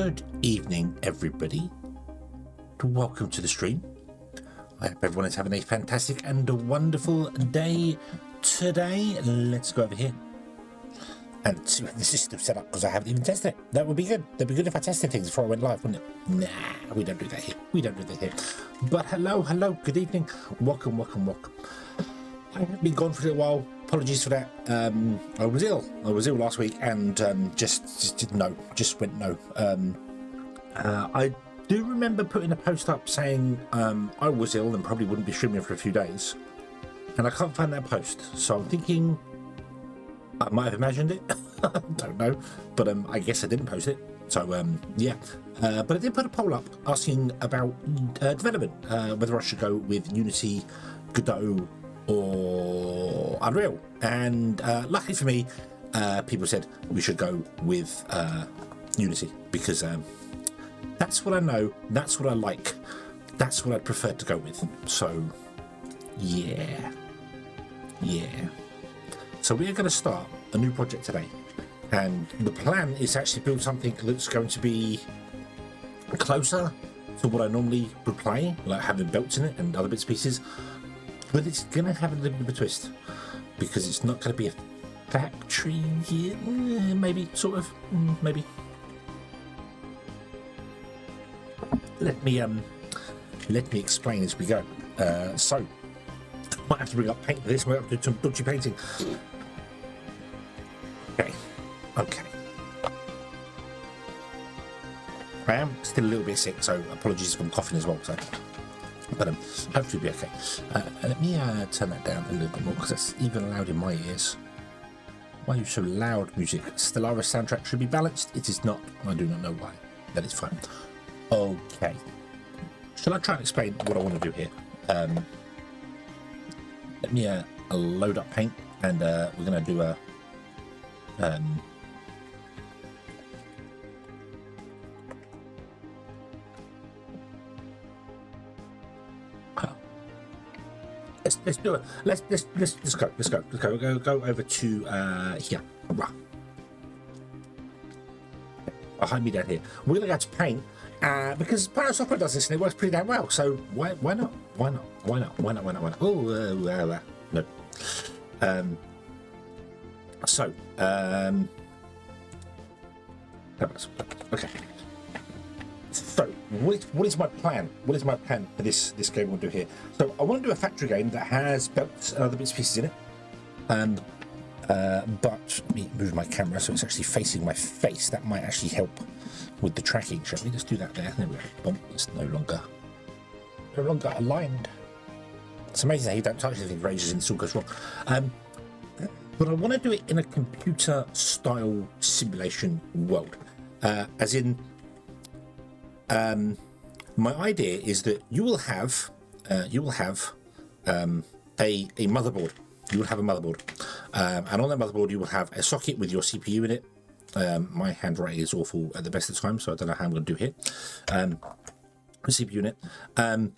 Good evening, everybody. Welcome to the stream. I hope everyone is having a fantastic and a wonderful day today. Let's go over here and see if the system's set up, because I haven't even tested it. That would be good. That'd be good if I tested things before I went live, wouldn't it? Nah, we don't do that here. We don't do that here. But hello, good evening. Welcome. I have been gone for a little while. Apologies for that. I was ill last week and just didn't know. Just went no. I do remember putting a post up saying I was ill and probably wouldn't be streaming for a few days, and I can't find that post. So I'm thinking I might have imagined it. Don't know, but I guess I didn't post it. So yeah, but I did put a poll up asking about development, whether I should go with Unity, Godot, or Unreal, and luckily for me, people said we should go with Unity, because that's what I know, that's what I like, that's what I'd prefer to go with. So yeah, so we are going to start a new project today, and the plan is to actually build something that's going to be closer to what I normally would play, like having belts in it and other bits and pieces. But it's going to have a little bit of a twist, because it's not going to be a factory here. Maybe, sort of, maybe. Let me explain as we go. So, I might have to bring up paint for this. I might have to do some dodgy painting. Okay. I am still a little bit sick, so apologies if I'm coughing as well. So. But hopefully it'll be okay. Let me turn that down a little bit more, because that's even loud in my ears. Why are you so loud, music? Stellaris soundtrack should be balanced. It is not. I do not know why. That is fine. Okay. Shall I try and explain what I want to do here? Let me load up paint, and we're going to do a... Let's do it. Let's go over to here. Behind me down here. We're gonna go to paint because Pirate Software does this and it works pretty damn well. So why not? Oh no. Okay. So, what is my plan? What is my plan for this game we'll do here? So, I want to do a factory game that has belts and other bits and pieces in it. But let me move my camera so it's actually facing my face. That might actually help with the tracking. Shall we just do that there? There we go. Boom. It's no longer aligned. It's amazing how you don't touch anything for ages and it still goes wrong. But I want to do it in a computer-style simulation world, as in. My idea is that you will have a motherboard. You will have a motherboard, and on that motherboard you will have a socket with your CPU in it. My handwriting is awful at the best of times, so I don't know how I'm going to do here. A CPU in it, and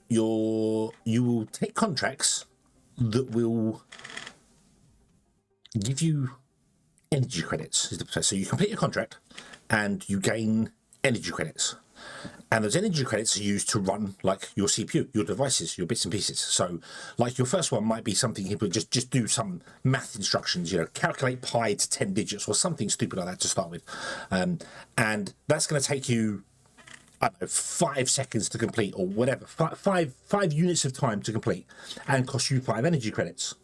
you will take contracts that will give you energy credits. Is the process. So you complete your contract and you gain energy credits, and those energy credits are used to run like your CPU, your devices, your bits and pieces. So like your first one might be something you would just do some math instructions, calculate pi to 10 digits or something stupid like that to start with, and that's going to take you, I don't know, 5 seconds to complete, or whatever, five units of time to complete, and cost you 5 energy credits,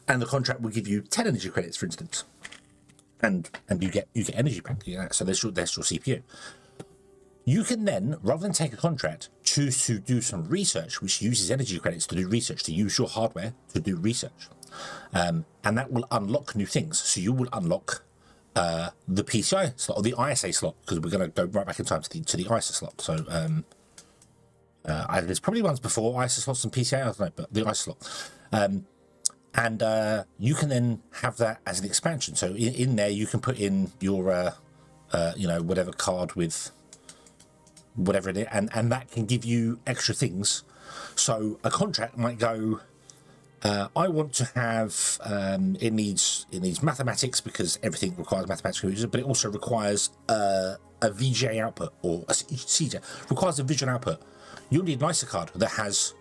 and the contract will give you 10 energy credits, for instance. And you get energy back. So there's your CPU. You can then, rather than take a contract, choose to do some research, which uses energy credits to do research, to use your hardware to do research, and that will unlock new things. So you will unlock the PCI slot or the ISA slot, because we're going to go right back in time to the ISA slot. So there's probably ones before ISA slots and PCI, I don't know, but the ISA slot. And you can then have that as an expansion. So in there, you can put in your, whatever card with whatever it is, and that can give you extra things. So a contract might go I want to have it needs mathematics because everything requires mathematics computers, but it also requires a VGA output or a CJ, requires a visual output. You'll need an ISA card that has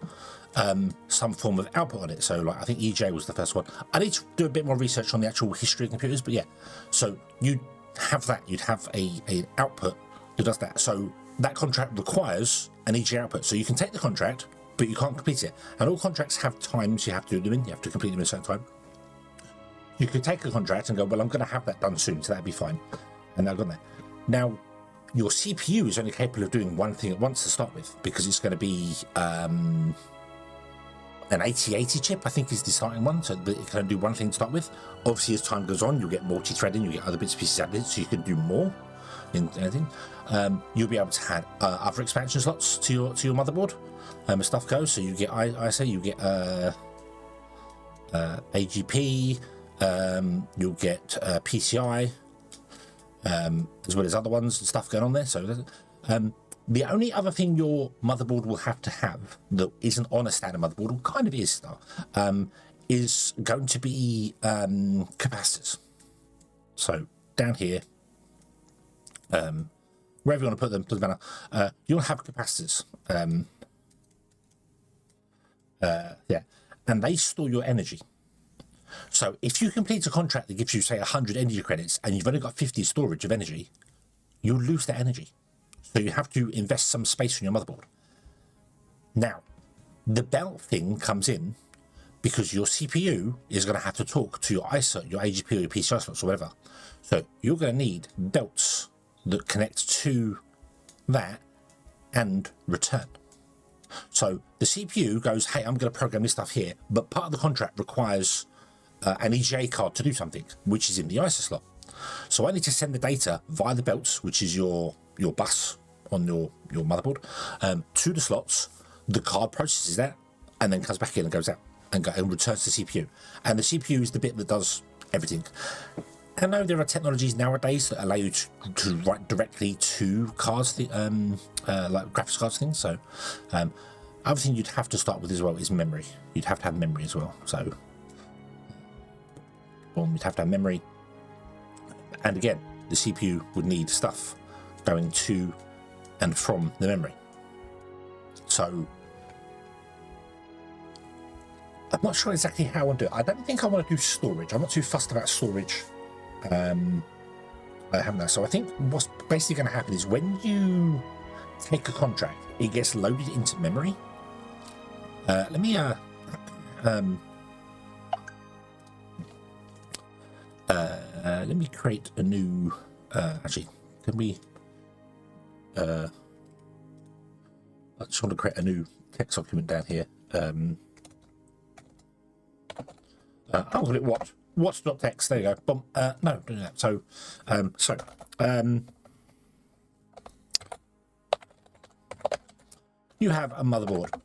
some form of output on it. So like I think EJ was the first one. I need to do a bit more research on the actual history of computers, but yeah. So you'd have that. You'd have an output that does that. So that contract requires an EJ output. So you can take the contract, but you can't complete it. And all contracts have times you have to do them in. You have to complete them in a certain time. You could take a contract and go, well, I'm going to have that done soon, so that'd be fine. And I've got that. Now, your CPU is only capable of doing one thing at once to start with, because it's going to be an 8080 chip, I think is the starting one, so that it can only do one thing to start with. Obviously, as time goes on, you'll get multi-threading, you get other bits and pieces added, so you can do more in anything. You'll be able to add other expansion slots to your motherboard as stuff goes. So you get ISA, you get AGP, you'll get PCI, as well as other ones and stuff going on there. So the only other thing your motherboard will have to have that isn't on a standard motherboard, or kind of is now, is going to be capacitors. So down here, wherever you want to put them, doesn't matter. You'll have capacitors. Yeah, and they store your energy. So if you complete a contract that gives you, say, 100 energy credits, and you've only got 50 storage of energy, you'll lose that energy. So you have to invest some space on your motherboard. Now, the belt thing comes in because your CPU is going to have to talk to your ISA, your AGP, or your PCI slots, or whatever. So you're going to need belts that connect to that and return. So the CPU goes, hey, I'm going to program this stuff here, but part of the contract requires an EGA card to do something, which is in the ISA slot. So I need to send the data via the belts, which is your bus on your motherboard, to the slots. The card processes that and then comes back in and goes out and returns to the CPU. And the CPU is the bit that does everything. I know there are technologies nowadays that allow you to write directly to cards, like graphics cards things. So other thing you'd have to start with as well is memory. You'd have to have memory as well. So you'd have to have memory. And again, the CPU would need stuff going to and from the memory. So I'm not sure exactly how I want to do it. I don't think I want to do storage. I'm not too fussed about storage. I haven't that. So I think what's basically going to happen is when you take a contract, it gets loaded into memory. Let me create a new. Actually, can we? I just want to create a new text document down here. I'll call it watch.txt. There you go. Boom. No, don't do that. So, you have a motherboard.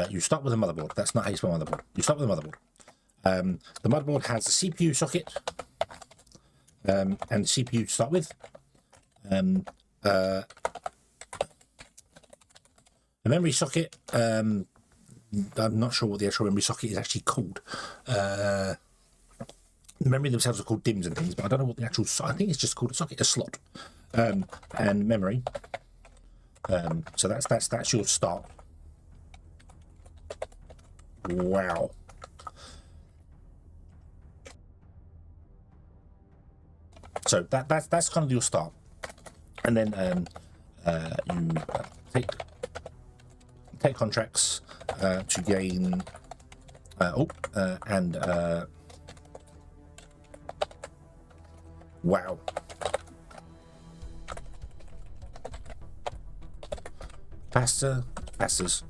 You start with a motherboard. That's not how you spell motherboard. You start with a motherboard. The motherboard has a CPU socket, and the CPU to start with. A memory socket. I'm not sure what the actual memory socket is actually called. The memory themselves are called DIMMs and things, but I don't know what the actual. I think it's just called a socket, a slot, and memory. So that's your start. Wow. So that's kind of your start, and then you take contracts to gain. Wow. Capacitors,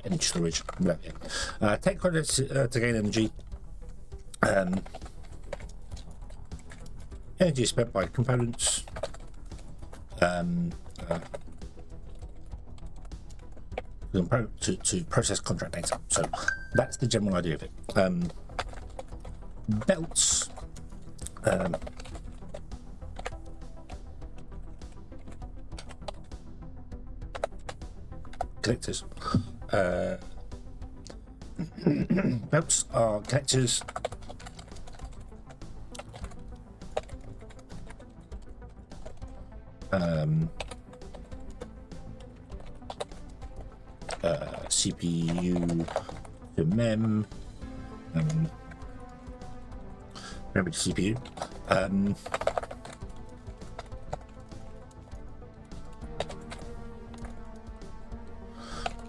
energy storage. Take contracts to gain energy. Energy is spent by components. To process contract data. So that's the general idea of it. Belts. connectors. Belts are connectors. CPU to mem, memory to CPU.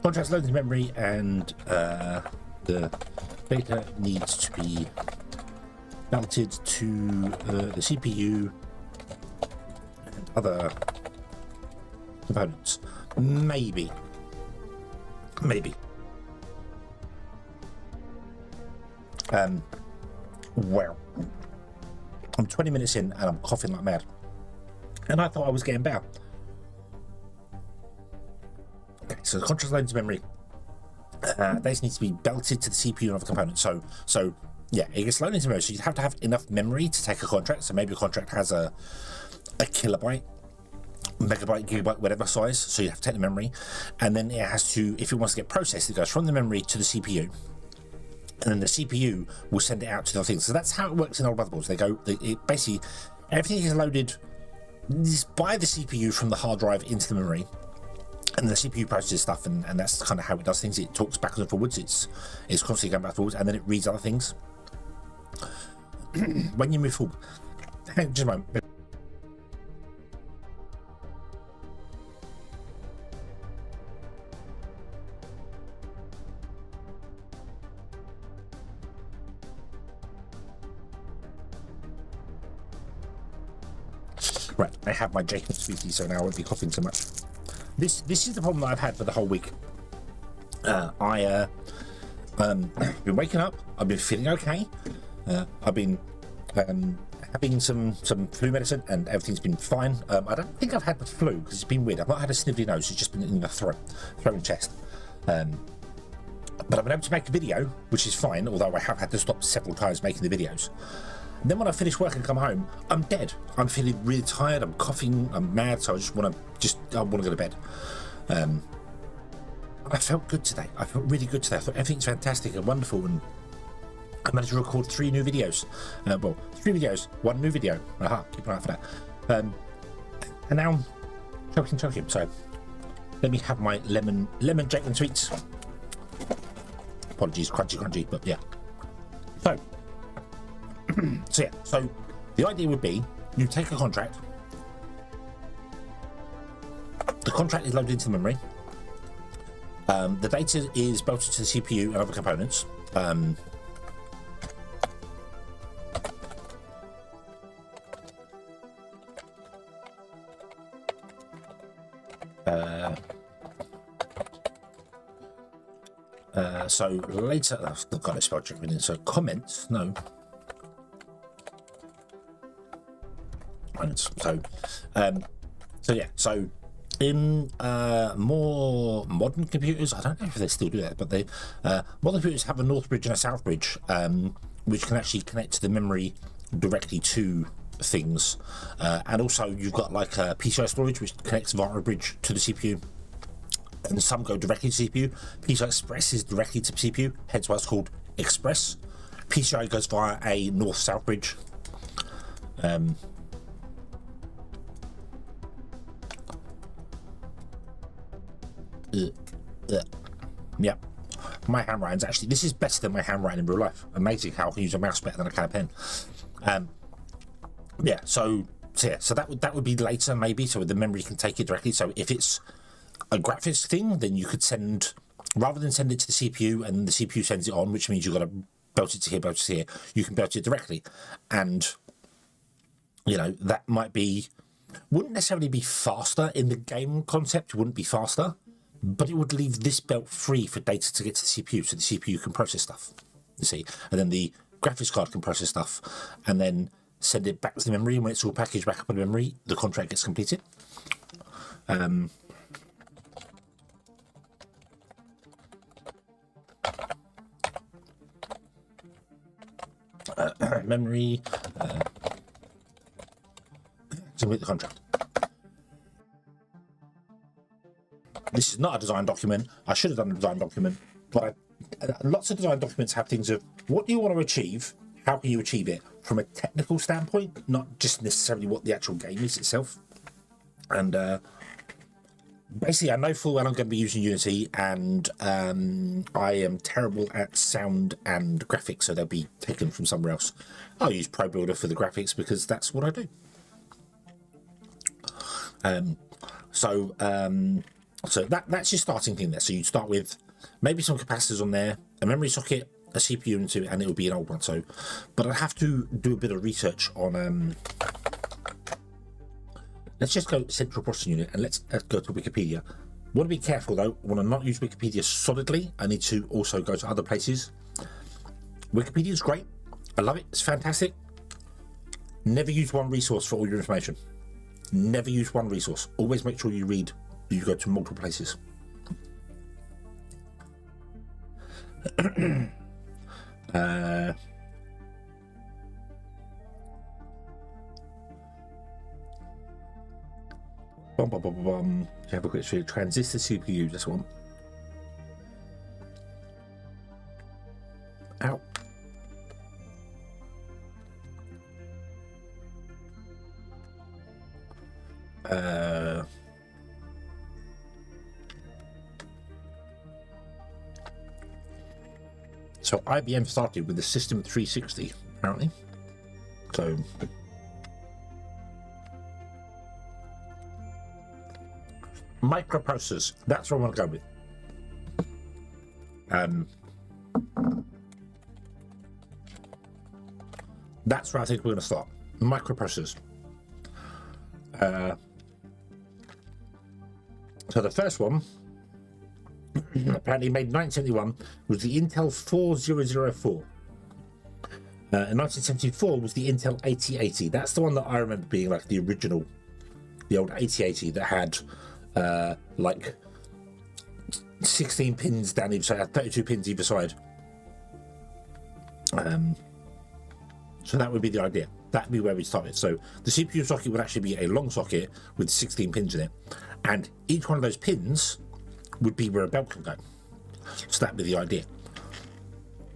Contracts loaded to memory, and the data needs to be belted to the CPU and other components. Maybe. Well, I'm 20 minutes in and I'm coughing like mad, and I thought I was getting better. Okay, so the contracts loaded to memory. These need to be belted to the CPU and other components. So yeah, it gets loaded into memory. So you'd have to have enough memory to take a contract. So maybe a contract has a kilobyte, megabyte, gigabyte, whatever size. So you have to take the memory, and then it has to, if it wants to get processed, it goes from the memory to the CPU, and then the CPU will send it out to the other things. So that's how it works in old motherboards. It basically, everything is loaded by the CPU from the hard drive into the memory. And the CPU processes stuff, and that's kind of how it does things. It talks backwards and forwards. It's constantly going back and forwards, and then it reads other things. When you move forward, hang on just a moment. Right, I have my Jacob species, so now I won't be coughing so much. This is the problem that I've had for the whole week. I've been waking up. I've been feeling okay. I've been having some flu medicine, and everything's been fine. I don't think I've had the flu because it's been weird. I've not had a snivelly nose. It's just been in the throat and chest. But I've been able to make a video, which is fine. Although I have had to stop several times making the videos. And then when I finish work and come home, I'm dead. I'm feeling really tired. I'm coughing. I'm mad. So I want to go to bed. I felt good today. I felt really good today. I thought everything's fantastic and wonderful, and I managed to record 3 new videos. 3 videos, 1 new video. Aha, keep an eye out for that. And now I'm choking. So let me have my lemon Jake and sweets. Apologies, crunchy, but yeah. So the idea would be you take a contract. The contract is loaded into the memory. The data is belted to the CPU and other components. So later, I've got to spell check in. So comments, no. So in more modern computers, I don't know if they still do that, but modern computers have a north bridge and a south bridge, which can actually connect to the memory directly to things, and also you've got like PCI storage, which connects via a bridge to the CPU, and some go directly to CPU. PCI Express is directly to CPU, hence why it's called Express. PCI goes via a north-south bridge. Yeah, my handwriting's actually, this is better than my handwriting in real life. Amazing how I can use a mouse better than I can a pen. So that would be later maybe, so the memory can take it directly. So if it's a graphics thing, then you could send, rather than send it to the CPU and the CPU sends it on, which means you've got to belt it to here, you can belt it directly. And you know, that wouldn't necessarily be faster in the game concept, wouldn't be faster, but it would leave this belt free for data to get to the CPU, so the CPU can process stuff, you see, and then the graphics card can process stuff, and then send it back to the memory, and when it's all packaged back up in the memory, the contract gets completed. Memory, complete the contract. This is not a design document. I should have done a design document, but lots of design documents have things of what do you want to achieve, how can you achieve it from a technical standpoint, not just necessarily what the actual game is itself. And basically, I know full well I'm going to be using Unity, and I am terrible at sound and graphics, so they'll be taken from somewhere else. I'll use Pro Builder for the graphics because that's what I do. So that's your starting thing there. So you start with maybe some capacitors on there, a memory socket, a CPU into it, and it will be an old one. So, but I have to do a bit of research on. Let's just go central processing unit and let's go to Wikipedia. Want to be careful though. I want to not use Wikipedia solidly. I need to also go to other places. Wikipedia is great. I love it. It's fantastic. Never use one resource for all your information. Never use one resource. Always make sure you read. You go to multiple places. Have a quick show. Transistor CPU. This one. Ow. So IBM started with the System 360, apparently. So microprocessors, that's what I want to go with. That's where I think we're going to start. Microprocessors. So the first one, apparently made in 1971, was the Intel 4004. In 1974 was the Intel 8080. That's the one that I remember being like the original, the old 8080 that had like 16 pins down either side, 32 pins either side. So that would be the idea. That'd be where we start it. So the CPU socket would actually be a long socket with 16 pins in it, and each one of those pins would be where a belt can go. So that'd be the idea.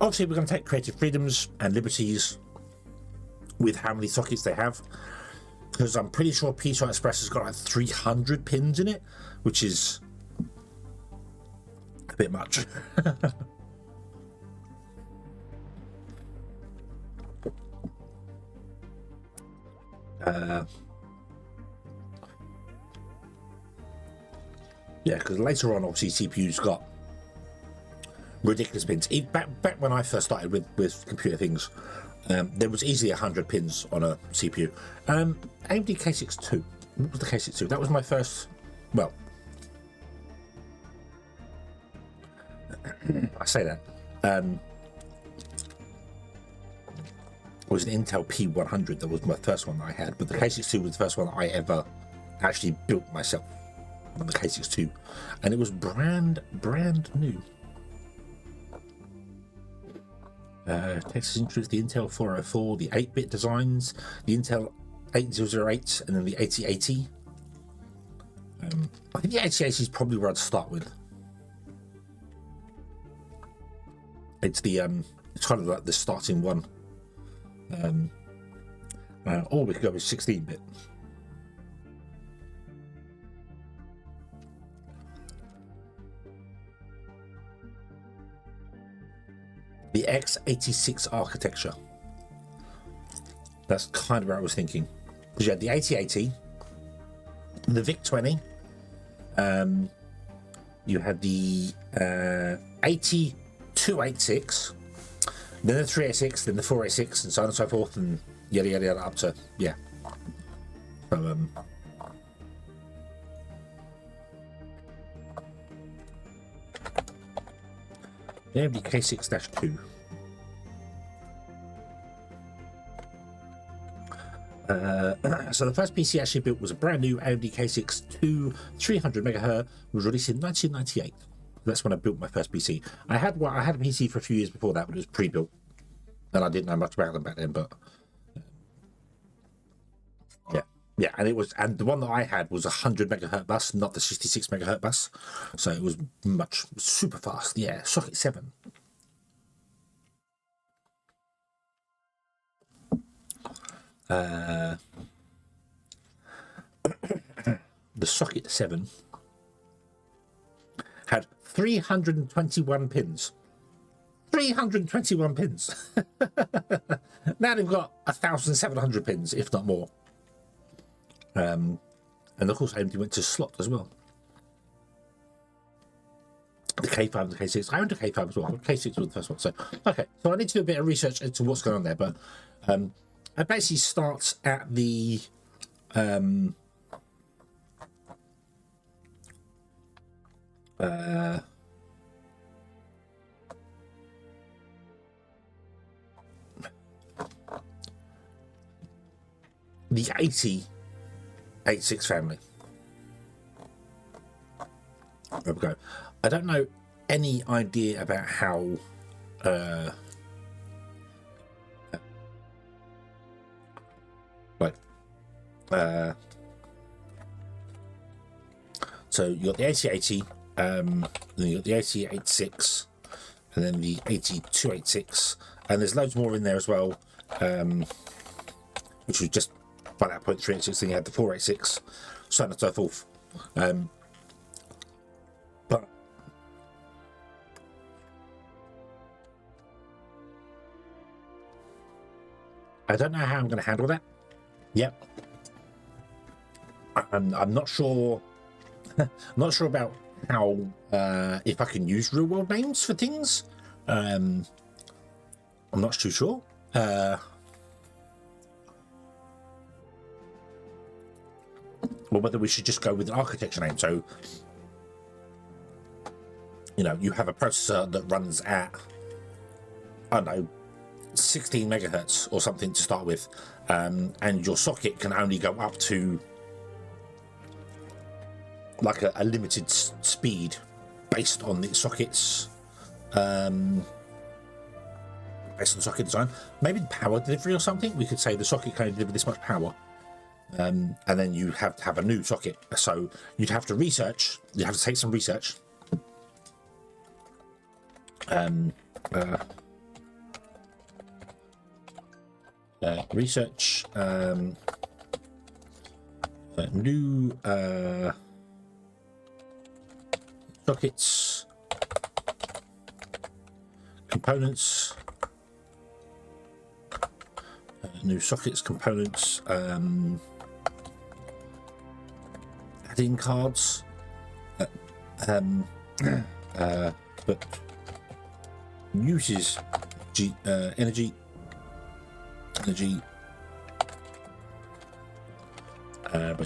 Obviously, we're going to take creative freedoms and liberties with how many sockets they have, because I'm pretty sure PCI Express has got like 300 pins in it, which is a bit much. Yeah, because later on, obviously, CPU's got ridiculous pins. Back when I first started with computer things, there was easily 100 pins on a CPU. AMD K62. What was the K62? That was my first. Well, I say that. It was an Intel P100 that was my first one that I had, but the K62 was the first one that I ever actually built myself on the K62, and it was brand new. Texas introduced the Intel 404, the 8-bit designs, the Intel 8008, and then the 8080. I think the 8080 is probably where I'd start with. It's the it's kind of like the starting one. Or we could go with 16-bit. The x86 architecture. That's kind of where I was thinking. Because you had the 8080, the VIC-20, you had the 8286, then the 386, then the 486, and so on and so forth, and yada yada yada up to, yeah. So AMD K6-2. So the first PC I actually built was a brand new AMD K6-2 300 MHz, was released in 1998. That's when I built my first PC. I had a PC for a few years before that, but it was pre-built, and I didn't know much about them back then. But yeah, Yeah, and the one that I had was 100 megahertz bus, not the 66 megahertz bus, so it was super fast. Yeah, socket 7. The socket 7 had 321 pins. 321 pins. Now they've got 1,700 pins, if not more. And of course, I went to slot as well. The K5 and the K6. I owned a K5 as well. K6 was the first one. So, okay. So I need to do a bit of research into what's going on there. But I basically start at the the 8086 family. There we go. I don't know any idea about how so you got the 8080, then you got the 8086, and then the 8286, and there's loads more in there as well, which was just by that point 386. Then you had the 486, so on and so forth. But I don't know how I'm going to handle that. Yep. I'm not sure. I'm not sure about how if I can use real world names for things. I'm not too sure. Or whether we should just go with an architecture name. So, you know, you have a processor that runs at, I don't know, 16 megahertz or something to start with, and your socket can only go up to like a limited speed based on the sockets, based on socket design. Maybe power delivery or something. We could say the socket can only deliver this much power. And then you have to have a new socket. So you'd have to research. You have to take some research. Research new sockets, components. New sockets, components, add-in cards, but uses energy, but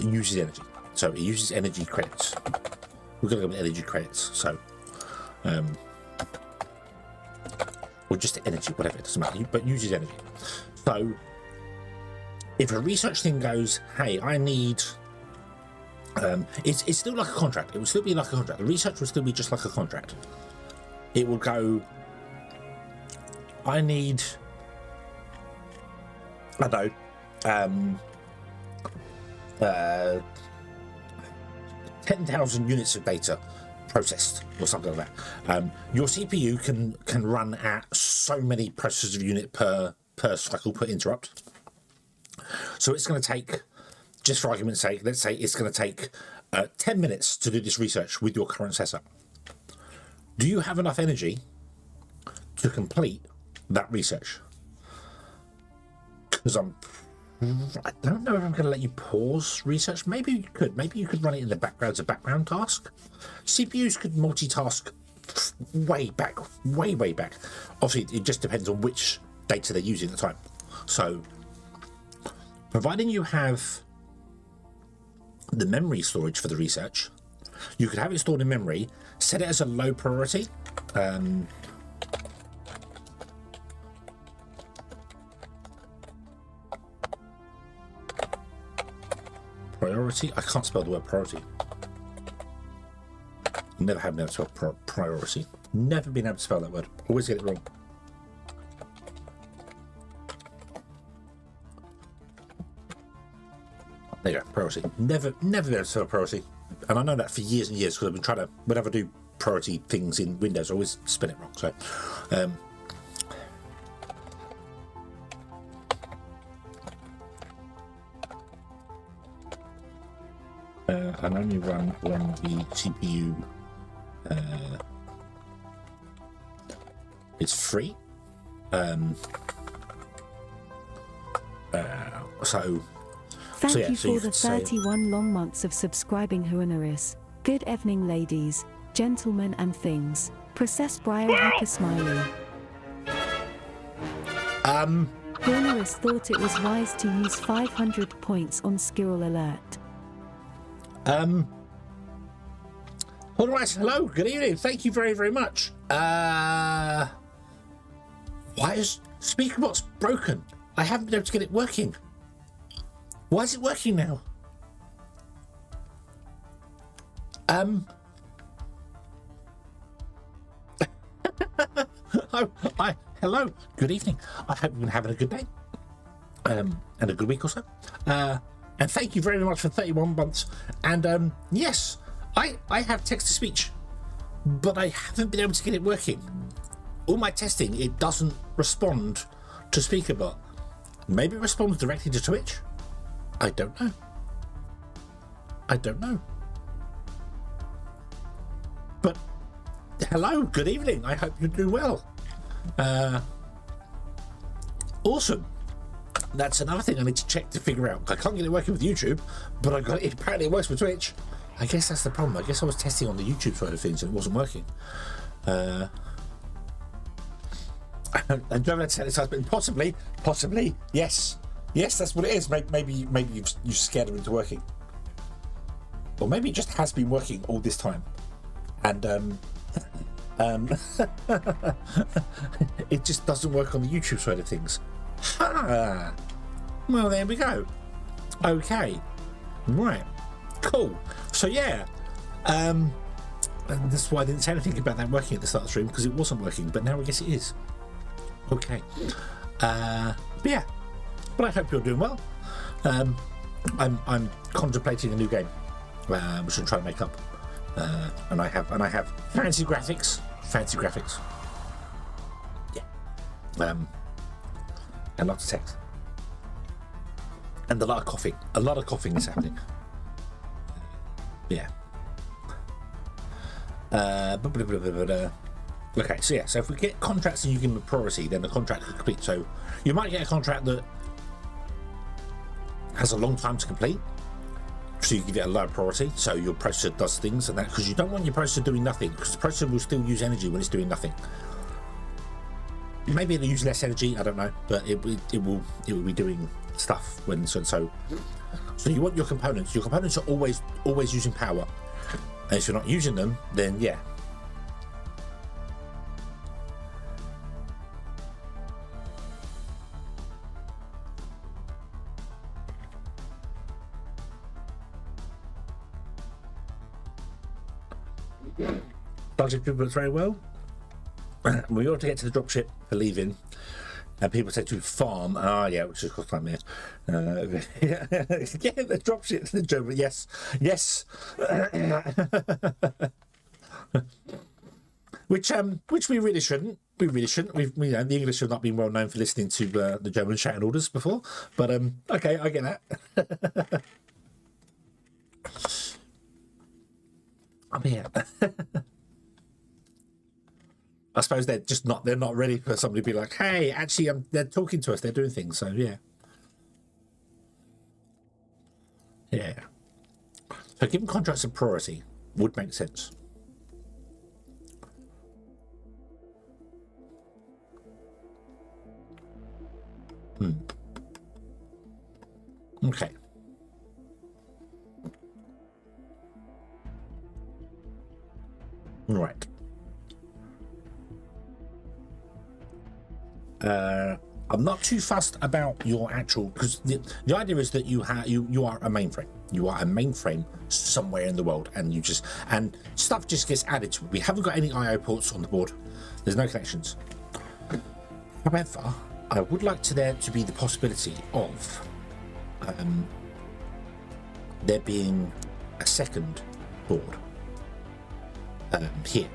uses energy. So it uses energy credits. We're going to go with energy credits. So, or just energy, whatever, it doesn't matter. But uses energy. So, if a research thing goes, hey, I need, it's still like a contract. It will still be like a contract. The research will still be just like a contract. It will go, I need, I don't know, 10,000 units of data processed or something like that. Your CPU can run at so many processors of unit per cycle, per interrupt. So it's going to take, just for argument's sake, let's say it's going to take 10 minutes to do this research with your current setup. Do you have enough energy to complete that research? Because I don't know if I'm going to let you pause research. Maybe you could. Maybe you could run it in the background as a background task. CPUs could multitask way back. Obviously, it just depends on which data they're using at the time. So, providing you have the memory storage for the research, you could have it stored in memory, set it as a low priority. Priority? I can't spell the word priority. Never have been able to spell priority. Never been able to spell that word. Always get it wrong. There you go, priority. Never been able to set a priority. And I know that for years and years because I've been trying to, whenever I do priority things in Windows, I always spin it wrong. So, and only run when the CPU is free. Thank you for the 31 long months of subscribing, Huanaris. Good evening, ladies, gentlemen, and things. Processed biohacker smiley. Huanaris thought it was wise to use 500 points on Squirrel Alert. All right, hello, good evening. Thank you very, very much. Why is SpeakerBot's broken? I haven't been able to get it working. Why is it working now? Hello, good evening. I hope you've been having a good day, and a good week or so. And thank you very much for 31 months. And yes, I have text to speech, but I haven't been able to get it working. All my testing, it doesn't respond to SpeakerBot. Maybe it responds directly to Twitch. I don't know. But hello, good evening. I hope you're doing well. Awesome. That's another thing I need to check to figure out. I can't get it working with YouTube, but apparently it works with Twitch. I guess that's the problem. I guess I was testing on the YouTube side of things and it wasn't working. And Joe said this husband, possibly, yes, that's what it is. Maybe you've scared him into working, or maybe it just has been working all this time, and it just doesn't work on the YouTube side of things. Well, there we go. Okay, right, cool. So yeah, and that's why I didn't say anything about that working at the start of the stream, because it wasn't working, but now I guess it is. Okay, but yeah, but I hope you're doing well. I'm contemplating a new game, which I'm trying to make up, and I have fancy graphics, yeah, and lots of text, and a lot of coughing is happening, yeah. Okay, so yeah, so if we get contracts and you give them a priority, then the contract can complete. So you might get a contract that has a long time to complete, so you give it a low priority, so your processor does things and that, because you don't want your processor doing nothing, because the processor will still use energy when it's doing nothing. Maybe it'll use less energy, I don't know, but it will be doing stuff when so you want your components are always using power, and if you're not using them, then yeah. Subject people very well. We ought to get to the dropship for leaving, and people said to farm. Yeah, which is cost like me. Yeah, the dropship, the German. Yes. Which we really shouldn't. We've the English have not been well known for listening to the German shouting orders before. But okay, I get that. I'm here. I suppose they're not ready for somebody to be like, hey, actually, they're talking to us, they're doing things, so yeah. So giving contracts a priority would make sense. Okay. Right. I'm not too fussed about your actual, because the idea is that you are a mainframe. You are a mainframe somewhere in the world, and stuff just gets added to it. We haven't got any I/O ports on the board. There's no connections. However, I would like there to be the possibility of there being a second board here,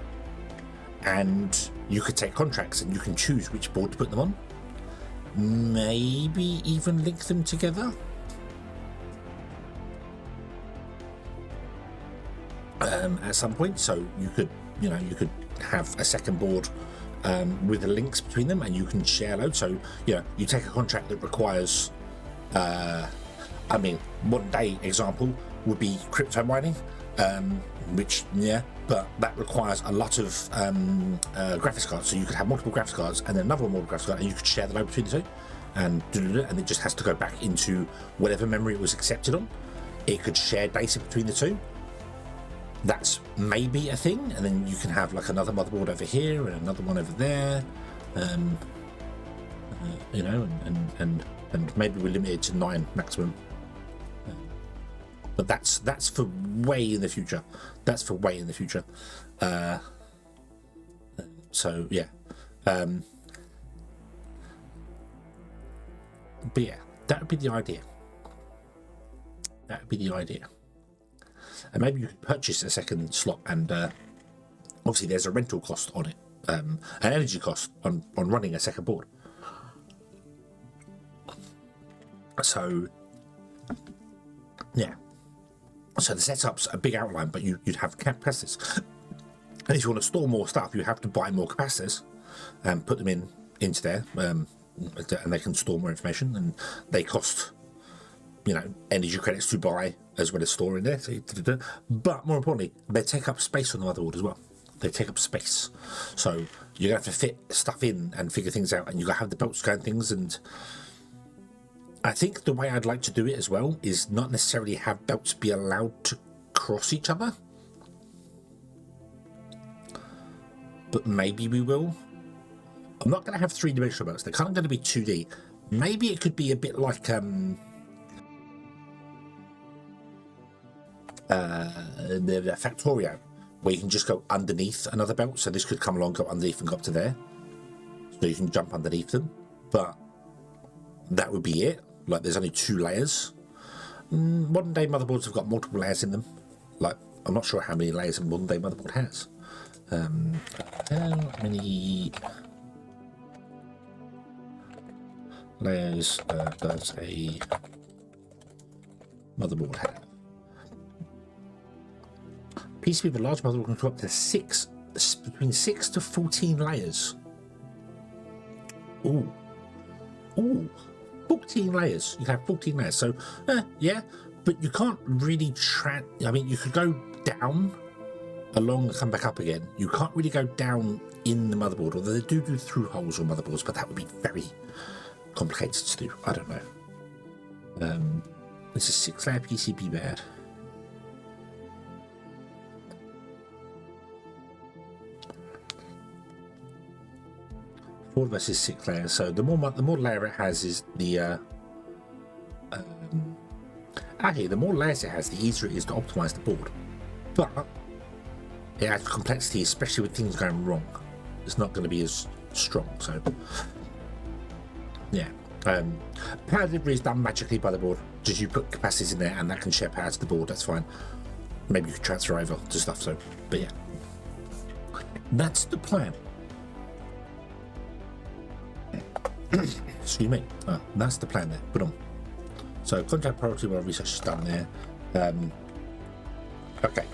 and you could take contracts and you can choose which board to put them on, maybe even link them together. At some point, so you could have a second board with the links between them, and you can share loads. So you take a contract that requires modern day example would be crypto mining, which but that requires a lot of graphics cards. So you could have multiple graphics cards and then another one more graphics card, and you could share the load between the two, and it just has to go back into whatever memory it was accepted on. It could share data between the two. That's maybe a thing, and then you can have like another motherboard over here and another one over there, and maybe we're limited to 9 maximum. But that's for way in the future. That's for way in the future. So yeah. But yeah, that would be the idea. That would be the idea. And maybe you could purchase a second slot, and obviously there's a rental cost on it, an energy cost on running a second board. So yeah, so the setup's a big outline, but you'd have capacitors, and if you want to store more stuff, you have to buy more capacitors and put them into there, and they can store more information, and they cost energy credits to buy as well as store in there. So, but more importantly, they take up space on the motherboard as well. They take up space, so you're gonna have to fit stuff in and figure things out, and you gotta have the belts going things. And I think the way I'd like to do it as well is not necessarily have belts be allowed to cross each other, but maybe we will. I'm not gonna have 3-dimensional belts. They're kind of gonna be 2D. Maybe it could be a bit like the Factorio, where you can just go underneath another belt. So this could come along, go underneath and go up to there, so you can jump underneath them. But that would be it. Like, there's only 2 layers. Modern day motherboards have got multiple layers in them. Like, I'm not sure how many layers a modern day motherboard has. How many layers does a motherboard have? PCB with a large motherboard can go up to between 6 to 14 layers. Ooh, 14 layers. You can have 14 layers. So yeah, but you can't really you could go down along and come back up again. You can't really go down in the motherboard, although they do through holes on motherboards, but that would be very complicated to do. I don't know. It's a 6-layer PCB bed. Versus 6 layers. So the more layer it has is the the more layers it has, the easier it is to optimize the board. But it adds complexity, especially with things going wrong. It's not going to be as strong. So yeah, power delivery is done magically by the board. Just you put capacitors in there, and that can share power to the board. That's fine. Maybe you can transfer over to stuff. So, but yeah, that's the plan. Excuse me. That's the plan there. Put on. So contract priority while research is done there. Okay.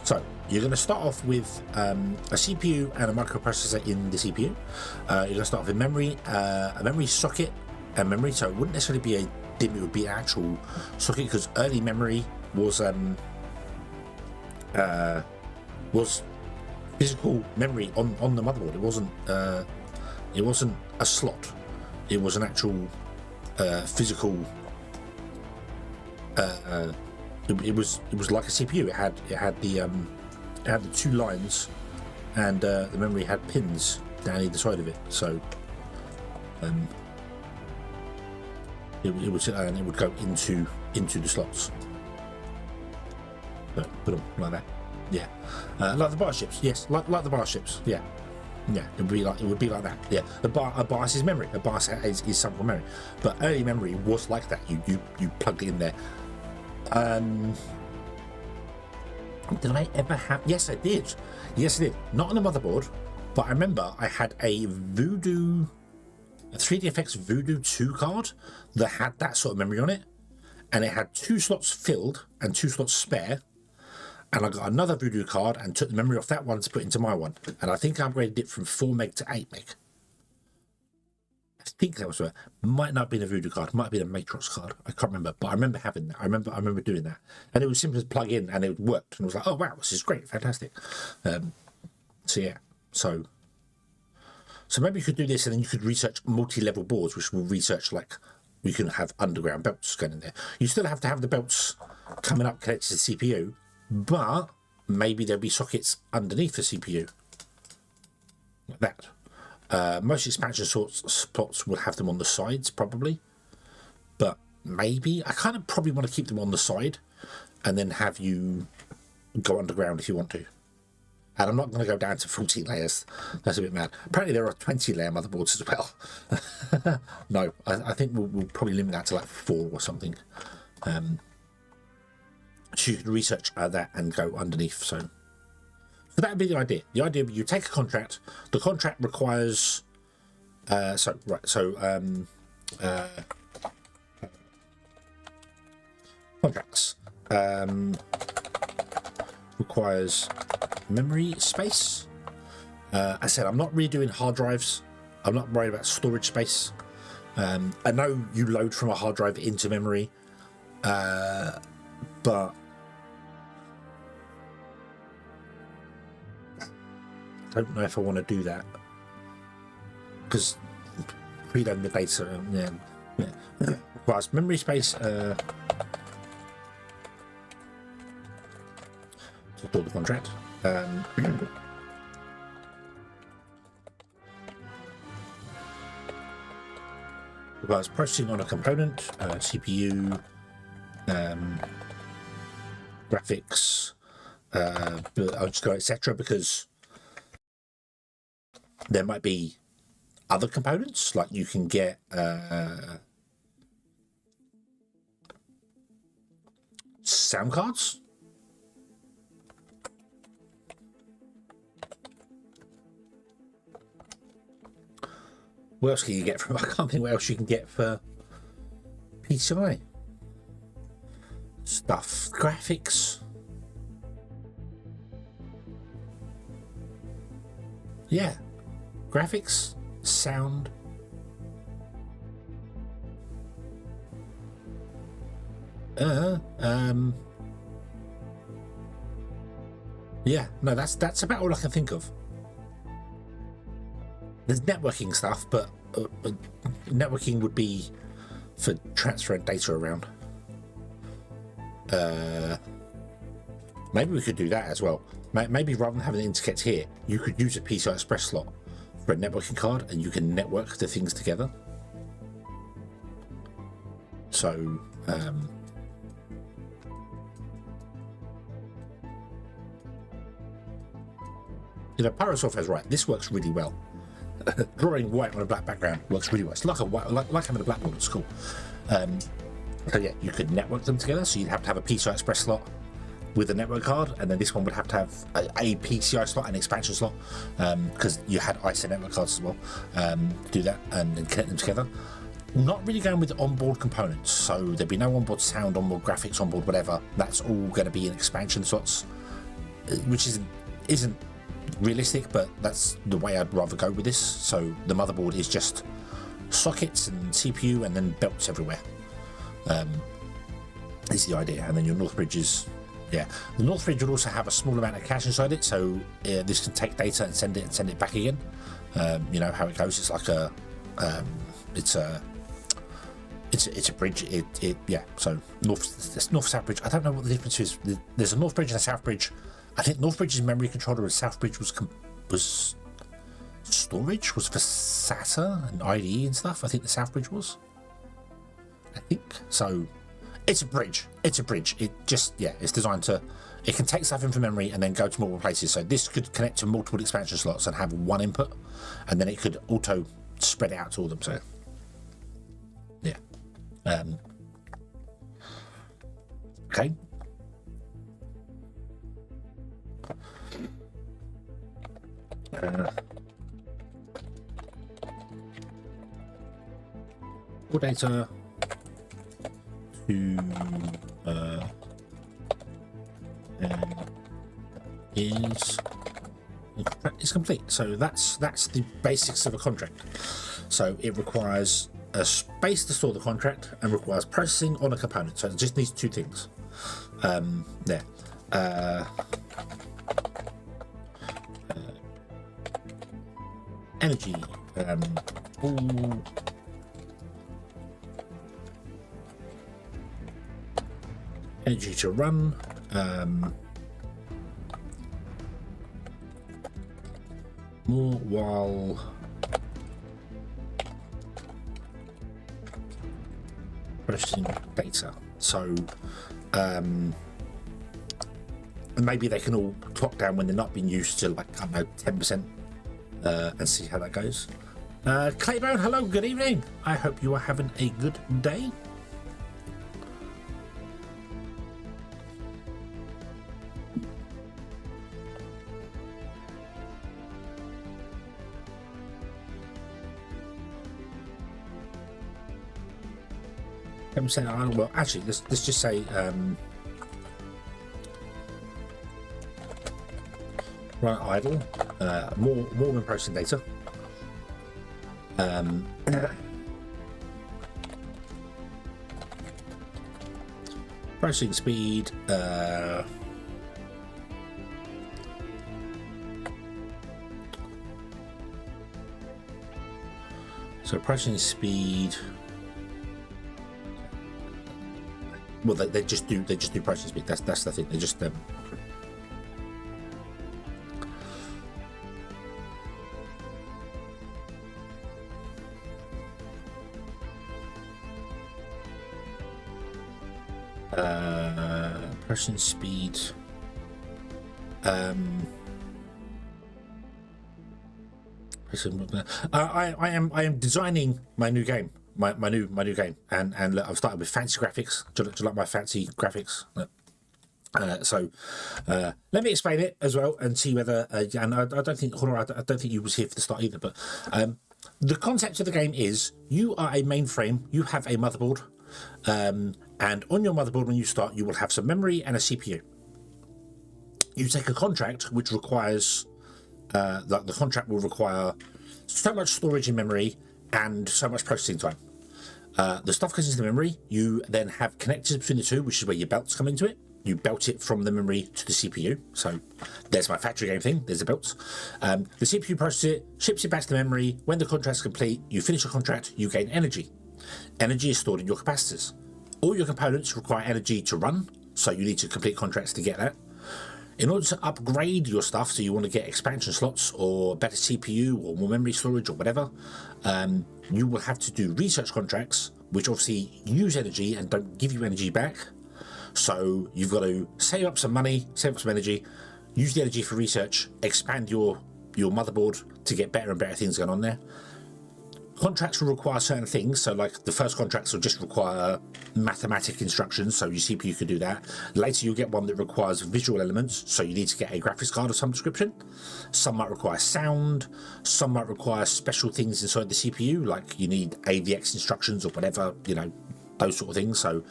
So you're going to start off with a CPU and a microprocessor in the CPU. You're going to start off with memory, a memory socket, and memory. So it wouldn't necessarily be a DIMM; it would be an actual socket, because early memory was physical memory on the motherboard. It wasn't a slot. It was an actual physical. It was like a CPU. It had the 2 lines, and the memory had pins down either side of it. So it would go into the slots. So put them like that. Yeah, like the bar ships. Yes, like the bar ships. Yeah. Yeah, it would be like that. Yeah, a BIOS is memory. A BIOS is sample memory, but early memory was like that. You plugged it in there. Did I ever have? Yes, I did. Yes, I did. Not on a motherboard, but I remember I had a 3DFX Voodoo 2 card that had that sort of memory on it, and it had 2 slots filled and 2 slots spare. And I got another Voodoo card and took the memory off that one to put into my one. And I think I upgraded it from 4 meg to 8 meg. I think that was right. Might not have been a Voodoo card, might have been a Matrox card. I can't remember, but I remember having that. I remember doing that. And it was simple as plug in and it worked. And I was like, oh wow, this is great, fantastic. So yeah, so maybe you could do this and then you could research multi-level boards, which will research like we can have underground belts going in there. You still have to have the belts coming up connected to the CPU, but maybe there'll be sockets underneath the CPU like that. Most expansion slots will have them on the sides probably, but maybe I kind of probably want to keep them on the side and then have you go underground if you want to. And I'm not going to go down to 14 layers. That's a bit mad. Apparently there are 20 layer motherboards as well. No, I think we'll probably limit that to like 4 or something. So you can research that and go underneath. So that would be the idea. The idea would be you take a contract. The contract requires contracts requires memory space. I said I'm not redoing hard drives. I'm not worried about storage space. I know you load from a hard drive into memory, but I don't know if I want to do that because preloading the data, requires memory space to store the contract. Requires processing on a component, CPU, graphics, I'll just go etc. because there might be other components, like you can get sound cards. What else can you get from? I can't think what else you can get for PCI stuff. Graphics. Yeah. Graphics, sound. Yeah, no, that's about all I can think of. There's networking stuff, but networking would be for transferring data around. Maybe we could do that as well. Maybe rather than having an interconnect here, you could use a PCI Express slot for a networking card and you can network the things together. So, you know, Pyro Software's right. This works really well. Drawing white on a black background works really well. It's like like having a blackboard at school. So yeah, you could network them together. So you'd have to have a PCI Express slot with a network card, and then this one would have to have a PCI slot and expansion slot because you had ISA network cards as well. Do that and then connect them together. Not really going with onboard components, so there'd be no onboard sound, onboard graphics, onboard whatever. That's all going to be in expansion slots, which isn't realistic, but that's the way I'd rather go with this. So the motherboard is just sockets and CPU and then belts everywhere. Is the idea. And then your North Bridge is, yeah, the North Bridge would also have a small amount of cache inside it, so this can take data and send it back again. You know how it goes. It's like a it's a bridge. Yeah. So north-south bridge. I don't know what the difference is. There's a North Bridge and a South Bridge. I think North Bridge is memory controller and South Bridge was storage, was for SATA and IDE and stuff. I think the South Bridge was. I think so. It's a bridge. It's a bridge. It just, yeah, it's designed to. It can take stuff in from memory and then go to multiple places. So this could connect to multiple expansion slots and have one input, and then it could auto spread it out to all of them. So yeah. Okay. All data to is complete. So that's the basics of a contract. So it requires a space to store the contract and requires processing on a component. So it just needs two things. There. Energy. Energy to run. More while processing data. So maybe they can all clock down when they're not being used to, like, I don't know, 10%, and see how that goes. Claybone, hello, good evening. I hope you are having a good day. Well, actually, let's just say run idle, more when processing data. Processing speed. So processing speed. Well, they just do processing speed. That's the thing. They just processing speed. I am designing my new game. My new game, and look, I've started with fancy graphics. Do you like my fancy graphics? So let me explain it as well and see whether. And I don't think you was here for the start either. But the concept of the game is you are a mainframe. You have a motherboard, and on your motherboard when you start, you will have some memory and a CPU. You take a contract which requires the contract will require so much storage in memory and so much processing time. The stuff goes into the memory. You then have connectors between the two, which is where your belts come into it. You belt it from the memory to the CPU. So there's my factory game thing. There's the belts. The CPU processes it, ships it back to the memory. When the contract's complete, you finish your contract, you gain energy. Energy is stored in your capacitors. All your components require energy to run, so you need to complete contracts to get that. In order to upgrade your stuff, so you want to get expansion slots or better CPU or more memory storage or whatever, you will have to do research contracts, which obviously use energy and don't give you energy back. So you've got to save up some money, save up some energy, use the energy for research, expand your motherboard to get better and better things going on there. Contracts will require certain things, so like the first contracts will just require mathematic instructions, so your CPU could do that. Later you'll get one that requires visual elements, so you need to get a graphics card of some description. Some might require sound, some might require special things inside the CPU, like you need AVX instructions or whatever, you know, those sort of things. So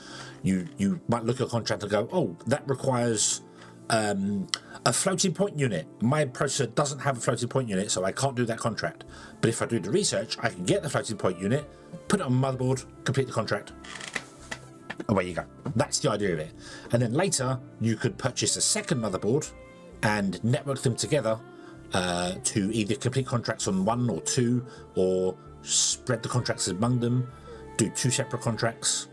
you might look at a contract and go, oh, that requires a floating point unit. My processor doesn't have a floating point unit, so I can't do that contract. But if I do the research, I can get the floating point unit, put it on my motherboard, complete the contract. Away you go. That's the idea of it. And then later, you could purchase a second motherboard and network them together to either complete contracts on one or two, or spread the contracts among them, do two separate contracts,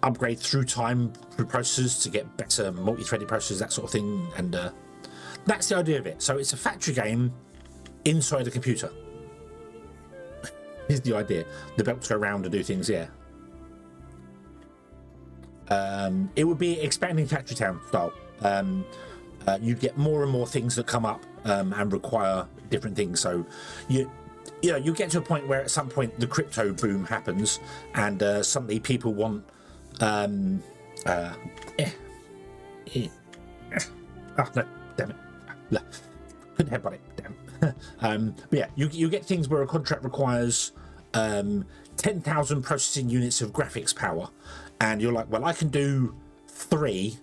upgrade through time through processors to get better multi-threaded processors, that sort of thing. And that's the idea of it. So it's a factory game inside a computer. Here's the idea. The belts go around and do things, yeah. It would be expanding Factory Town style. You get more and more things that come up and require different things. So you get to a point where at some point the crypto boom happens, and suddenly people want Eh. Oh, no, damn it. No, couldn't headbutt it, damn. But yeah, you get things where a contract requires 10,000 processing units of graphics power, and you're like, well, I can do 3,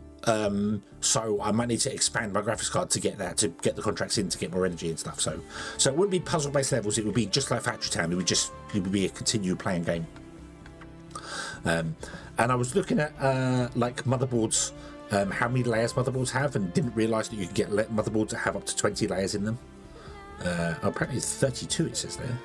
so I might need to expand my graphics card to get that, to get the contracts in, to get more energy and stuff. So it wouldn't be puzzle-based levels, it would be just like Factory Town, it would be a continued playing game. And I was looking at like motherboards, how many layers motherboards have, and didn't realise that you could get motherboards that have up to 20 layers in them. Apparently it's 32, it says there.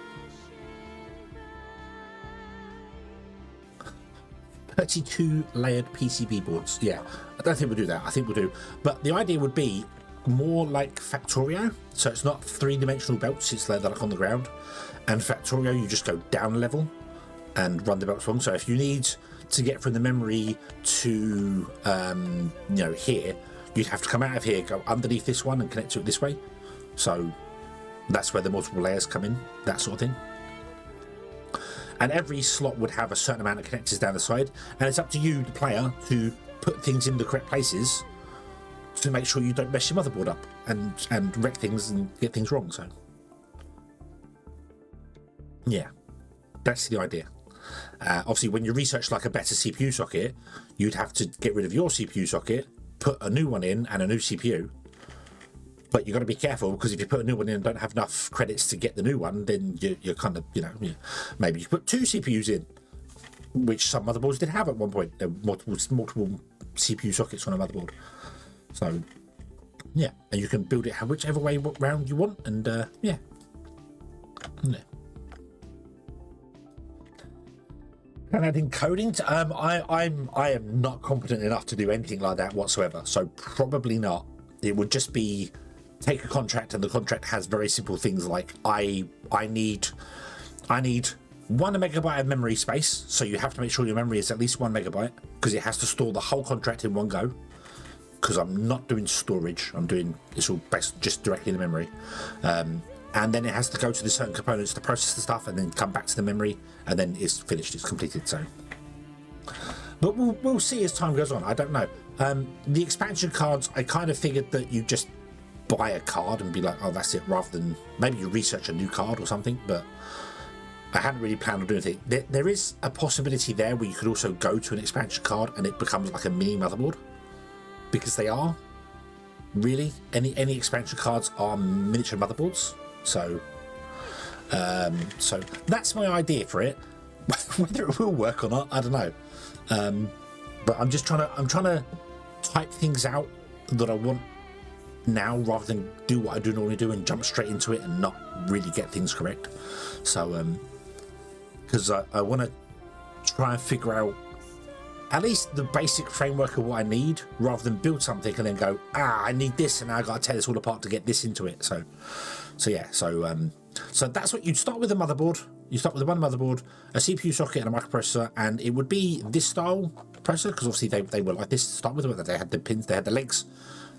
32 layered PCB boards. Yeah, I don't think we'll do that. I think we'll do, but the idea would be more like Factorio, so it's not 3-dimensional belts, it's like on the ground. And Factorio, you just go down a level and run the belts wrong. So if you need to get from the memory to here, you'd have to come out of here, go underneath this one and connect to it this way. So that's where the multiple layers come in, that sort of thing. And every slot would have a certain amount of connectors down the side, and it's up to you, the player, to put things in the correct places to make sure you don't mess your motherboard up and wreck things and get things wrong. So yeah, that's the idea. Obviously, when you research like a better CPU socket, you'd have to get rid of your CPU socket, put a new one in and a new CPU. But you've got to be careful, because if you put a new one in and don't have enough credits to get the new one, then you're kind of, maybe you put 2 CPUs in, which some motherboards did have at one point. There were multiple CPU sockets on a motherboard. So, yeah, and you can build it whichever way round you want, and yeah. And adding coding to, I am not competent enough to do anything like that whatsoever. So probably not. It would just be take a contract, and the contract has very simple things like I need 1 megabyte of memory space. So you have to make sure your memory is at least 1 megabyte, because it has to store the whole contract in one go. Because I'm not doing storage, I'm doing it's all based just directly in the memory. And then it has to go to the certain components to process the stuff, and then come back to the memory, and then it's finished, it's completed. So, but we'll see as time goes on. I don't know. The expansion cards, I kind of figured that you just buy a card and be like, oh, that's it, rather than maybe you research a new card or something. But I hadn't really planned on doing anything. There is a possibility there where you could also go to an expansion card and it becomes like a mini motherboard, because they are really any expansion cards are miniature motherboards. So so that's my idea for it. Whether it will work or not, I don't know. But I'm trying to type things out that I want now, rather than do what I do normally do and jump straight into it and not really get things correct. So because I want to try and figure out at least the basic framework of what I need, rather than build something and then go, I need this, and now I got to tear this all apart to get this into it. So that's what you'd start with. A motherboard. You start with one motherboard, a CPU socket, and a microprocessor, and it would be this style processor, because obviously they were like this to start with. They had the pins, they had the legs.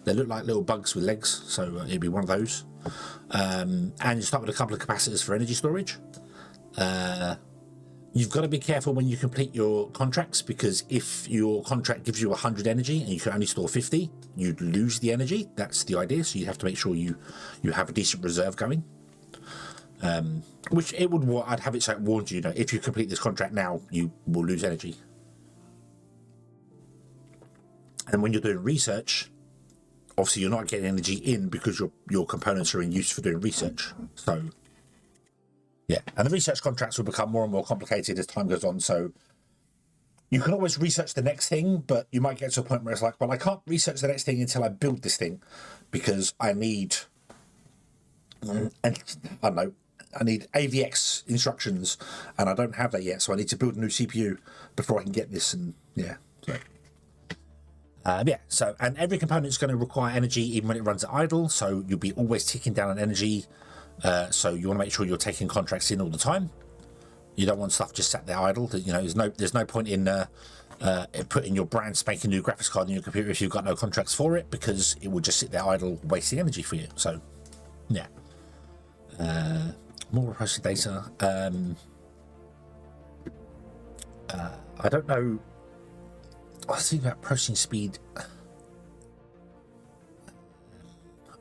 They look like little bugs with legs, so it'd be one of those. And you start with a couple of capacitors for energy storage. You've got to be careful when you complete your contracts, because if your contract gives you 100 energy and you can only store 50, you'd lose the energy. That's the idea. So you have to make sure you have a decent reserve going. Which it would, I'd have it so it warns you, if you complete this contract now, you will lose energy. And when you're doing research, obviously you're not getting energy in, because your components are in use for doing research. So yeah, and the research contracts will become more and more complicated as time goes on. So you can always research the next thing, but you might get to a point where it's like, well, I can't research the next thing until I build this thing, because I need, and I don't know, I need AVX instructions, and I don't have that yet, so I need to build a new CPU before I can get this. And yeah, so and every component is going to require energy even when it runs at idle, so you'll be always ticking down on energy. So you want to make sure you're taking contracts in all the time. You don't want stuff just sat there idle. There's no point in putting your brand spanking new graphics card in your computer if you've got no contracts for it, because it will just sit there idle, wasting energy for you. So yeah, more processing data. I don't know. I think about processing speed.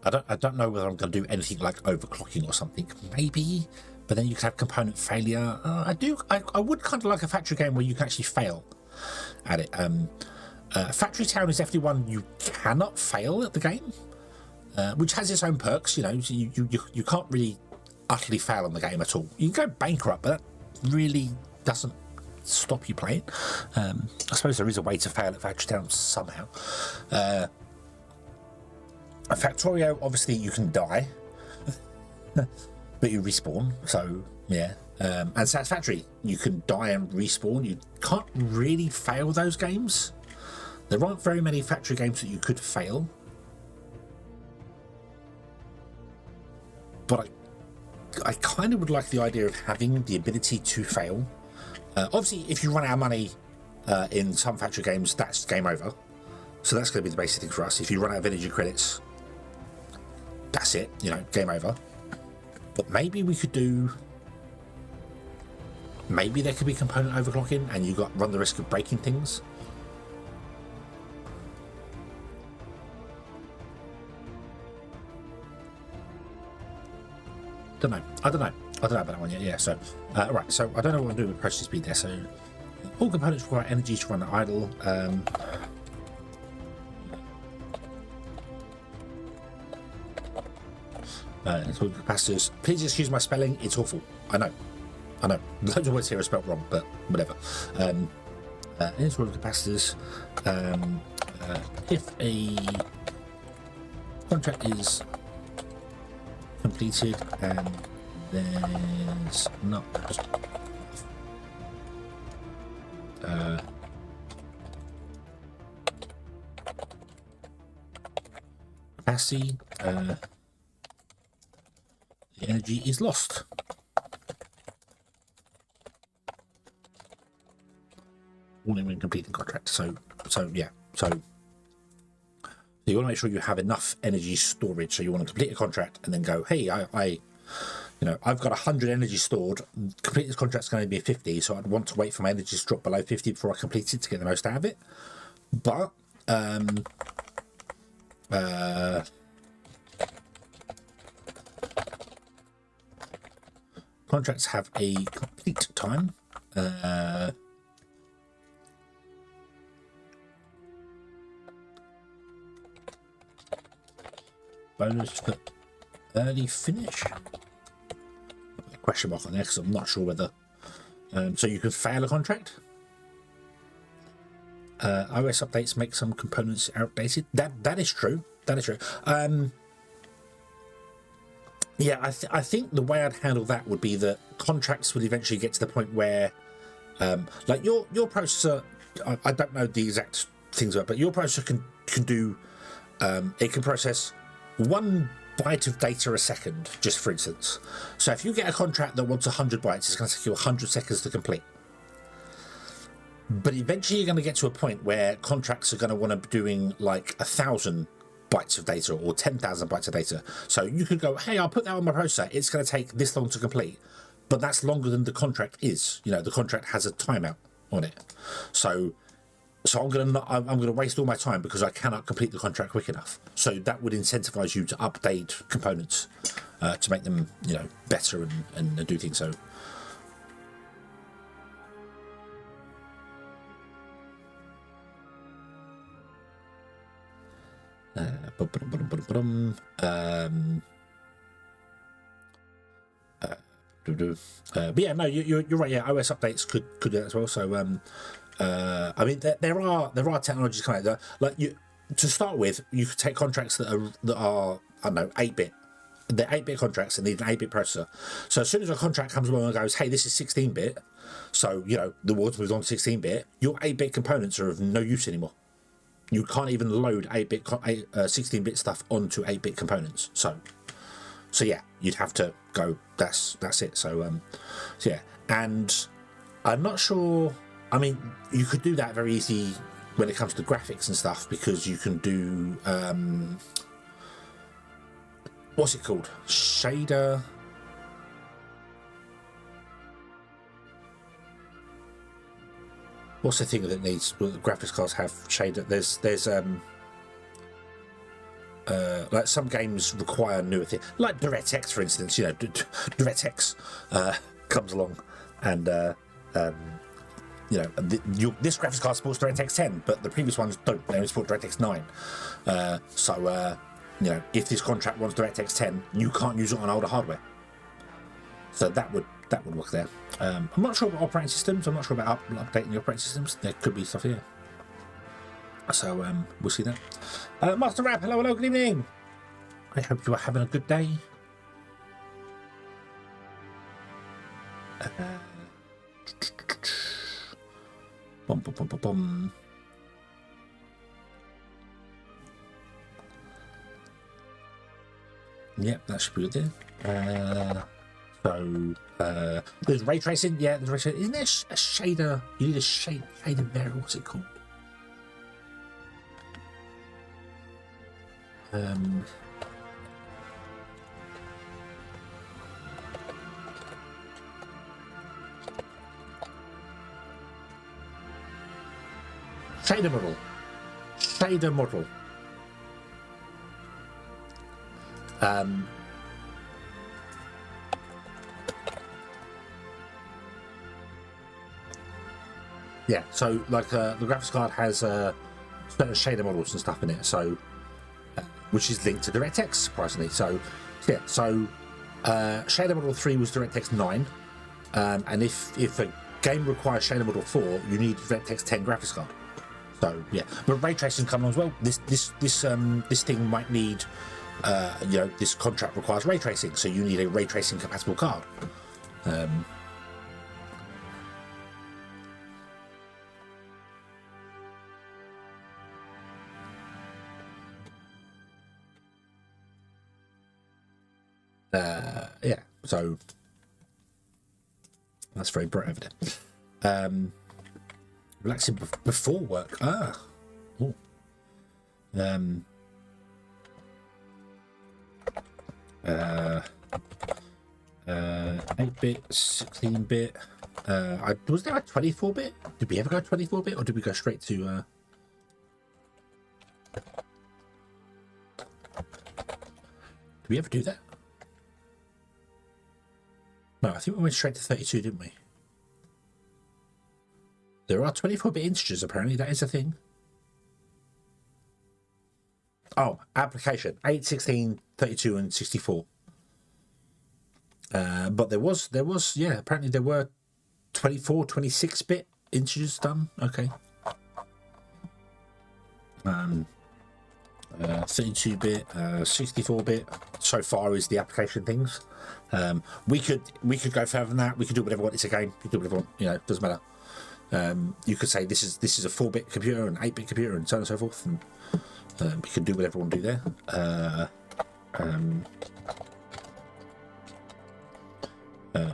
I don't know whether I'm going to do anything like overclocking or something. Maybe, but then you could have component failure. I would kind of like a factory game where you can actually fail at it. Factory Town is definitely one you cannot fail at the game, which has its own perks. You know, so you can't really utterly fail on the game at all. You can go bankrupt, but that really doesn't stop you playing. I suppose there is a way to fail at Factory Town somehow. Factorio, obviously you can die, but you respawn, so yeah. And Satisfactory, you can die and respawn. You can't really fail those games. There aren't very many factory games that you could fail. But I kind of would like the idea of having the ability to fail. Obviously, if you run out of money in some factory games, that's game over. So that's going to be the basic thing for us. If you run out of energy credits, that's it, you know, game over. But maybe we could do... Maybe there could be component overclocking and you run the risk of breaking things. I don't know about that one yet. Yeah, so right, so I don't know what I'm doing with processing speed there. So all components require energy to run at idle. Capacitors. Please excuse my spelling, it's awful. I know. Loads of words here are spelled wrong, but whatever. Interval capacitors. If a contract is completed and there's not capacity, the energy is lost. Warning when completing contract. So yeah. So you want to make sure you have enough energy storage. So you want to complete a contract and then go, hey, I've got 100 energy stored. Complete this contract's going to be 50, so I'd want to wait for my energy to drop below 50 before I complete it to get the most out of it. But contracts have a complete time. Bonus for early finish. Question mark on there because I'm not sure whether. So you could fail a contract. iOS updates make some components outdated. That is true. That is true. Yeah, I think the way I'd handle that would be that contracts would eventually get to the point where, like your processor, I don't know the exact things about, but your processor can do, it can process 1 byte of data a second, just for instance. So if you get a contract that wants 100 bytes, it's going to take you 100 seconds to complete. But eventually you're going to get to a point where contracts are going to want to be doing like 1,000 bytes of data or 10,000 bytes of data. So you could go, hey, I'll put that on my processor. It's going to take this long to complete. But that's longer than the contract is. You know, the contract has a timeout on it. So I'm gonna waste all my time because I cannot complete the contract quick enough. So that would incentivize you to update components to make them, you know, better and do things. So but yeah, no, you're right. Yeah, OS updates could do that as well. So I mean, there are technologies coming out there. Like to start with, you could take contracts that are I don't know 8-bit. They're 8-bit contracts and need an 8-bit processor. So as soon as a contract comes along and goes, hey, this is 16-bit, so you know the world's moved on to 16-bit, your 8-bit components are of no use anymore. You can't even load 16-bit stuff onto 8-bit components. So yeah, you'd have to go. That's it. So yeah, and I'm not sure. I mean, you could do that very easy when it comes to graphics and stuff because you can do what's it called? Shader. What's the thing that needs? Well, the graphics cards have shader. There's like some games require newer things, like DirectX, for instance. You know, DirectX comes along, and you know, this graphics card supports DirectX 10, but the previous ones don't. They only support DirectX 9. You know, if this contract wants DirectX 10, you can't use it on older hardware. So that would work there. I'm not sure about operating systems. I'm not sure about updating the operating systems. There could be stuff here. So we'll see that. Master Rap, hello, good evening. I hope you are having a good day. Bum, bum, bum, bum, bum. Yep, that should be good there. There's ray tracing. Yeah, there's ray tracing. Isn't there a shader? You need a shader variable. What's it called? Shader model. Shader model. Yeah, so like the graphics card has certain shader models and stuff in it, so which is linked to DirectX, surprisingly. So yeah, so shader model 3 was DirectX 9, and if a game requires shader model 4, you need DirectX 10 graphics card. So yeah, but ray tracing come along as well. This thing might need, you know, this contract requires ray tracing, so you need a ray tracing compatible card. Yeah, so that's very bright over there. Relaxing before work. Ah, ooh. 8-bit, 16-bit. Was there a 24-bit? Did we ever go 24-bit, or did we go straight to? Did we ever do that? No, I think we went straight to 32, didn't we? There are 24-bit integers, apparently. That is a thing. Oh, application. 8, 16, 32, and 64. But there was, yeah, apparently there were 24, 26-bit integers done. Okay. 32-bit, 64-bit. So far is the application things. We could go further than that. We could do whatever we want. It's a game. You can do whatever you want. You know, it doesn't matter. You could say this is a 4-bit computer, an 8-bit computer, and so on and so forth. And we can do whatever we want to do there.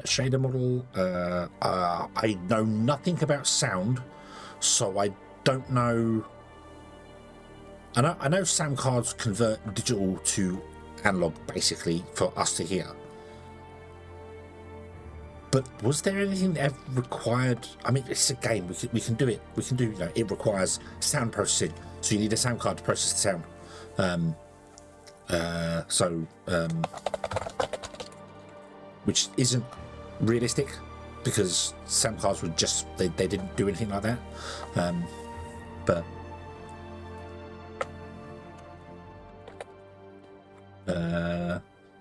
Shader model. I know nothing about sound, so I don't know. I know sound cards convert digital to analog, basically, for us to hear. But was there anything that ever required? I mean, it's a game. We can do it. We can do. You know, it requires sound processing, so you need a sound card to process the sound. Which isn't realistic, because sound cards would just they didn't do anything like that. But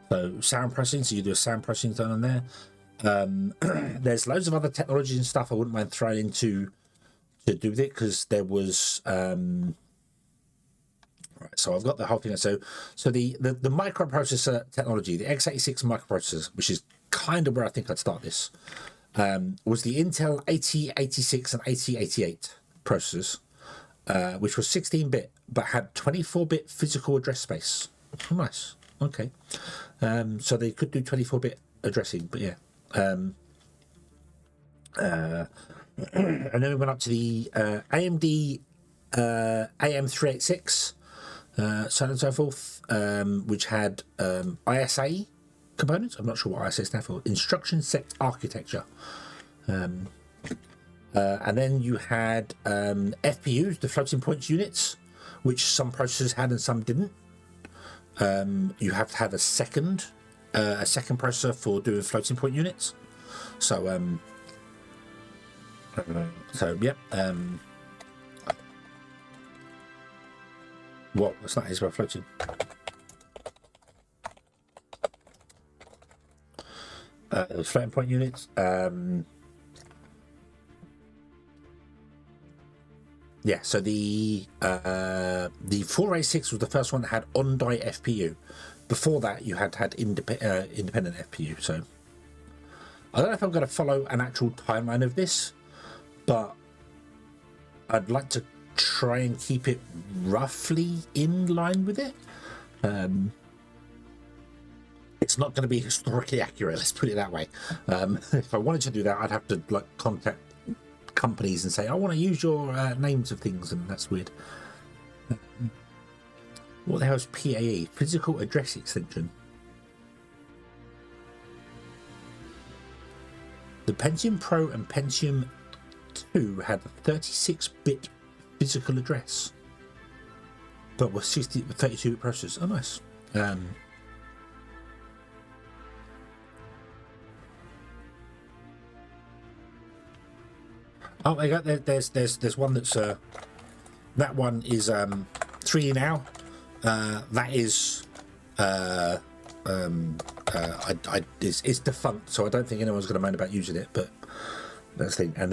so sound processing. So you do a sound processing done on there. There's loads of other technologies and stuff I wouldn't mind throwing into to do with it, because there was right, so I've got the whole thing. So the microprocessor technology, the x86 microprocessors, which is kind of where I think I'd start this, was the Intel 8086 and 8088 processors, which was 16-bit but had 24-bit physical address space. Oh, nice. Okay. So they could do 24-bit addressing, but yeah. And then we went up to the AMD AM386, so on and so forth, which had ISA components. I'm not sure what ISA stands for. Instruction Set Architecture. And then you had FPUs, the floating points units, which some processors had and some didn't. You have to have a second processor for doing floating point units. So yeah. What? That's not his way of floating. Floating point units. Yeah, so the 486 was the first one that had on-die FPU. Before that, you had independent FPU. So I don't know if I'm going to follow an actual timeline of this, but I'd like to try and keep it roughly in line with it. It's not going to be historically accurate, let's put it that way. If I wanted to do that, I'd have to like contact companies and say, I want to use your names of things, and that's weird. What the hell is PAE? Physical Address Extension. The Pentium Pro and Pentium 2 had a 36-bit physical address, but were 32-bit processors. Oh, nice. Oh, I got there's one that's that one is 3 now. That is it's defunct, so I don't think anyone's going to moan about using it. But that's the thing. And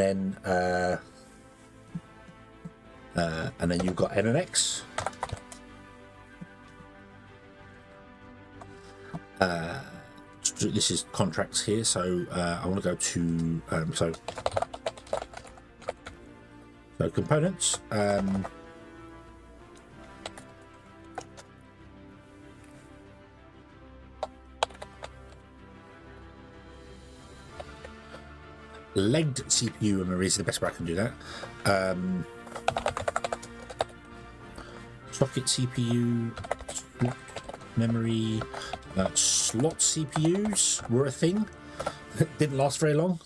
then you've got MMX. This is contracts here, so I want to go to so components. Legged CPU memory is the best way I can do that. Socket CPU, slot memory, slot CPUs were a thing. Didn't last very long.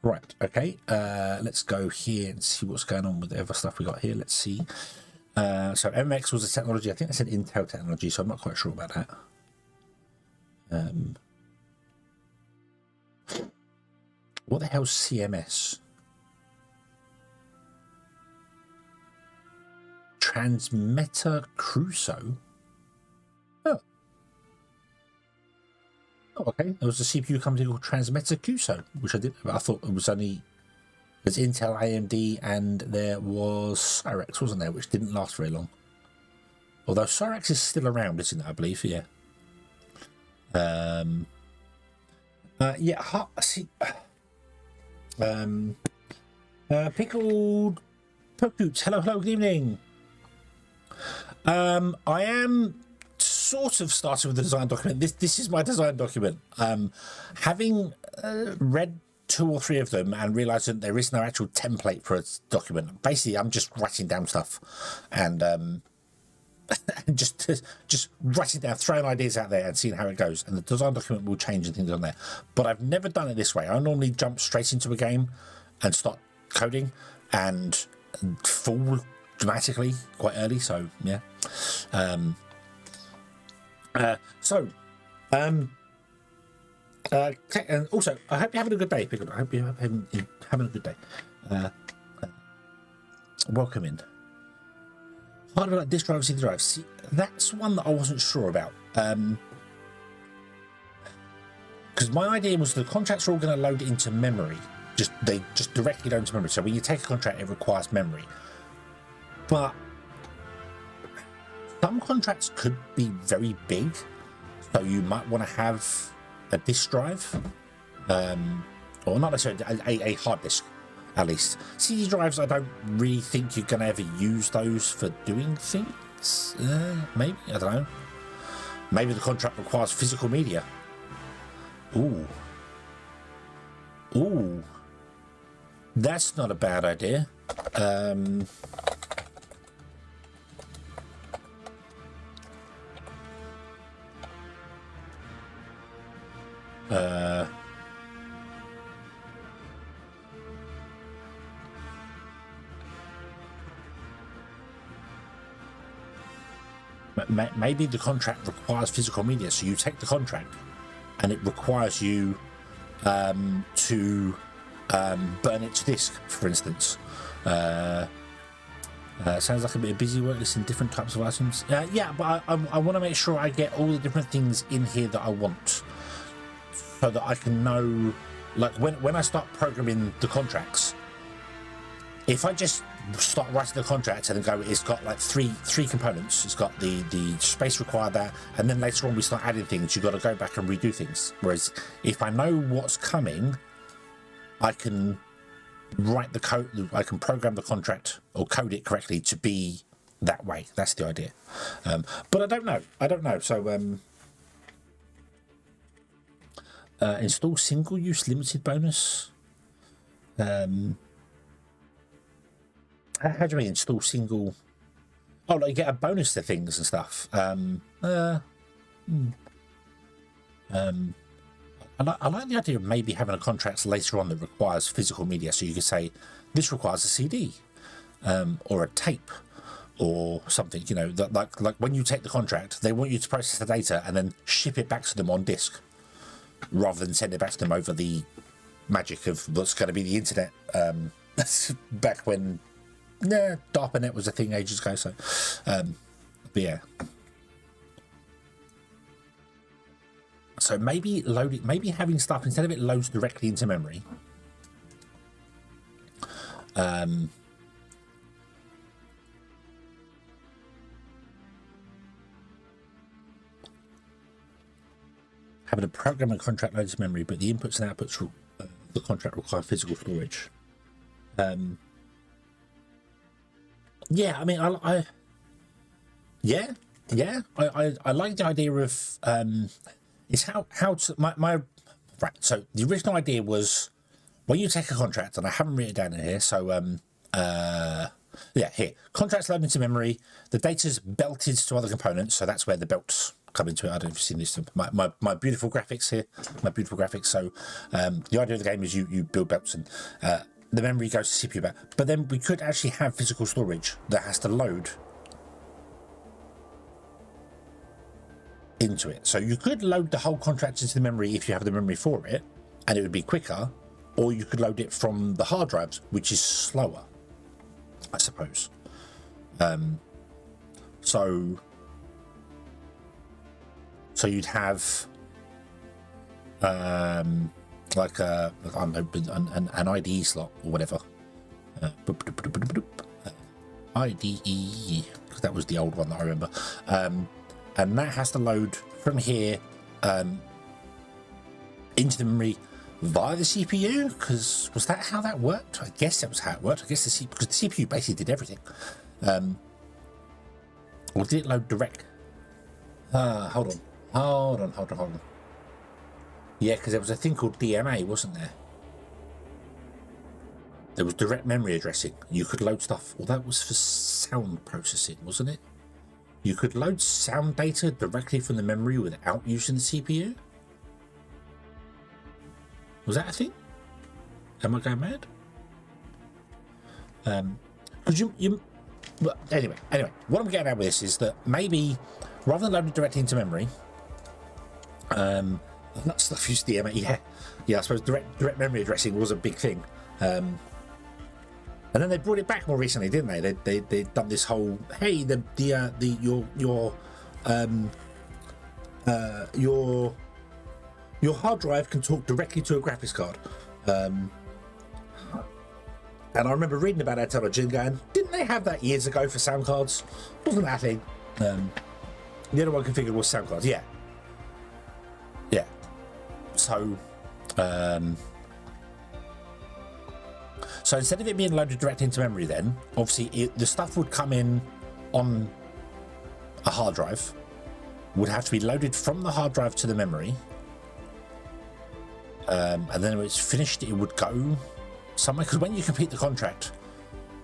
Right, okay. Let's go here and see what's going on with the other stuff we got here. Let's see. So MX was a technology. I think that's an Intel technology, so I'm not quite sure about that. What the hell's CMS? Transmeta Crusoe? Oh, okay. There was a CPU company called Transmeta Crusoe, which I didn't know. I thought it was only... There's Intel, AMD, and there was Cyrex, wasn't there, which didn't last very long. Although Cyrex is still around, isn't it, I believe, yeah. Yeah, see... Pickled Pokoots, hello, good evening. I am sort of starting with the design document. This is my design document. Having read 2 or 3 of them and realised that there is no actual template for a document. Basically, I'm just writing down stuff and just writing down, throwing ideas out there and seeing how it goes. And the design document will change and things on there. But I've never done it this way. I normally jump straight into a game and start coding and fall dramatically quite early. So yeah. And also, I hope you're having a good day, Pickle. I hope you're having a good day. Welcome in. Hardware like disk drive, CD drive. See, that's one that I wasn't sure about. Because my idea was the contracts are all going to load into memory. They just directly load into memory. So when you take a contract, it requires memory. But some contracts could be very big, so you might want to have a disk drive, or not necessarily a hard disk. At least CD drives, I don't really think you're going to ever use those for doing things. Maybe, I don't know. Maybe the contract requires physical media. Ooh, that's not a bad idea. maybe the contract requires physical media, so you take the contract and it requires you to burn it to disk, for instance. Sounds like a bit of busy work listing different types of items. Yeah, but I want to make sure I get all the different things in here that I want, so that I can know, like when I start programming the contracts, if I just start writing the contract and then go, it's got like three components. It's got the space required that, and then later on we start adding things. You've got to go back and redo things. Whereas if I know what's coming, I can write the code. I can program the contract or code it correctly to be that way. That's the idea. But I don't know. So install single-use limited bonus. How do you mean install single? Oh, like you get a bonus to things and stuff. I like the idea of maybe having a contract later on that requires physical media. So you could say this requires a CD or a tape or something. You know, that like when you take the contract, they want you to process the data and then ship it back to them on disk, rather than send it back to them over the magic of what's going to be the internet. Back when DARPANET was a thing ages ago. So, but yeah. So maybe having stuff, instead of it loads directly into memory, having a program and contract loads memory, but the inputs and outputs the contract require physical storage. Yeah, I mean, I like the idea of it's how to my right. So the original idea was when you take a contract, and I haven't written it down in here. So yeah, here contracts load into memory. The data's belted to other components, so that's where the belts come into it. I don't know if you've seen this. My beautiful graphics here. My beautiful graphics. So the idea of the game is you build belts and the memory goes to CPU back. But then we could actually have physical storage that has to load into it. So you could load the whole contract into the memory if you have the memory for it, and it would be quicker, or you could load it from the hard drives, which is slower, I suppose. So you'd have like I don't know, an IDE slot or whatever. IDE, because that was the old one that I remember. And that has to load from here into the memory via the CPU, because was that how that worked? I guess that was how it worked. I guess because the CPU basically did everything. Or did it load direct? Hold on. Yeah, because there was a thing called DMA, wasn't there? There was direct memory addressing. You could load stuff. Well, that was for sound processing, wasn't it? You could load sound data directly from the memory without using the CPU? Was that a thing? Am I going mad? Because well, anyway, what I'm getting at with this is that maybe rather than loading directly into memory, that stuff used DMA. Yeah. I suppose direct memory addressing was a big thing, and then they brought it back more recently, didn't they? They'd done this whole your hard drive can talk directly to a graphics card, and I remember reading about that technology and going, didn't they have that years ago for sound cards? Wasn't that a thing? The other one configured was sound cards. Yeah. So instead of it being loaded directly into memory, then obviously the stuff would come in on a hard drive, would have to be loaded from the hard drive to the memory, and then when it's finished, it would go somewhere. Because when you complete the contract,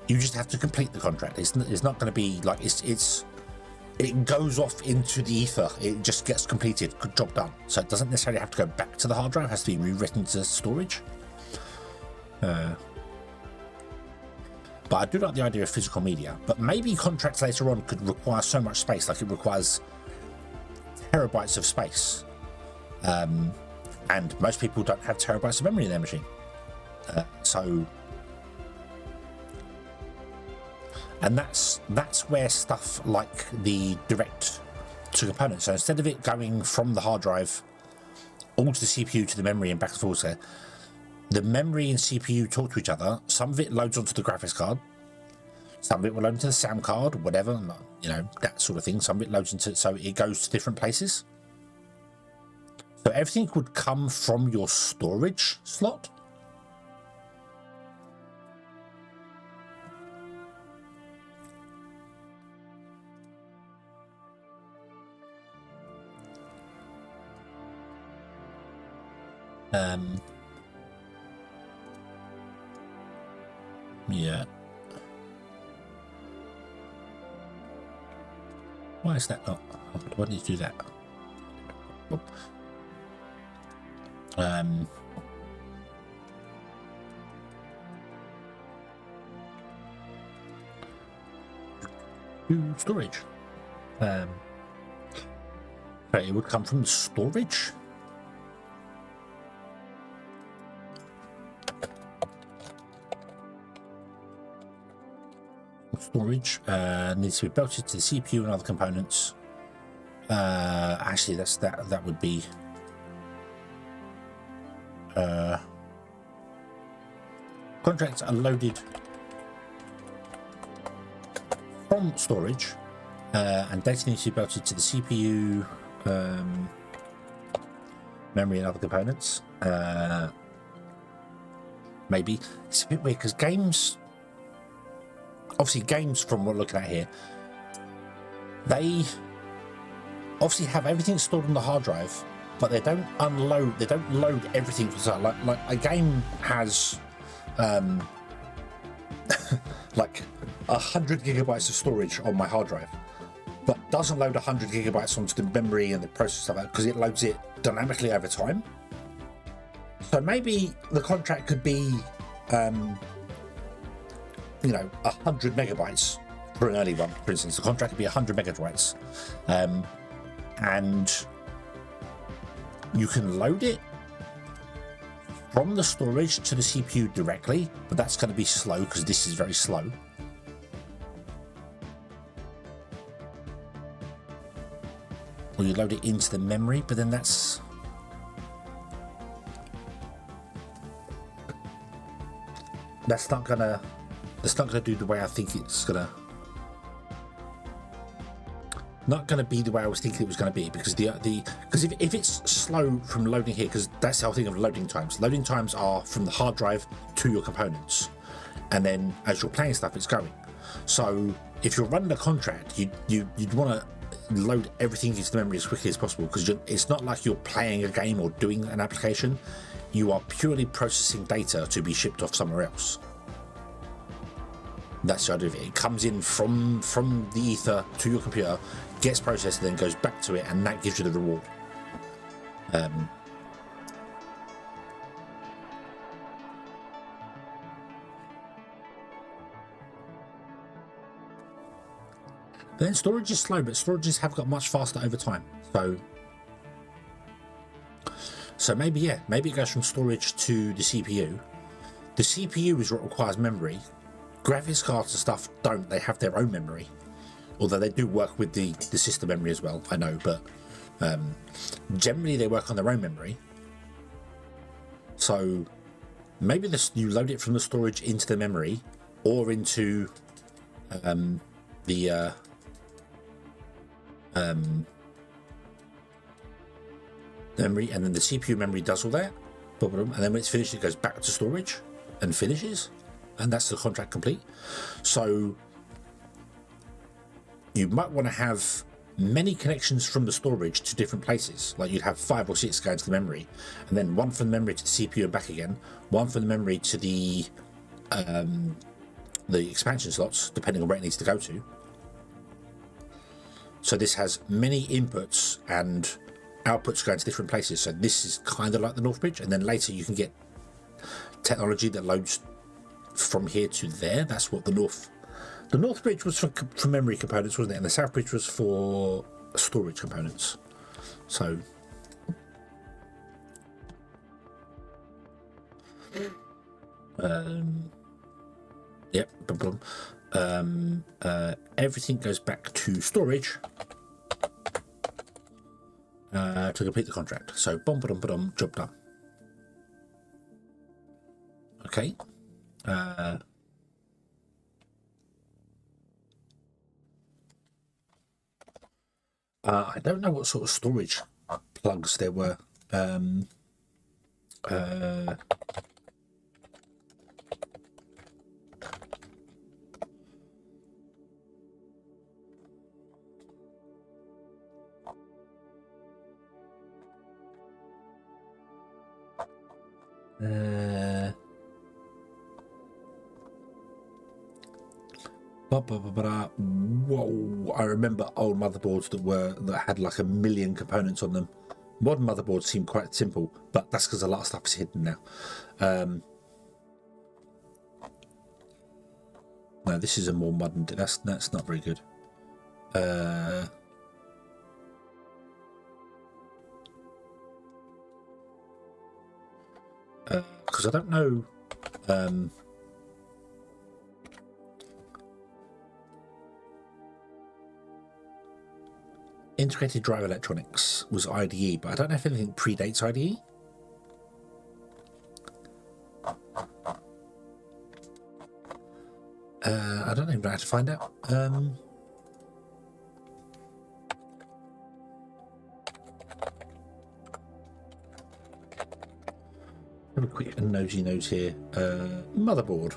you just have to complete the contract. It's not going to be like it goes off into the ether. It just gets completed. Good job done. So it doesn't necessarily have to go back to the hard drive. It has to be rewritten to storage. But I do like the idea of physical media. But maybe contracts later on could require so much space, like it requires terabytes of space. And most people don't have terabytes of memory in their machine. And that's where stuff like the direct to component. So instead of it going from the hard drive all to the CPU to the memory and back and forth there, the memory and CPU talk to each other. Some of it loads onto the graphics card. Some of it will load into the sound card, whatever, you know, that sort of thing. Some of it loads into, so it goes to different places. So everything would come from your storage slot. Yeah. Why is that not? Why did you do that? Oop. Storage. Right, it would come from storage. Storage needs to be belted to the CPU and other components. Actually, that would be contracts are loaded from storage, and data needs to be belted to the CPU, memory, and other components. Maybe it's a bit weird because games. Obviously, games, from what we're looking at here, they obviously have everything stored on the hard drive, but they don't unload. They don't load everything from the side. Like a game has like 100 gigabytes of storage on my hard drive, but doesn't load 100 gigabytes onto the memory and the process of that because it loads it dynamically over time. So maybe the contract could be. You know, 100 megabytes for an early one, for instance. The contract could be 100 megabytes, and you can load it from the storage to the CPU directly, but that's going to be slow because this is very slow. Or you load it into the memory, but then that's not gonna. It's not going to do the way I think it's going to. Not going to be the way I was thinking it was going to be, because because if it's slow from loading here, because that's the whole thing of loading times. Loading times are from the hard drive to your components, and then as you're playing stuff, it's going. So if you're running a contract, you'd want to load everything into the memory as quickly as possible, because it's not like you're playing a game or doing an application. You are purely processing data to be shipped off somewhere else. That's the idea of it. It comes in from the ether to your computer, gets processed, and then goes back to it, and that gives you the reward. Then storage is slow, but storages have got much faster over time. So maybe it goes from storage to the CPU. The CPU is what requires memory. Graphics cards and stuff don't. They have their own memory, although they do work with the system memory as well, I know, but generally they work on their own memory. So maybe you load it from the storage into the memory, or into the memory, and then the CPU memory does all that, and then when it's finished, it goes back to storage and finishes. And that's the contract complete. So you might want to have many connections from the storage to different places. Like you'd have 5 or 6 going to the memory, and then one from the memory to the CPU and back again, one from the memory to the expansion slots, depending on where it needs to go to. So this has many inputs and outputs going to different places. So this is kind of like the North Bridge, and then later you can get technology that loads from here to there. That's what the north bridge was for memory components, wasn't it? And the south bridge was for storage components. So yep, everything goes back to storage to complete the contract. So job done. Okay. I don't know what sort of storage plugs there were. Whoa! I remember old motherboards that had like 1 million components on them. Modern motherboards seem quite simple, but that's because a lot of stuff is hidden now. No, this is a more modern. That's not very good. Because I don't know. Integrated drive electronics was IDE, but I don't know if anything predates IDE. I don't even know how to find out. Have a quick nosy note here. Motherboard.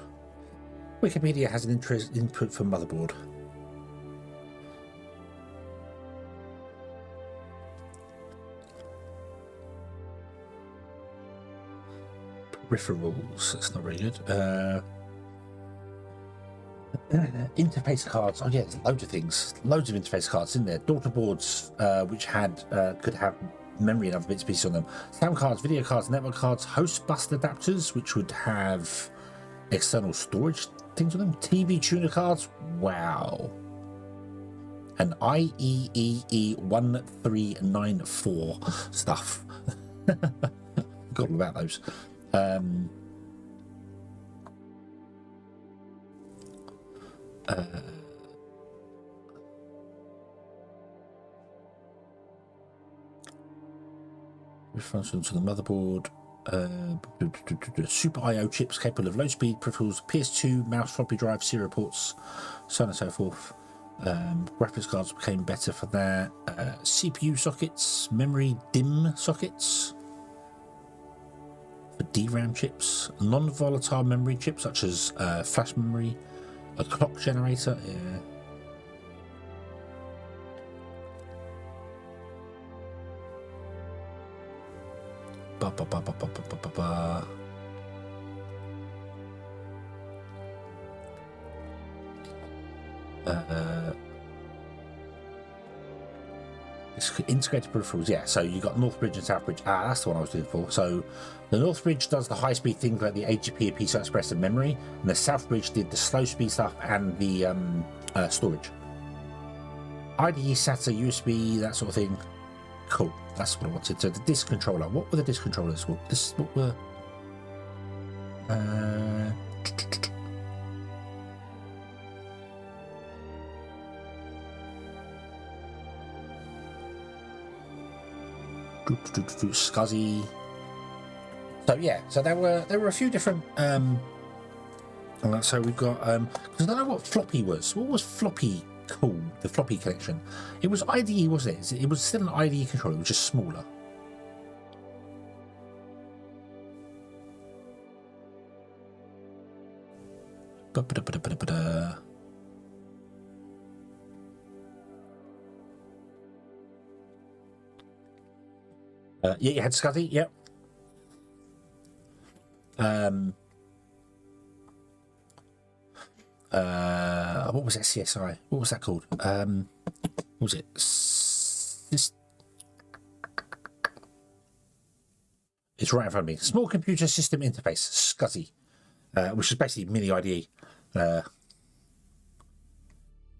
Wikipedia has an input for motherboard. Peripherals. That's not very good. Interface cards. Oh yeah, there's loads of things. Loads of interface cards in there. Daughter boards, which could have memory and other bits and pieces on them. Sound cards, video cards, network cards, host bus adapters, which would have external storage things on them. TV tuner cards. Wow. And IEEE 1394 stuff. Forgot all about those. Functions on the motherboard. Super I/O chips capable of low speed peripherals, PS2, mouse, floppy drive, serial ports, so on and so forth. Graphics cards became better for that. CPU sockets, memory DIMM sockets for DRAM chips, non-volatile memory chips such as flash memory, a clock generator. Yeah. Integrated peripherals, yeah. So you got North Bridge and South Bridge. That's the one I was looking for. So the North Bridge does the high-speed things like the AGP, PCI Express, and memory, and the South Bridge did the slow-speed stuff and the storage. IDE, SATA, USB, that sort of thing. Cool. That's what I wanted. So the disk controller. What were the disk controllers? What were? Scuzzy. So yeah. So there were a few different. So we've got. Because I don't know what floppy was. What was floppy? Cool, the floppy connection. It was IDE, wasn't it? It was still an IDE controller, it was just smaller. Yeah, you had Scuzzy, yep. What was that CSI? What was that called? What was it? It's right in front of me. Small computer system interface, SCSI. which is basically mini IDE.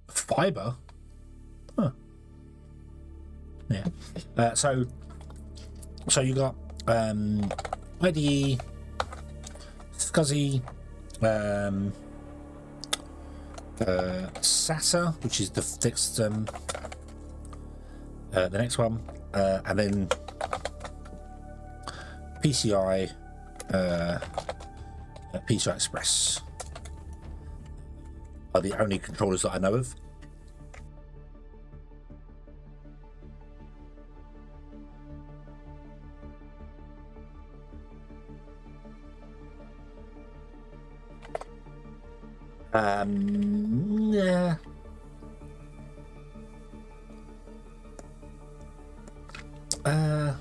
Fiber? Huh. Yeah. So you got IDE, SCSI, SATA, which is the next one, and then PCI, PCI Express are the only controllers that I know of. Yeah. I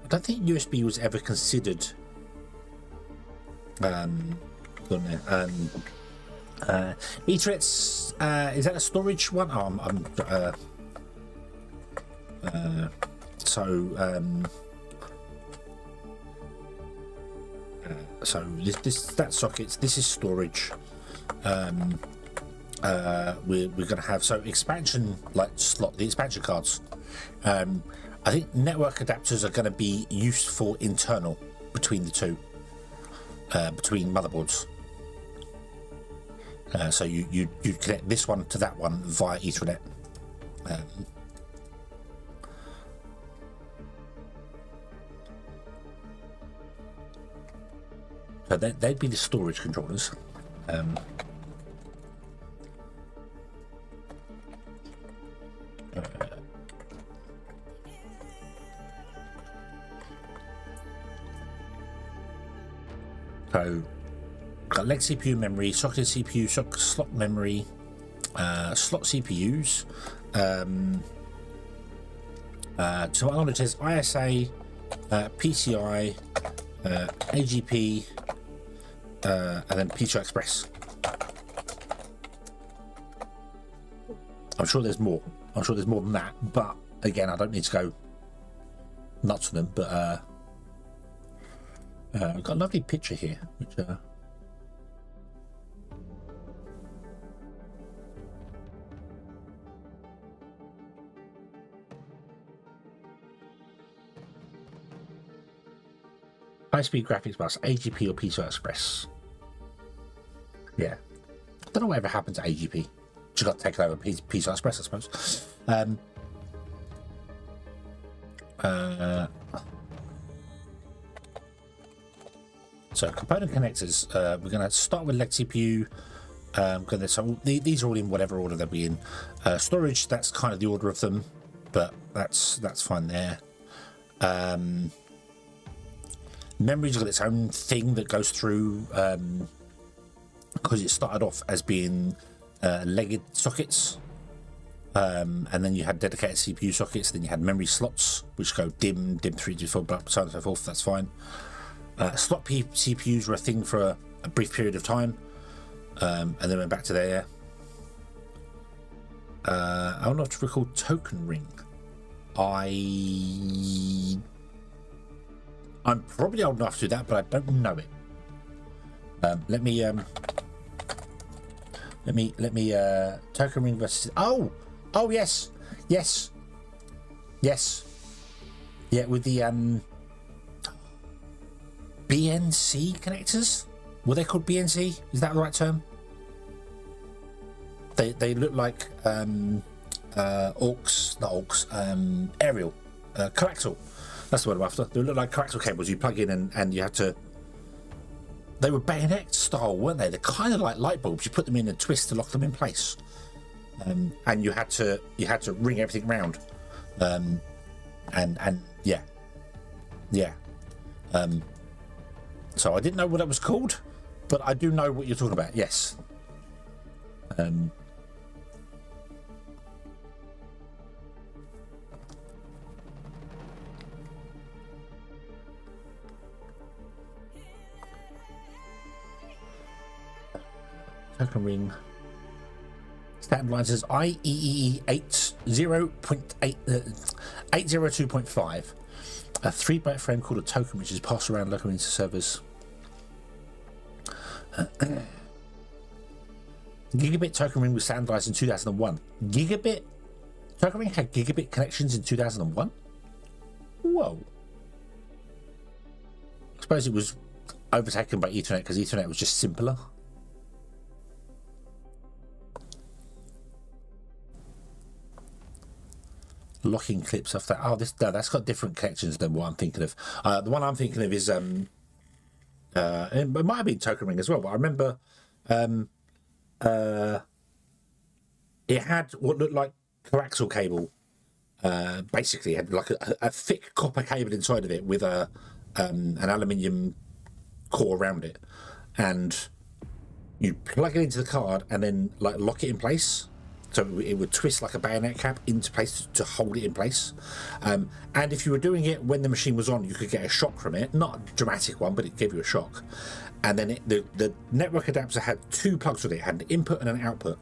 don't think USB was ever considered. Etherets, is that a storage one? Oh, so that sockets. This is storage. We're going to have expansion slot, the expansion cards. I think network adapters are going to be used for internal between the two, between motherboards. So you connect this one to that one via Ethernet. So they'd be the storage controllers. So, got leg CPU memory, socket CPU, slot memory, slot CPUs. So my knowledge is ISA, PCI, AGP, and then PCI Express. I'm sure there's more. I'm sure there's more than that, but again, I don't need to go nuts on them. But I've got a lovely picture here, which high-speed graphics bus, AGP or PCI Express. Yeah, I don't know whatever happened to AGP. She got taken over PCI Express, I suppose. So component connectors, we're going to start with leg CPU. So these are all in whatever order they'll be in. Storage, that's kind of the order of them, but that's fine there. Memory's got its own thing that goes through, because it started off as being legged sockets, and then you had dedicated CPU sockets, then you had memory slots which go DIMM 3, DIMM 4, so on and so forth. That's fine. Slot CPUs were a thing for a brief period of time, and then went back to there. I'll not recall token ring. I'm probably old enough to do that, but I don't know it. Let me token ring versus. Oh yes, yeah, with the BNC connectors. Were they called BNC? Is that the right term? They look like aerial coaxial. That's the word I'm after. They look like coaxial cables you plug in, and you had to. They were bayonet style, weren't they? They're kind of like light bulbs. You put them in and twist to lock them in place, and you had to ring everything round, and yeah. So I didn't know what that was called, but I do know what you're talking about. Yes. Token ring. Standard line says IEEE 802.5. A 3-byte frame called a token, which is passed around locally into servers. Gigabit token ring was standardized in 2001. Gigabit token ring had gigabit connections in 2001. Whoa. I suppose it was overtaken by Ethernet because Ethernet was just simpler. Locking clips off that. Oh, that's got different connections than what I'm thinking of. The one I'm thinking of is it might have been token ring as well, but I remember it had what looked like coaxial cable. Basically, it had like a thick copper cable inside of it with an aluminium core around it, and you plug it into the card and then like lock it in place. So it would twist like a bayonet cap into place to hold it in place. And if you were doing it when the machine was on, you could get a shock from it. Not a dramatic one, but it gave you a shock. And then the network adapter had two plugs with it. It had an input and an output.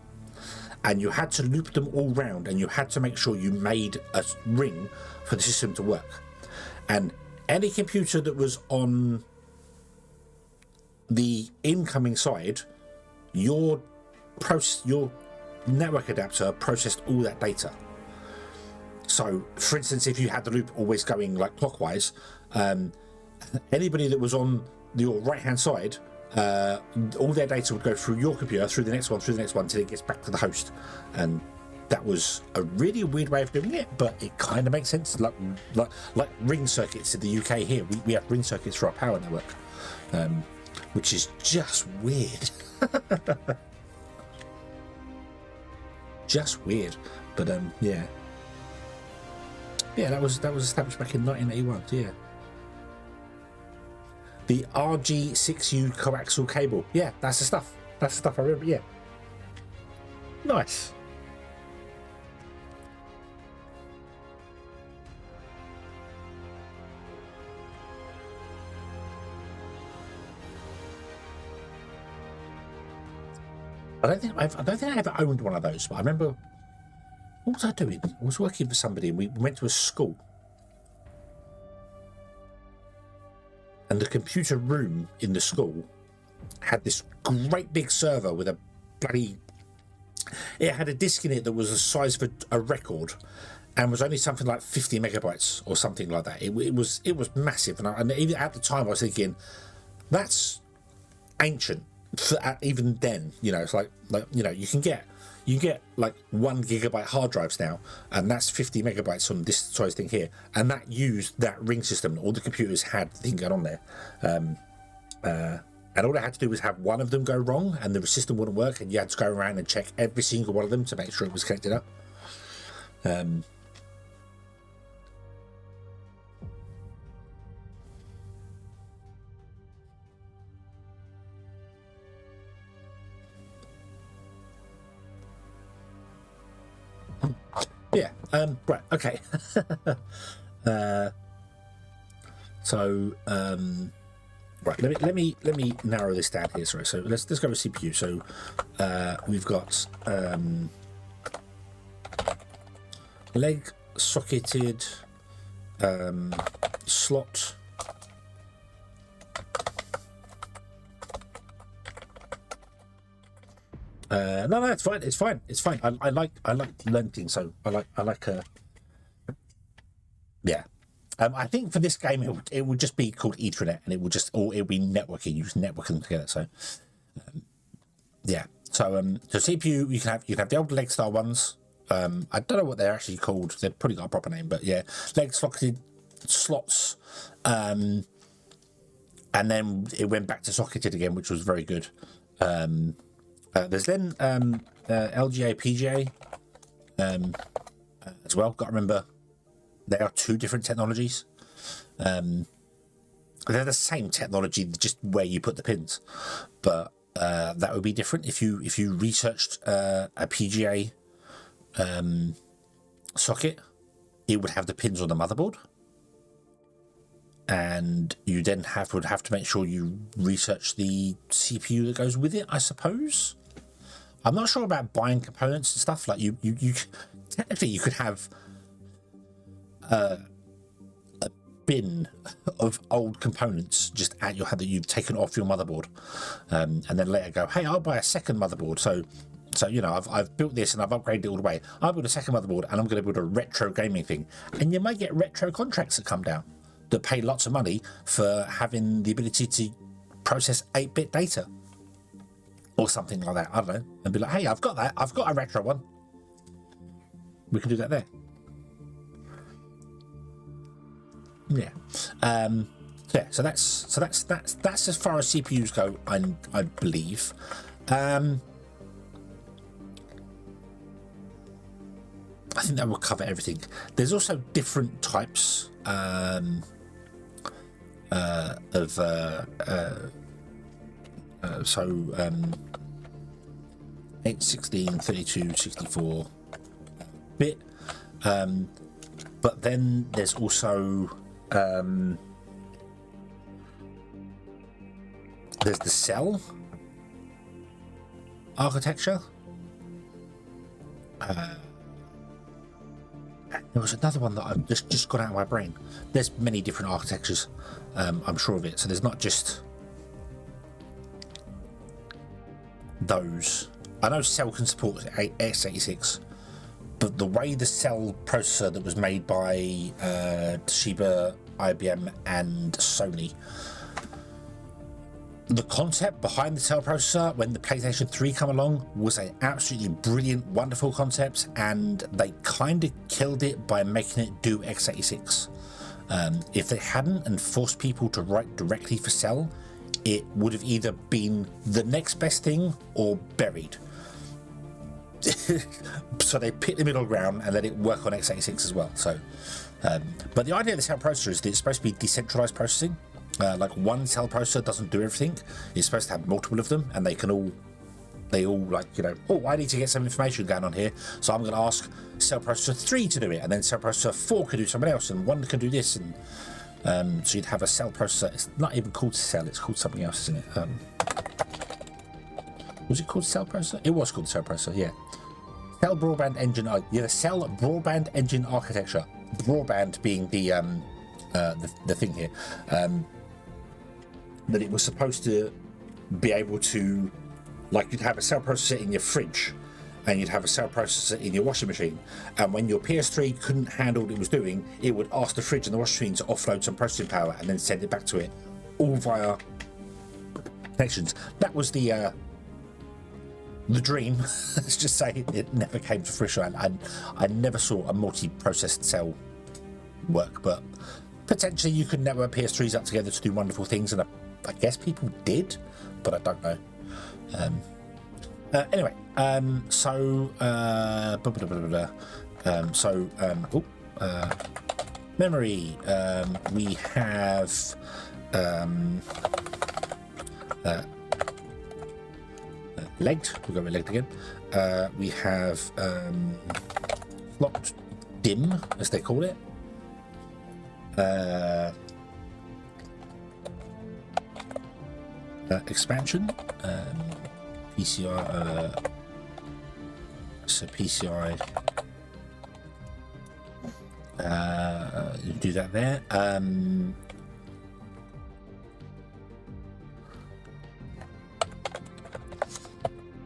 And you had to loop them all round, and you had to make sure you made a ring for the system to work. And any computer that was on the incoming side, your network adapter processed all that data. So for instance, if you had the loop always going like clockwise, anybody that was on your right hand side, all their data would go through your computer, through the next one till it gets back to the host. And that was a really weird way of doing it, but it kind of makes sense. Like ring circuits in the UK here, we have ring circuits for our power network, which is just weird. Just weird, but yeah, that was established back in 1981. Yeah, the RG6U coaxial cable. Yeah, that's the stuff. That's the stuff I remember. Yeah, nice. I don't think I ever owned one of those, but I remember, what was I doing? I was working for somebody, and we went to a school, and the computer room in the school had this great big server with it had a disk in it that was the size of a record, and was only something like 50 megabytes or something like that. It was massive, and even at the time I was thinking, that's ancient. Even then, it's like you can get like 1 gigabyte hard drives now, and that's 50 megabytes on this size thing here, and that used that ring system. All the computers had the thing going on there, and all I had to do was have one of them go wrong, and the system wouldn't work, and you had to go around and check every single one of them to make sure it was connected up. Yeah. Right. Okay. So right. Let me narrow this down here. Sorry. So let's go with CPU. So we've got leg socketed slot. No, it's fine. It's fine. I like learning, so I like yeah. I think for this game it would just be called Ethernet, and it would be networking. You can network them together. So yeah. So CPU you can have the old leg style ones. I don't know what they're actually called. They've probably got a proper name, but yeah, leg socketed slots. And then it went back to socketed again, which was very good. There's then LGA, PGA as well. Got to remember, they are two different technologies. They're the same technology, just where you put the pins, but that would be different if you researched a PGA socket. It would have the pins on the motherboard, and you then would have to make sure you research the CPU that goes with it, I suppose. I'm not sure about buying components and stuff. Like you technically you could have a bin of old components just at your head that you've taken off your motherboard, and then later go, hey, I'll buy a second motherboard. So you know, I've built this and I've upgraded it all the way. I'll build a second motherboard and I'm going to build a retro gaming thing. And you might get retro contracts that come down that pay lots of money for having the ability to process 8-bit data or something like that. I don't know. And be like, hey, I've got that. I've got a retro one. We can do that there. Yeah. Yeah. So that's as far as CPUs go, I believe. I think that will cover everything. There's also different types of 8, 16, 32, 64 bit, but then there's also there's the cell architecture. There was another one that I've just got out of my brain. There's many different architectures, I'm sure of it. So there's not just those. I know Cell can support x86, but the way the Cell processor that was made by Toshiba, IBM, and Sony, the concept behind the Cell processor when the PlayStation 3 came along was an absolutely brilliant, wonderful concept, and they kind of killed it by making it do x86. If they hadn't and forced people to write directly for Cell, it would have either been the next best thing or buried. So they picked the middle ground and let it work on x86 as well. So, but the idea of the Cell processor is that it's supposed to be decentralized processing. Like one Cell processor doesn't do everything. It's supposed to have multiple of them, and they all like, you know, oh, I need to get some information going on here, so I'm going to ask Cell processor 3 to do it, and then Cell processor 4 can do something else, and 1 can do this, and so you'd have a Cell processor. It's not even called Cell; it's called something else, isn't it? Was it called Cell processor? It was called Cell processor, yeah. Cell broadband engine, yeah, the Cell broadband engine architecture. Broadband being the thing here. That it was supposed to be able to, like, you'd have a Cell processor in your fridge and you'd have a Cell processor in your washing machine, and when your PS3 couldn't handle what it was doing, it would ask the fridge and the washing machine to offload some processing power and then send it back to it, all via connections. That was the dream. Let's just say it never came to fruition. I never saw a multi-processed Cell work, but potentially you could network PS3s up together to do wonderful things, and I guess people did, but I don't know. Anyway, memory. We have legged. We'll go with legged again. We have slot DIMM, as they call it. Expansion, PCI, so PCI, you do that there.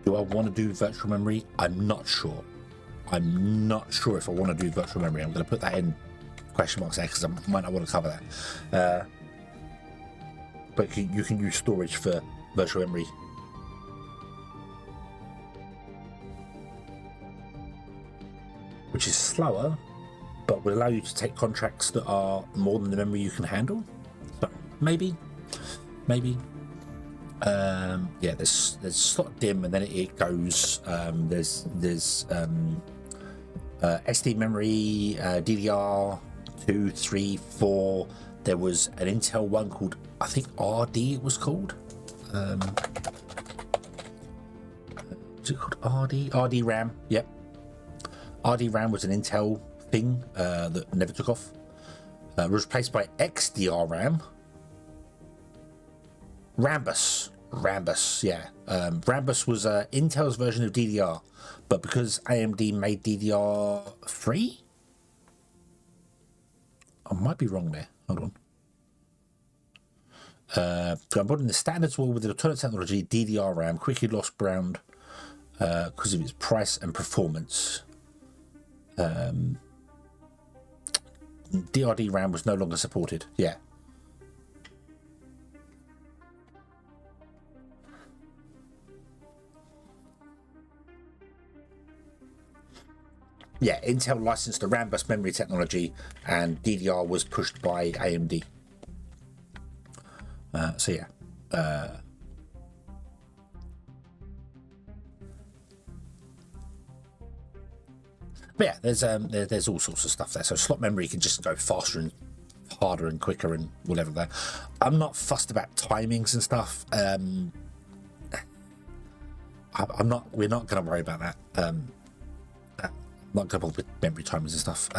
Do I want to do virtual memory? I'm not sure. I'm not sure if I want to do virtual memory. I'm going to put that in question marks there because I might not want to cover that. But you can use storage for virtual memory. Which is slower, but will allow you to take contracts that are more than the memory you can handle. So maybe. Yeah, there's slot DIMM, and then it goes. There's SD memory, DDR 2, 3, 4. There was an Intel one called, I think RD it was called. Was it called RD? RD RAM, yep. RD RAM was an Intel thing that never took off. It was replaced by XDR RAM. Rambus, yeah. Rambus was Intel's version of DDR, but because AMD made DDR3, I might be wrong there. Hold on. I'm building the standards wall with the alternate technology, DDR RAM, quickly lost ground because of its price and performance. DRD RAM was no longer supported. Yeah. Yeah, Intel licensed the RAM bus memory technology and DDR was pushed by AMD. So yeah. But yeah, there's all sorts of stuff there. So slot memory can just go faster and harder and quicker and whatever there. I'm not fussed about timings and stuff. We're not going to worry about that. Not going to bother with memory timings and stuff.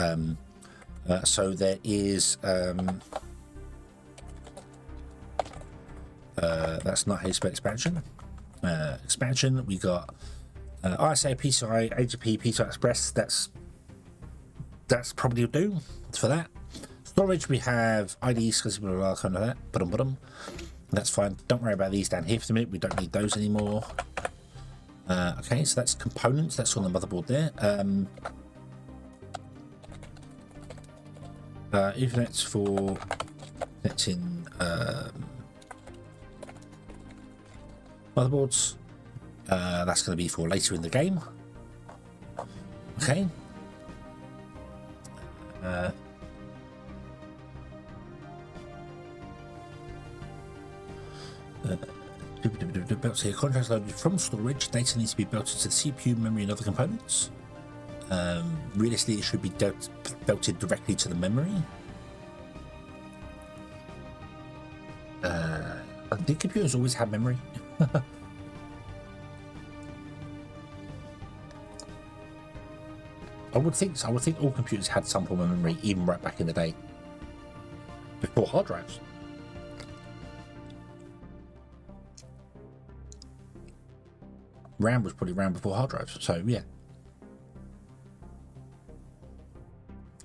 So there is that's not how you spell expansion. Expansion, we got ISA, PCI, AGP, PCI Express. That's probably will do for that. Storage, we have IDs, kind of that. Bottom. That's fine. Don't worry about these down here for the minute. We don't need those anymore. Okay, so that's components. That's on the motherboard there. Ethernet for connecting motherboards. That's going to be for later in the game. Okay. Belts here. Contracts loaded from storage. Data needs to be belted to the CPU, memory, and other components. Realistically, it should be belted directly to the memory. I think computers always have memory. I would think so. I would think all computers had some form of memory, even right back in the day, before hard drives. RAM was probably RAM before hard drives, so yeah.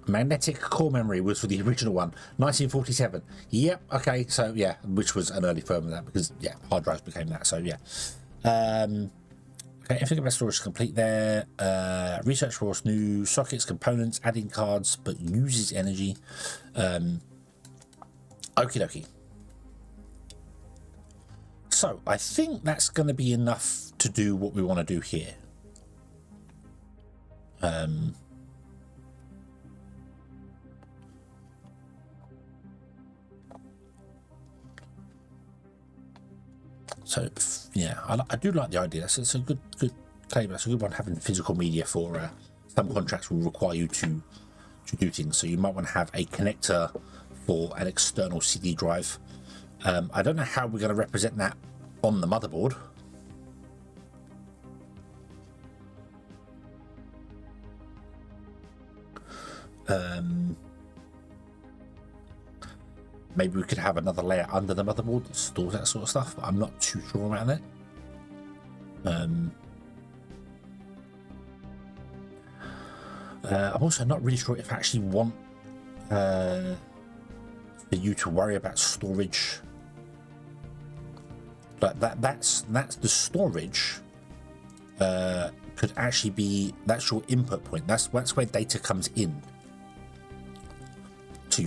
Magnetic core memory was for the original one, 1947. Yep, okay, so yeah, which was an early firm of that because yeah, hard drives became that, so yeah. Okay, everything about storage is complete there. Research for new sockets, components, adding cards, but uses energy. Okie dokie. So I think that's going to be enough to do what we want to do here. So yeah, I do like the idea. It's a good claim. That's a good one. Having physical media for some contracts will require you to do things. So you might want to have a connector for an external CD drive. I don't know how we're going to represent that on the motherboard. Maybe we could have another layer under the motherboard that stores that sort of stuff, but I'm not too sure about that. I'm also not really sure if I actually want for you to worry about storage. Like that's the storage could actually be, that's your input point. That's where data comes in to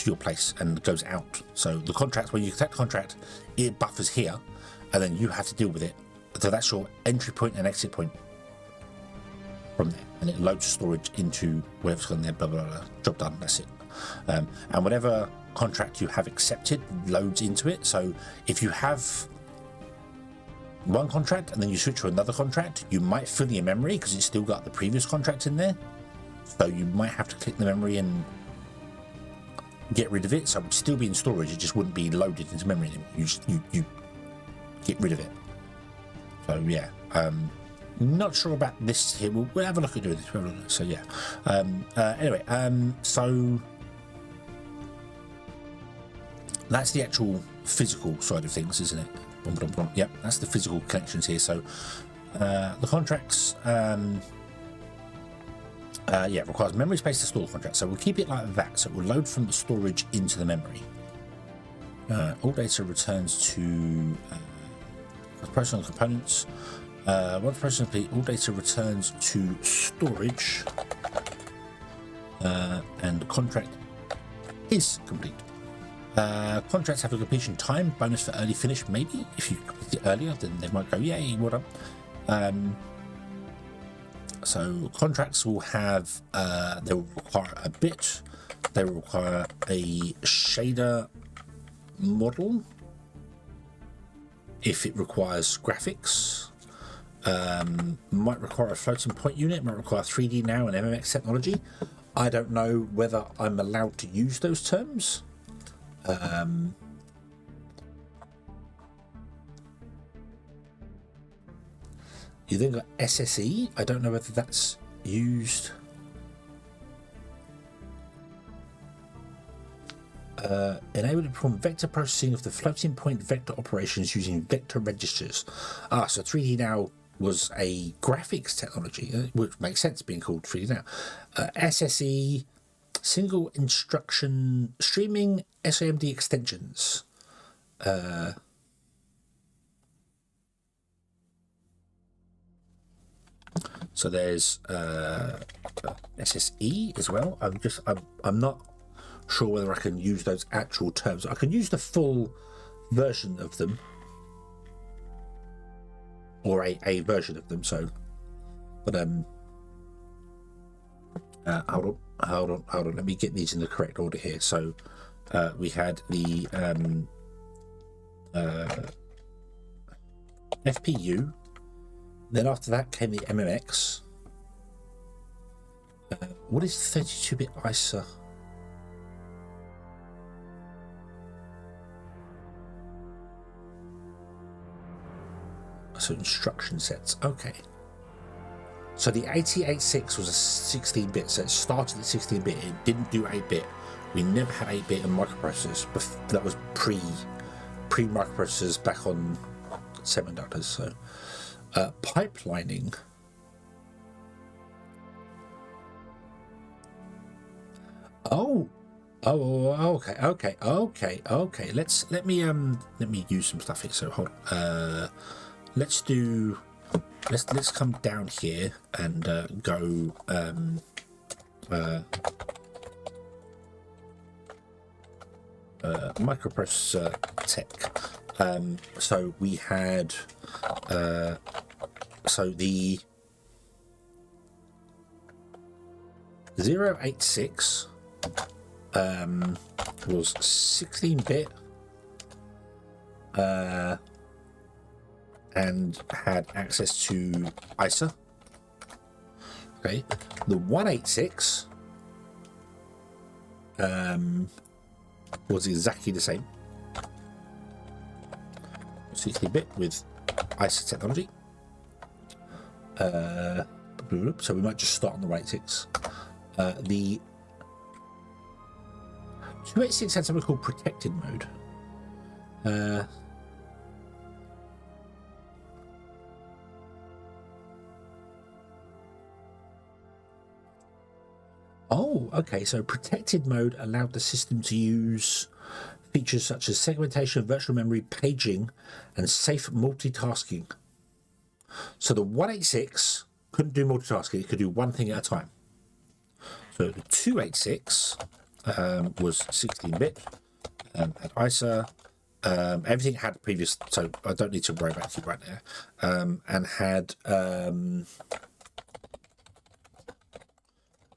your place and goes out. So the contract, when you accept the contract, it buffers here and then you have to deal with it. So that's your entry point and exit point from there, and it loads storage into whatever's on there, blah blah blah, job done, that's it. And whatever contract you have accepted loads into it. So if you have one contract and then you switch to another contract, you might fill your memory because it's still got the previous contract in there, so you might have to click the memory and get rid of it. So it would still be in storage, it just wouldn't be loaded into memory anymore. You get rid of it. So yeah, not sure about this here. We'll have a look at doing this. So yeah, anyway, so that's the actual physical side of things, isn't it? Yep, that's the physical connections here. So the contracts, Yeah, it requires memory space to store the contract, so we'll keep it like that. So it will load from the storage into the memory. All data returns to personal components. Once process complete, all data returns to storage, and the contract is complete. Contracts have a completion time bonus for early finish. Maybe if you complete it earlier, then they might go, yay, well done. So contracts will have, they will require a bit. They will require a shader model if it requires graphics. Might require a floating point unit, might require 3D now and MMX technology. I don't know whether I'm allowed to use those terms. You then got SSE. I don't know whether that's used. Enable to perform vector processing of the floating point vector operations using vector registers. So 3D now was a graphics technology, which makes sense being called 3D now. SSE, single instruction streaming SAMD extensions. So there's SSE as well. I'm not sure whether I can use those actual terms. I can use the full version of them, or a version of them. So, but hold on. Let me get these in the correct order here. So, we had the FPU. Then after that came the MMX. What is 32-bit ISA? So instruction sets. Okay. So the 8086 was a 16-bit, so it started at 16-bit. It didn't do 8-bit. We never had 8-bit in microprocessors, but that was pre microprocessors back on semiconductors. So pipelining. Okay. Let me use some stuff here. So hold on. Let's come down here and go microprocessor tech. So we had so the 086 was 16-bit and had access to ISA. Okay, the 186 was exactly the same, 16-bit with ISA technology. So we might just start on the 186. The 286 had something called protected mode. Okay, so protected mode allowed the system to use features such as segmentation, virtual memory, paging, and safe multitasking. So the 186 couldn't do multitasking, it could do one thing at a time. So the 286 was 16-bit, had ISA, everything had previous, so I don't need to worry about it right now, and had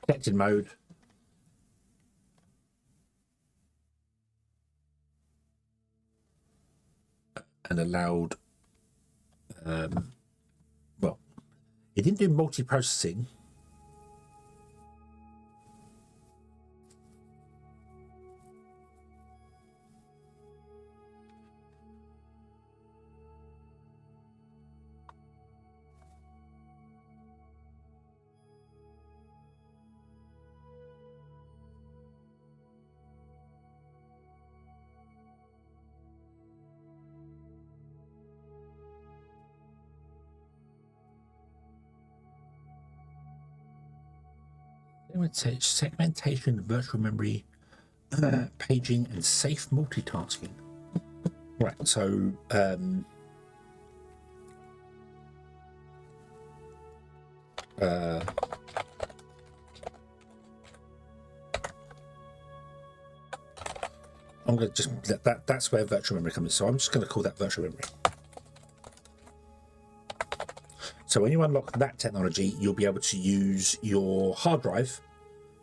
protected mode, and allowed, well, it didn't do multi-processing. segmentation, virtual memory, paging, and safe multitasking. Right, so I'm going to just that's where virtual memory comes in. So I'm just going to call that virtual memory. So when you unlock that technology, you'll be able to use your hard drive,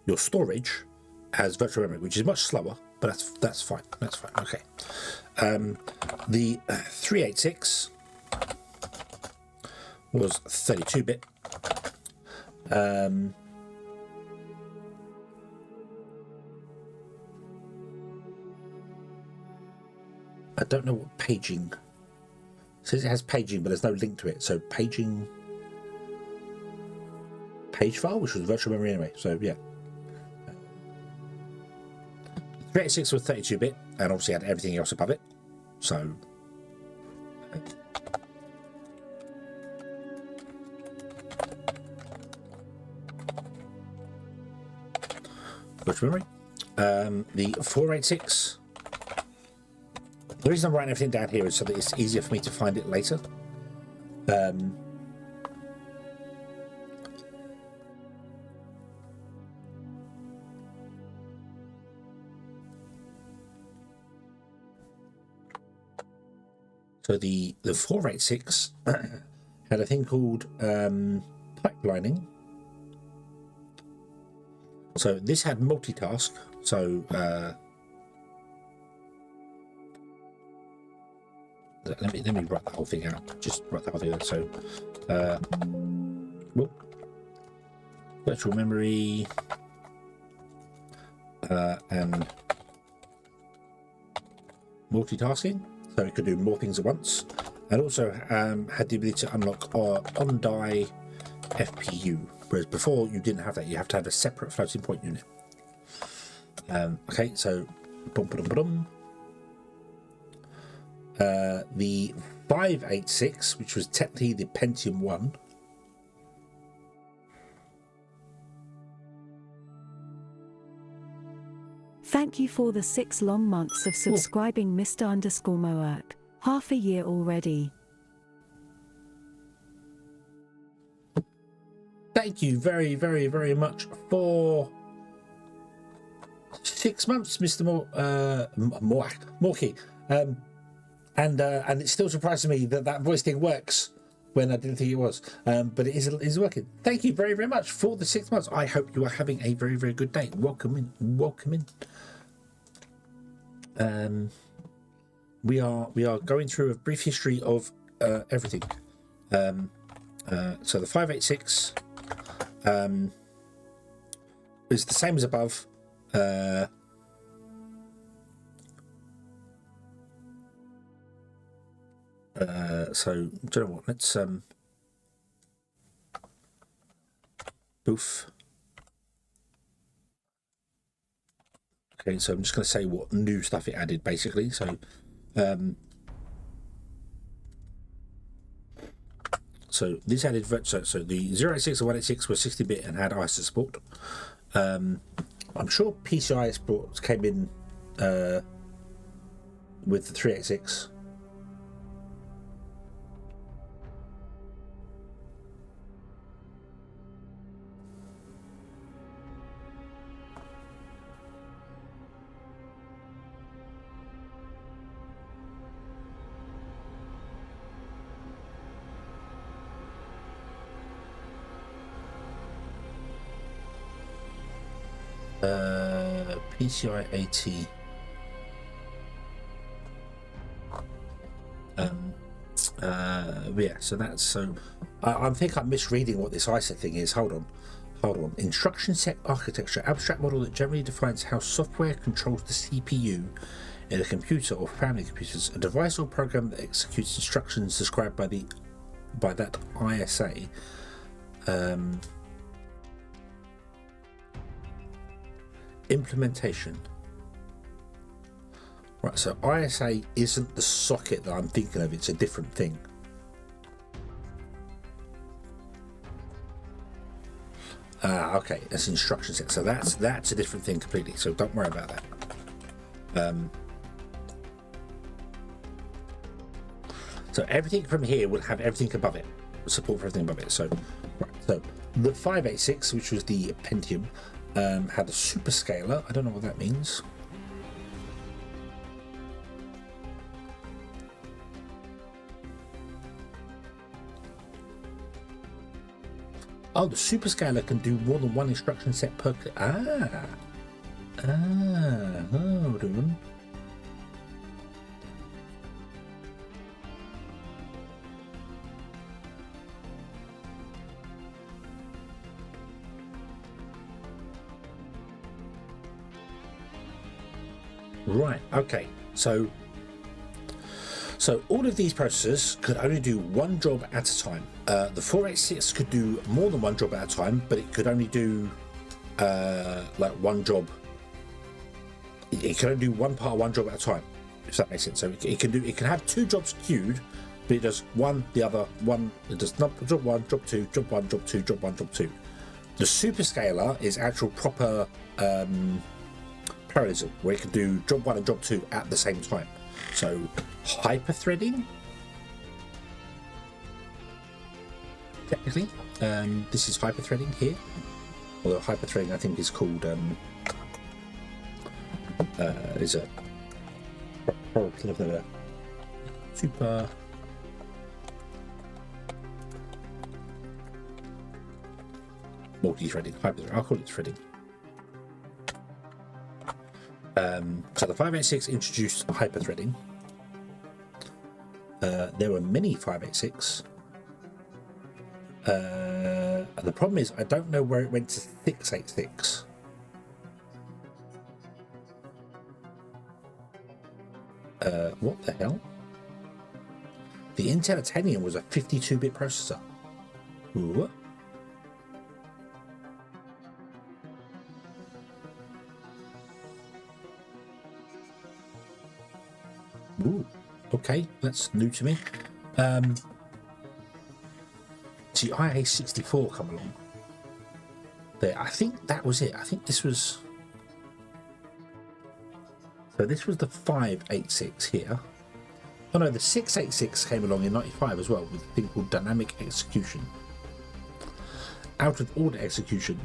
your storage, as virtual memory, which is much slower, but that's fine. That's fine. Okay. The 386 was 32-bit. I don't know what paging. It says it has paging, but there's no link to it. So paging, page file, which was virtual memory anyway. So yeah. 386 was 32-bit, and obviously had everything else above it. So virtual memory. The 486. The reason I'm writing everything down here is so that it's easier for me to find it later. So the 486 had a thing called pipelining. So this had multitask. So let me write the whole thing out. Just write the whole thing out. So virtual memory and multitasking. So it could do more things at once, and also had the ability to unlock on-die FPU, whereas before you didn't have that. You have to have a separate floating point unit. Okay, so the 586, which was technically the Pentium 1. Thank you for the 6 long months of subscribing, Mr_Moerk. Half a year already. Thank you very, very, very much for 6 months, Mr. Morky. And it still surprises me that voice thing works when I didn't think it was. But it is working. Thank you very, very much for the 6 months. I hope you are having a very, very good day. Welcome in. Welcome in. We are going through a brief history of everything. So the 586 is the same as above. So do you know what? Let's boof. Okay, so I'm just going to say what new stuff it added, basically. So, so this added so the 086 and 186 were 60-bit and had ISA support. I'm sure PCI support came in with the 386. PCI 80. Yeah, so that's I think I'm misreading what this ISA thing is. Hold on. Instruction set architecture, abstract model that generally defines how software controls the CPU in a computer or family of computers. A device or program that executes instructions described by that ISA. Implementation. Right, so ISA isn't the socket that I'm thinking of, it's a different thing. Okay, that's instruction set. So that's a different thing completely. So don't worry about that. So everything from here will have everything above it, support for everything above it. So, right. So the 586, which was the Pentium, had a superscaler. I don't know what that means. Oh, the superscaler can do more than one instruction set per click. Hold on. Right, okay, so all of these processors could only do one job at a time. The 486 could do more than one job at a time, but it could only do like one job. It can only do one part of one job at a time, if that makes sense. So it can have two jobs queued, but it does one, the other, one. It does not job one, job two, job one, job two, job one, job two. The superscaler is actual proper parallelism, where it can do job one and job two at the same time. So hyper-threading, technically, this is hyper-threading here. Although hyper-threading, I think, is called is a super multi-threading. Hyper-threading. I'll call it threading. So the 586 introduced hyper-threading. There were many 586. And the problem is I don't know where it went to 686. What the hell? The Intel Titanium was a 52-bit processor. Ooh. Ooh, okay, that's new to me. See, IA64 come along. There, I think that was it. I think this was. So this was the 586 here. Oh no, the 686 came along in 95 as well with a thing called dynamic execution. Out of order execution.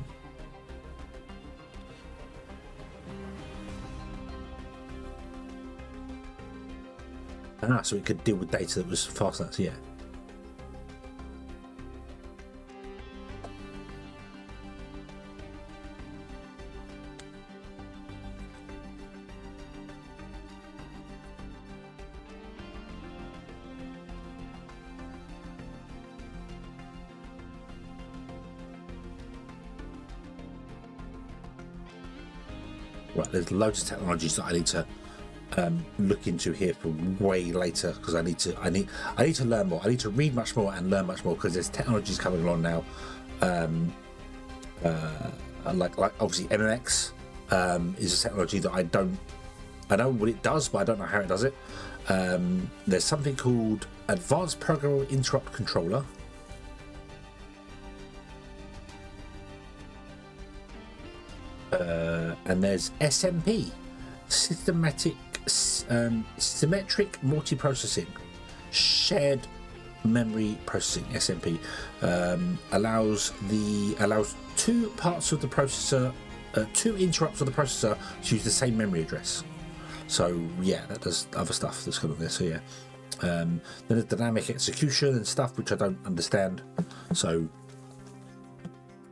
So it could deal with data that was fast enough, yeah. Right, there's loads of technologies that I need to look into here for way later, because I need to learn more. I need to read much more and learn much more, because there's technologies coming along now. Like obviously MMX is a technology that I know what it does, but I don't know how it does it. There's something called Advanced Programmable Interrupt Controller. And there's SMP, symmetric multiprocessing, shared memory processing. SMP allows two parts of the processor, two interrupts of the processor to use the same memory address. So yeah, that does other stuff that's coming there. So yeah, then there's dynamic execution and stuff which I don't understand. So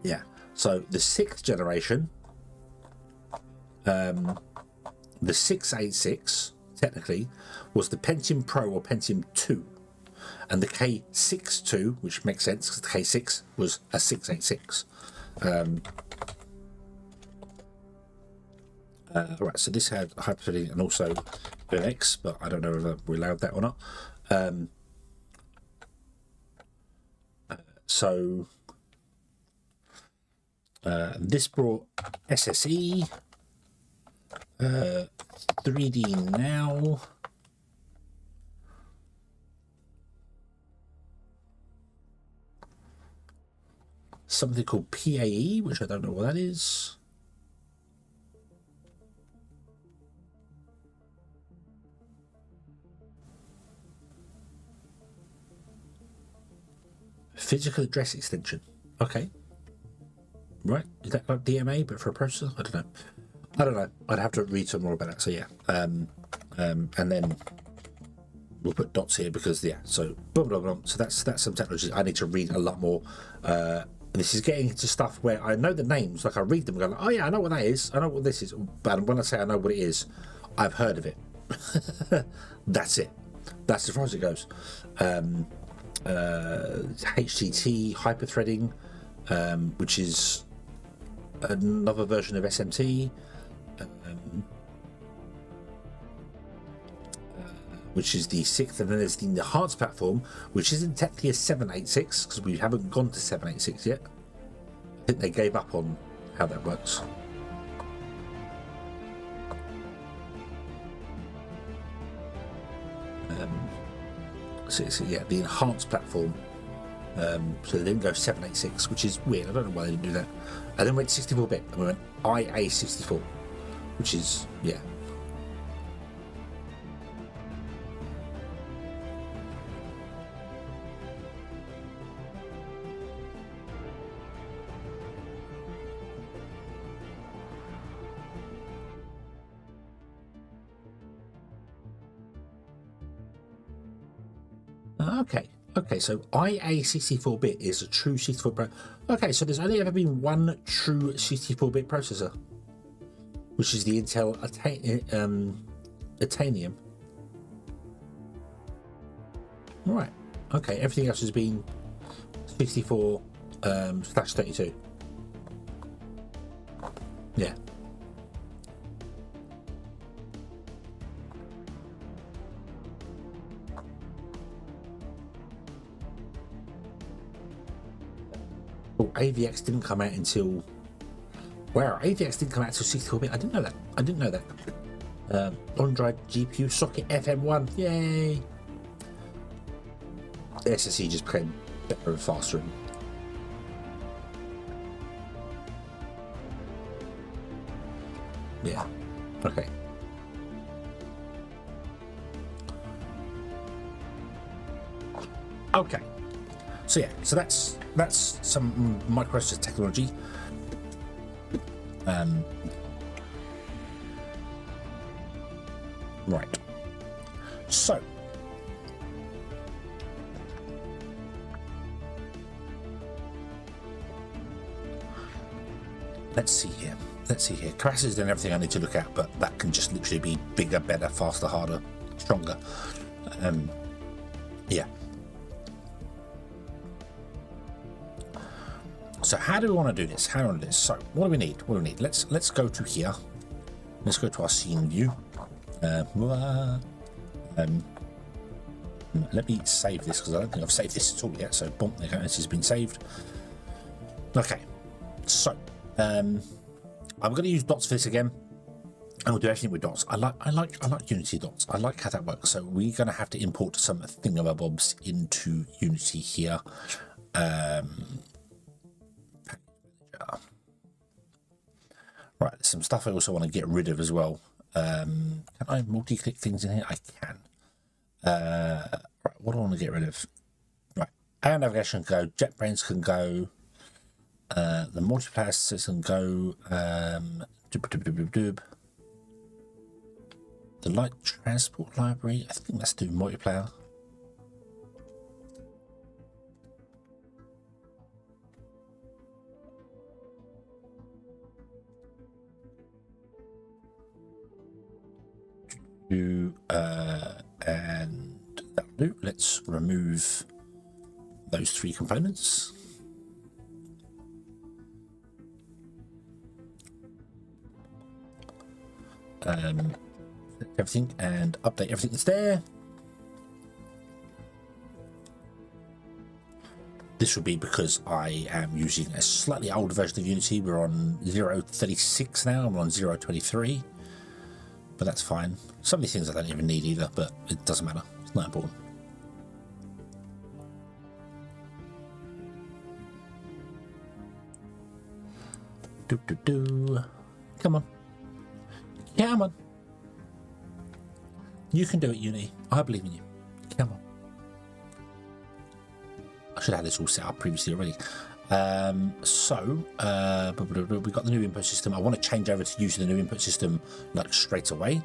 yeah, so the 6th generation. The 686 technically was the Pentium Pro or Pentium 2, and the K62, which makes sense because the K6 was a 686. Right, so this had hyper-threading and also MX, but I don't know if we allowed that or not. This brought SSE. 3D now. something called PAE, which I don't know what that is. Physical address extension. Okay. Right. Is that like DMA but for a processor? I don't know. I'd have to read some more about it. So yeah. And then we'll put dots here because yeah. So blah blah blah. So that's some technology I need to read a lot more. This is getting into stuff where I know the names, like I read them and go, oh yeah, I know what that is. I know what this is. But when I say I know what it is, I've heard of it. That's it. That's as far as it goes. HTT hyperthreading, which is another version of SMT, which is the 6th, and then there's the enhanced platform, which isn't technically a 786 because we haven't gone to 786 yet. I think they gave up on how that works. So yeah, the enhanced platform. So they didn't go 786, which is weird. I don't know why they didn't do that. And then went 64-bit, and we went IA64, which is yeah. Okay, so IA64-bit is a true 64-bit. Okay, so there's only ever been one true 64-bit processor, which is the Intel Itanium. Right. Okay, everything else has been 64/32. Yeah. Oh, AVX didn't come out until... Wow, AVX didn't come out until 64-bit. I didn't know that. On-drive GPU socket FM1. Yay! The SSE just became better and faster. Yeah. Okay. Okay. So yeah, so that's some microprocessor technology. Right. So let's see here. Capacitors and everything I need to look at, but that can just literally be bigger, better, faster, harder, stronger. Yeah. So how do we want to do this? So what do we need? Let's go to here. Let's go to our scene view. Let me save this because I don't think I've saved this at all yet. So boom, there you go. This has been saved. Okay. So I'm going to use dots for this again, and we'll do everything with dots. I like Unity dots. I like how that works. So we're going to have to import some thingamabobs into Unity here. Right, there's some stuff I also want to get rid of as well. Can I multi-click things in here? I can. Right, what do I want to get rid of? Right, air navigation can go, JetBrains can go, the multiplayer system can go, the light transport library, I think let's do multiplayer. And that'll do. Let's remove those three components. Everything and update everything that's there. This will be because I am using a slightly older version of Unity. We're on 0.36 now. I'm on 0.23. But that's fine. Some of these things I don't even need either, but it doesn't matter. It's not important. Come on. Come on. You can do it, Uni. I believe in you. Come on. I should have had this all set up previously already. We got the new input system. I want to change over to using the new input system like straight away.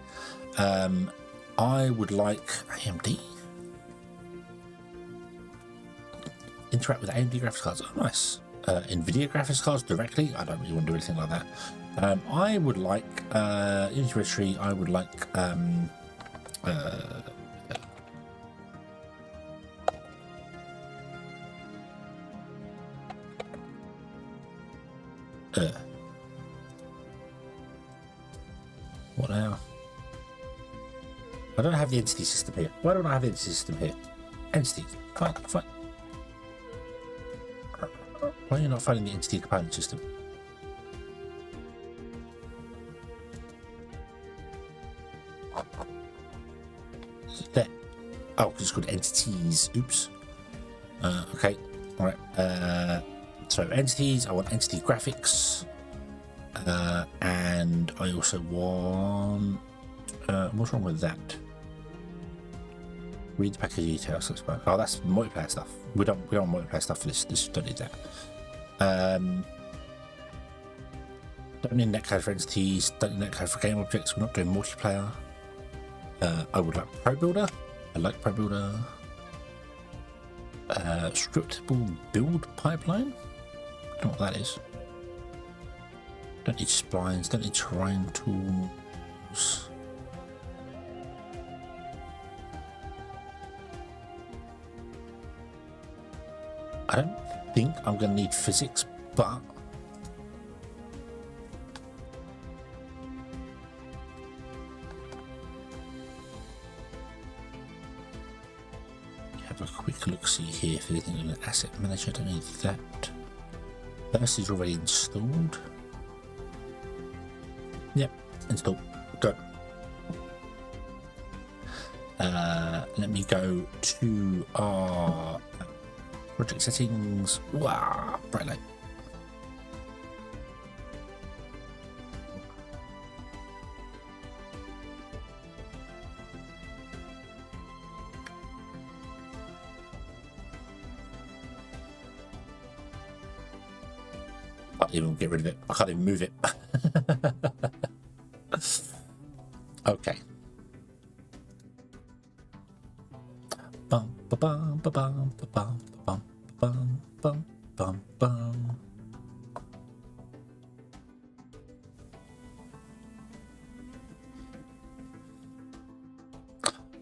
I would like AMD. Interact with AMD graphics cards. Oh, nice. NVIDIA graphics cards directly. I don't really want to do anything like that. I would like Unity. I would like what now? I don't have the entity system here. Why don't I have the entity system here? Entities. Fine. Why are you not finding the entity component system? There. Oh, because it's called entities. Oops. Okay. All right. So entities. I want entity graphics, and I also want. What's wrong with that? Read the package details. Oh, that's multiplayer stuff. We don't want multiplayer stuff for this. Don't need that. Don't need netcode for entities. Don't need netcode for game objects. We're not doing multiplayer. I would like Pro Builder. I like Pro Builder. Scriptable build pipeline. I don't know what that is. Don't need splines. Don't need terrain tools. I don't think I'm going to need physics, but have a quick look see here if anything in the asset manager. I don't need that. Burst is already installed. Yep, installed. Go. Let me go to our project settings. Wow, bright light. I can't even get rid of it. I can't even move it. Okay. Bum ba bum ba bum ba bum bum bum bum bum bum.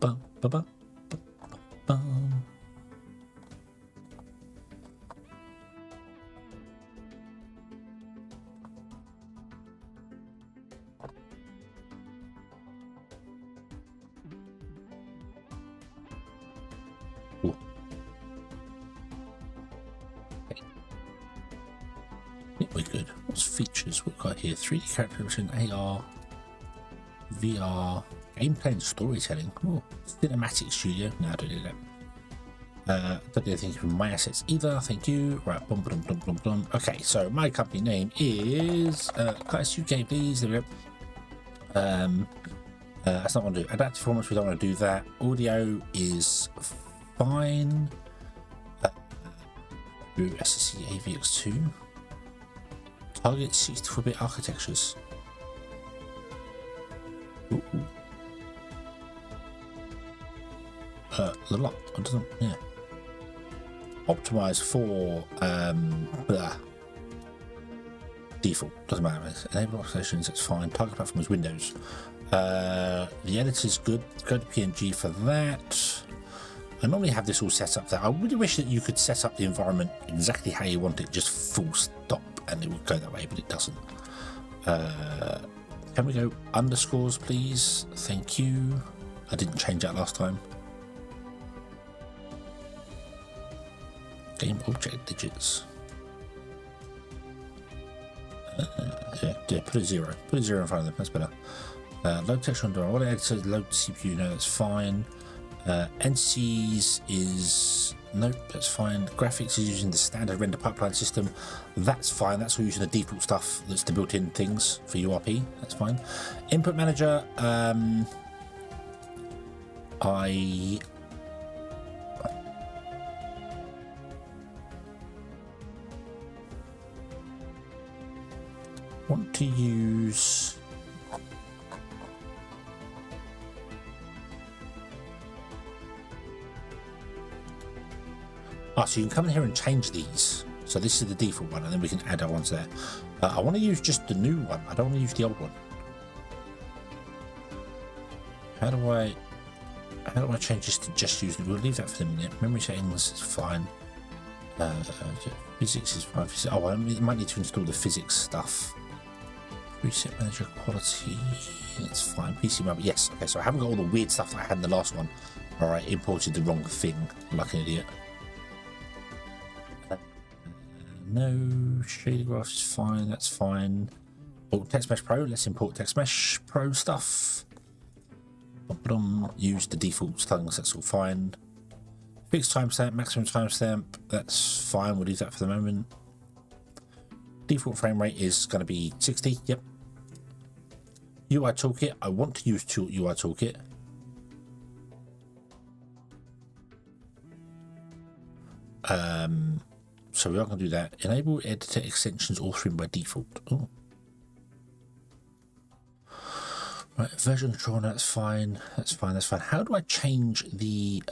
Bum ba bum bum. We're good. What's features we've got here? 3D character creation, AR, VR, gameplay and storytelling. Oh, cinematic studio. No, I don't do that. Don't do anything from my assets either. Thank you. Right. Bum, bum, bum, bum, bum. Okay, so my company name is Class UK, please. There we go. That's not what I want to do. Adaptive performance. We don't want to do that. Audio is fine. SSC AVX2. Target 64-bit architectures. Ooh. The lot. It doesn't. Yeah. Optimize for default. Doesn't matter. Enable applications. That's fine. Target platform is Windows. The editor's good. Go to PNG for that. I normally have this all set up there. I really wish that you could set up the environment exactly how you want it, just full stop, and it would go that way, but it doesn't. Can we go underscores, please? Thank you. I didn't change that last time. Game object digits. Yeah, put a 0. Put a 0 in front of them, that's better. Load text on door. What it says load CPU, no, that's fine. Entities is Nope, that's fine. Graphics is using the standard render pipeline system. That's fine. That's all using the default stuff. That's the built-in things for URP. That's fine. Input manager. I want to use. So you can come in here and change these. So this is the default one, and then we can add our ones there. I want to use just the new one. I don't want to use the old one. How do I change this to just use it? We'll leave that for the minute. Memory settings is fine. Physics is fine. Oh, I might need to install the physics stuff. Reset manager quality. That's fine. PC mode. Yes. Okay. So I haven't got all the weird stuff that I had in the last one. All right. Imported the wrong thing, like an idiot. No, shader graph is fine, that's fine. Import Text Mesh Pro, let's import Text Mesh Pro stuff. Use the default things, that's all fine. Fixed timestamp, maximum timestamp, that's fine, we'll leave that for the moment. Default frame rate is going to be 60, yep. UI Toolkit, I want to use UI Toolkit. So we are going to do that. Enable editor extensions authoring by default. Oh. Right, version control, that's fine. That's fine, that's fine. How do I change the...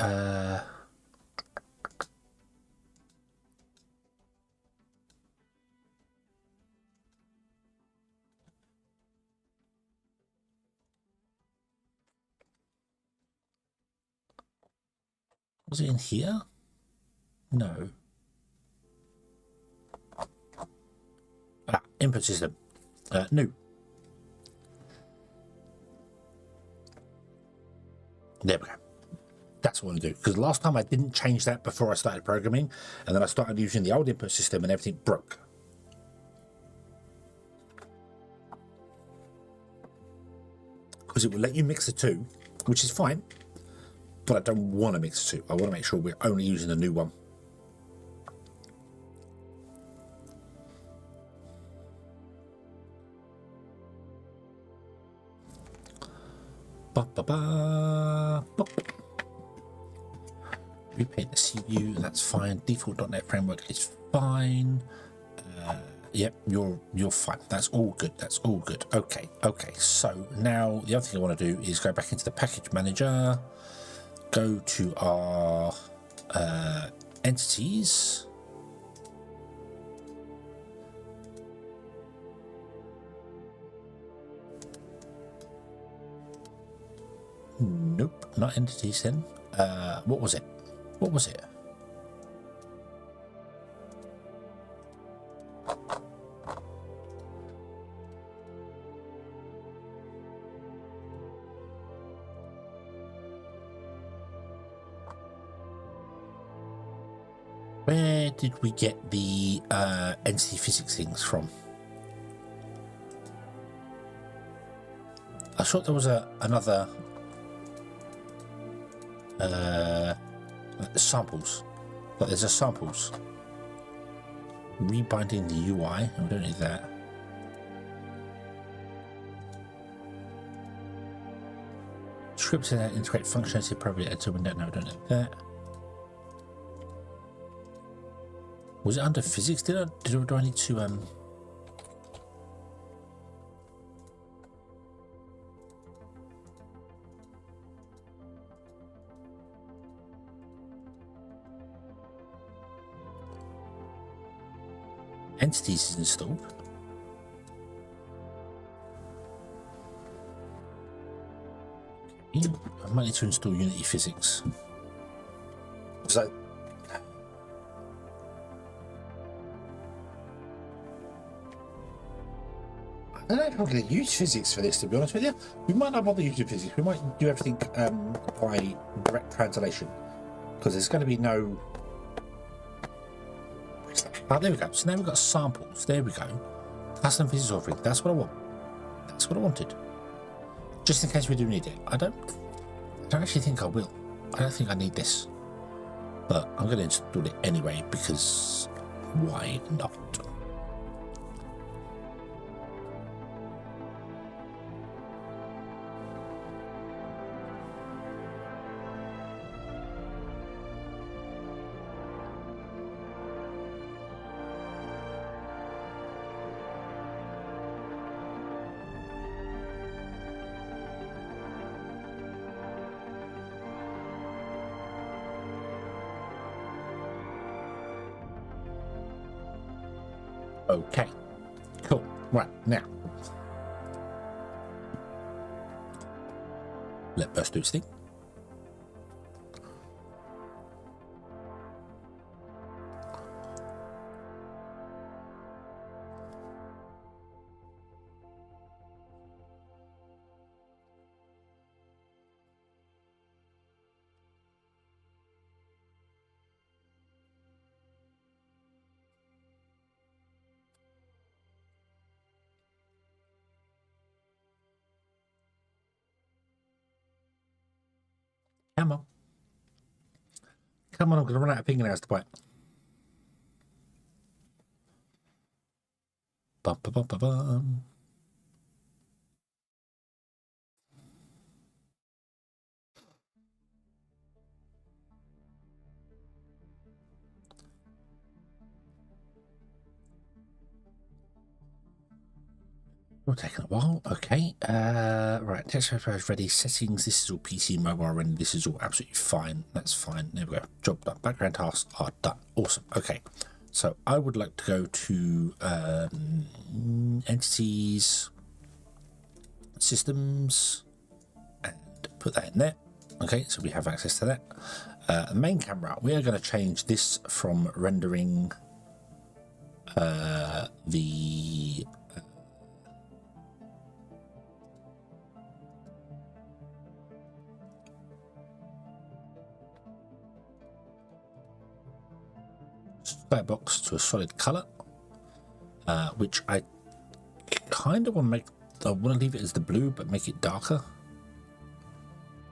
Was it in here? No. Input system. New. There we go. That's what I'm going to do. Because last time I didn't change that before I started programming, and then I started using the old input system and everything broke. Because it will let you mix the two, which is fine, but I don't want to mix the two. I want to make sure we're only using the new one. Repaint the CPU, that's fine. Default.NET framework is fine. Yep, you're fine. That's all good. That's all good. Okay. So now the other thing I want to do is go back into the package manager, go to our entities. Nope, not entities then. What was it? What was it? Where did we get the entity physics things from? I thought there was another samples, but there's a samples. Rebinding the UI, we don't need that. Scripts that integrate functionality appropriate editor window, no, we don't need that. Was it under physics? Do I need to entities is installed. Okay. I might need to install Unity Physics. So I don't know if I'm going to use physics for this, to be honest with you. We might not bother using physics. We might do everything by direct translation, because there's going to be no... Oh, there we go. So now we've got samples. There we go. Custom physics offering. That's what I want. That's what I wanted. Just in case we do need it. I don't actually think I will. I don't think I need this. but I'm going to install it anyway because why not? Okay, cool. Right, now let Burst do its thing. Come on. Come on, I'm going to run out of fingernails to bite. Bum, bum, bum, bum, bum. Will taking a while. Okay. Right. Text is ready. Settings. This is all PC, mobile, and this is all absolutely fine. That's fine. There we go. Job done. Background tasks are done. Awesome. Okay. So I would like to go to entities, systems, and put that in there. Okay. So we have access to that. The main camera. We are going to change this from rendering the skybox to a solid color, which I kind of want to make. I want to leave it as the blue, but make it darker.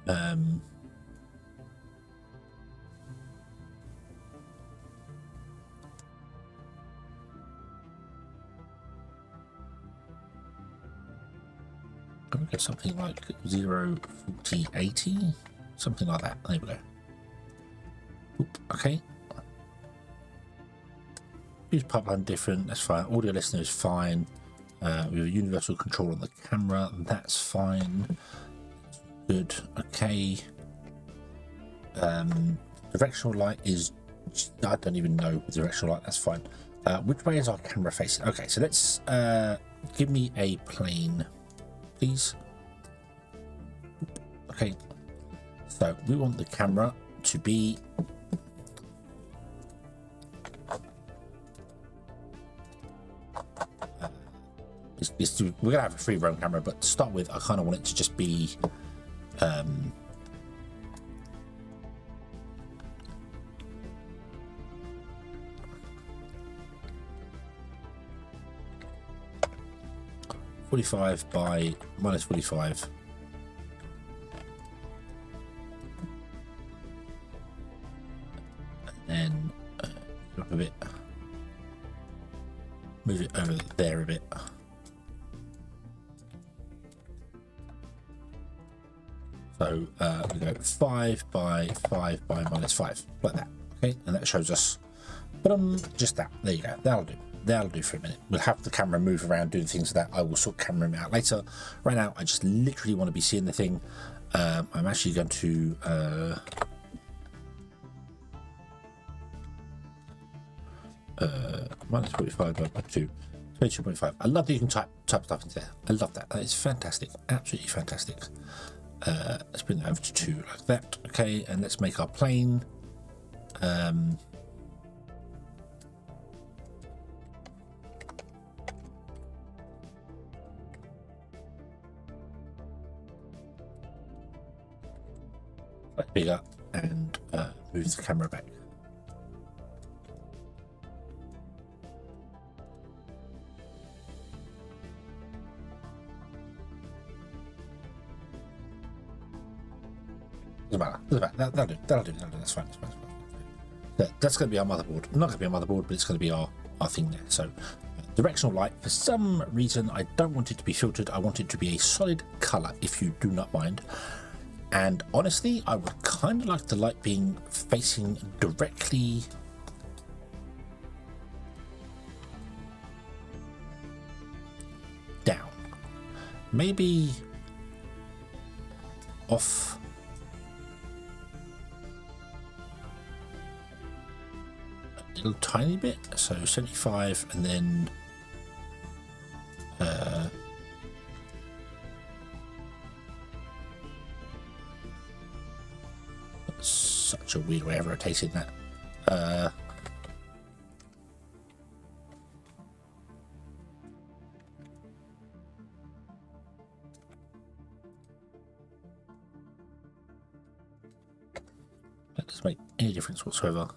I'm gonna get something like 0, 40, 80, something like that. There we go. Oop, okay. Use pipeline different, that's fine. Audio listener is fine. We have a universal control on the camera, that's fine. Good, okay. Directional light is, I don't even know directional light, that's fine. Which way is our camera facing? Okay, so let's give me a plane, please. Okay, so we want the camera to be we're gonna have a free roam camera, but to start with I kind of want it to just be 45 by -45. And then up a bit, move it over there a bit. So we go 5 by 5 by -5, like that. Okay, and that shows us, but just that. There you go. That'll do. That'll do for a minute. We'll have the camera move around, do the things like that. I will sort camera out later. Right now, I just literally want to be seeing the thing. I'm actually going to -45 by 2, 22.5. I love that you can type stuff into there. I love that. That is fantastic. Absolutely fantastic. Let's bring that over to 2 like that. Okay, and let's make our plane. Bigger, and move the camera back. Doesn't matter. That'll do. That's fine. That's going to be our motherboard. Not going to be our motherboard, but it's going to be our thing there. So directional light, for some reason I don't want it to be filtered. I want it to be a solid color, if you do not mind. And honestly, I would kind of like the light being facing directly down, maybe off a little tiny bit, so 75, and then that's such a weird way of rotating that. That doesn't make any difference whatsoever.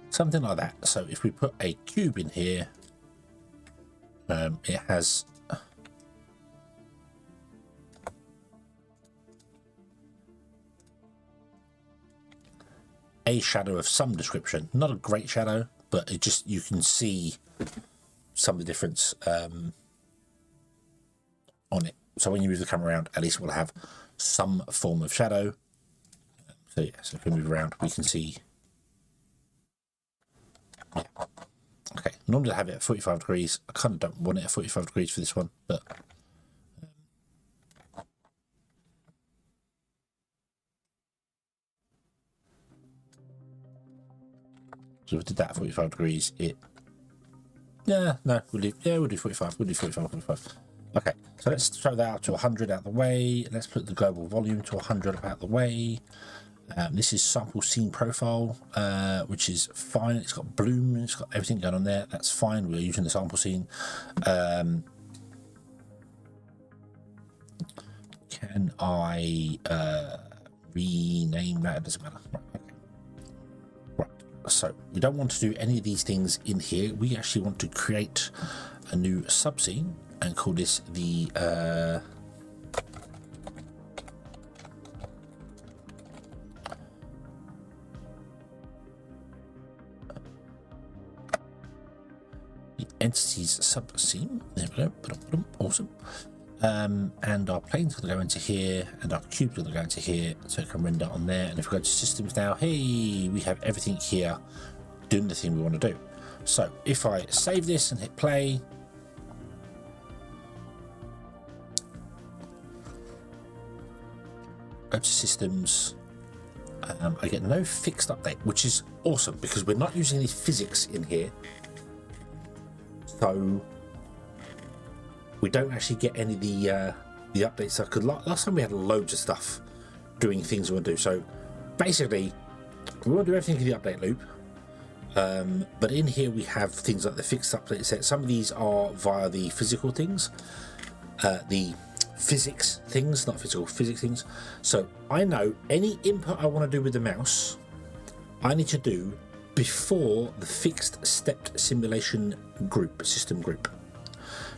Something like that. So if we put a cube in here, it has a shadow of some description. Not a great shadow, but it just, you can see some of the difference on it. So when you move the camera around, at least we'll have some form of shadow. So yeah, so if we move around, we can see. Yeah. Okay, normally I have it at 45 degrees. I kind of don't want it at 45 degrees for this one, but so we did that at 45 degrees. It, yeah, no, we'll do 45. We'll do 45. Okay, so let's throw that out to 100 out the way. Let's put the global volume to 100 out the way. This is sample scene profile, which is fine. It's got bloom, it's got everything going on there. That's fine. We're using the sample scene. Can I rename that? It doesn't matter. Right, okay. Right. So we don't want to do any of these things in here. We actually want to create a new subscene and call this the entities subscene. There we go. Awesome. And our plane's going to go into here, and our cube's going to go into here, so it can render on there. And if we go to systems now, hey, we have everything here doing the thing we want to do. So if I save this and hit play, go to systems, I get no fixed update, which is awesome because we're not using any physics in here. So we don't actually get any of the updates. Because last time we had loads of stuff doing things we want to do. So basically, we want to do everything in the update loop. But in here we have things like the fixed update set. Some of these are via the physical things, the physics things, not physical, physics things. So I know any input I want to do with the mouse, I need to do before the fixed stepped simulation group, system group,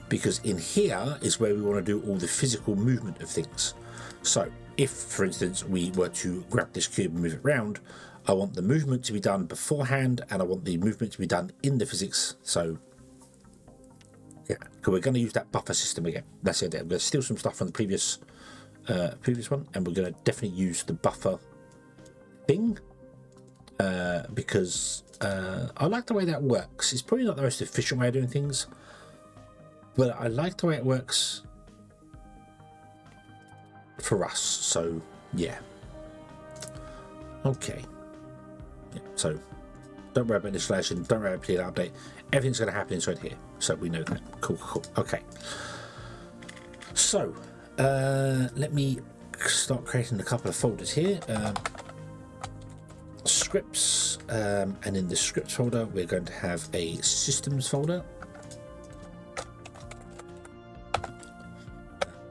because in here is where we want to do all the physical movement of things. So if, for instance, we were to grab this cube and move it around, I want the movement to be done beforehand, and I want the movement to be done in the physics. So yeah, so we're going to use that buffer system again. That's it. I'm going to steal some stuff from the previous one, and we're going to definitely use the buffer thing. Because I like the way that works. It's probably not the most efficient way of doing things, but I like the way it works for us. So yeah, okay. Yeah, so don't worry about installation, don't worry about the update. Everything's going to happen inside here, so we know that. Cool. Okay, so let me start creating a couple of folders here. Scripts, and in the scripts folder we're going to have a systems folder,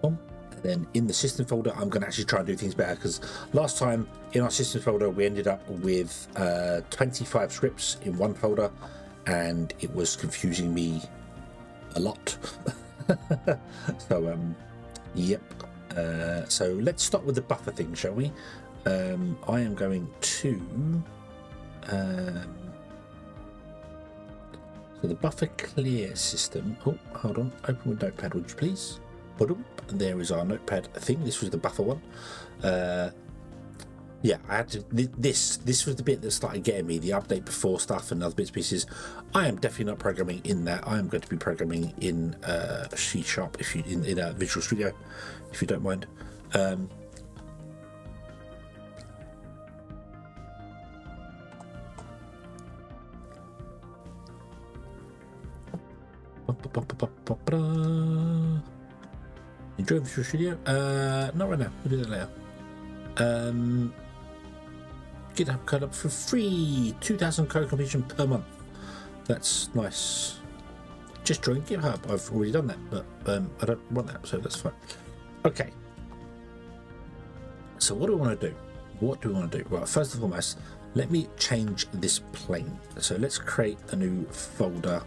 and then in the system folder I'm going to actually try and do things better, because last time in our systems folder we ended up with 25 scripts in one folder, and it was confusing me a lot. So yep. So let's start with the buffer thing, shall we? I am going to so the buffer clear system. Oh, hold on. Open with Notepad, would you please? And there is our Notepad thing. This was the buffer one. Yeah, I had to. This was the bit that started getting me, the update before stuff and other bits and pieces. I am definitely not programming in that. I am going to be programming in C#, if you in a Visual Studio, if you don't mind. Enjoy Visual Studio? Not right now. We'll do that later. GitHub code up for free, 2,000 code completion per month. That's nice. Just join GitHub. I've already done that, but I don't want that, so that's fine. Okay. So what do I want to do? What do we want to do? Well, first and foremost, let me change this plane. So let's create a new folder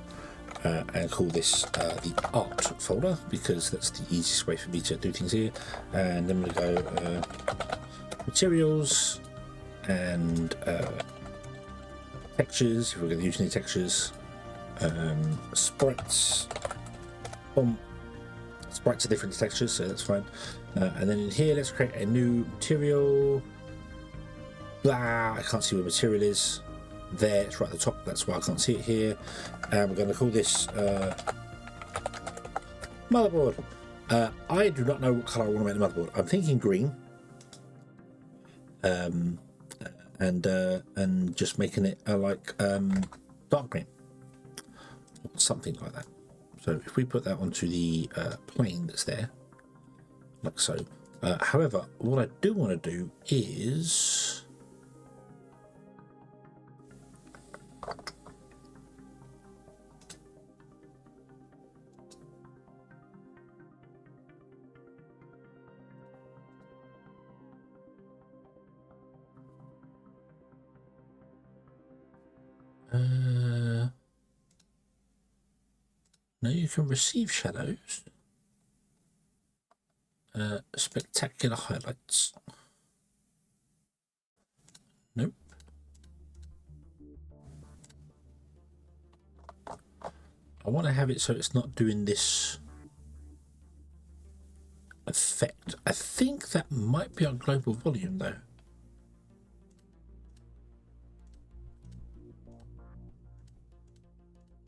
and call this the art folder, because that's the easiest way for me to do things here. And then we go materials and textures, if we're going to use any textures, sprites. Sprites are different textures, so that's fine. And then in here, let's create a new material. Blah, I can't see where material is. There, it's right at the top, that's why I can't see it here. And we're going to call this motherboard. I do not know what colour I want to make the motherboard. I'm thinking green. And just making it like dark green, or something like that. So if we put that onto the plane that's there, like so. However, what I do want to do is now you can receive shadows, spectacular highlights. Nope. I want to have it so it's not doing this effect. I think that might be our global volume though.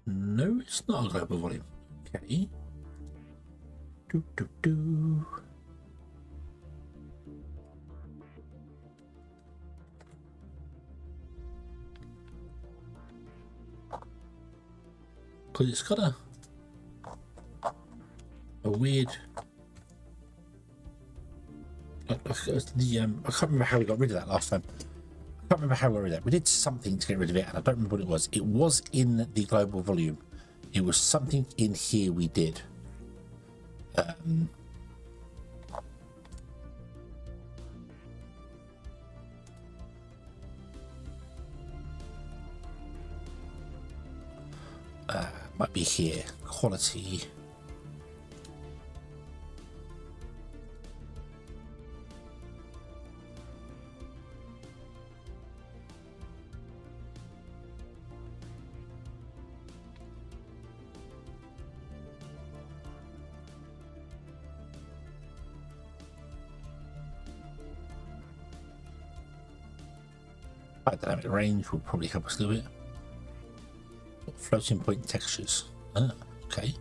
No, it's not a global volume. Okay. Because it's got a weird. I can't remember how we got rid of that last time. I can't remember how we got rid of that. We did something to get rid of it, and I don't remember what it was. It was in the global volume. It was something in here we did. Might be here. Quality. Dynamic range will probably help us a little bit. Floating point textures. Ah, okay.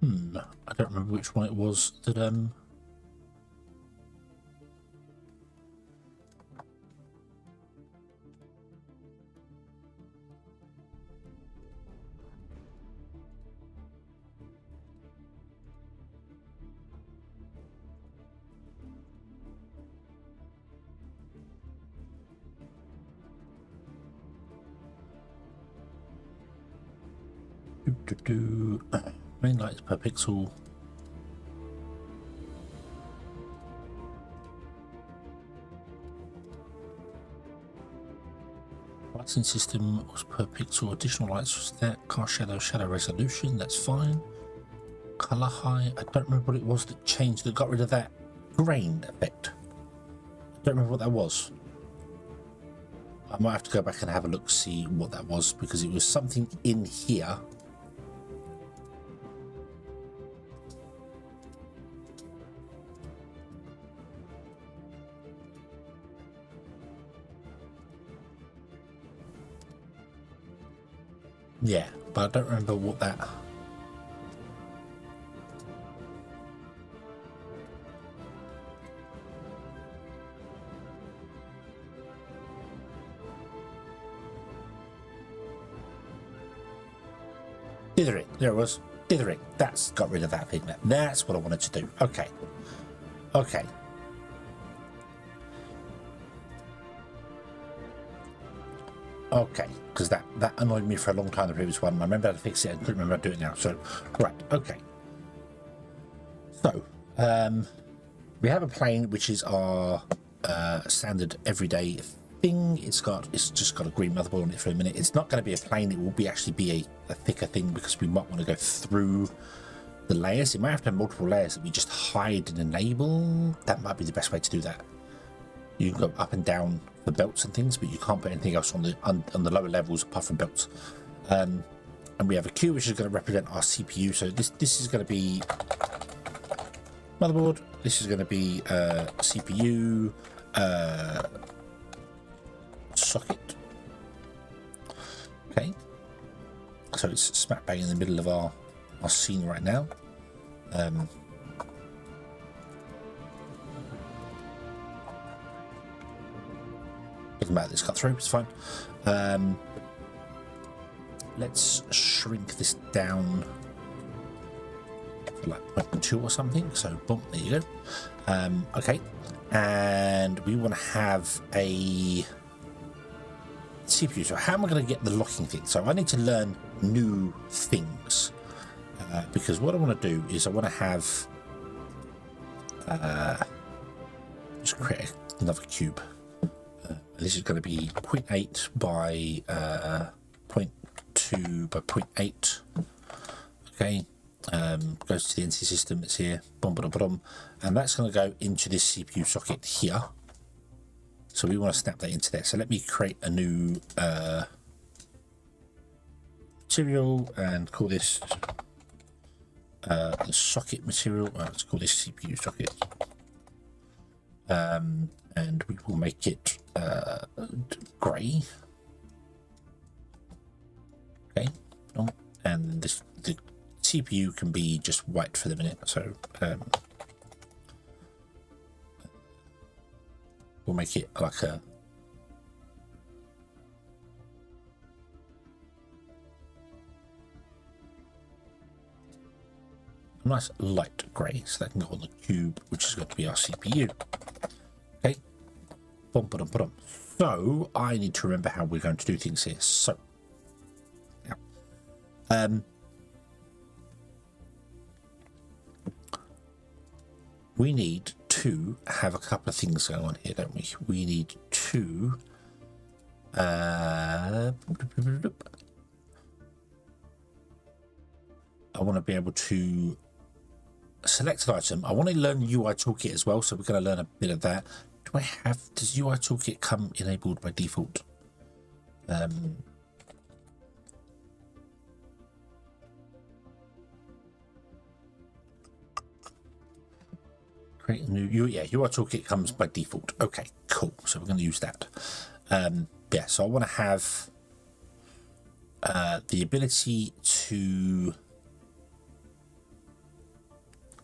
I don't remember which one it was that main lights per pixel. Lighting system was per pixel. Additional lights was that. Cast shadow resolution. That's fine. Color high. I don't remember what it was that changed, that got rid of that grain effect. I don't remember what that was. I might have to go back and have a look, see what that was, because it was something in here. Yeah, but I don't remember what that... Dithering, there it was. Dithering, that's got rid of that pigment. That's what I wanted to do. Okay. Okay. Okay, because that annoyed me for a long time, the previous one. I remember how to fix it and couldn't remember how to do it now. So, right, okay. So, we have a plane which is our standard everyday thing. It's just got a green motherboard on it for a minute. It's not going to be a plane. It will be actually be a thicker thing because we might want to go through the layers. It might have to have multiple layers that we just hide and enable. That might be the best way to do that. You can go up and down the belts and things, but you can't put anything else on the lower levels apart from belts. And we have a queue which is going to represent our CPU. So this is going to be motherboard. This is going to be CPU socket. Okay, so it's smack bang in the middle of our scene right now. Doesn't matter, it's cut through, it's fine. Let's shrink this down to like 0.2 or something. So boom, there you go. Okay, and we want to have a CPU. So how am I going to get the locking thing? So I need to learn new things because what I want to do is I want to have just create another cube. This is going to be 0.8 by 0.2 by 0.8. Okay, goes to the NC system that's here, and that's going to go into this CPU socket here. So we want to snap that into there. So let me create a new material and call this the socket material. Let's call this CPU socket. And we will make it grey. Okay, and the CPU can be just white for the minute. So we'll make it like a nice light grey, so that can go on the cube, which is going to be our CPU. Okay. So I need to remember how we're going to do things here. So now, we need to have a couple of things going on here, don't we? We need to I want to be able to select an item. I want to learn UI toolkit as well, so we're going to learn a bit of that. Does UI toolkit come enabled by default? Create a new UI toolkit comes by default. Okay, cool. So we're going to use that. Yeah, so I want to have the ability to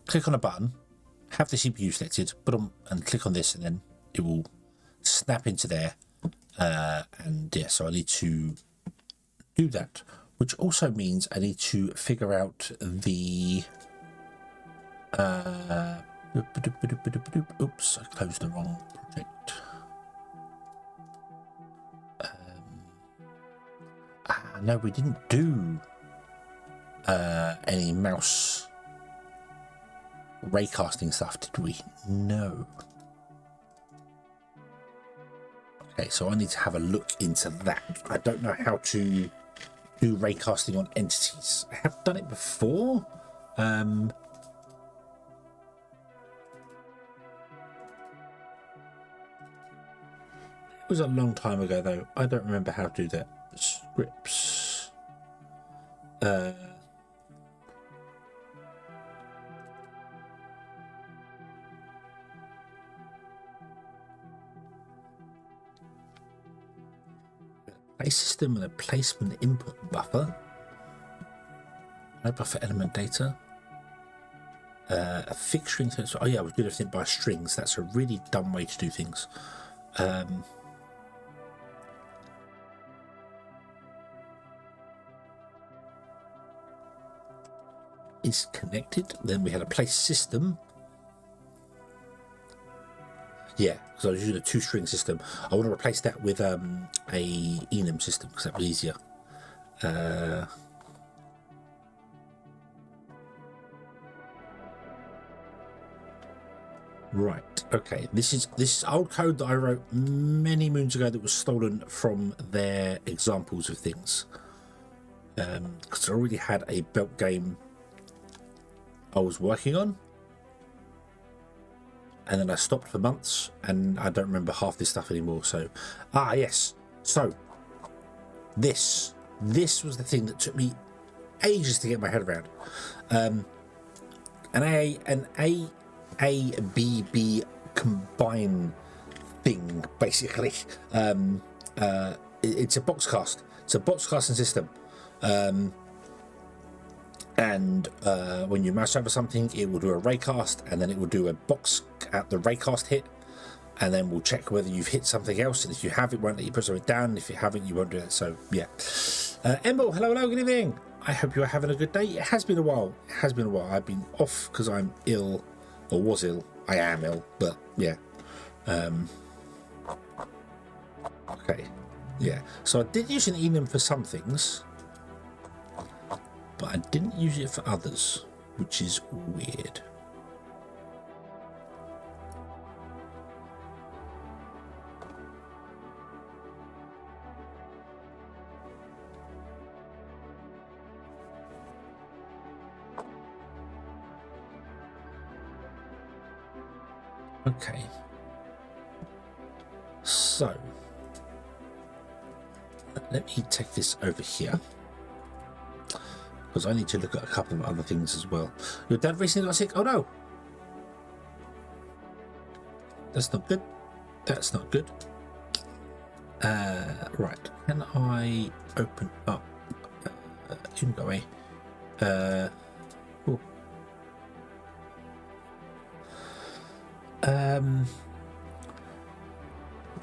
click on a button, have the CPU selected, and click on this, and then it will snap into there. And yeah, so I need to do that, which also means I need to figure out the oops, I closed the wrong project. No, we didn't do any mouse raycasting stuff, did we? No. Okay, so I need to have a look into that. I don't know how to do raycasting on entities. I have done it before. It was a long time ago, though. I don't remember how to do that. Scripts. A system and a placement input buffer. No buffer element data. A fixed string. Oh yeah, we do everything by strings. That's a really dumb way to do things. Is connected. Then we had a place system. Yeah, because I was using a 2-string system. I want to replace that with a enum system because that was easier. Right. Okay. This is old code that I wrote many moons ago that was stolen from their examples of things. Because I already had a belt game I was working on. And then I stopped for months, and I don't remember half this stuff anymore. So, yes. So, this was the thing that took me ages to get my head around. An ABB combine thing, basically. It's a boxcast. It's a boxcasting system. And when you mouse over something, it will do a raycast, and then it will do a box at the raycast hit, and then we'll check whether you've hit something else. And if you have, it won't let you put something down. And if you haven't, you won't do that. So yeah. Emil, hello, good evening. I hope you are having a good day. It has been a while. I've been off because I'm ill, or was ill. I am ill, but yeah. Okay, yeah. So I did use an enum for some things, but I didn't use it for others, which is weird. Okay. So, let me take this over here, because I need to look at a couple of other things as well. Your dad recently got sick? Oh no! That's not good. That's not good. Right. Can I open up? You can go away. Ooh.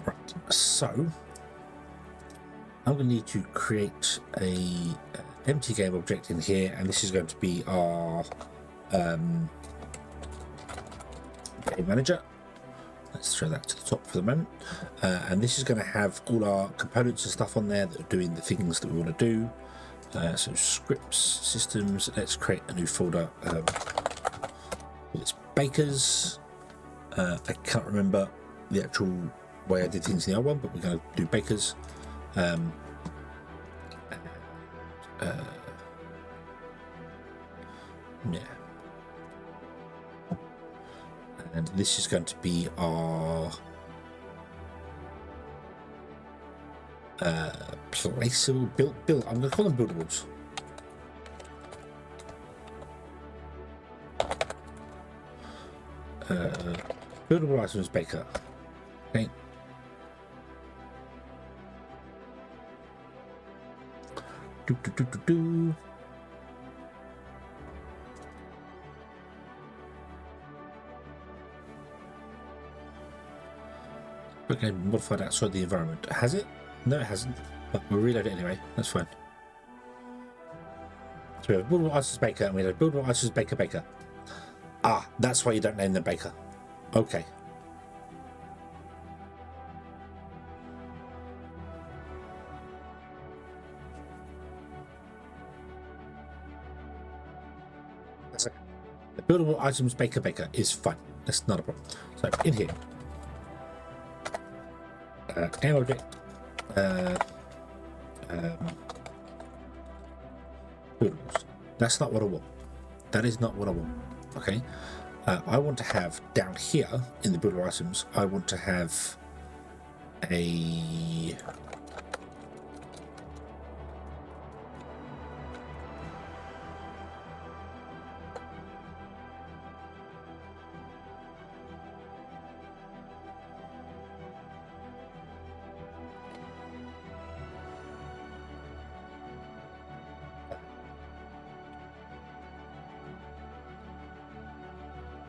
Right. So, I'm going to need to create a empty game object in here, and this is going to be our game manager. Let's throw that to the top for the moment, and this is going to have all our components and stuff on there that are doing the things that we want to do. So scripts, systems. Let's create a new folder. It's bakers. I can't remember the actual way I did things in the old one, but we're going to do bakers. Yeah. And this is going to be our placeable build. I'm going to call them buildables. Buildable items baker. Okay. Do. Okay, modified outside the environment. Has it? No, it hasn't. But we'll reload it anyway. That's fine. So we have buildable items baker, and we have buildable items baker. Ah, that's why you don't name them baker. Okay. That's okay. The buildable items baker is fine. That's not a problem. So in here. game object, buildables. That's not what I want. That is not what I want. Okay. I want to have down here in the buildable items, I want to have a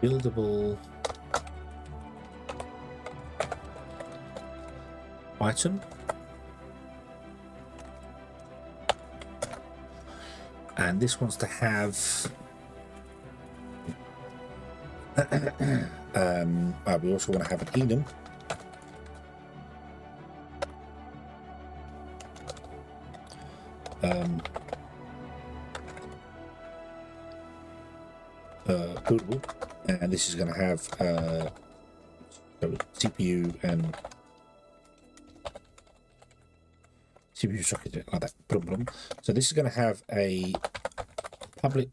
buildable item, and this wants to have we also want to have an enum, buildable, and this is going to have CPU and CPU socket like that. Boom. So this is going to have a public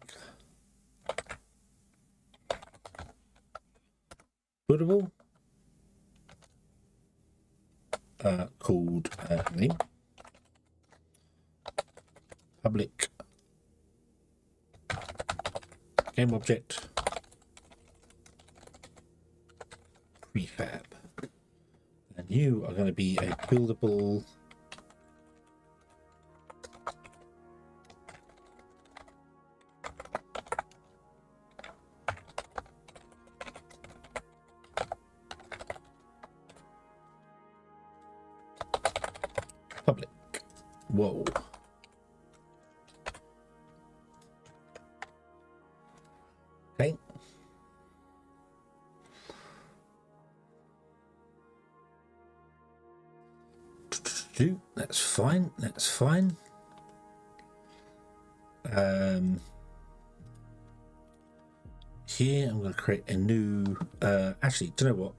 buildable called name, public game object prefab, and you are going to be a buildable public. Whoa. Okay. That's fine. That's fine. Here I'm going to create a new. Actually, do you know what?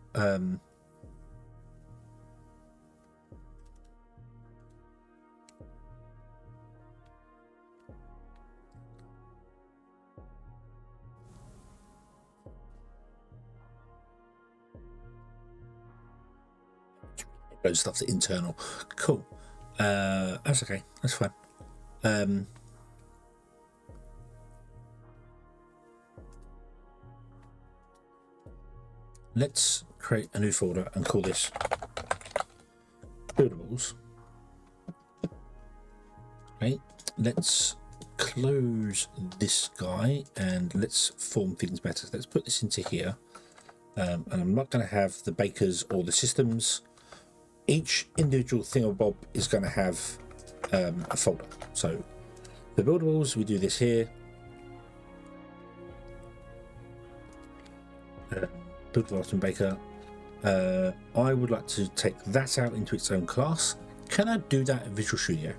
Those stuff's internal. Cool. That's okay. That's fine. Let's create a new folder and call this buildables. Okay. Let's close this guy and let's form things better. Let's put this into here. And I'm not going to have the bakers or the systems. Each individual thingamabob is going to have a folder. So the buildables, we do this here. Buildable item baker. I would like to take that out into its own class. Can I do that in Visual Studio?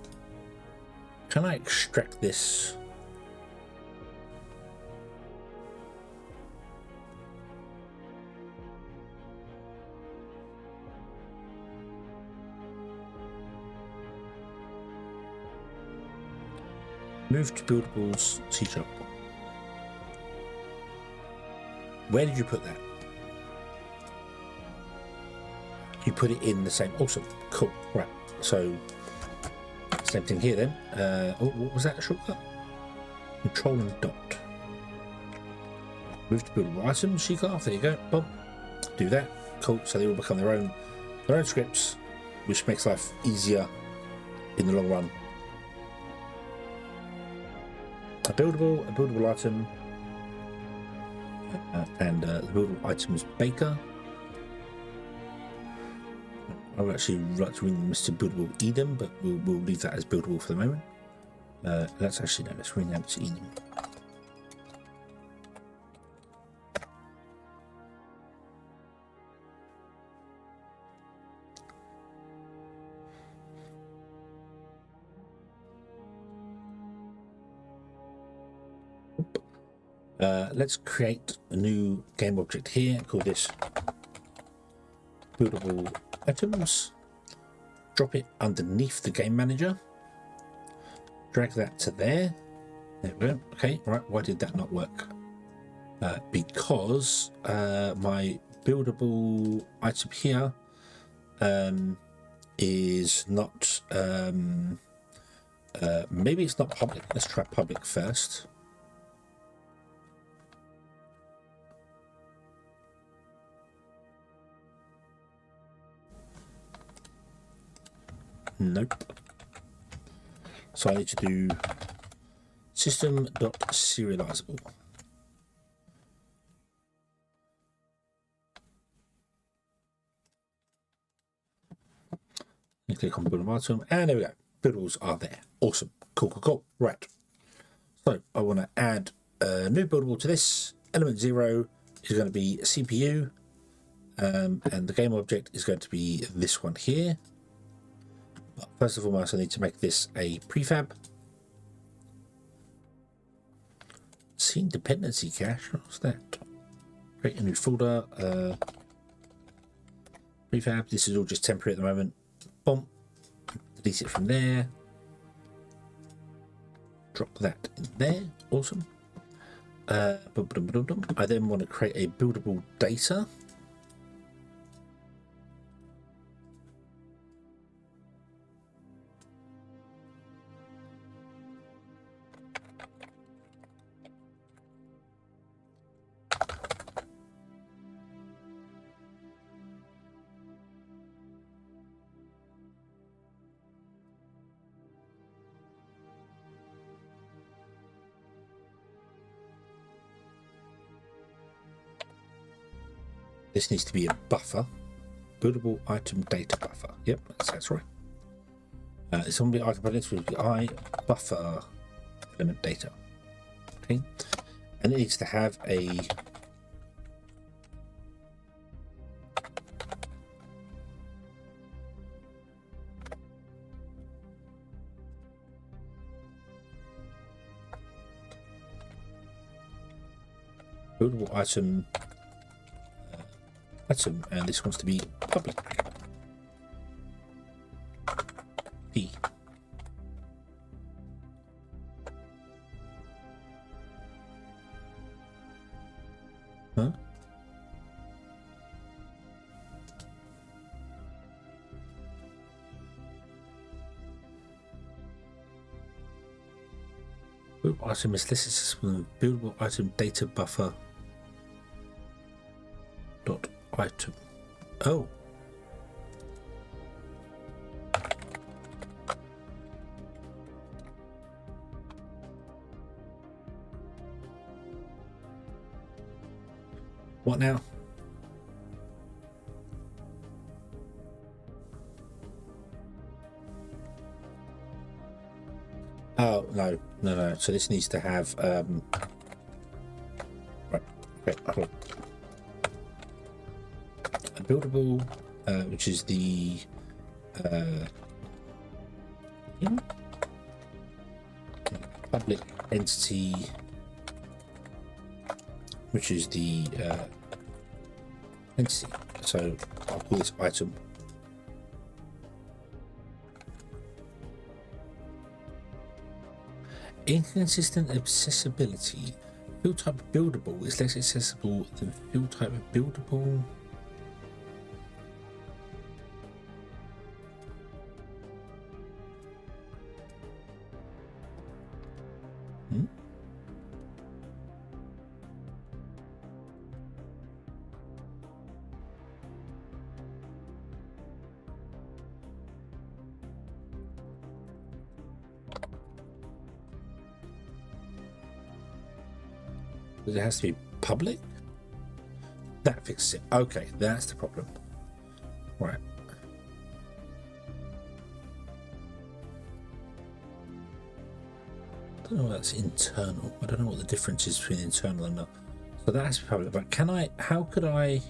Can I extract this? Move to buildables, C#. Where did you put that? You put it in the same. Awesome. Cool. Right. So same thing here then. Oh, what was that? A shortcut? Control and dot. Move to buildable items. C-class. There you go. Boom. Do that. Cool. So they all become their own scripts, which makes life easier in the long run. A buildable item, and the buildable items baker. I would actually like to rename this to buildable Eden, but we'll leave that as buildable for the moment. Let's rename it to Eden. Let's create a new game object here. Call this buildable items. drop it underneath the game manager, drag that to there. There we go. Okay, right. Why did that not work? Because my buildable item here is not maybe it's not public. Let's try public first. Nope. So I need to do system.serializable. And click on build item, and there we go. Buildables are there. Awesome. Cool, cool, cool. Right. So I want to add a new buildable to this. Element 0 is going to be CPU, and the game object is going to be this one here. But first and foremost, I need to make this a prefab. Scene dependency cache. What's that? Create a new folder. Prefab. This is all just temporary at the moment. Boom. Delete it from there. Drop that in there. Awesome. I then want to create a buildable data. This needs to be a buffer. Buildable item data buffer. Yep, that's right. It's going to be I buffer element data. Okay. And it needs to have a buildable item and this wants to be public. P. Huh? Buildable item is less accessible than buildable item data buffer dot item. Oh. What now? Oh, no. So this needs to have right. Okay, hold on. A buildable, which is the public entity, which is the entity. So I'll call this item. Inconsistent accessibility. Field type buildable is less accessible than field type buildable. It has to be public. That fixes it. Okay, that's the problem. Right. I don't know what that's internal. I don't know what the difference is between internal and not. So that has to be public. But can I? How could I?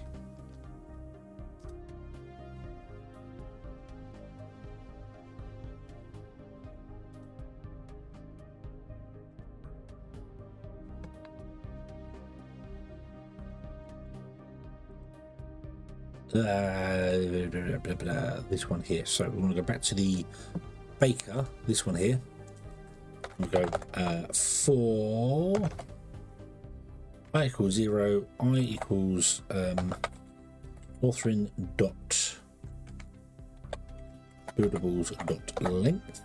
blah, blah, blah, this one here. So we're going to go back to the baker, this one here. We'll go for I equals 0, I equals authoring dot buildables dot length.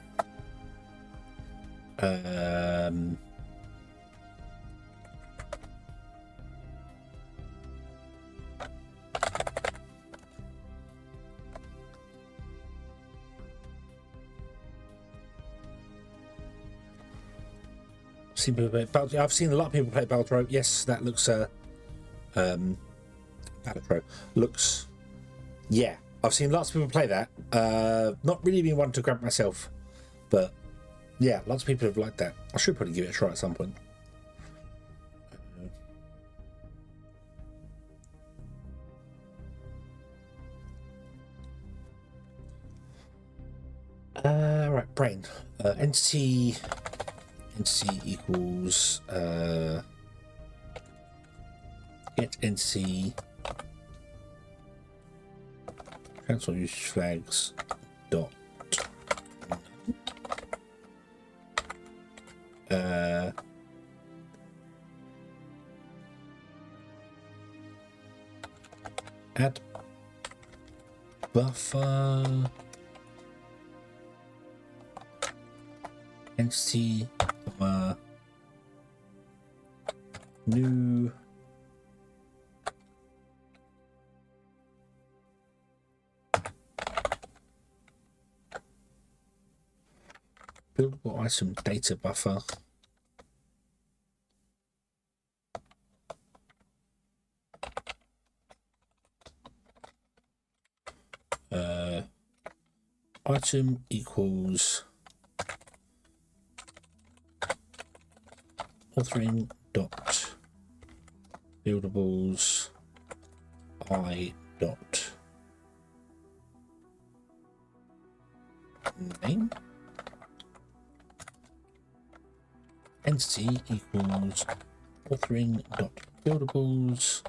I've seen a lot of people play Baltro. Yes, that looks Baltro looks, yeah, I've seen lots of people play that. Not really been one to grab myself, but yeah, lots of people have liked that. I should probably give it a try at some point. Right, brain. Entity equals get entity cancel usage flags dot add buffer entity new buildable item data buffer item equals authoring dot buildables I dot name entity equals authoring dot buildables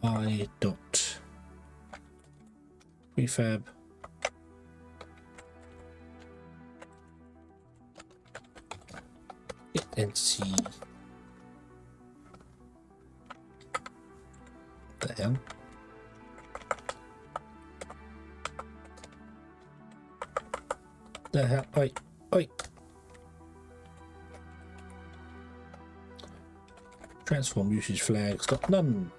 I dot prefab entity the hell wait transform usage flags dot none.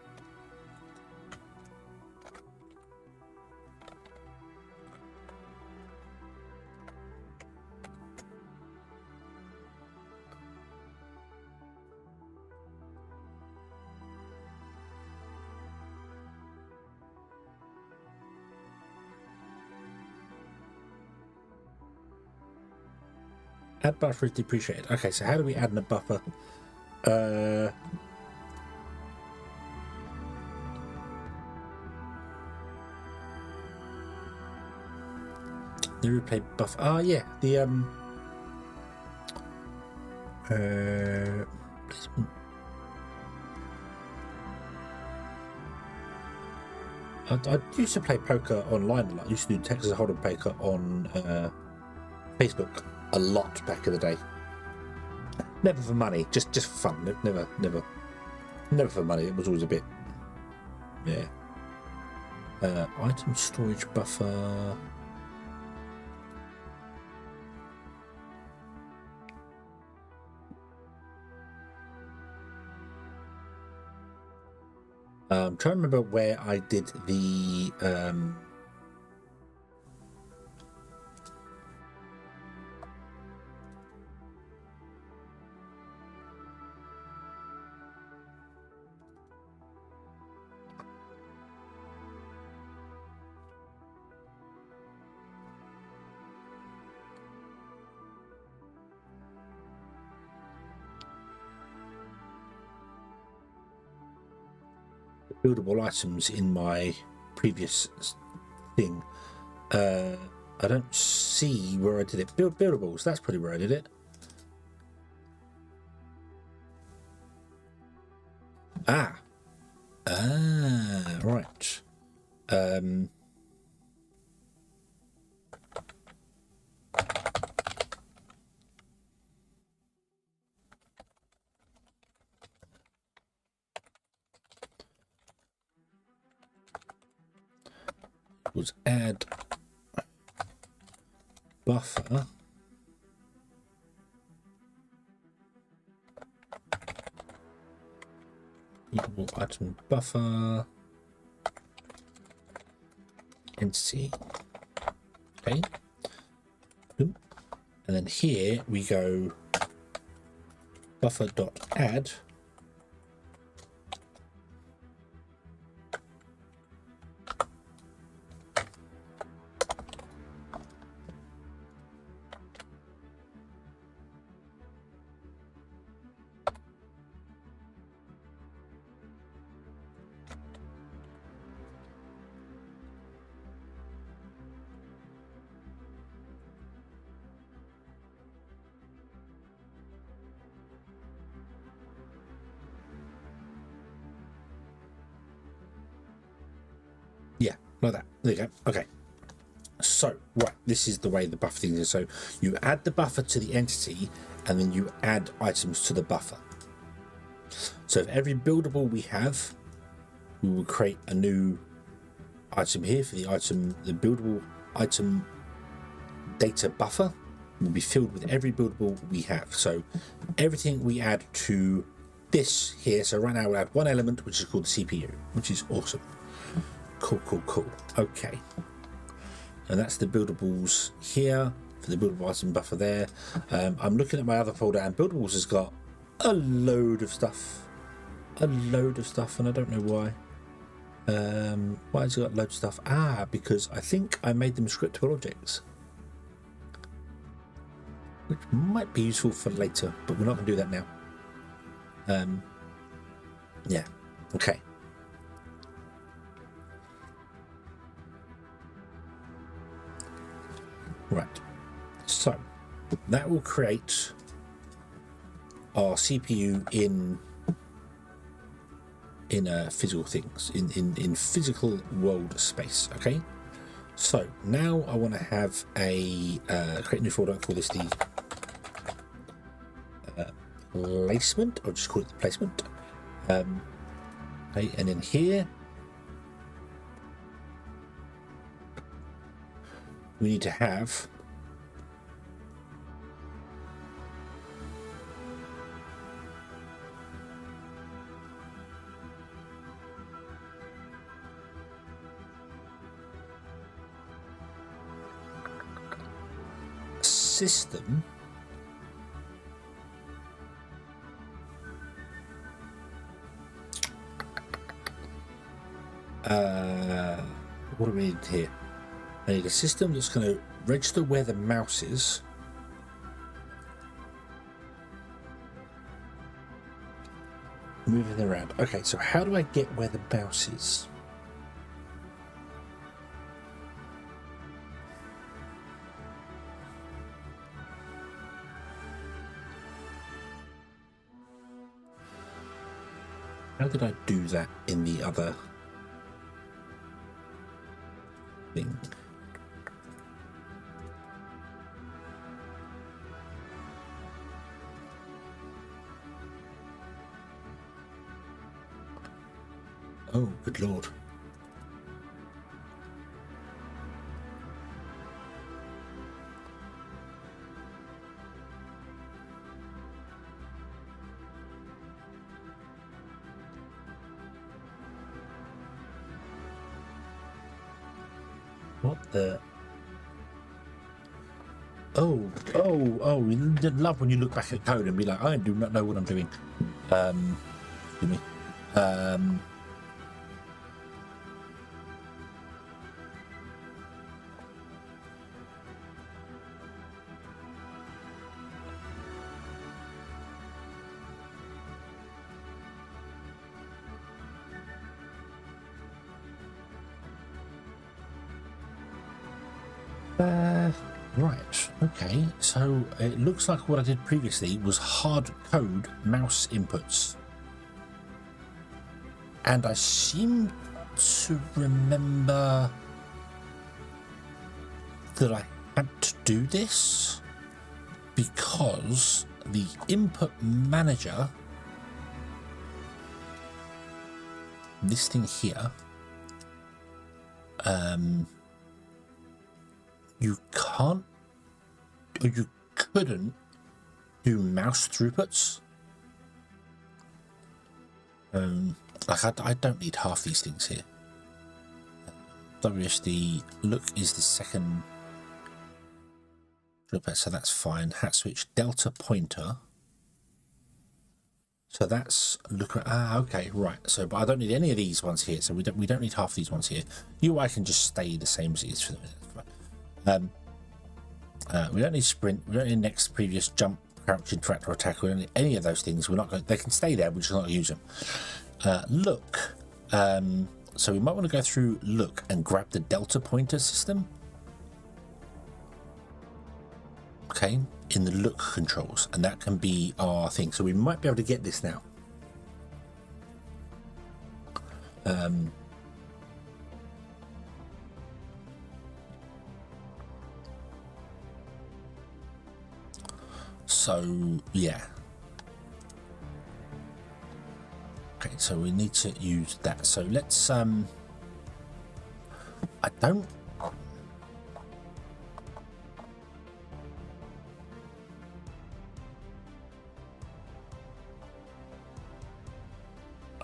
Add buffer is depreciated. Okay, so how do we add in a buffer? The replay buffer. Oh yeah, the I used to play poker online a lot. I used to do Texas Hold'em poker on Facebook a lot back in the day. Never for money, just for fun. Never for money. It was always a bit, yeah. Item storage buffer. I'm trying to remember where I did the buildable items in my previous thing. I don't see where I did it. Buildables, that's probably where I did it. Right. was add buffer equal item buffer entity. Okay, and then here we go buffer dot add like that. There you go. Okay, so right, this is the way the buffer thing is. So you add the buffer to the entity and then you add items to the buffer. So if every buildable we have, we will create a new item here for the item. The buildable item data buffer will be filled with every buildable we have. So everything we add to this here, so right now we'll add one element which is called the CPU, which is awesome. Cool. Okay, and that's the buildables here for the buildable item buffer there. I'm looking at my other folder, and buildables has got a load of stuff, and I don't know why. Why has it got loads of stuff? Because I think I made them scriptable objects, which might be useful for later, but we're not going to do that now. Yeah, okay. Right, so that will create our CPU in physical things, in physical world space. Okay, so now I want to have a create a new folder. Call this the placement, or just call it the placement. Okay, and in here we need to have system what do we need here? I need a system that's going to register where the mouse is. Moving around. Okay, so how do I get where the mouse is? How did I do that in the other thing? Oh, good lord. What the? Oh, you love when you look back at code and be like, I do not know what I'm doing. Excuse me. Right, okay, so it looks like what I did previously was hard code mouse inputs. And I seem to remember that I had to do this because the input manager, this thing here, you can't, or you couldn't do mouse throughputs. Like I don't need half these things here. WSD look is the second throughput, so that's fine. Hat switch delta pointer. So that's look at okay, right. So but I don't need any of these ones here. So we don't need half these ones here. UI can just stay the same as it is for the minute. We don't need sprint. We don't need next, previous, jump, crouch, interact, or attack. We don't need any of those things. We're not going. They can stay there. We're just not use them. Look. So we might want to go through look and grab the delta pointer system. Okay, in the look controls, and that can be our thing. So we might be able to get this now. So yeah. Okay, so we need to use that. So let's I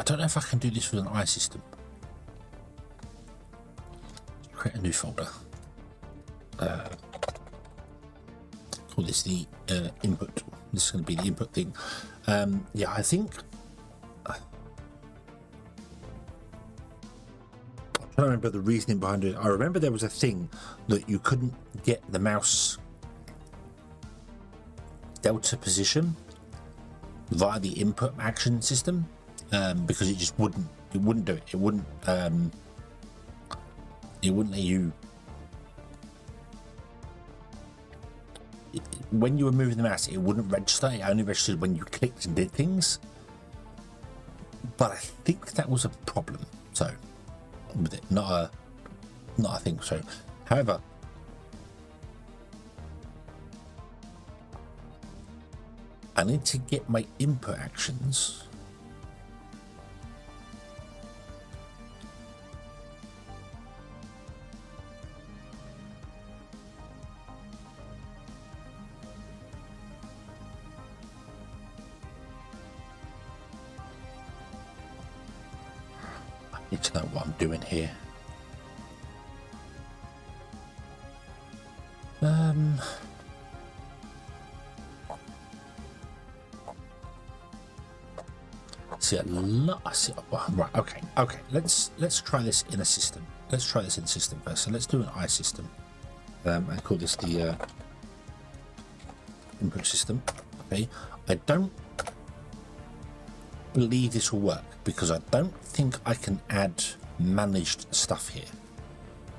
don't know if I can do this with an I system. Create a new folder. Call this the input. This is going to be the input thing. Yeah, I think I'm trying to remember the reasoning behind it. I remember there was a thing that you couldn't get the mouse delta position via the input action system. Because it just wouldn't do it. It wouldn't let you. When you were moving the mouse, it wouldn't register. It only registered when you clicked and did things. But I think that was a problem. So with it, not a thing. So, however, I need to get my input actions. Need to know what I'm doing here. See a lot. Right. Okay. Let's try this in a system. Let's try this in a system first. So let's do an I system. I call this the input system. Okay. I don't believe this will work because I don't think I can add managed stuff here.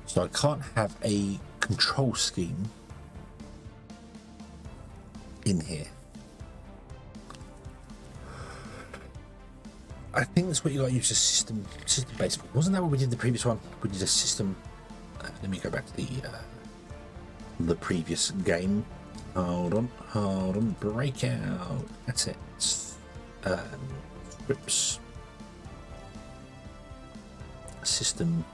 So I can't have a control scheme in here. I think that's what you got to use a system based. Wasn't that what we did in the previous one? We did a system. Let me go back to the previous game. Hold on. Breakout. That's it. Scripts. System.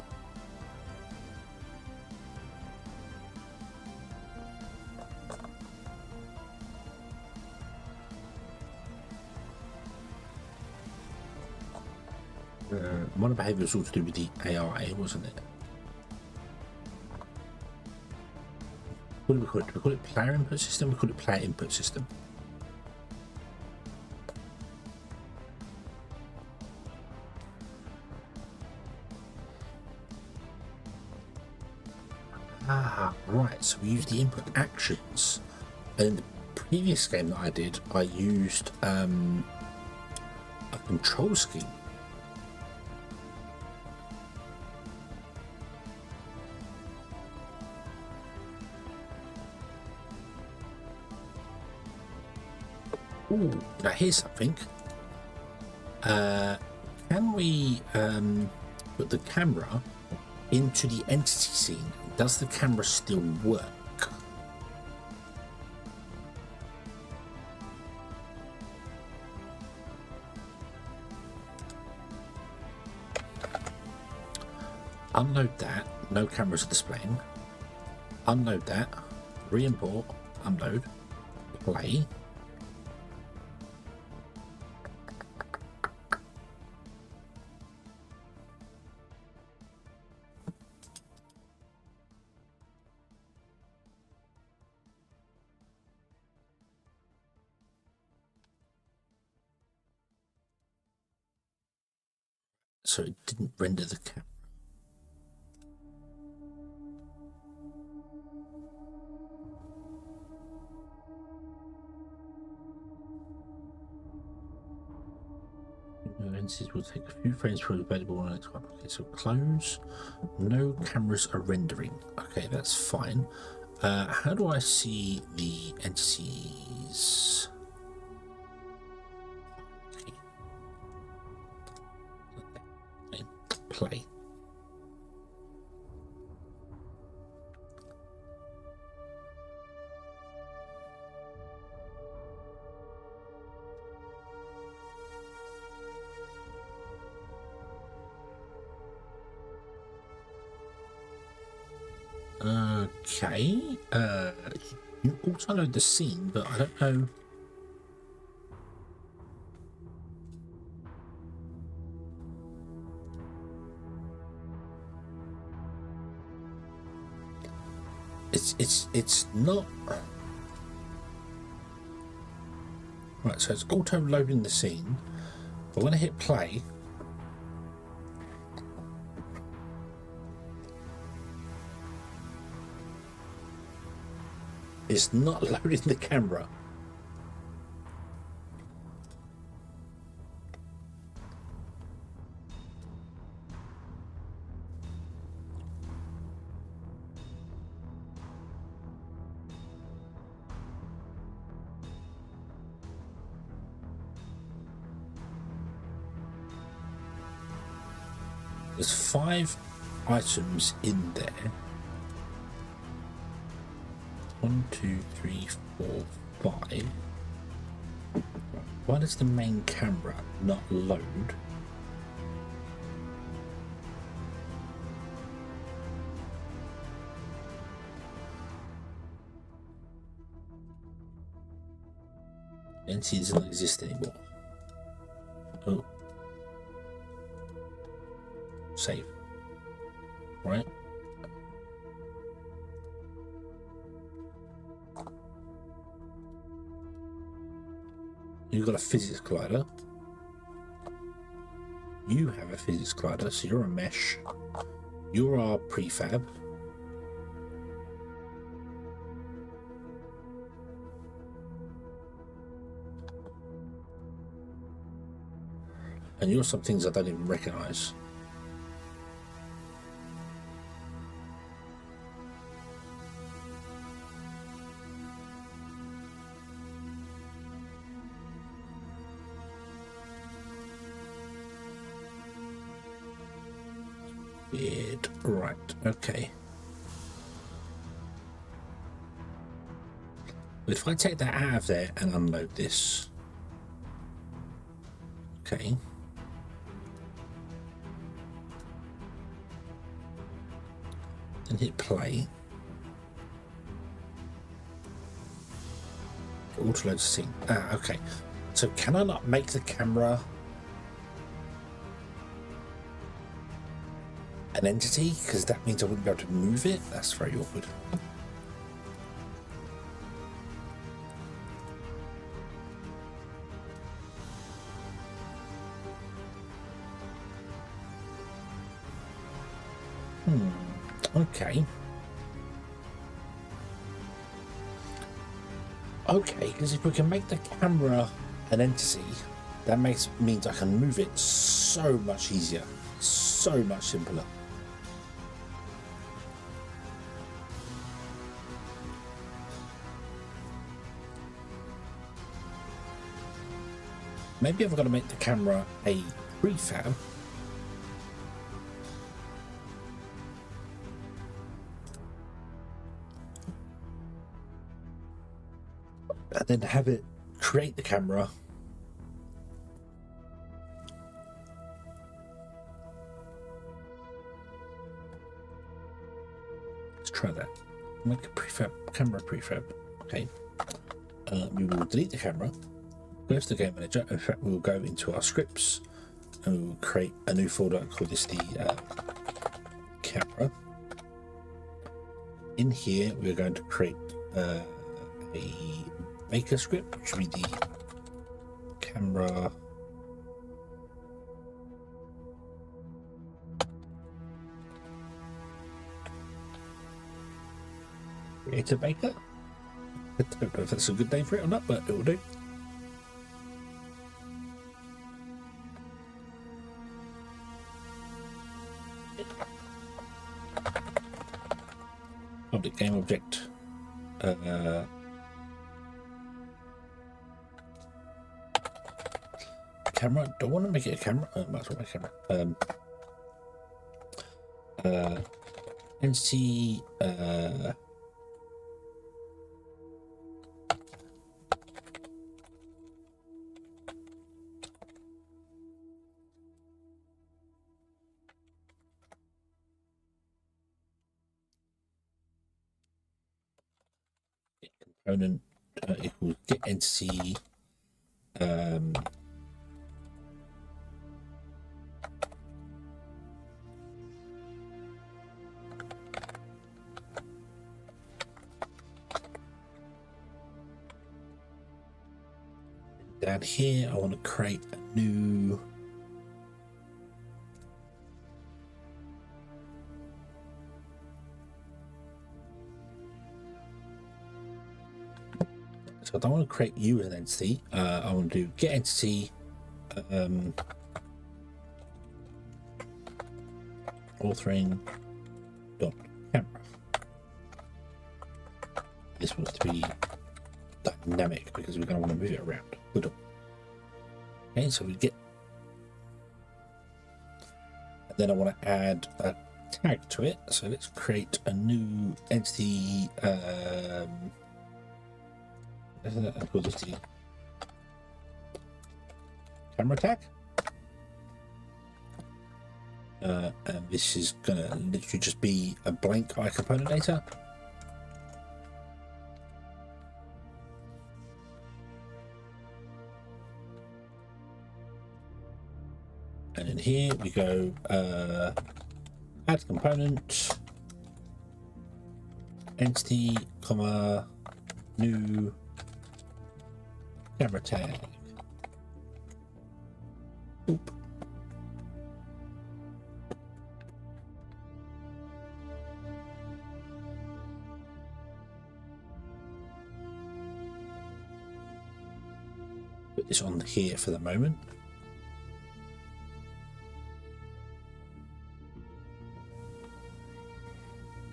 Modern behavior was all to do with the AI, wasn't it? What do we call it? Do we call it player input system? We call it player input system. Right, so we used the input actions. And in the previous game that I did, I used a control scheme. Ooh, now here's something. Can we put the camera into the entity scene, does the camera still work? Unload that, no cameras displaying. Unload that, re-import, unload, play. So it didn't render the camera. Lenses will take a few frames for available on next one. Okay, so close. No cameras are rendering. Okay, that's fine. How do I see the entities? Okay. Play. Okay, you auto load the scene, but I don't know. It's not right. So it's auto loading the scene, but when I hit play, it's not loading the camera. There's 5 items in there. 1, 2, 3, 4, 5. Why does the main camera not load? Entity doesn't exist anymore. Oh. Save. Right? You've got a physics collider. You have a physics collider, so you're a mesh. You're our prefab. And you're some things I don't even recognize. Weird. Right, okay. But if I take that out of there and unload this. Okay. And hit play. Auto load scene. Ah, okay. So can I not make the camera an entity? Because that means I wouldn't be able to move it. That's very awkward. Okay. Okay, because if we can make the camera an entity, that means I can move it so much easier, so much simpler. Maybe I've got to make the camera a prefab. and then have it create the camera. Let's try that. Make a prefab camera prefab. Okay. We will delete the camera. Go to the game manager. In fact, we'll go into our scripts and we'll create a new folder and call this the camera. In here, we're going to create a maker script, which will be the camera creator maker. I don't know if that's a good name for it or not, but it will do. Public game object. Camera. Don't want to make it a camera. Might as well make a camera. Entity. Component equals get entity down here I want to create a new so I don't want to create you as an entity. I want to do get entity authoring dot camera. This wants to be dynamic because we're going to want to move it around. Good. Okay, so we get, and then I want to add a tag to it. So let's create a new entity. I'll call this the camera tag. And this is gonna literally just be a blank component data. And in here we go add component entity, comma, new camera tag. Oop. Put this on here for the moment.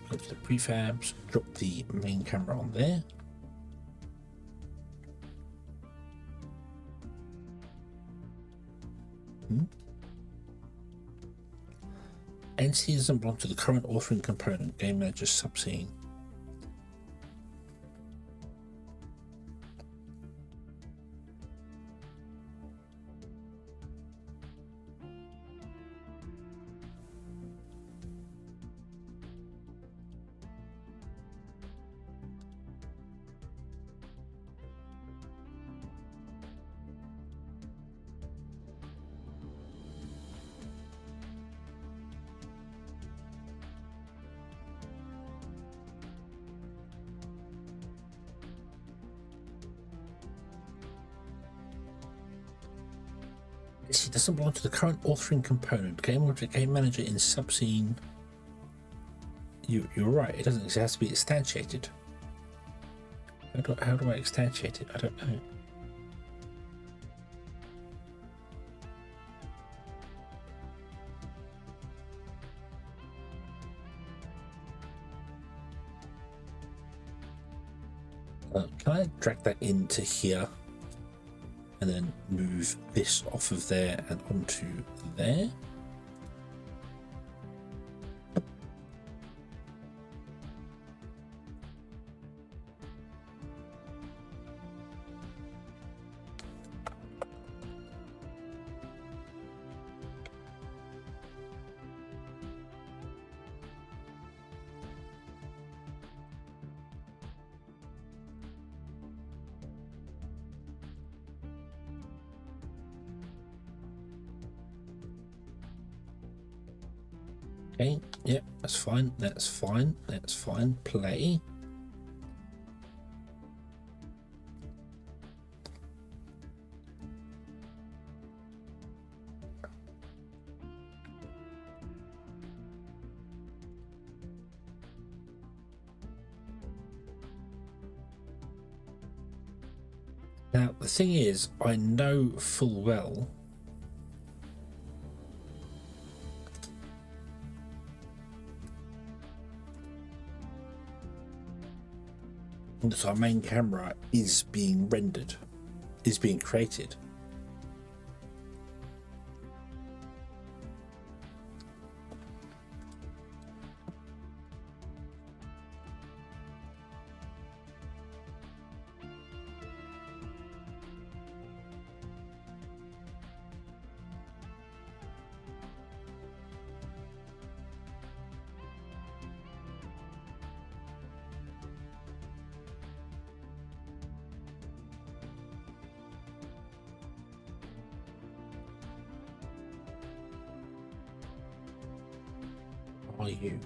Go to the prefabs, drop the main camera on there. Entity doesn't belong to the current authoring component. Game manager subscene. It doesn't belong to the current authoring component. Game manager in subscene. You're right. It doesn't. It has to be instantiated. How do I instantiate it? I don't know. Can I drag that into here? And then move this off of there and onto there. Okay, yeah, that's fine, that's fine, that's fine. Play. Now, the thing is, I know full well that our main camera is being rendered, is being created. Are you?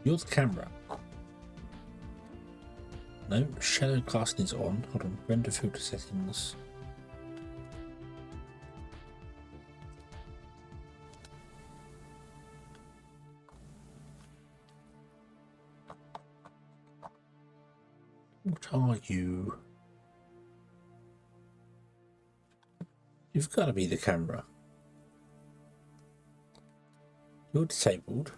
You're the camera. No, shadow casting is on. Hold on, render filter settings. What are you? You've got to be the camera. You're disabled.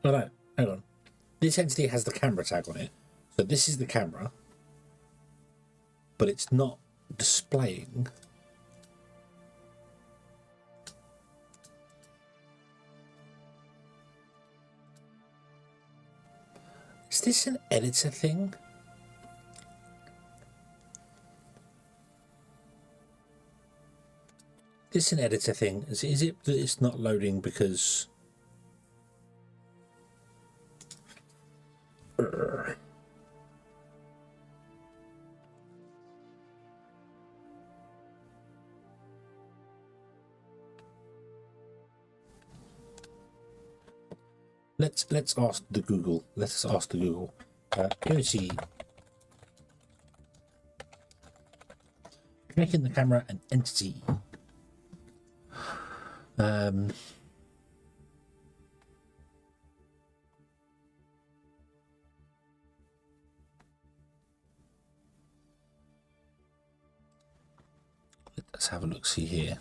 Oh no, hang on. This entity has the camera tag on it. So this is the camera, but it's not displaying. Is this an editor thing? This is an editor thing. Is it that it's not loading because... Let's ask the Google. Let's ask the Google. Unity. Making the camera an entity. Let's have a look. See here.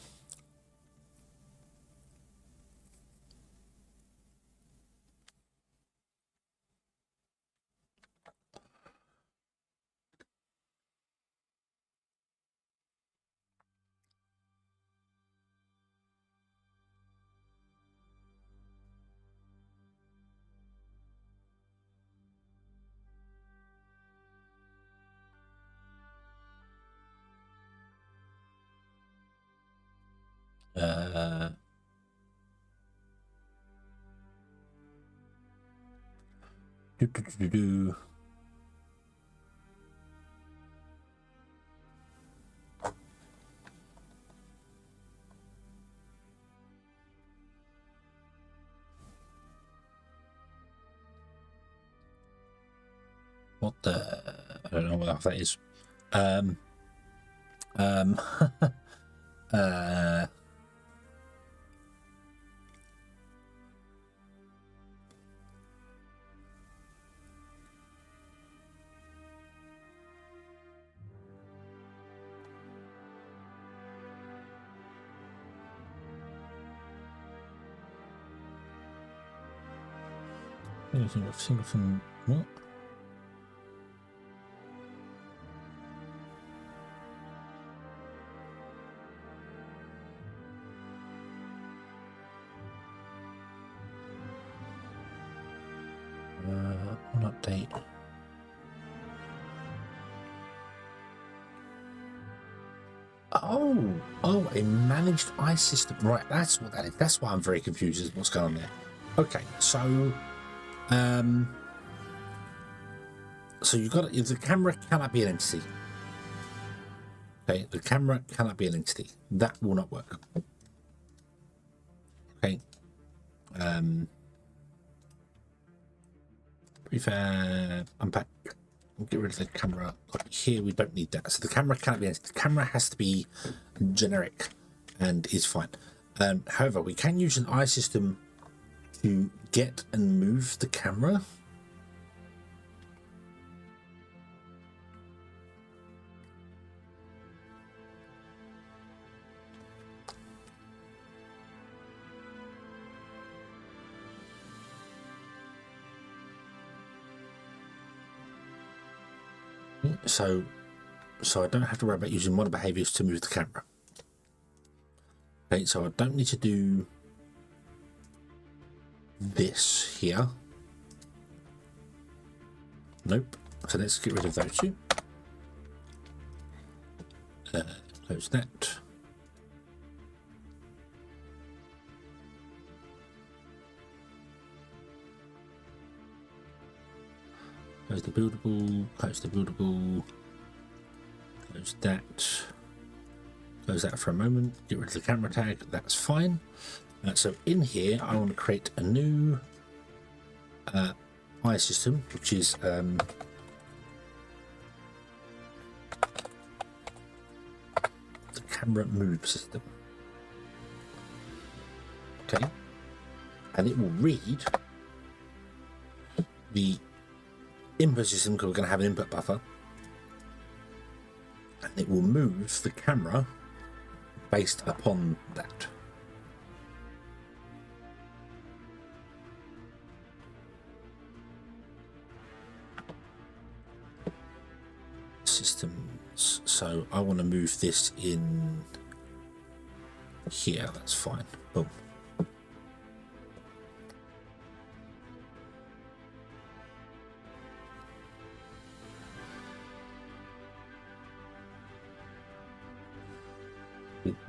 Do. What the? I don't know what that is. Anything with singleton? What? One update. Oh, a managed eye system. Right, that's what that is. That's why I'm very confused as what's going on there. Okay, so you got the camera cannot be an entity. Okay, the camera cannot be an entity. That will not work. Okay. Prefab, unpack, get rid of the camera. Here we don't need that. So the camera cannot be an entity. The camera has to be generic and is fine. However, we can use an eye system to get and move the camera. So I don't have to worry about using model behaviors to move the camera. Okay, so I don't need to do this here. Nope. So let's get rid of those two. Close that. Close the buildable, close the buildable, close that for a moment, get rid of the camera tag, that's fine. So in here I want to create a new eye system, which is the camera move system. Okay, and it will read the input system, because we're going to have an input buffer, and it will move the camera based upon that. Systems, so I want to move this in here, that's fine. Boom.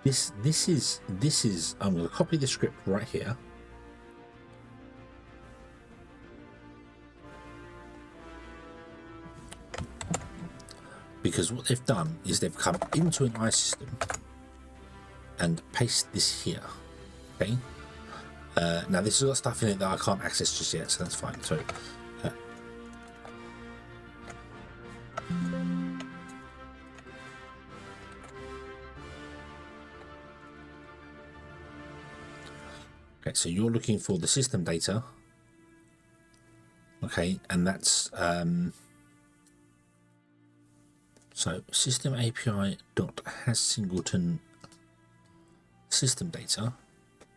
This is I'm going to copy the script right here, because what they've done is they've come into an eye system and paste this here. Okay, now this has got stuff in it that I can't access just yet, so that's fine. So okay, so you're looking for the system data. Okay, and that's so system API dot has singleton system data,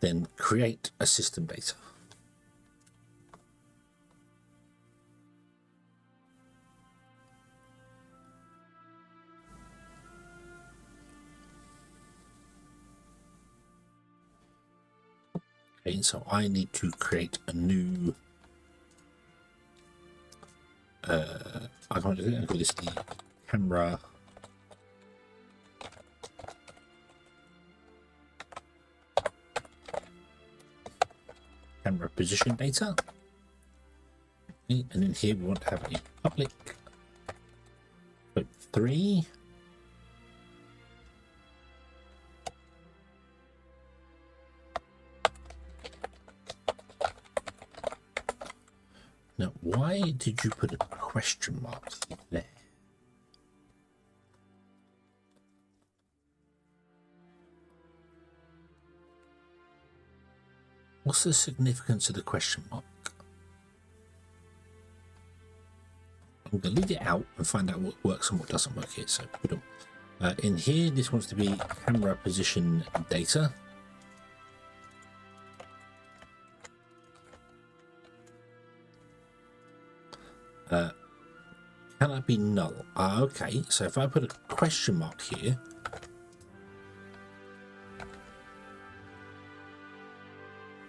then create a system data. Okay, so I need to create a new I can't do it. I'll call this the camera position data. Okay, and in here we want to have a public 3. Now, why did you put a question mark there? What's the significance of the question mark? I'm going to leave it out and find out what works and what doesn't work here. So, put on. In here, this wants to be camera position data. Can that be null? Okay, so if I put a question mark here,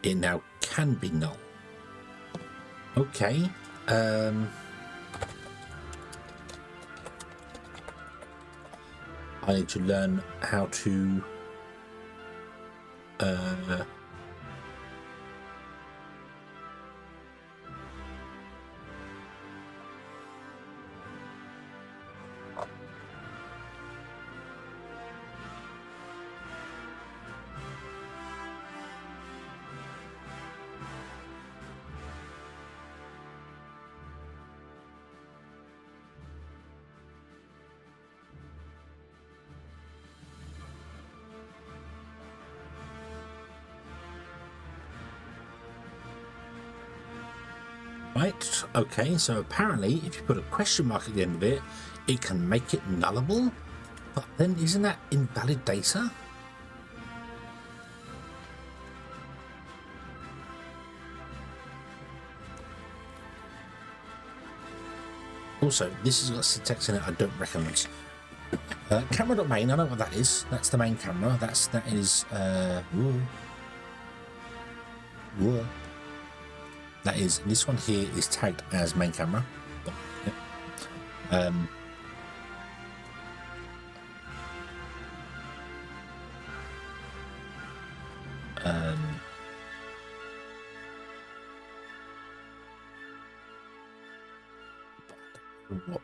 it now can be null. Okay. I need to learn how to Right, okay, so apparently if you put a question mark at the end of it, it can make it nullable. But then isn't that invalid data? Also, this has got syntax in it I don't recognise. Camera.main, I know what that is. That's the main camera. That is that is, this one here is tagged as main camera. What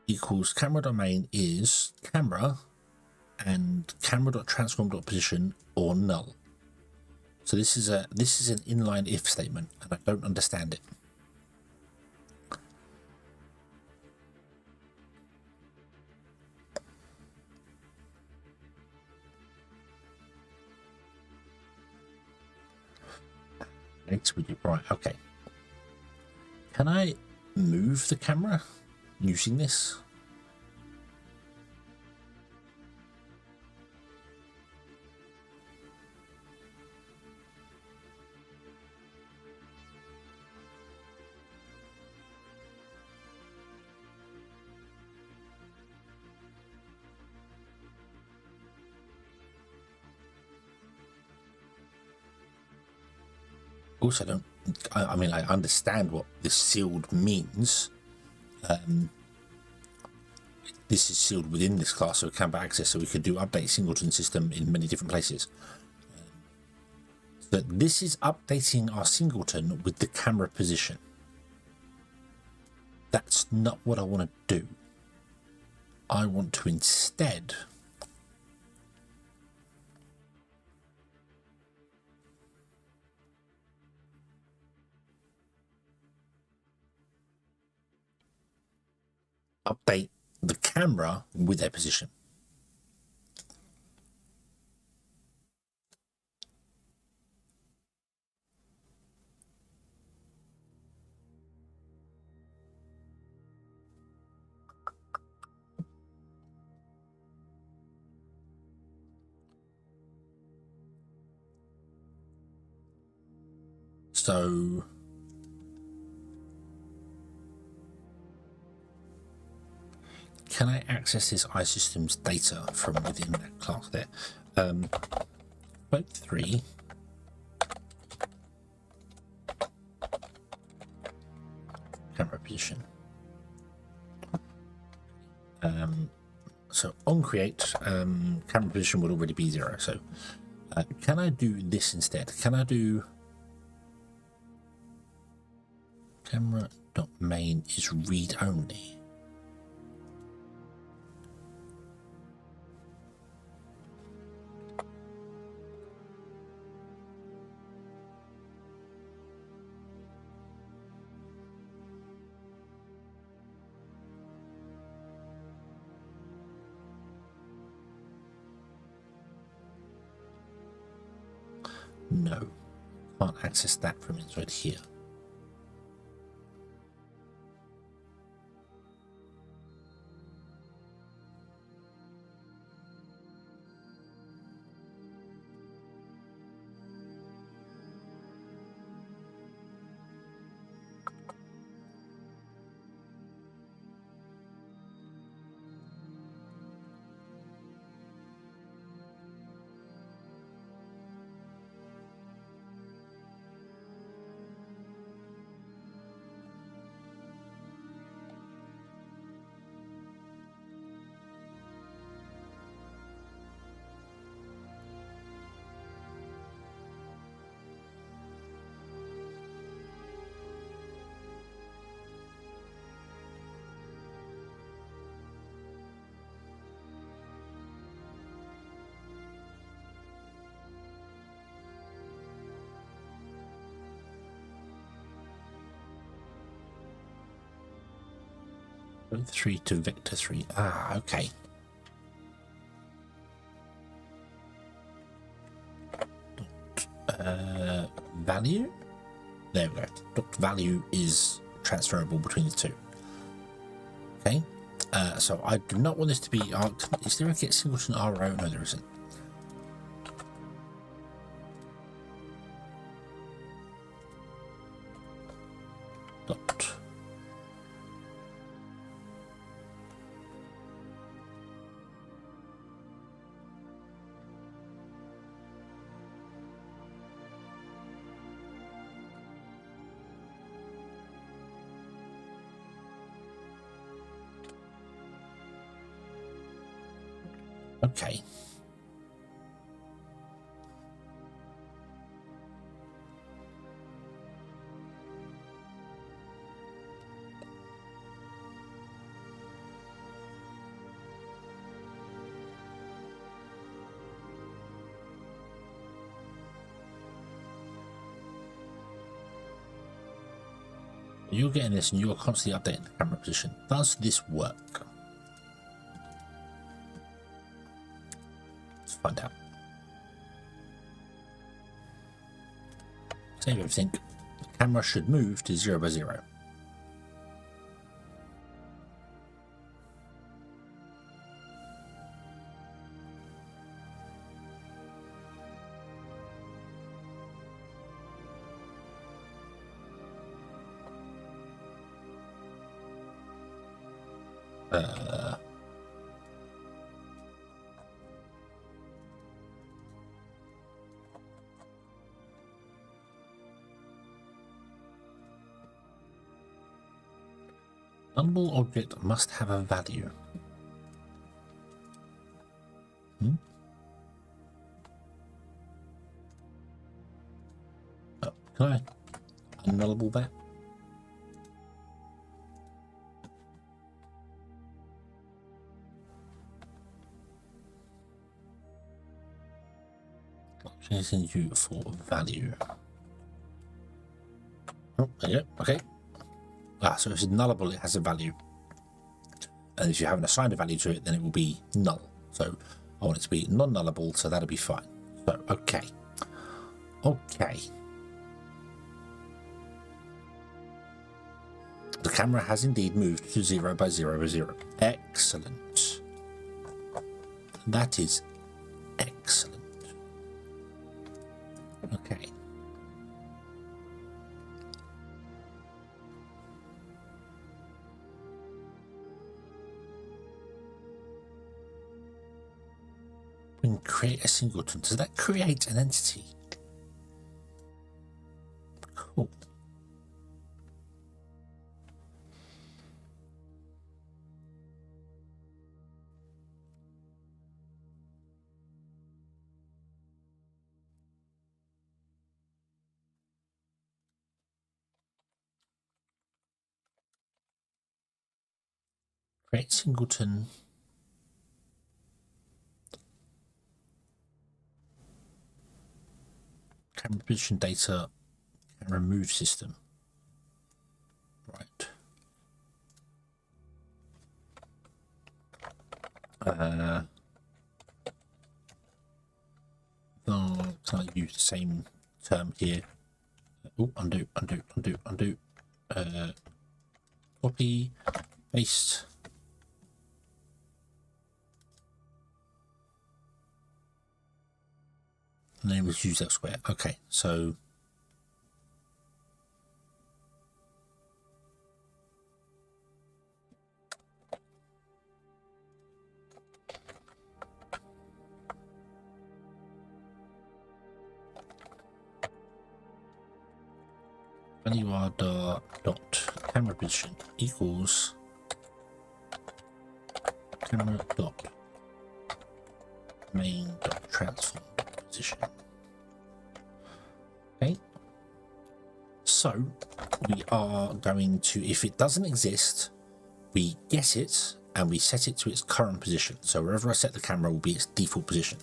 equals camera domain is camera and camera.transform.position or null. So this is an inline if statement, and I don't understand it. Right, okay. Can I move the camera using this? Also, I mean, I understand what this sealed means. This is sealed within this class of camera access, so we could do update singleton system in many different places. But this is updating our singleton with the camera position. That's not what I want to do. I want to instead update the camera with their position. So can I access this iSystems data from within that class there? Quote 3. Camera position. So on create, camera position would already be 0. So can I do this instead? Can I do camera.main is read only? No, can't access that from inside here. From 3 to vector 3. Ah, okay. Value? There we go. Docked value is transferable between the two. Okay. So I do not want this to be. Is there a get singleton RO? No, there isn't. Dot. Okay. You're getting this and you're constantly updating the camera position. Does this work? Let's find out. Save everything. The camera should move to 0 by 0. Nullable object must have a value. Oh, can I unnullable that? Changing you for value. Oh, there you go. Okay. So if it's nullable, it has a value. And if you haven't assigned a value to it, then it will be null. So I want it to be non-nullable, so that'll be fine. So, okay. Okay. The camera has indeed moved to 0 by 0 by 0. Excellent. That is excellent. Okay. When create a singleton, does that create an entity? Cool. Create singleton. Camera position data, camera move system. Right. Can I use the same term here? Oh, undo. Copy, paste. And then let's use that square. Okay, so value r dot camera position equals camera dot main dot transform position. Okay, so we are going to, if it doesn't exist, we guess it and we set it to its current position. So wherever I set the camera will be its default position.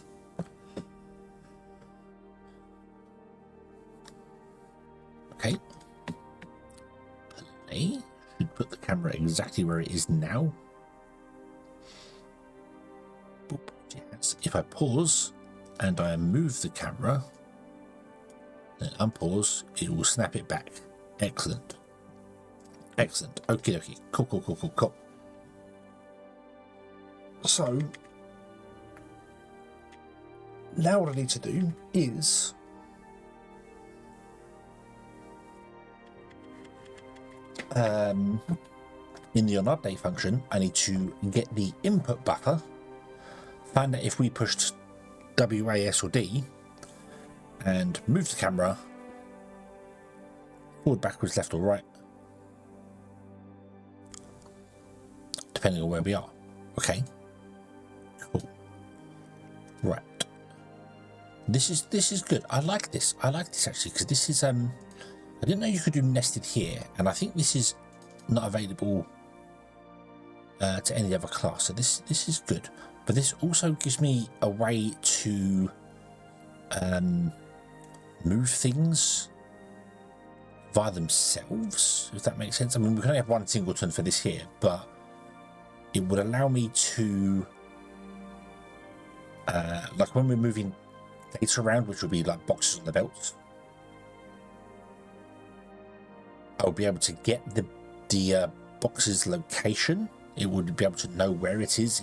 Okay, play should put the camera exactly where it is now. Yes. If I pause and I move the camera, Then unpause, it will snap it back. Excellent. Excellent. Okie dokie. Cool, cool, cool, cool, cool. So, now what I need to do is in the onOpdate function, I need to get the input buffer, find out if we pushed W, A, S or D, and move the camera forward, backwards, left or right, depending on where we are. Okay, cool. Right, this is good. I like this. I like this actually, because this is I didn't know you could do nested here, and I think this is not available to any other class. So this is good, but this also gives me a way to move things via themselves, if that makes sense. I mean, we can only have one singleton for this here, but it would allow me to like when we're moving data around, which would be like boxes on the belts, I'll be able to get the box's location. It would be able to know where it is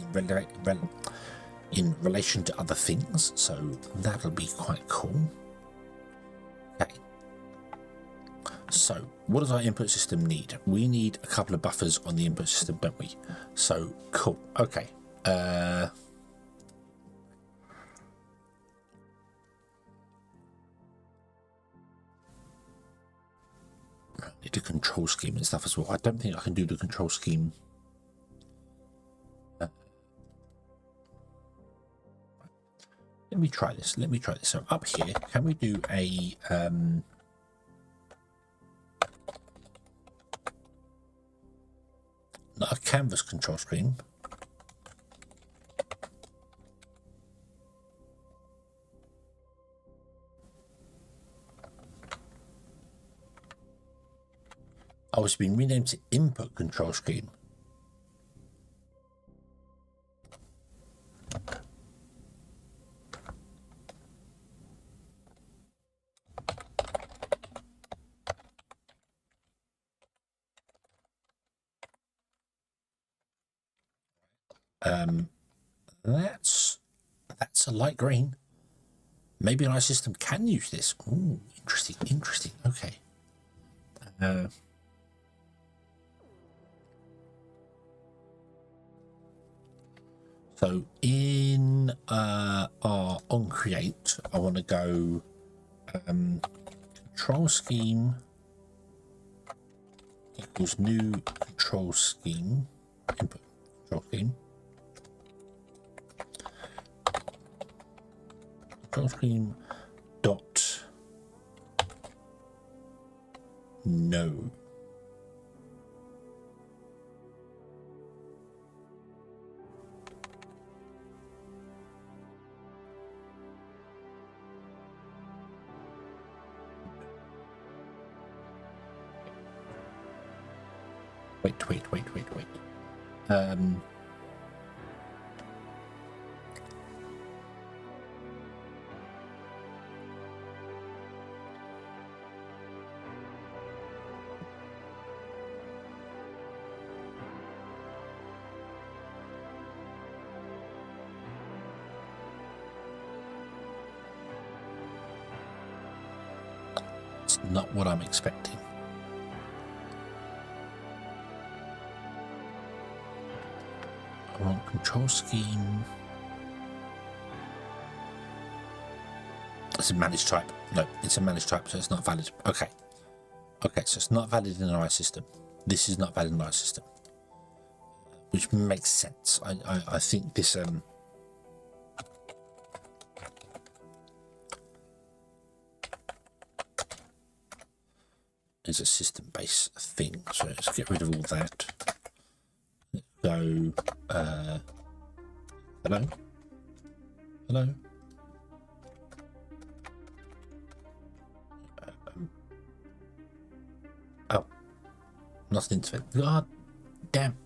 in relation to other things, so that'll be quite cool. Okay, so what does our input system need? We need a couple of buffers on the input system, don't we? So cool. Okay, need a control scheme and stuff as well. I don't think I can do the control scheme. Let me try this. Let me try this. So up here, can we do a not a canvas control screen? Oh, it's been renamed to input control scheme. That's a light green. Maybe our system can use this. Ooh, interesting, interesting. Okay. So in our onCreate, I want to go control scheme equals new control scheme, input control scheme. Control scheme dot no. Wait. It's not what I'm expecting. I want control scheme. It's a managed type. No, it's a managed type, so it's not valid. Okay. Okay, so it's not valid in our system. This is not valid in our system. Which makes sense. I think this is a system-based thing. So let's get rid of all that. Let's go hello. Oh, nothing to it. God damn.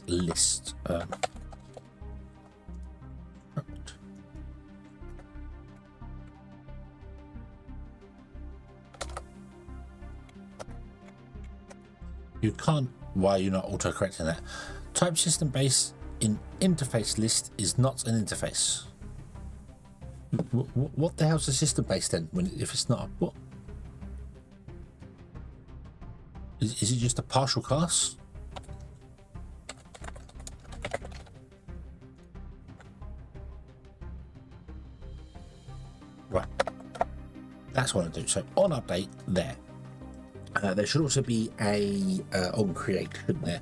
create list. You can't. Why are you not auto-correcting that? Type system base in interface list is not an interface. What the hell's a system base then? If it's not a what? Is it just a partial class? Right. That's what I do. So on update there. There should also be a on create, shouldn't there?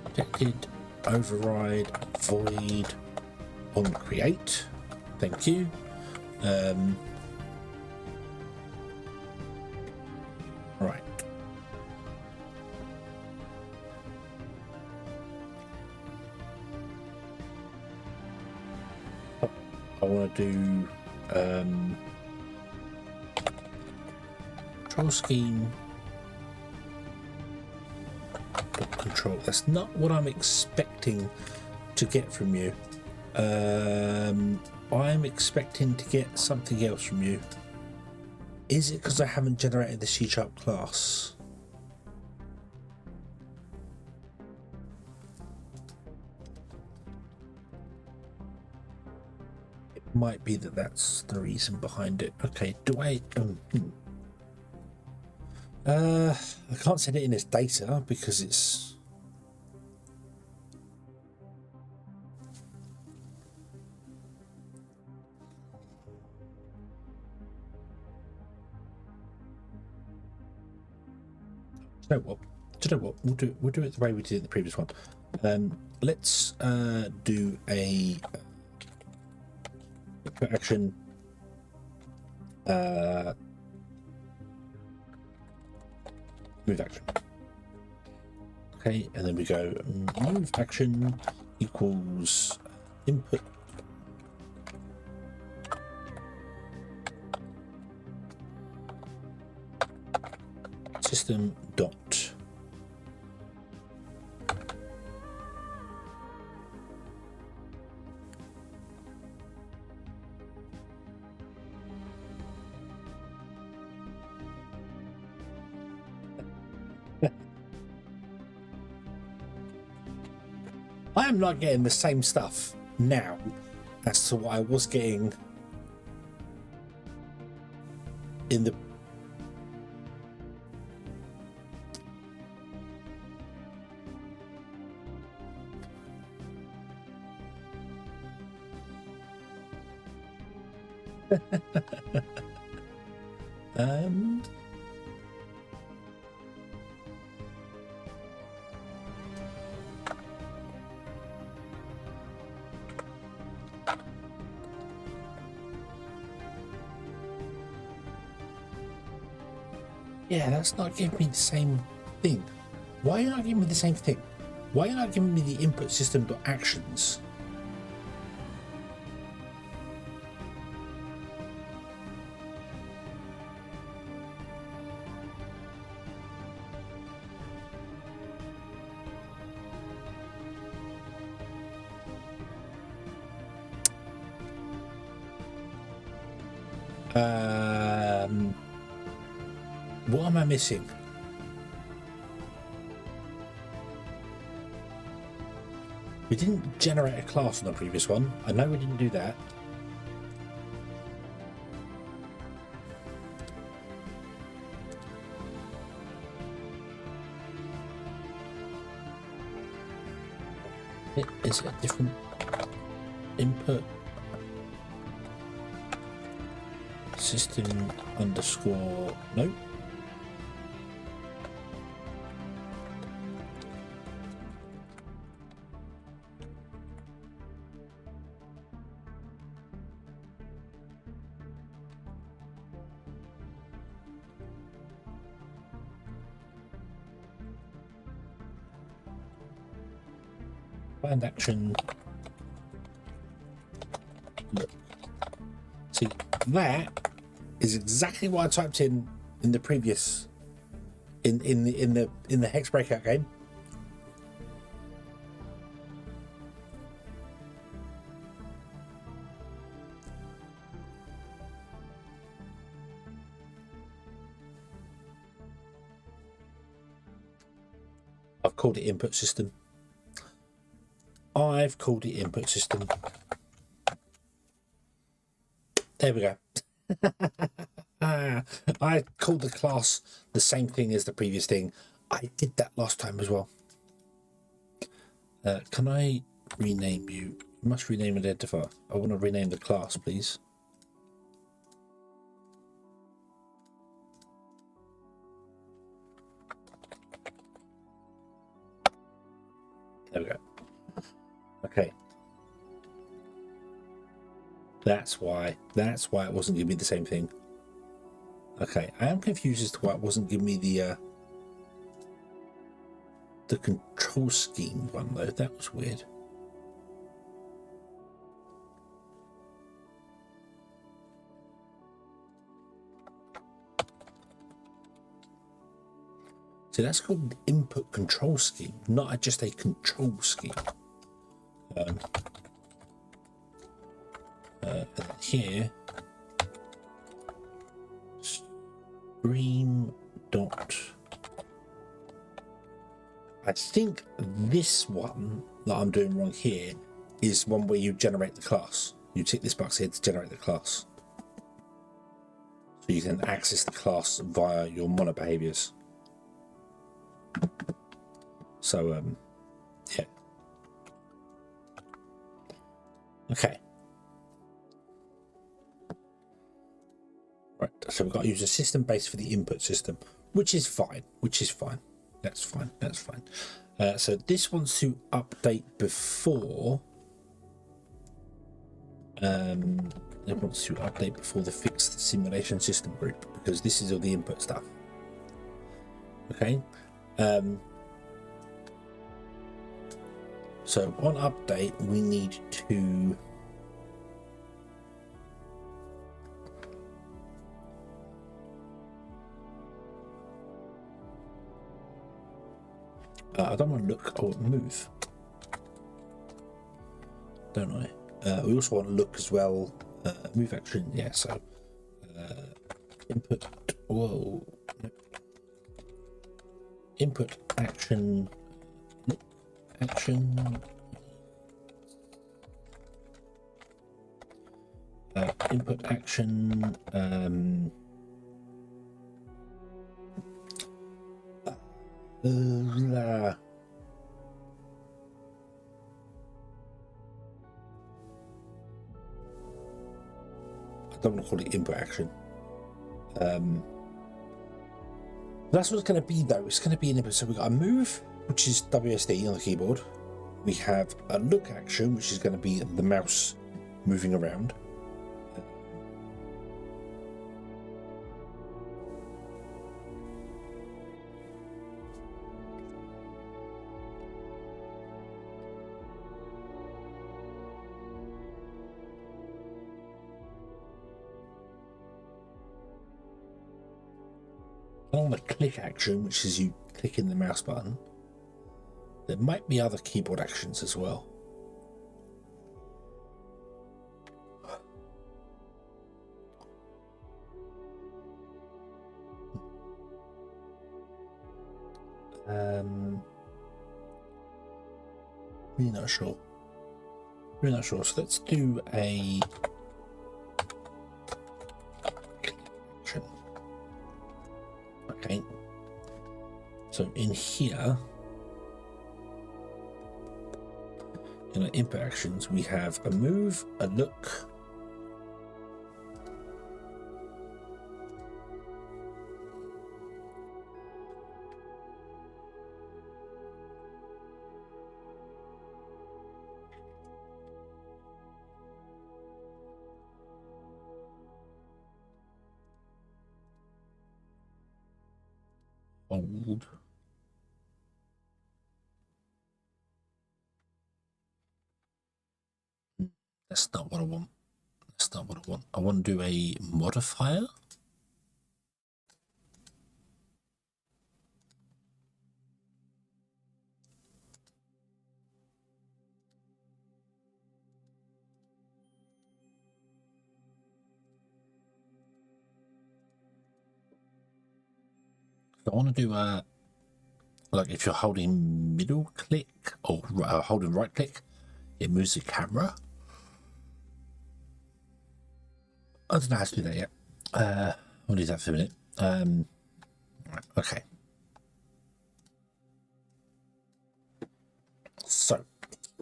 Protected, override, void, on create. Thank you. Right. I want to do control scheme control. That's not what I'm expecting to get from you. I'm expecting to get something else from you. Is it because I haven't generated the C# class? Might be that's the reason behind it. Okay, do I can't set it in as data because it's you know what we'll do it the way we did it the previous one. Let's do a action move action. Okay, and then we go move action equals input system dot I am not getting the same stuff now as to what I was getting in the yeah, that's not giving me the same thing. Why are you not giving me the same thing? Why are you not giving me the input system dot actions? What am I missing? We didn't generate a class on the previous one. I know we didn't do that. Is it a different input? System underscore nope. Planned action. Look. that is exactly what I typed in the previous in the hex breakout game. I've called it input system. I've called it input system. There we go. I called the class the same thing as the previous thing. I did that last time as well. Can I rename you? You must rename identifier. I want to rename the class, please. There we go. Okay. That's why it wasn't giving me the same thing. Okay, I am confused as to why it wasn't giving me the control scheme one though. That was weird. So that's called input control scheme, not just a control scheme. Here, stream dot. I think this one that I'm doing wrong here is one where you generate the class. You tick this box here to generate the class, so you can access the class via your mono behaviors. So yeah. Okay. Right, so we've got to use a system base for the input system, which is fine. That's fine. So this wants to update before. It wants to update before the fixed simulation system group, because this is all the input stuff. Okay. So on update, we need to I don't want to look or move, don't I? We also want to look as well. Move action, yeah. So input. Whoa. Input action. Look action. Input action. I don't want to call it input action. That's what it's going to be though. It's going to be an input. So we've got a move, which is WSD on the keyboard. We have a look action, which is going to be the mouse moving around. On the click action, which is you clicking the mouse button, there might be other keyboard actions as well. Really not sure. So let's do a click action. Okay, so in here, in our input actions, we have a move, a look, hold. That's not what I want. not what I want. I want to do a modifier. I want to do a, like if you're holding middle click or holding right click, it moves the camera. I don't know how to do that yet. We'll do that for a minute. Right, okay. So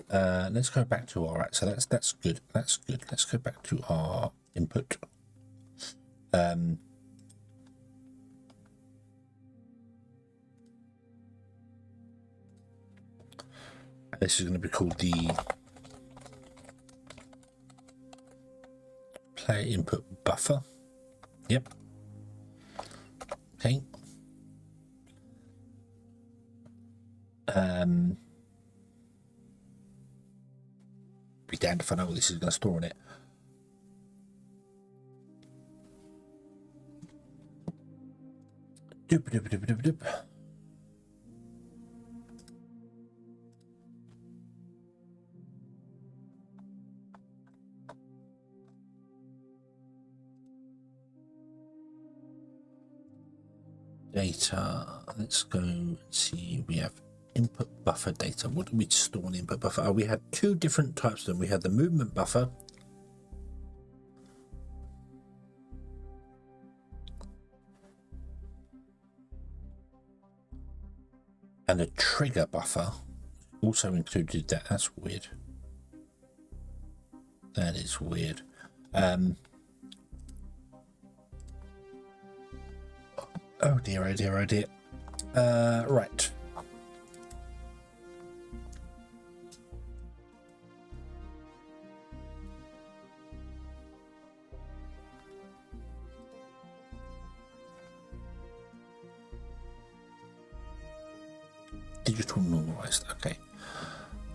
let's go back to our, right, so that's good. That's good. Let's go back to our input. This is going to be called the player input buffer. Yep. Okay. Be damned if I know what this is going to store in it. Doop doop doop doop doop. Data, let's go and see. We have input buffer data. What do we store in input buffer? Oh, we had two different types of them. We had the movement buffer and a trigger buffer also included that. That's weird. That is weird. Oh dear, oh dear, oh dear. Right. Digital normalized. Okay.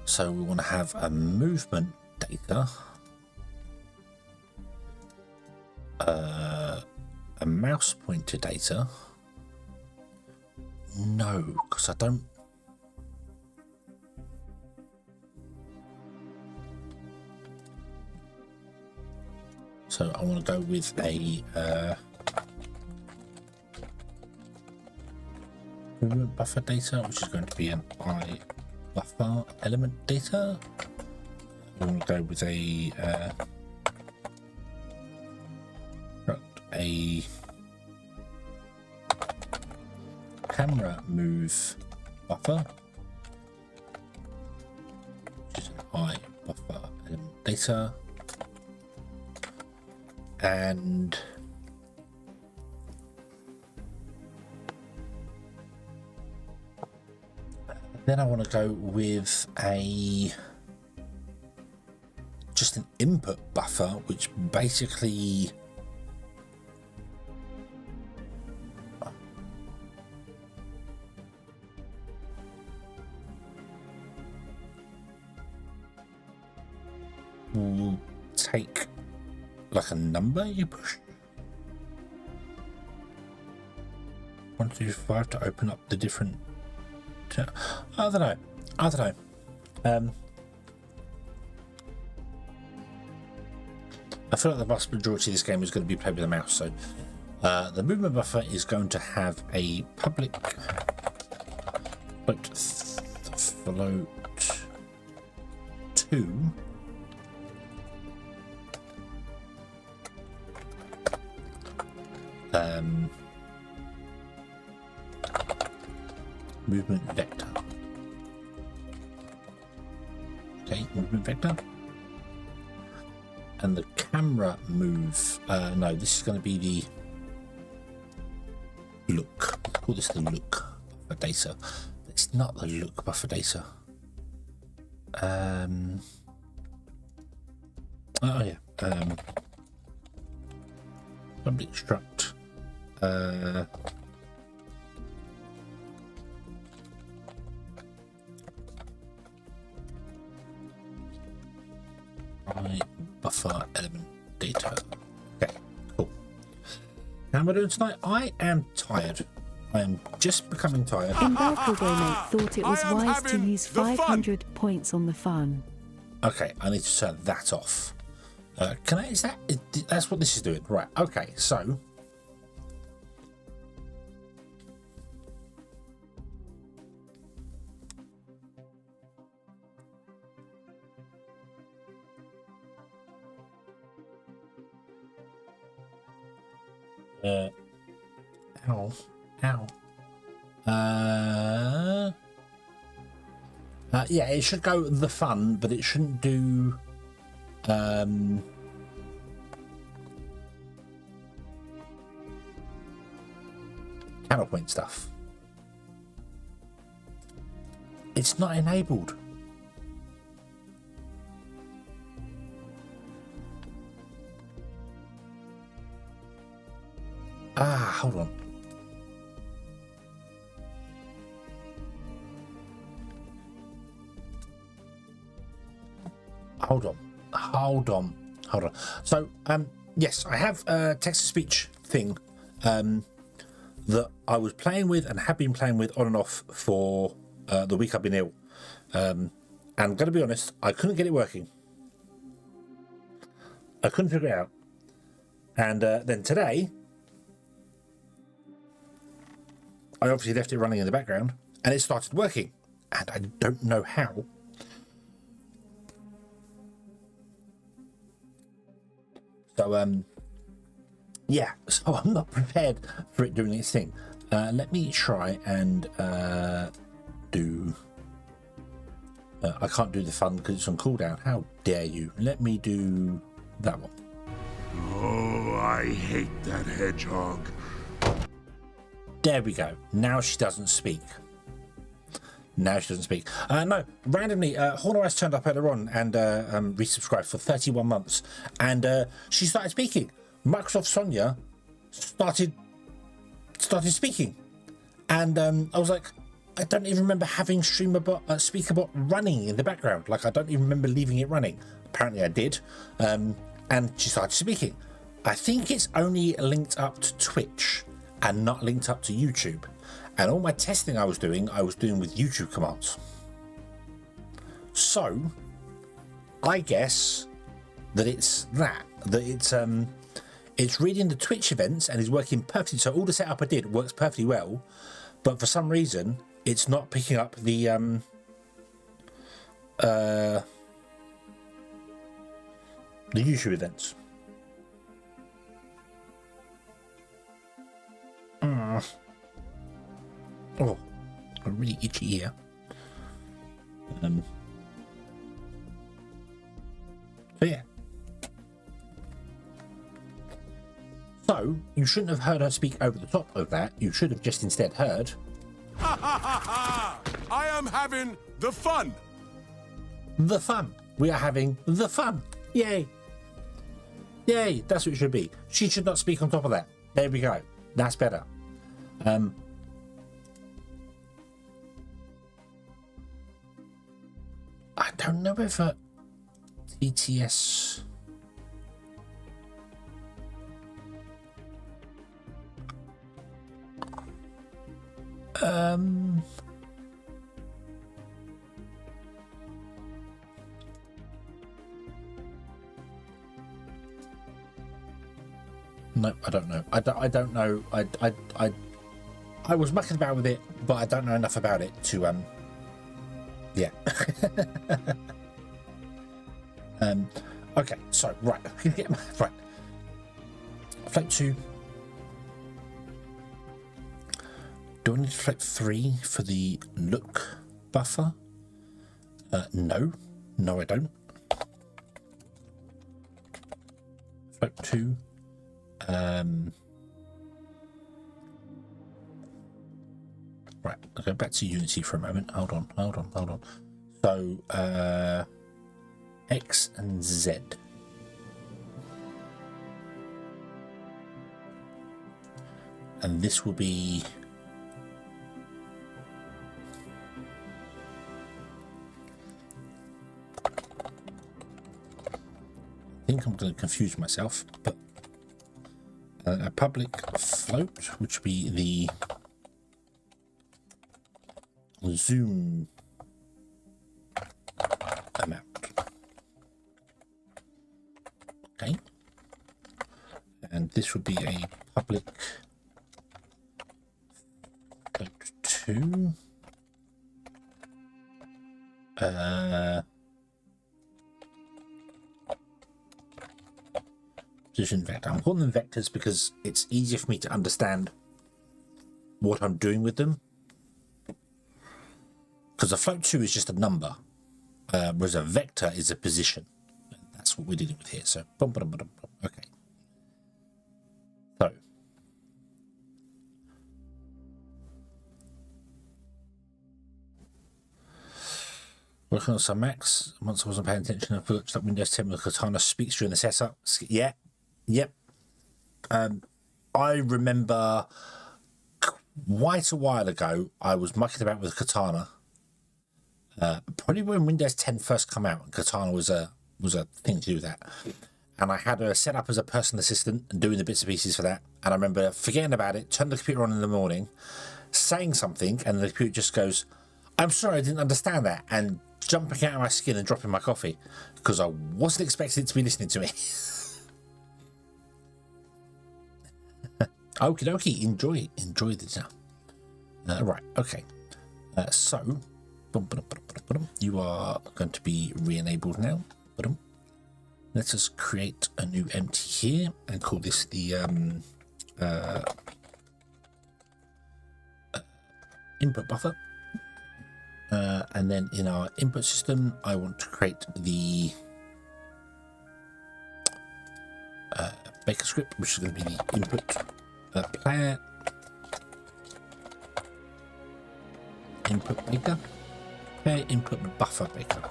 So we want to have a movement data. A mouse pointer data. No, because I don't. So I want to go with a movement buffer data, which is going to be an I buffer element data. I want to go with a camera move buffer, which is an I buffer element data, and then I want to go with a just an input buffer, which basically will take like a number you push 1, 2, 5 to open up the different. I don't know. I feel like the vast majority of this game is going to be played with a mouse, so the movement buffer is going to have a public float 2 movement vector. Okay, movement vector. And the camera move, no, this is going to be the look. Let's call this the look buffer data. It's not the look buffer data. Oh yeah. Public struct. I buffer element data. Okay, cool. How am I doing tonight? I am tired. I am just becoming tired. Umbilical Mate thought it was wise to use 500 points on the fun. Okay, I need to turn that off. Can I? That's what this is doing, right? Okay, so. Ow. Yeah, it should go the fun, but it shouldn't do channel point stuff. It's not enabled. Hold on. Hold on. So, yes, I have a text-to-speech thing that I was playing with and have been playing with on and off for the week I've been ill. And I'm going to be honest, I couldn't get it working. I couldn't figure it out. And then today, I obviously left it running in the background and it started working. And I don't know how. So, yeah, so I'm not prepared for it doing its thing. Let me try and do... I can't do the fun because it's on cooldown. How dare you? Let me do that one. Oh, I hate that hedgehog. There we go. Now she doesn't speak. No, randomly, Horner Eyes turned up earlier on and resubscribed for 31 months. And she started speaking. Microsoft Sonia started speaking. And I was like, I don't even remember having Speakerbot running in the background. Like, I don't even remember leaving it running. Apparently I did. And she started speaking. I think it's only linked up to Twitch and not linked up to YouTube. And all my testing I was doing with YouTube commands. So, I guess that it's it's reading the Twitch events and is working perfectly. So all the setup I did works perfectly well, but for some reason it's not picking up the YouTube events. Oh, I'm really itchy here. So yeah. So you shouldn't have heard her speak over the top of that. You should have just instead heard. I am having the fun. The fun. We are having the fun. Yay. Yay. That's what it should be. She should not speak on top of that. There we go. That's better. I don't know if TTS. No, I don't know. I don't know. I was mucking about with it, but I don't know enough about it to yeah. Okay, so right. Right. Flight 2. Do I need to flight 3 for the look buffer? No. No, I don't. Flight 2. Right, I'll go back to Unity for a moment. Hold on. So, X and Z. And this will be... I think I'm I'm going to confuse myself, but a public float, which would be the zoom amount. Okay. And this would be a public float 2. Position vector. I'm calling them vectors because it's easier for me to understand what I'm doing with them. Because a float 2 is just a number, whereas a vector is a position. And that's what we're dealing with here. So, okay. So, working on some Macs. Once I wasn't paying attention, I looked up Windows 10 with Katana speaks during the setup. Yeah, yep. I remember quite a while ago, I was mucking about with Katana. Probably when Windows 10 first came out, and Katana was a thing to do with that. And I had her set up as a personal assistant and doing the bits and pieces for that. And I remember forgetting about it, turning the computer on in the morning, saying something, and the computer just goes, "I'm sorry, I didn't understand that," and jumping out of my skin and dropping my coffee because I wasn't expecting it to be listening to me. Okie dokie, enjoy the dinner. Right, okay. So, you are going to be re-enabled now. Let us create a new empty here and call this the input buffer. And then in our input system, I want to create the baker script, which is going to be the input player input baker, player input buffer baker.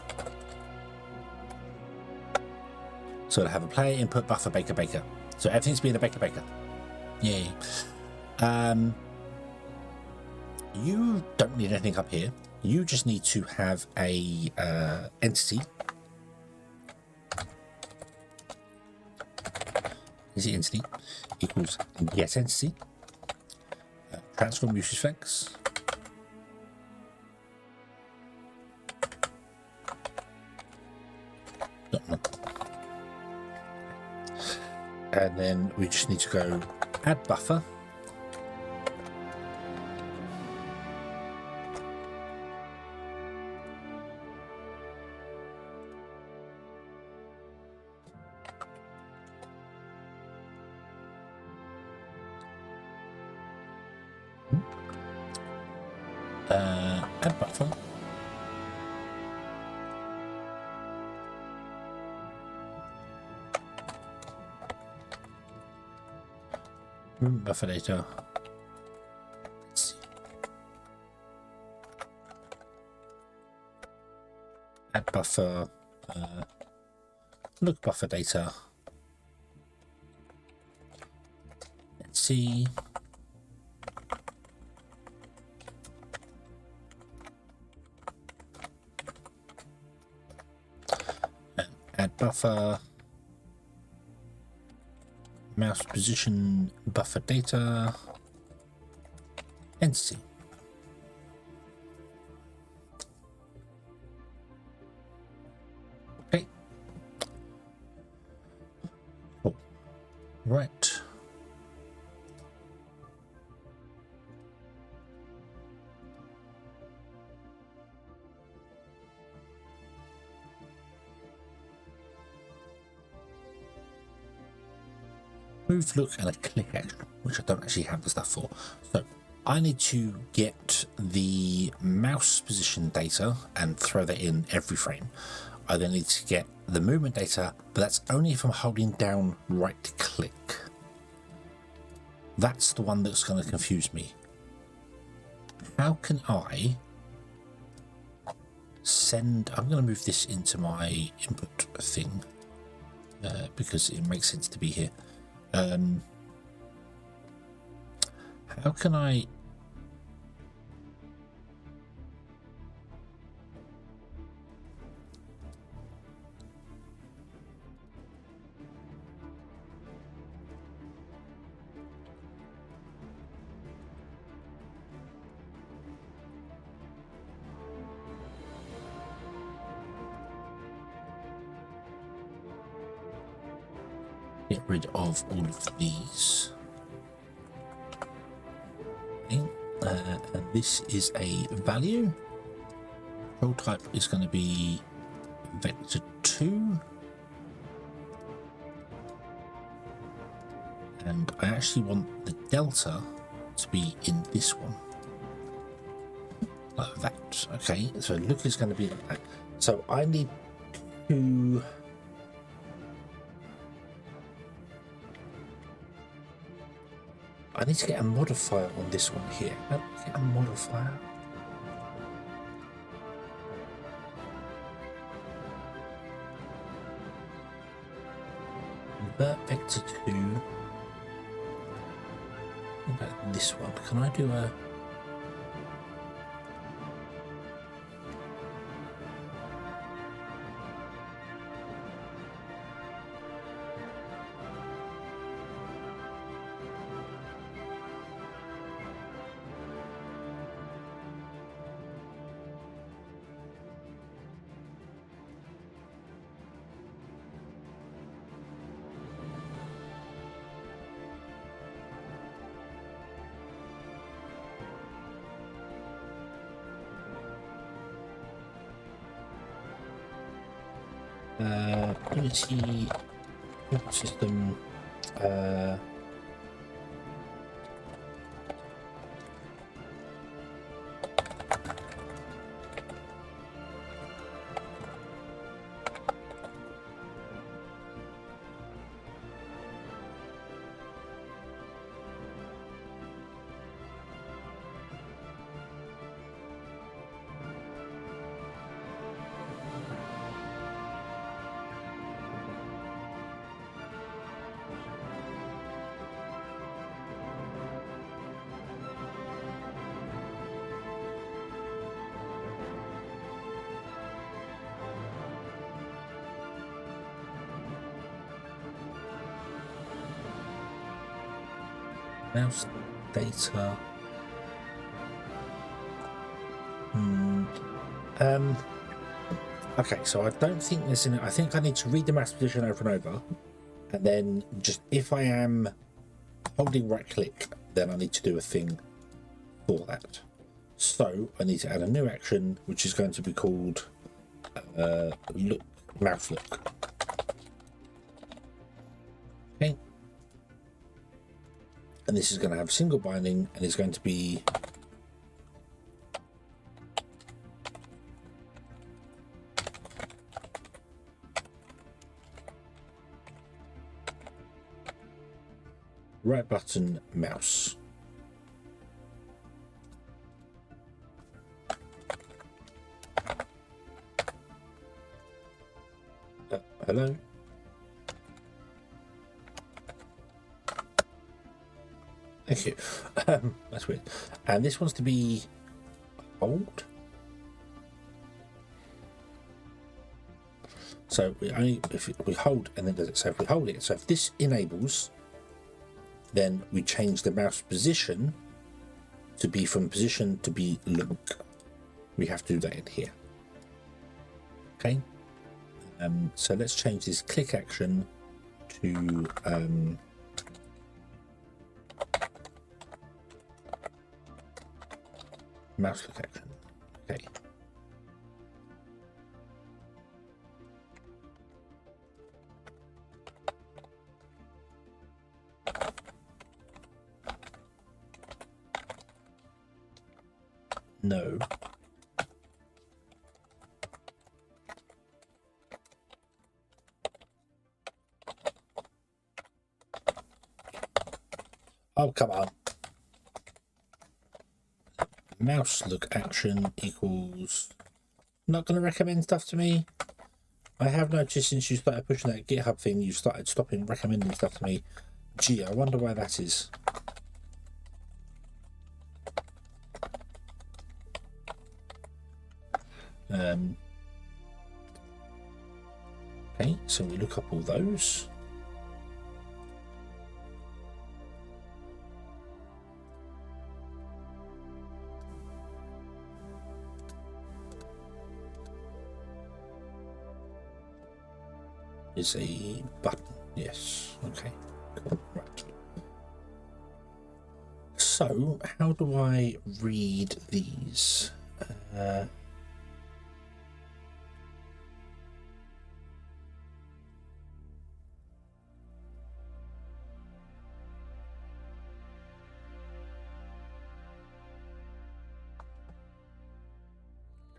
So I have a player input buffer baker. So everything's being a baker. Yay. You don't need anything up here. You just need to have a entity. Is the entity equals get entity, transform usage flex, and then we just need to go add buffer. Add buffer. Buffer data. Let's see. Add buffer. Look buffer data. Let's see. Add buffer, mouse position, buffer data, entity. Okay. Cool. Right. Move, look, and a click action, which I don't actually have the stuff for. So I need to get the mouse position data and throw that in every frame. I then need to get the movement data, but that's only if I'm holding down right click. That's the one that's going to confuse me. How can I send... I'm going to move this into my input thing because it makes sense to be here. How can I get rid of all of these. Okay. And this is a value. Control type is going to be vector 2. And I actually want the delta to be in this one. Like that. Okay, so look is going to be like that. So I need to... I need to get a modifier on this one here. How do I get a modifier? Invert vector 2. What about this one? Can I do a... Unity system mouse data. Okay, so I don't think there's I think I need to read the mouse position over and over, and then just if I am holding right click, then I need to do a thing for that. So I need to add a new action, which is going to be called look, mouse look. Okay. And this is going to have single binding, and it's going to be right button mouse. Hello? Thank you. That's weird. And this wants to be hold. So we only if we hold and then does it. So if we hold it, so if this enables, then we change the mouse position to be from position to be look. We have to do that in here. Okay. So let's change this click action to mouse look action. Okay. No. Oh, come on. Mouse look action equals not going to recommend stuff to me. I have noticed since you started pushing that GitHub thing, you started stopping recommending stuff to me. Gee, I wonder why that is. Okay, so we look up all those. Is a button. Yes. Okay. Cool. Right. So, how do I read these?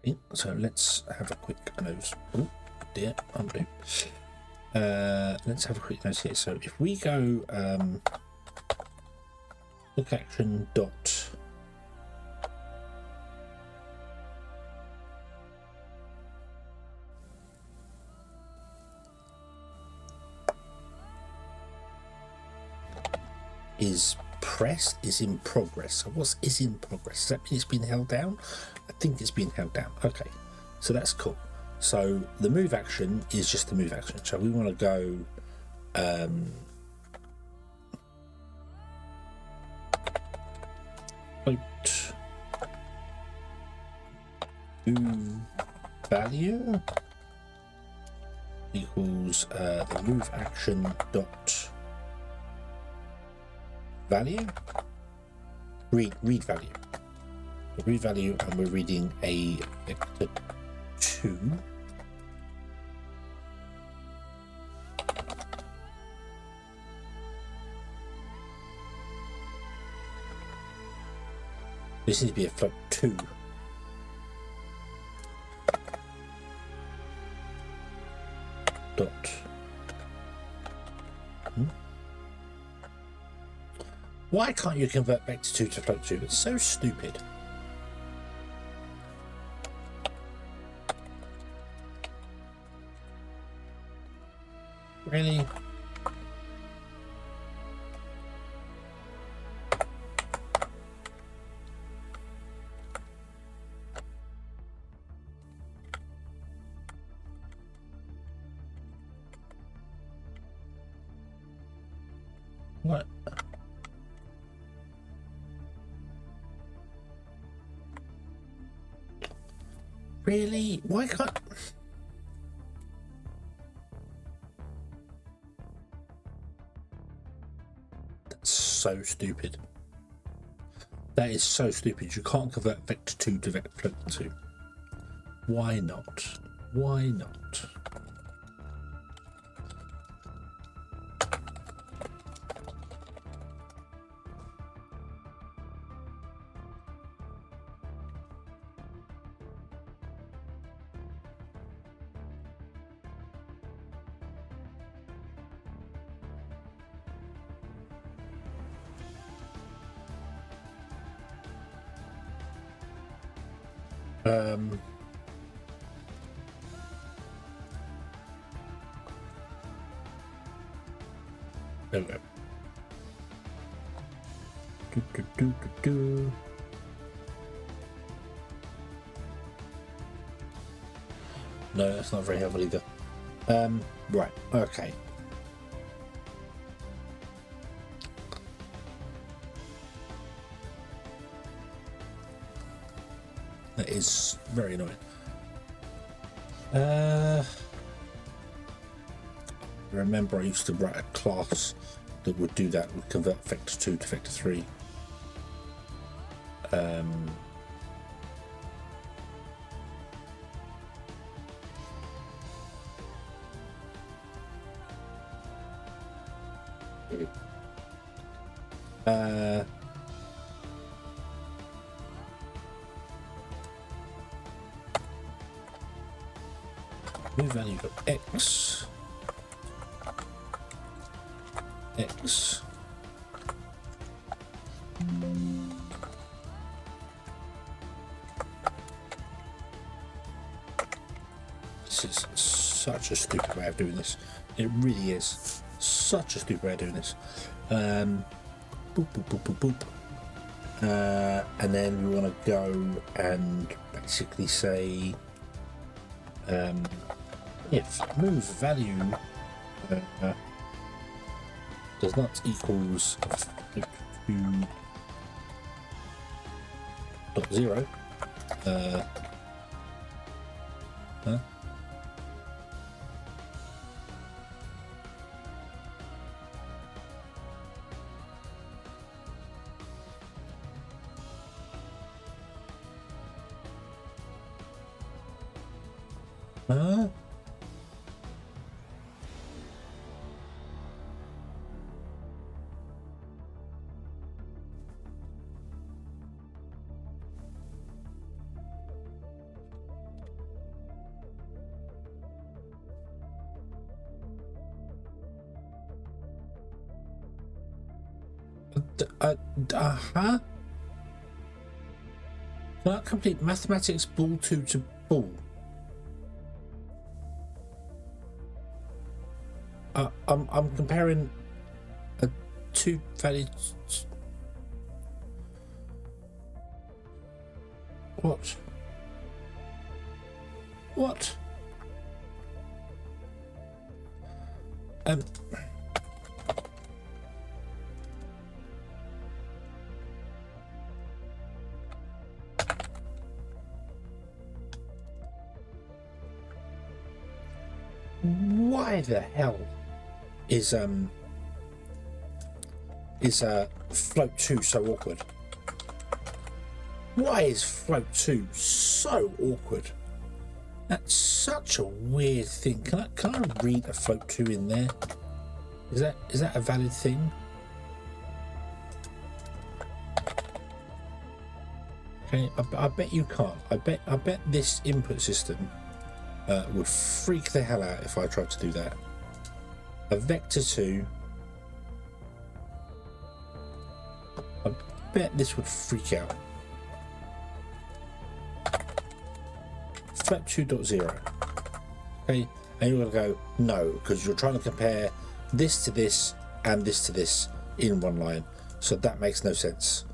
Okay, so let's have a quick nose. Oh dear, undo. Let's have a quick nose here. So if we go look action dot is pressed is in progress. So what's is in progress? Does that mean it's been held down? I think it's been held down. Okay, so that's cool. So the move action is just the move action. So we want to go float to value equals the move action dot value, read value. So read value, and we're reading a vector 2. This needs to be a float 2. Dot. Why can't you convert vector 2 to float 2? It's so stupid. Really? What? Really? Why can't... That's so stupid. That is so stupid. You can't convert vector 2 to vector float 2. Why not? Why not? There we go. No, that's not very helpful either. Right, okay. That is very annoying. Remember, I used to write a class that would do that, would convert vector 2 to vector 3. New value of x. X. This is such a stupid way of doing this. It really is such a stupid way of doing this. Boop, boop, boop, boop, boop. And then we want to go and basically say if move value does not equals 2.0 Huh? Huh? Cannot complete mathematics ball 2 to ball. I'm comparing a two valid. What? What? Why the hell is float 2 so awkward? Why is float 2 so awkward? That's such a weird thing. Can I read a float 2 in there? Is that a valid thing? Okay, I bet you can't. I bet this input system would freak the hell out if I tried to do that. A vector 2. I bet this would freak out. Flap 2.0. Okay, and you're going to go, no, because you're trying to compare this to this and this to this in one line. So that makes no sense.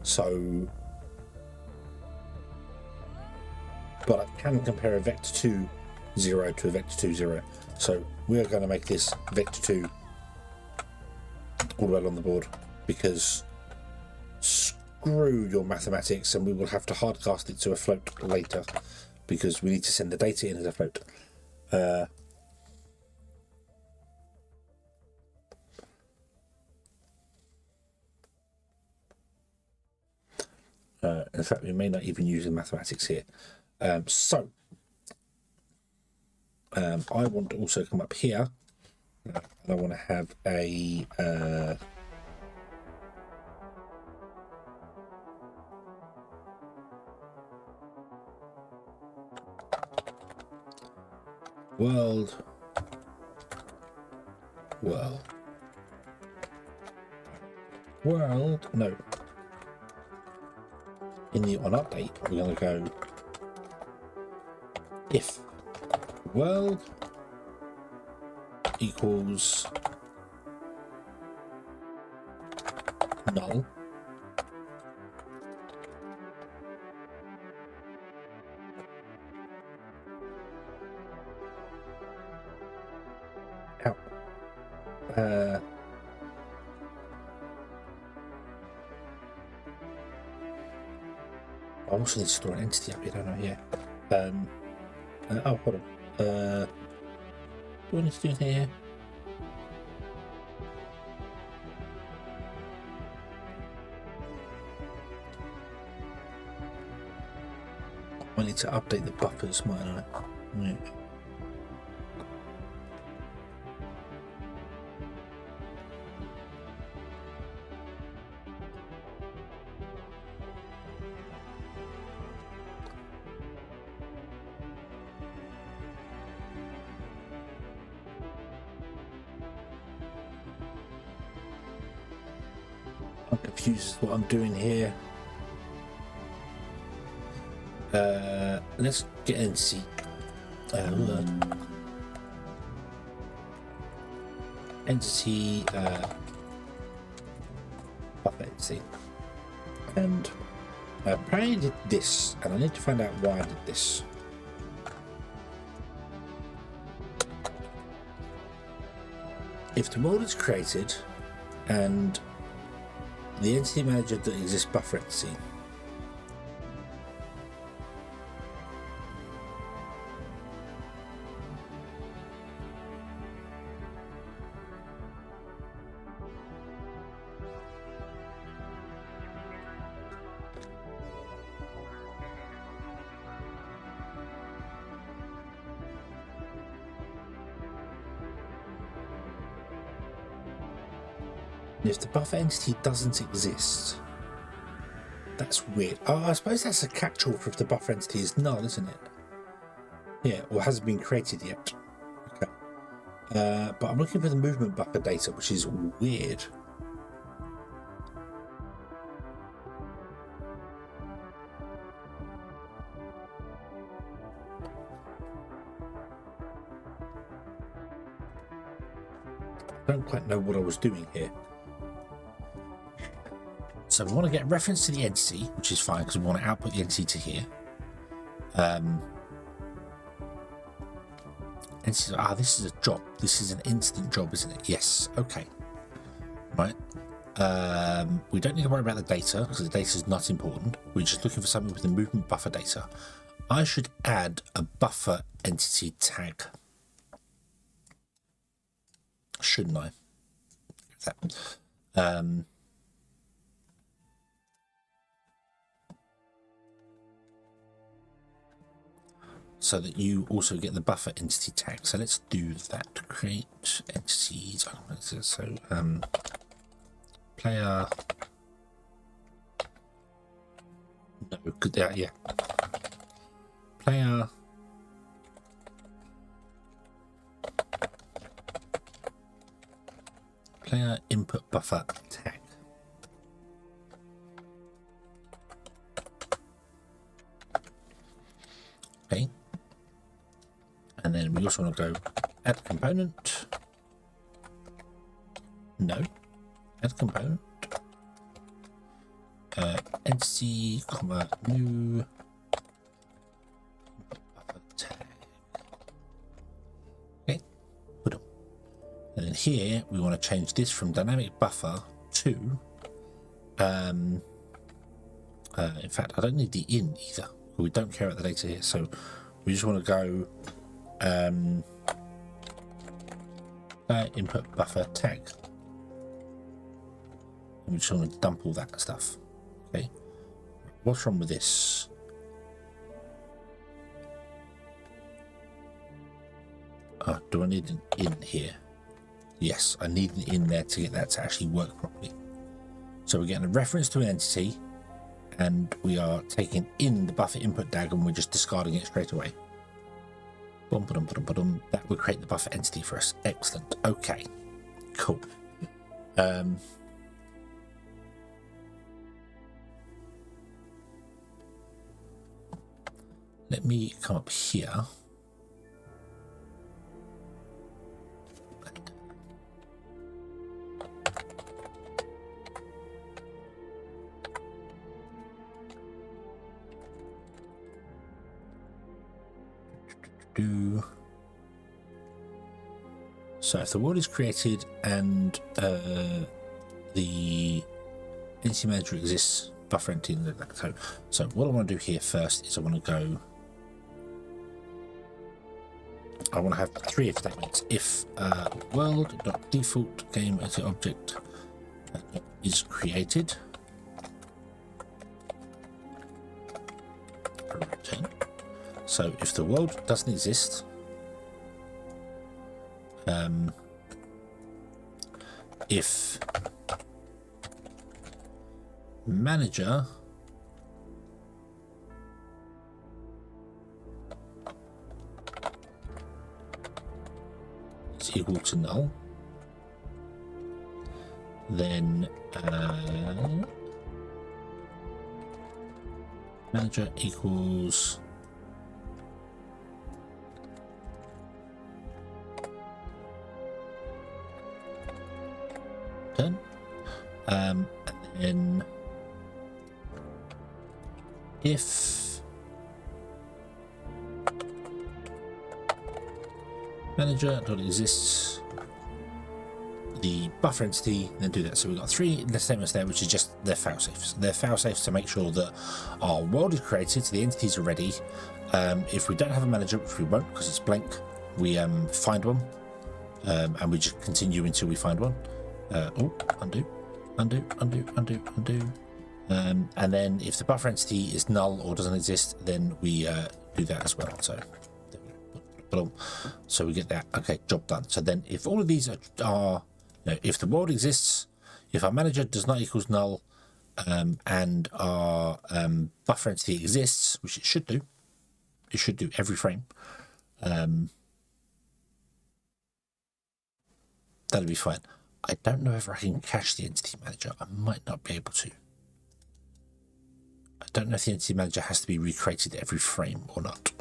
So, but I can compare a vector 2 0 to a vector 2 0. So we're going to make this vector 2 all the way along the board, because screw your mathematics, and we will have to hardcast it to a float later because we need to send the data in as a float. In fact, we may not even use the mathematics here. I want to also come up here, and I want to have a world, no. In the on update, we're going to go if world equals null, I also need to store an entity up here, don't I? Yeah. Oh, hold on. What do I need to do here? I need to update the buffers, mightn't I? Yeah. I'm confused what I'm doing here. Let's get entity. Entity buffer entity, and apparently I did this, and I need to find out why I did this. If the world is created and the entity manager that exists buffer entity, If the buffer entity doesn't exist, that's weird. Oh, I suppose that's a catch-all for if the buffer entity is null, isn't it? Yeah, or hasn't been created yet. Okay. But I'm looking for the movement buffer data, which is weird. I don't quite know what I was doing here. So we want to get reference to the entity, which is fine because we want to output the entity to here. This is a job. This is an instant job, isn't it? Yes. Okay. Right. We don't need to worry about the data because the data is not important. We're just looking for something with the movement buffer data. I should add a buffer entity tag, shouldn't I? So that you also get the buffer entity tag. So let's do that. Create entities. So player. No, yeah. Player. Player input buffer tag. Okay. And then we also want to go add component. No. Add component. Entity, comma, new buffer tag. Okay. Put them. And then here we want to change this from dynamic buffer to in fact I don't need the in either. We don't care about the data here, so we just want to go input buffer tag. And we just want to dump all that stuff. Okay. What's wrong with this? Do I need an in here? Yes, I need an in there to get that to actually work properly. So we're getting a reference to an entity, and we are taking in the buffer input tag, and we're just discarding it straight away. That will create the buffer entity for us. Excellent. Okay. Cool. Let me come up here. So if the world is created and the entity manager exists, buffer entity. So what I want to do here first is I want to have three if statements. If world.default game as object is created, return. So if the world doesn't exist, if manager is equal to null, then manager equals done. And then if manager.exists the buffer entity, then do that. So we've got three statements there, which is just their fail-safes. They're fail-safes to make sure that our world is created, so the entities are ready. If we don't have a manager, which we won't because it's blank, we find one, and we just continue until we find one. Undo. And then if the buffer entity is null or doesn't exist, then we do that as well. So we get that. Okay, job done. So then if all of these are if the world exists, If our manager does not equals null and our buffer entity exists, which it should do every frame, that'll be fine. I don't know if I can cache the entity manager. I might not be able to. I don't know if the entity manager has to be recreated every frame or not.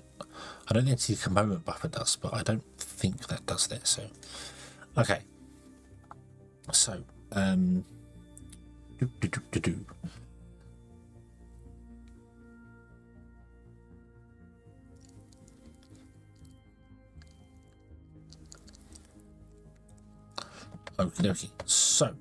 I don't think the component buffer does, but I don't think that does there. So, okay. So, Okie dokie. So,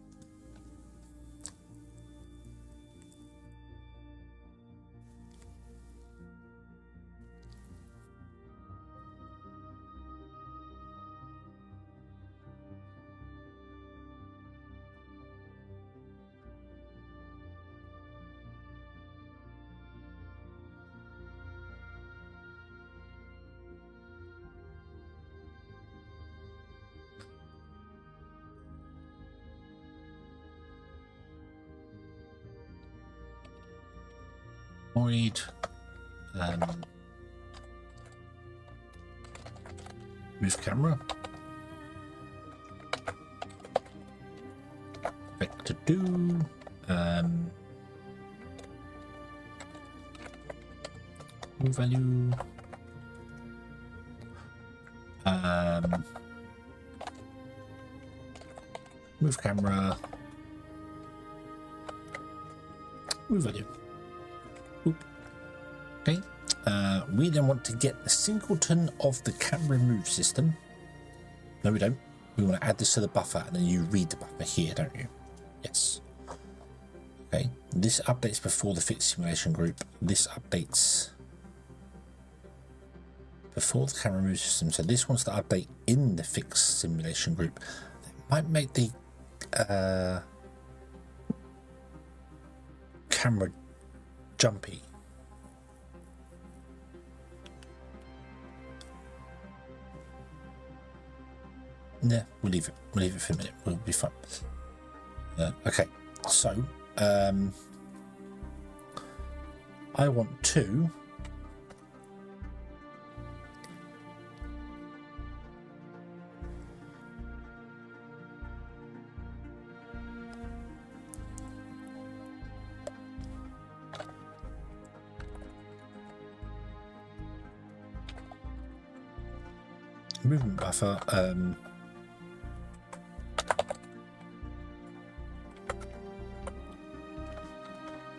void move camera vector do move value move camera move value. Oop. Okay, we then want to get the singleton of the camera move system. No, we don't. We want to add this to the buffer, and then you read the buffer here, don't you? Yes. Okay, this updates before the fixed simulation group. This updates before the camera move system. So this wants to update in the fixed simulation group. That might make the camera jumpy. Yeah, we'll leave it. We'll leave it for a minute. We'll be fine. Okay, so I want to movement buffer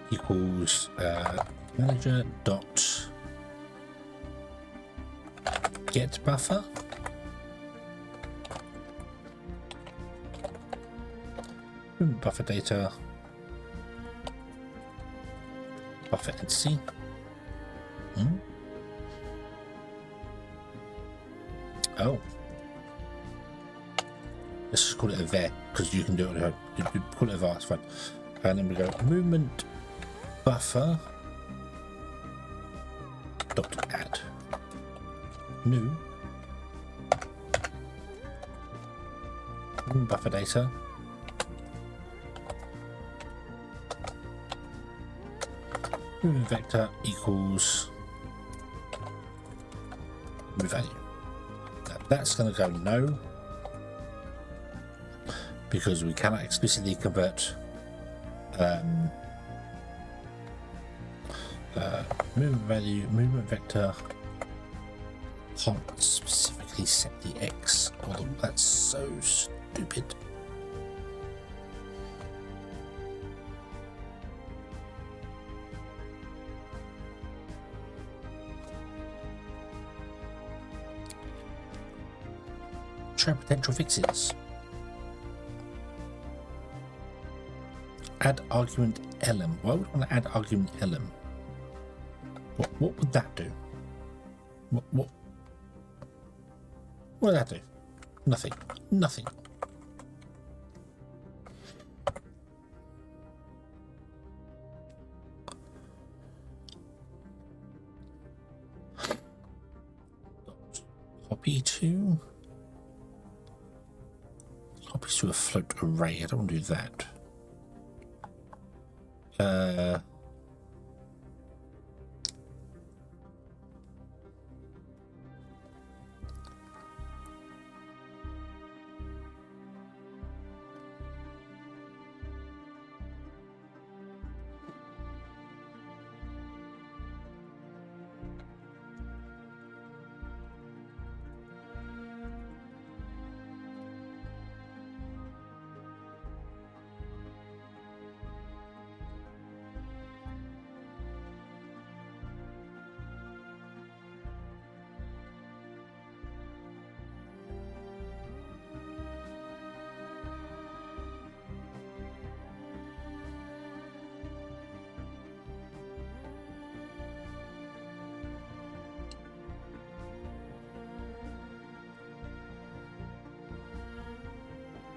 equals manager dot get buffer movement buffer data buffer entity. Oh, let's just call it a var because you can do it at home. You call it a var, it's fine. And then we go movement buffer dot add new movement buffer data movement vector equals move value. That's going to go no because we cannot explicitly convert movement value, movement vector can't specifically set the X. Although that's so stupid. Try potential fixes. Add argument elem. Why would I want to add argument elem? What would that do? What would that do? Nothing. Nothing. Copy to a float array. I don't want to do that.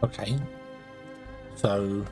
Okay, so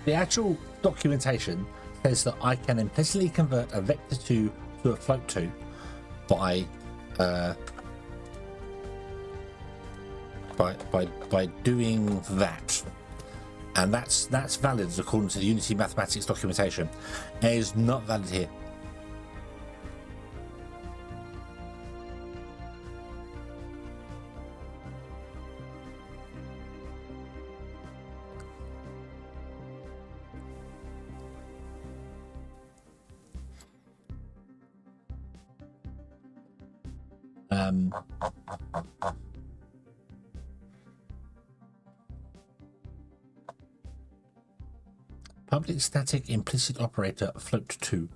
the actual documentation says that I can implicitly convert a vector 2 to a float 2 by doing that, and that's valid according to the Unity mathematics documentation. It is not valid here. Public static implicit operator float 2.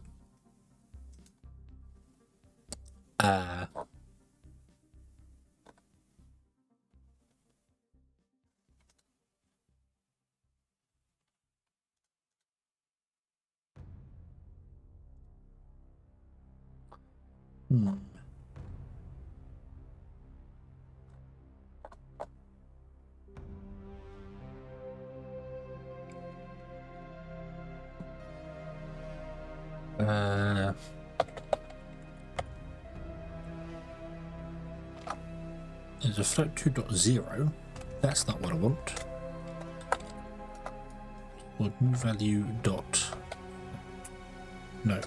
There's a float 2.0. That's not what I want. What new value dot? No.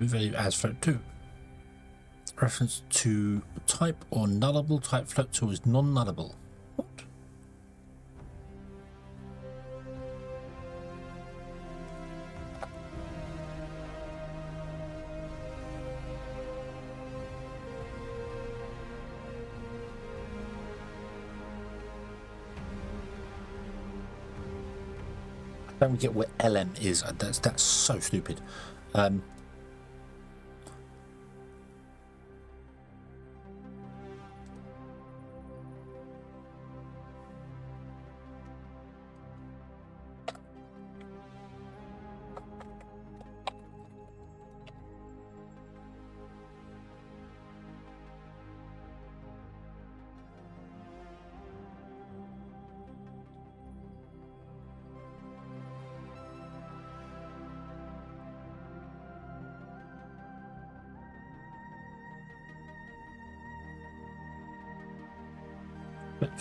New value as float 2. Reference to type or nullable type float 2 is non-nullable. What? I don't get what LM is. That's so stupid.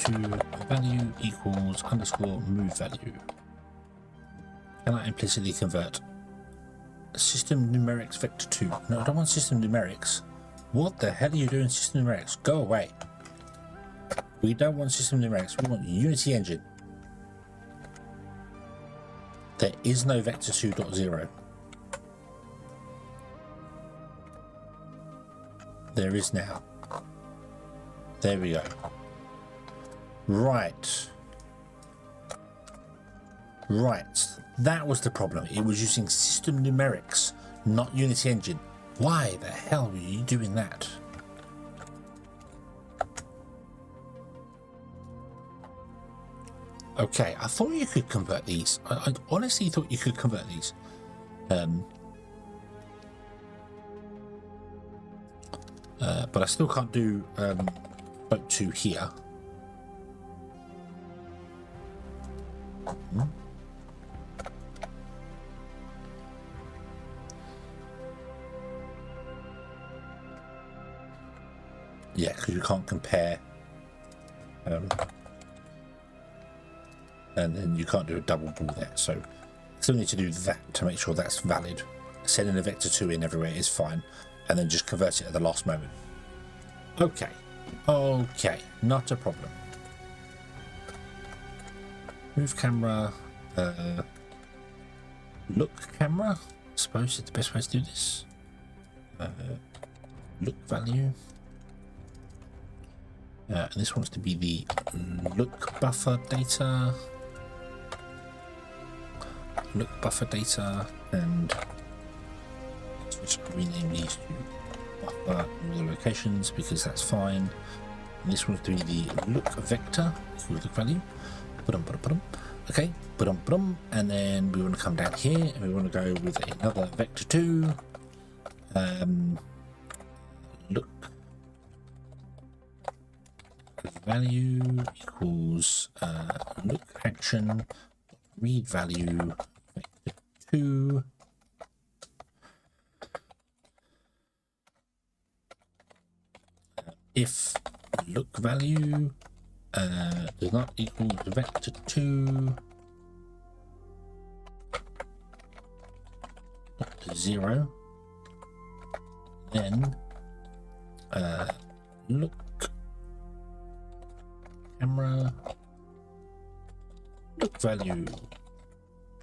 To value equals underscore move value. Can I implicitly convert system numerics vector 2? No, I don't want system numerics. What the hell are you doing, system numerics? Go away. We don't want system numerics. We want Unity engine. There is no vector 2.0. There is now. There we go. Right. Right. That was the problem. It was using system numerics, not Unity Engine. Why the hell were you doing that? Okay, I thought you could convert these. I honestly thought you could convert these. But I still can't do boat 2 here. Yeah, because you can't compare. And then you can't do a double ball there. So still need to do that to make sure that's valid. Sending a vector 2 in everywhere is fine. And then just convert it at the last moment. Okay. Okay. Not a problem. Move camera. Look camera. I suppose is the best way to do this. Look value. And this wants to be the look buffer data. Look buffer data, and let's rename these to buffer all the locations because that's fine. And this one's doing the look vector equals look value. Okay, and then we want to come down here and we want to go with another vector 2. Look value equals look action read value vector 2. If look value does not equal to vector 2 to 0, then look camera look value.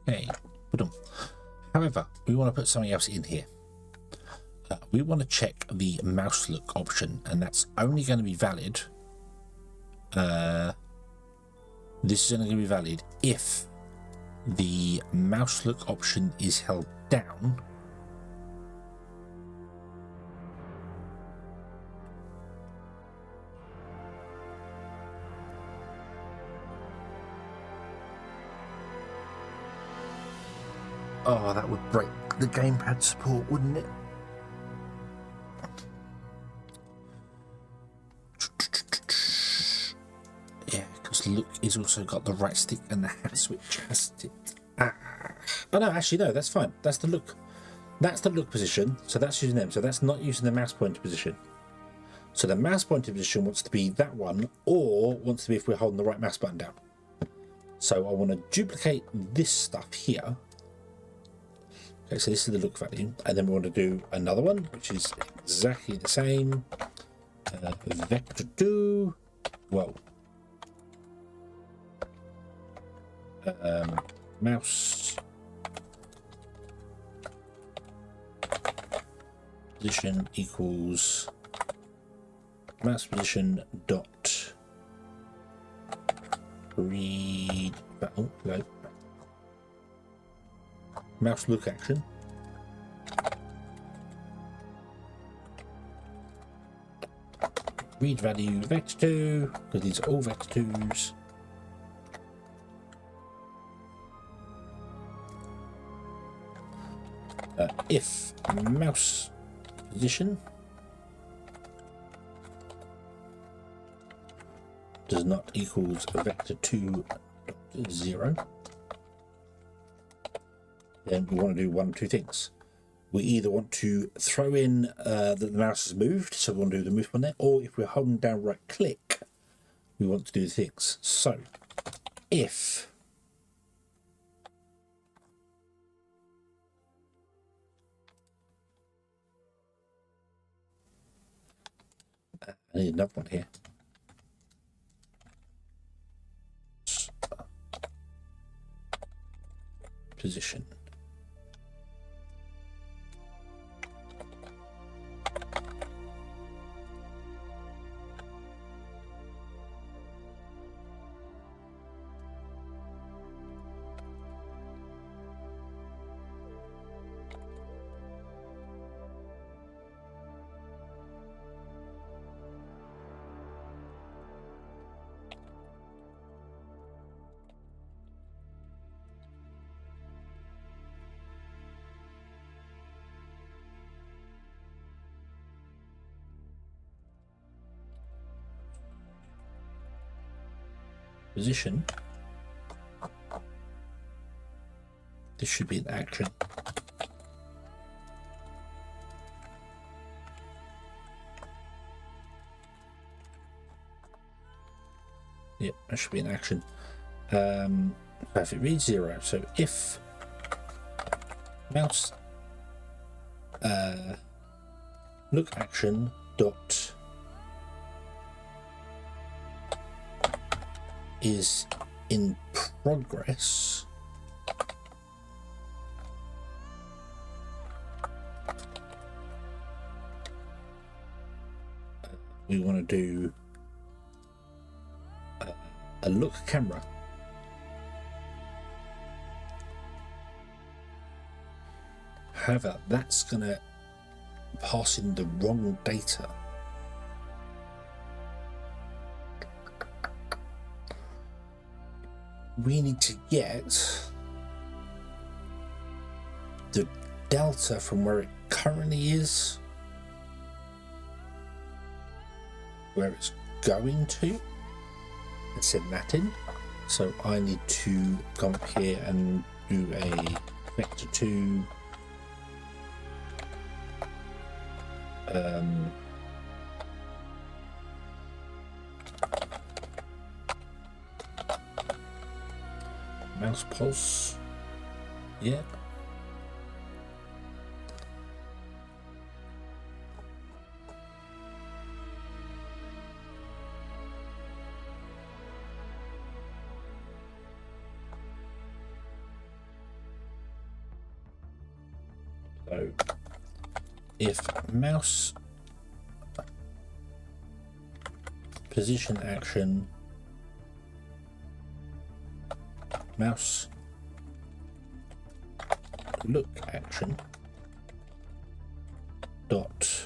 Okay, however, we want to put something else in here. We want to check the mouse look option, and that's only going to be valid. This is only going to be valid if the mouse look option is held down. Oh, that would break the gamepad support, wouldn't it? Yeah, because look is also got the right stick and the hat switch, hasn't it? Oh no, actually no, that's fine. That's the look. That's the look position. So that's using them. So that's not using the mouse pointer position. So the mouse pointer position wants to be that one, or wants to be if we're holding the right mouse button down. So I want to duplicate this stuff here. Okay, so this is the look value, and then we want to do another one, which is exactly the same. Vector 2. Well, mouse position equals mouse position dot read. Oh, no. Mouse look action. Read value vector 2, because these are all vector 2s. If mouse position does not equals vector 2.0, then we want to do one of two things. We either want to throw in that the mouse has moved, so we want to do the move on there, or if we're holding down right click, we want to do the things. So if I need another one here. Position. position. This should be an action. Yep, that should be an action. If it reads 0, so if mouse look action dot is in progress, we want to do a look camera. However, that's going to pass in the wrong data. We need to get the delta from where it currently is, where it's going to, and send that in. So I need to come up here and do a vector 2 mouse pulse, yeah. So if mouse position action mouse look action dot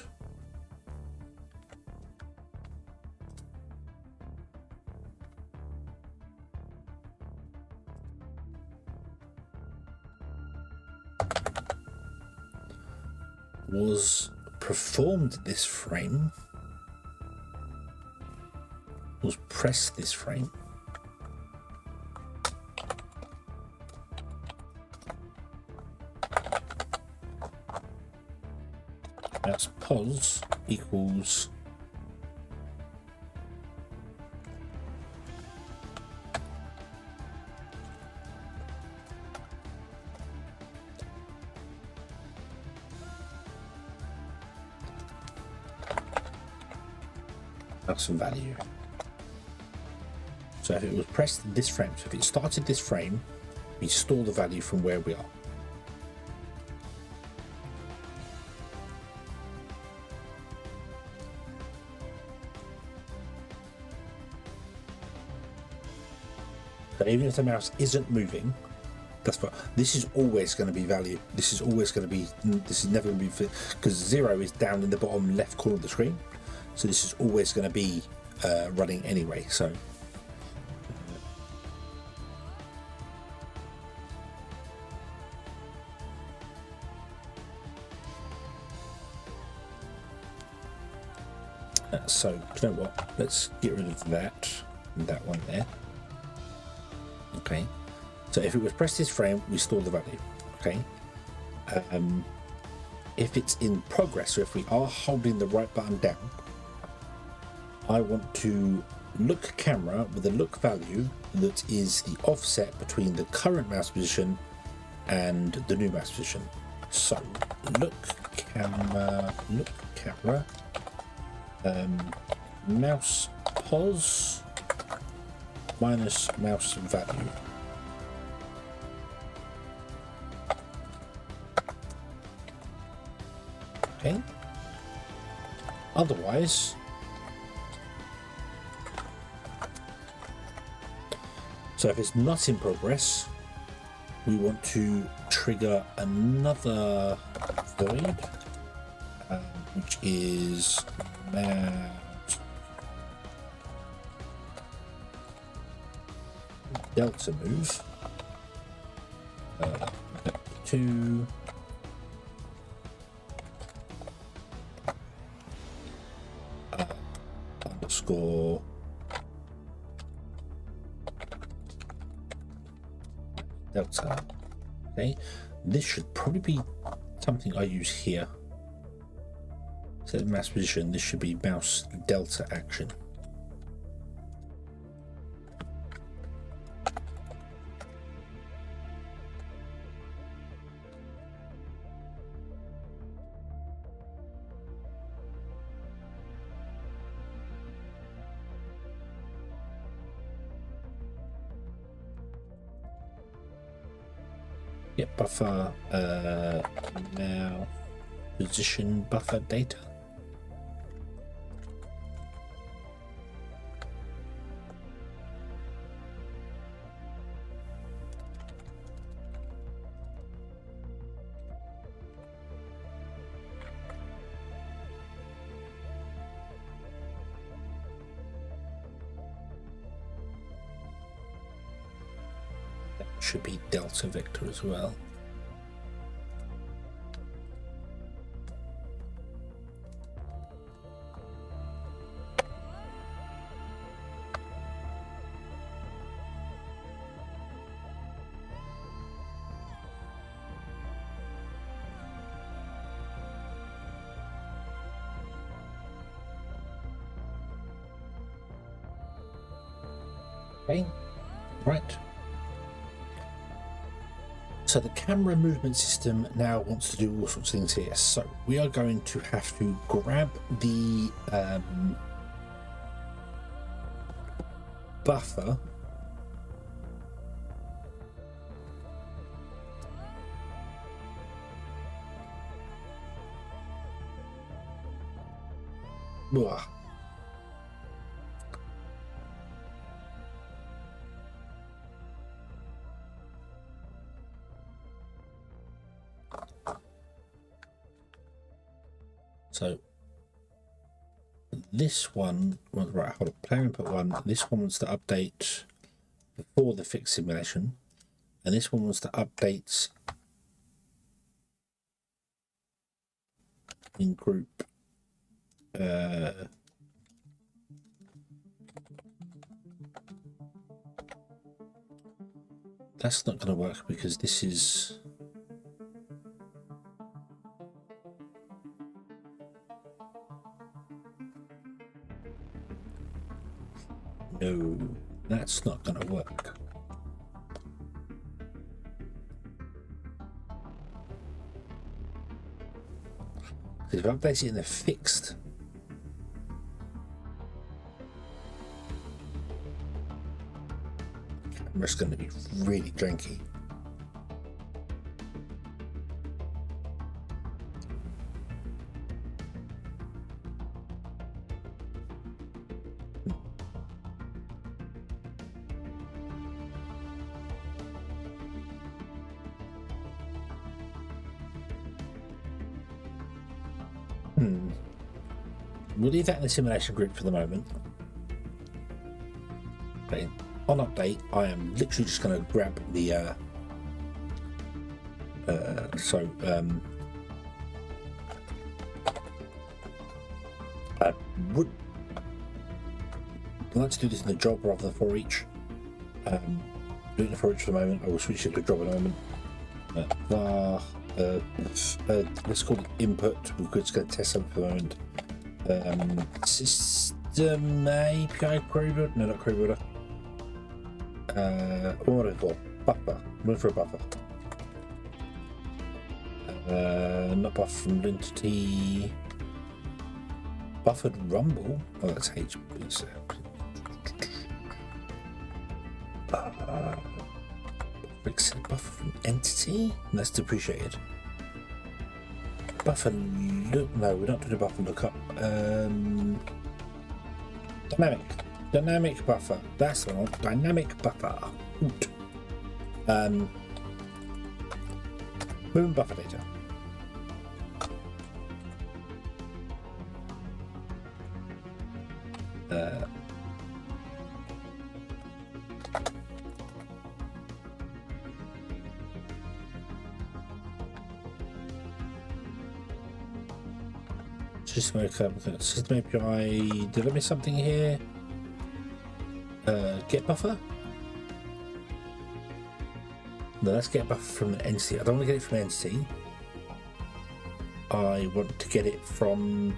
was performed this frame, was pressed this frame, that's pos equals some value. So if it was pressed this frame, so if it started this frame, we store the value from where we are. So even if the mouse isn't moving, that's what this is always going to be value. This is always going to be, this is never going to be, because 0 is down in the bottom left corner of the screen. So this is always going to be running anyway. So so you know what? Let's get rid of that and that one there. Okay. So if it was press this frame, we store the value. Okay. If it's in progress, so if we are holding the right button down, I want to look camera with a look value that is the offset between the current mouse position and the new mouse position. So look camera, mouse pos minus mouse value. Okay. Otherwise, so if it's not in progress, we want to trigger another void, which is mouse delta move to underscore delta. Okay, this should probably be something I use here. Set of mouse position, this should be mouse delta action. Yep, buffer now position buffer data. Should be delta vector as well. Okay, right. So the camera movement system now wants to do all sorts of things here. So we are going to have to grab the buffer. Ugh. So this one, well, right, hold on, player input one, this one wants to update before the fixed simulation, and this one wants to update in group. That's not going to work because this is... No, that's not going to work. If I update it in the fixed, the camera's going to be really janky. We'll leave that in the simulation group for the moment. Okay. On update, I am literally just going to grab the I would like to do this in the job rather than for each. Doing it for each for the moment. I will switch it to job in a moment. Let's call it input. We're just going to test something for the moment. System API query builder? No, not query builder. What am I for? Buffer. I'm looking for a buffer. Not buffer from entity. Buffered rumble. Oh, that's HP. Buffer from entity. That's depreciated. Buffer look. No, we're not doing a buffer lookup. Dynamic buffer. That's the one. Dynamic buffer. Moving buffer data. System API. Did I miss something here? Get buffer? No, let's get a buffer from an entity. I don't want to get it from an entity. I want to get it from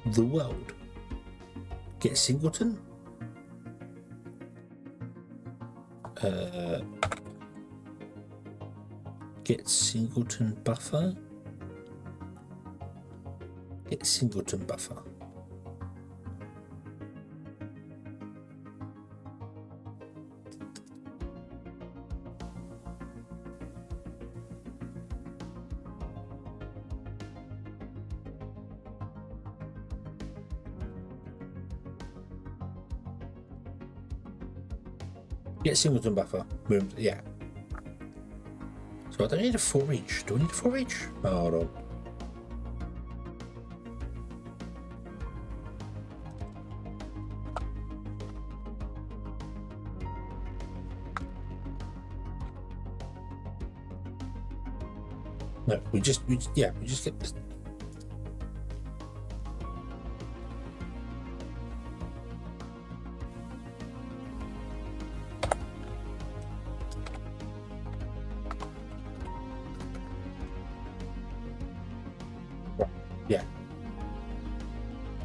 the world. Get singleton. Get singleton buffer. Get singleton buffer. Get singleton buffer. Boom. Yeah. So I don't need a 4 each. Do I need a 4 each? Oh, hold on. No, we just get this.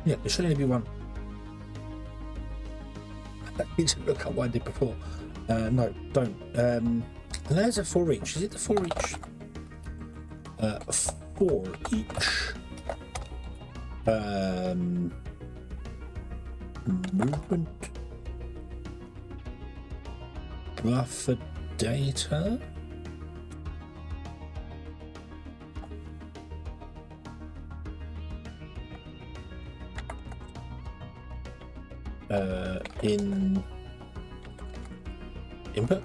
Yeah, there should only be one. I need to look up what I did before. No, don't. And there's a 4 each. Is it the 4 each? 4 each. Movement. Buffer data. In input.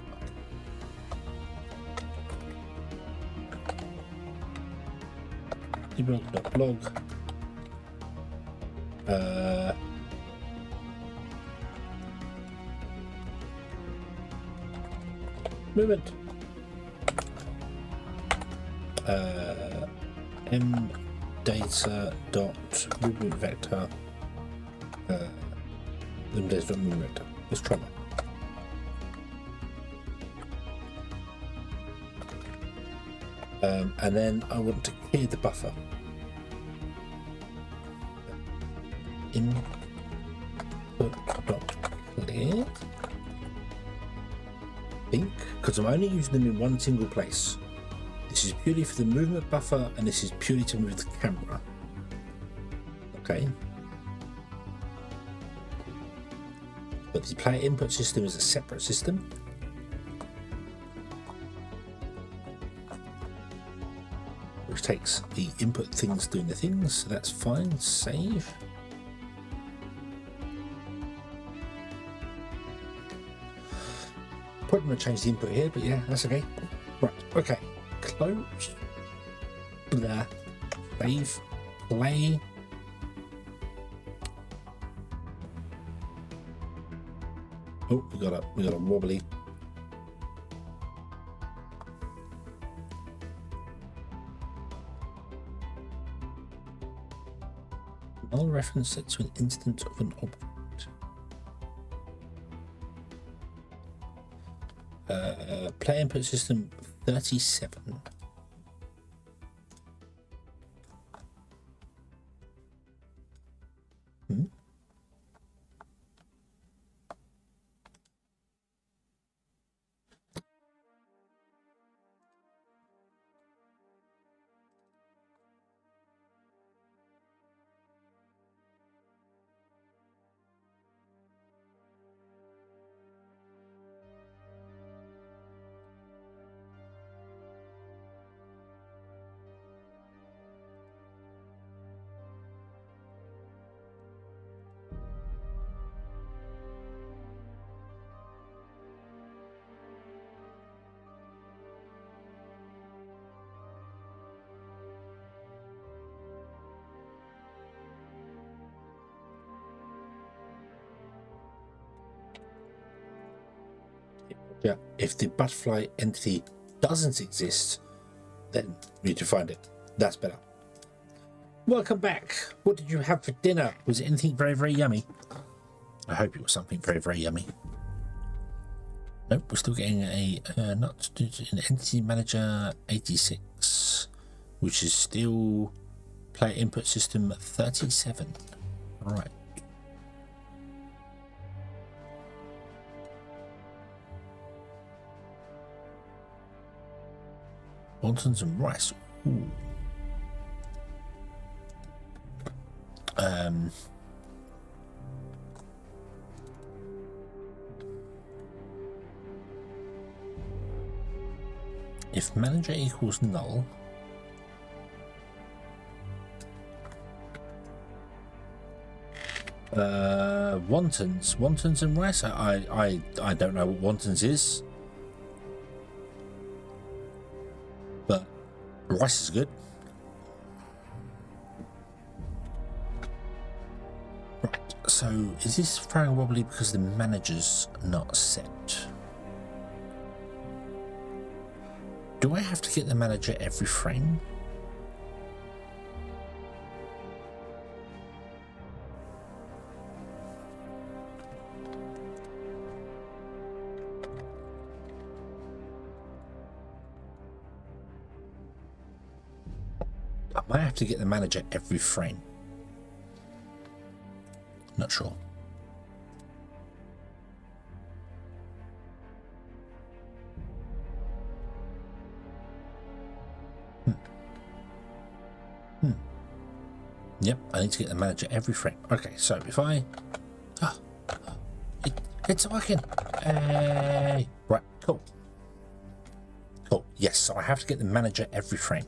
Debug.log. Movement. M data dot movement vector. Data dot movement vector. Let's try that. And then I want to clear the buffer. Input.clear. Think, because I'm only using them in one single place. This is purely for the movement buffer, and this is purely to move the camera. Okay. But the player input system is a separate system. Which takes the input things doing the things, so that's fine. Save. Probably going to change the input here, but yeah, that's okay. Right, okay. Close. Blah. Save. Play. Oh, we got a wobbly. Null reference set to an instance of an object. Play input system 37. Yeah, if the butterfly entity doesn't exist, then we need to find it. That's better. Welcome back. What did you have for dinner? Was it anything very, very yummy? I hope it was something very, very yummy. Nope, we're still getting a not an entity manager 86, which is still player input system 37. All right. Wontons and rice. Ooh. If manager equals null, wontons and rice. I don't know what wontons is, but rice is good. Right. So is this throwing wobbly because the manager's not set? Do I have to get the manager every frame? I might have to get the manager every frame. Not sure. Yep, I need to get the manager every frame. Okay, so if I... it's working! Hey! Right, cool. Cool, yes, so I have to get the manager every frame.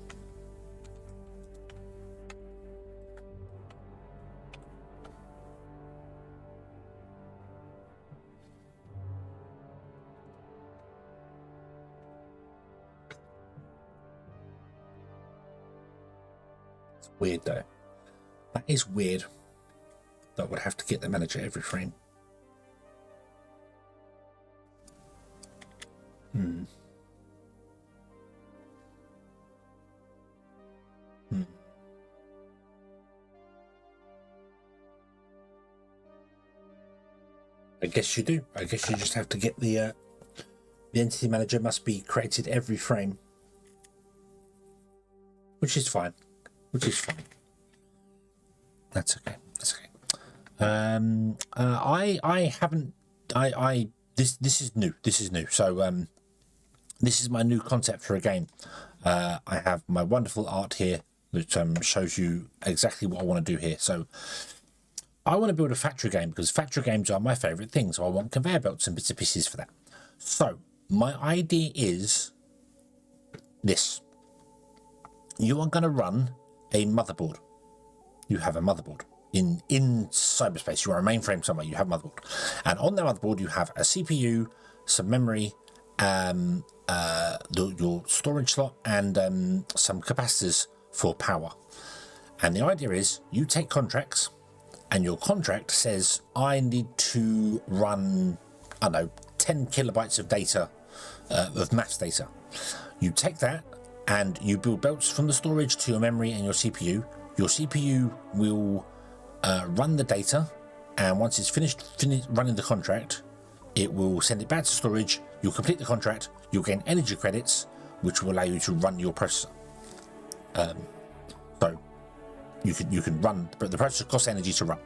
It's weird though. That is weird. That would have to get the manager every frame. I guess you do. I guess you just have to get the entity manager must be created every frame, which is fine. Which is fine. That's okay. That's okay. I haven't. This is new. This is new. So this is my new concept for a game. I have my wonderful art here that shows you exactly what I want to do here. So I want to build a factory game because factory games are my favorite thing. So I want conveyor belts and bits and pieces for that. So my idea is this. You are going to run a motherboard. You have a motherboard in cyberspace. You are a mainframe somewhere. You have a motherboard, and on that motherboard you have a CPU, some memory, your storage slot, and some capacitors for power. And the idea is you take contracts, and your contract says I need to run, I don't know, 10 kilobytes of data, of maths data. You take that and you build belts from the storage to your memory and your CPU. Your CPU will run the data, and once it's finished running the contract, it will send it back to storage. You'll complete the contract, you'll gain energy credits, which will allow you to run your processor. So you can run, but the processor costs energy to run.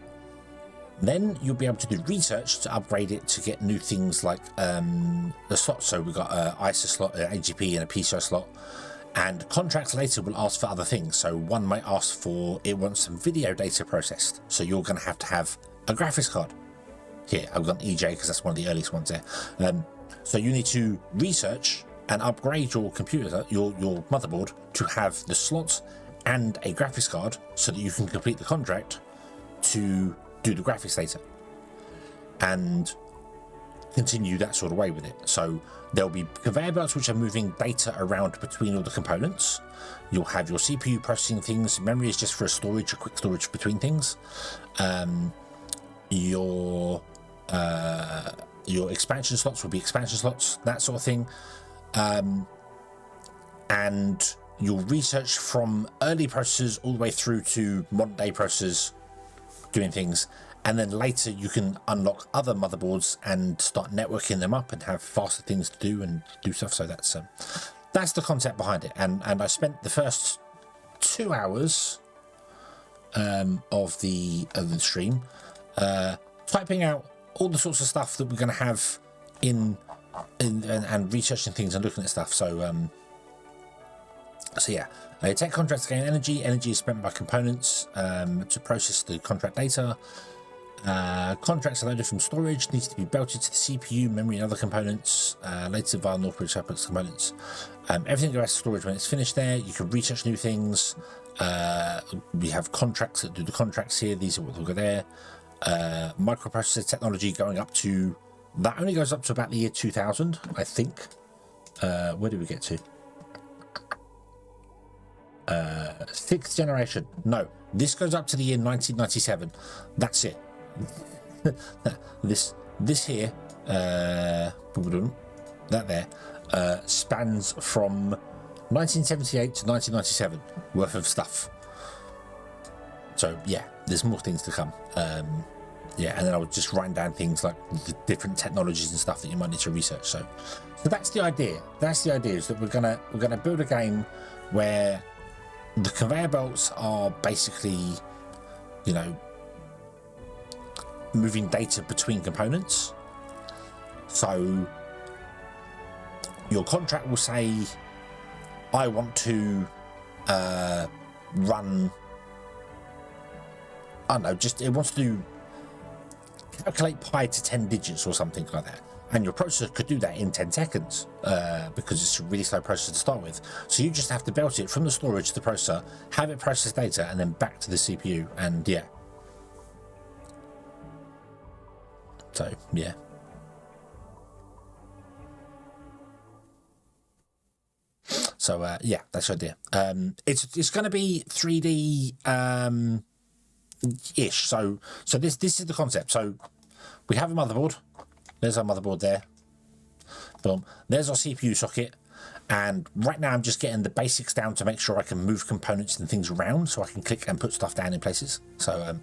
Then you'll be able to do research to upgrade it to get new things like the slots. So we've got an ISA slot, an AGP, and a PCI slot. And contracts later will ask for other things. So one might ask for, it wants some video data processed. So you're going to have a graphics card. Here, I've got an EJ because that's one of the earliest ones there. So you need to research and upgrade your computer, your motherboard, to have the slots and a graphics card so that you can complete the contract to do the graphics later. And continue that sort of way with it. So there'll be conveyor belts which are moving data around between all the components. You'll have your CPU processing things. Memory is just for a quick storage between things. Your expansion slots will be expansion slots, that sort of thing. And you'll research from early processors all the way through to modern day processors doing things, and then later you can unlock other motherboards and start networking them up and have faster things to do and do stuff. So that's the concept behind it. And I spent the first 2 hours of the stream typing out all the sorts of stuff that we're going to have in and researching things and looking at stuff. So yeah, tech contracts gain energy. Energy is spent by components to process the contract data. Contracts are loaded from storage, needs to be belted to the CPU, memory, and other components, later via Northbridge Hubbox components. Everything goes to storage when it's finished there. You can research new things. We have contracts that do the contracts here. These are what will go there. Microprocessor technology going up to, that only goes up to about the year 2000, I think. Where did we get to? 6th generation. No, this goes up to the year 1997. That's it. this here, that there, spans from 1978 to 1997 worth of stuff. So yeah, there's more things to come. Yeah, and then I was just writing down things like the different technologies and stuff that you might need to research. So that's the idea. That's the idea, is that we're gonna build a game where the conveyor belts are basically, you know, moving data between components. So your contract will say, I want to run, I don't know, just it wants to calculate pi to 10 digits or something like that. And your processor could do that in 10 seconds because it's a really slow processor to start with. So you just have to belt it from the storage to the processor, have it process data, and then back to the CPU. And yeah. So yeah. So yeah, that's the idea. It's going to be 3D ish. So this is the concept. So we have a motherboard. There's our motherboard there. Boom. There's our CPU socket. And right now I'm just getting the basics down to make sure I can move components and things around, so I can click and put stuff down in places. So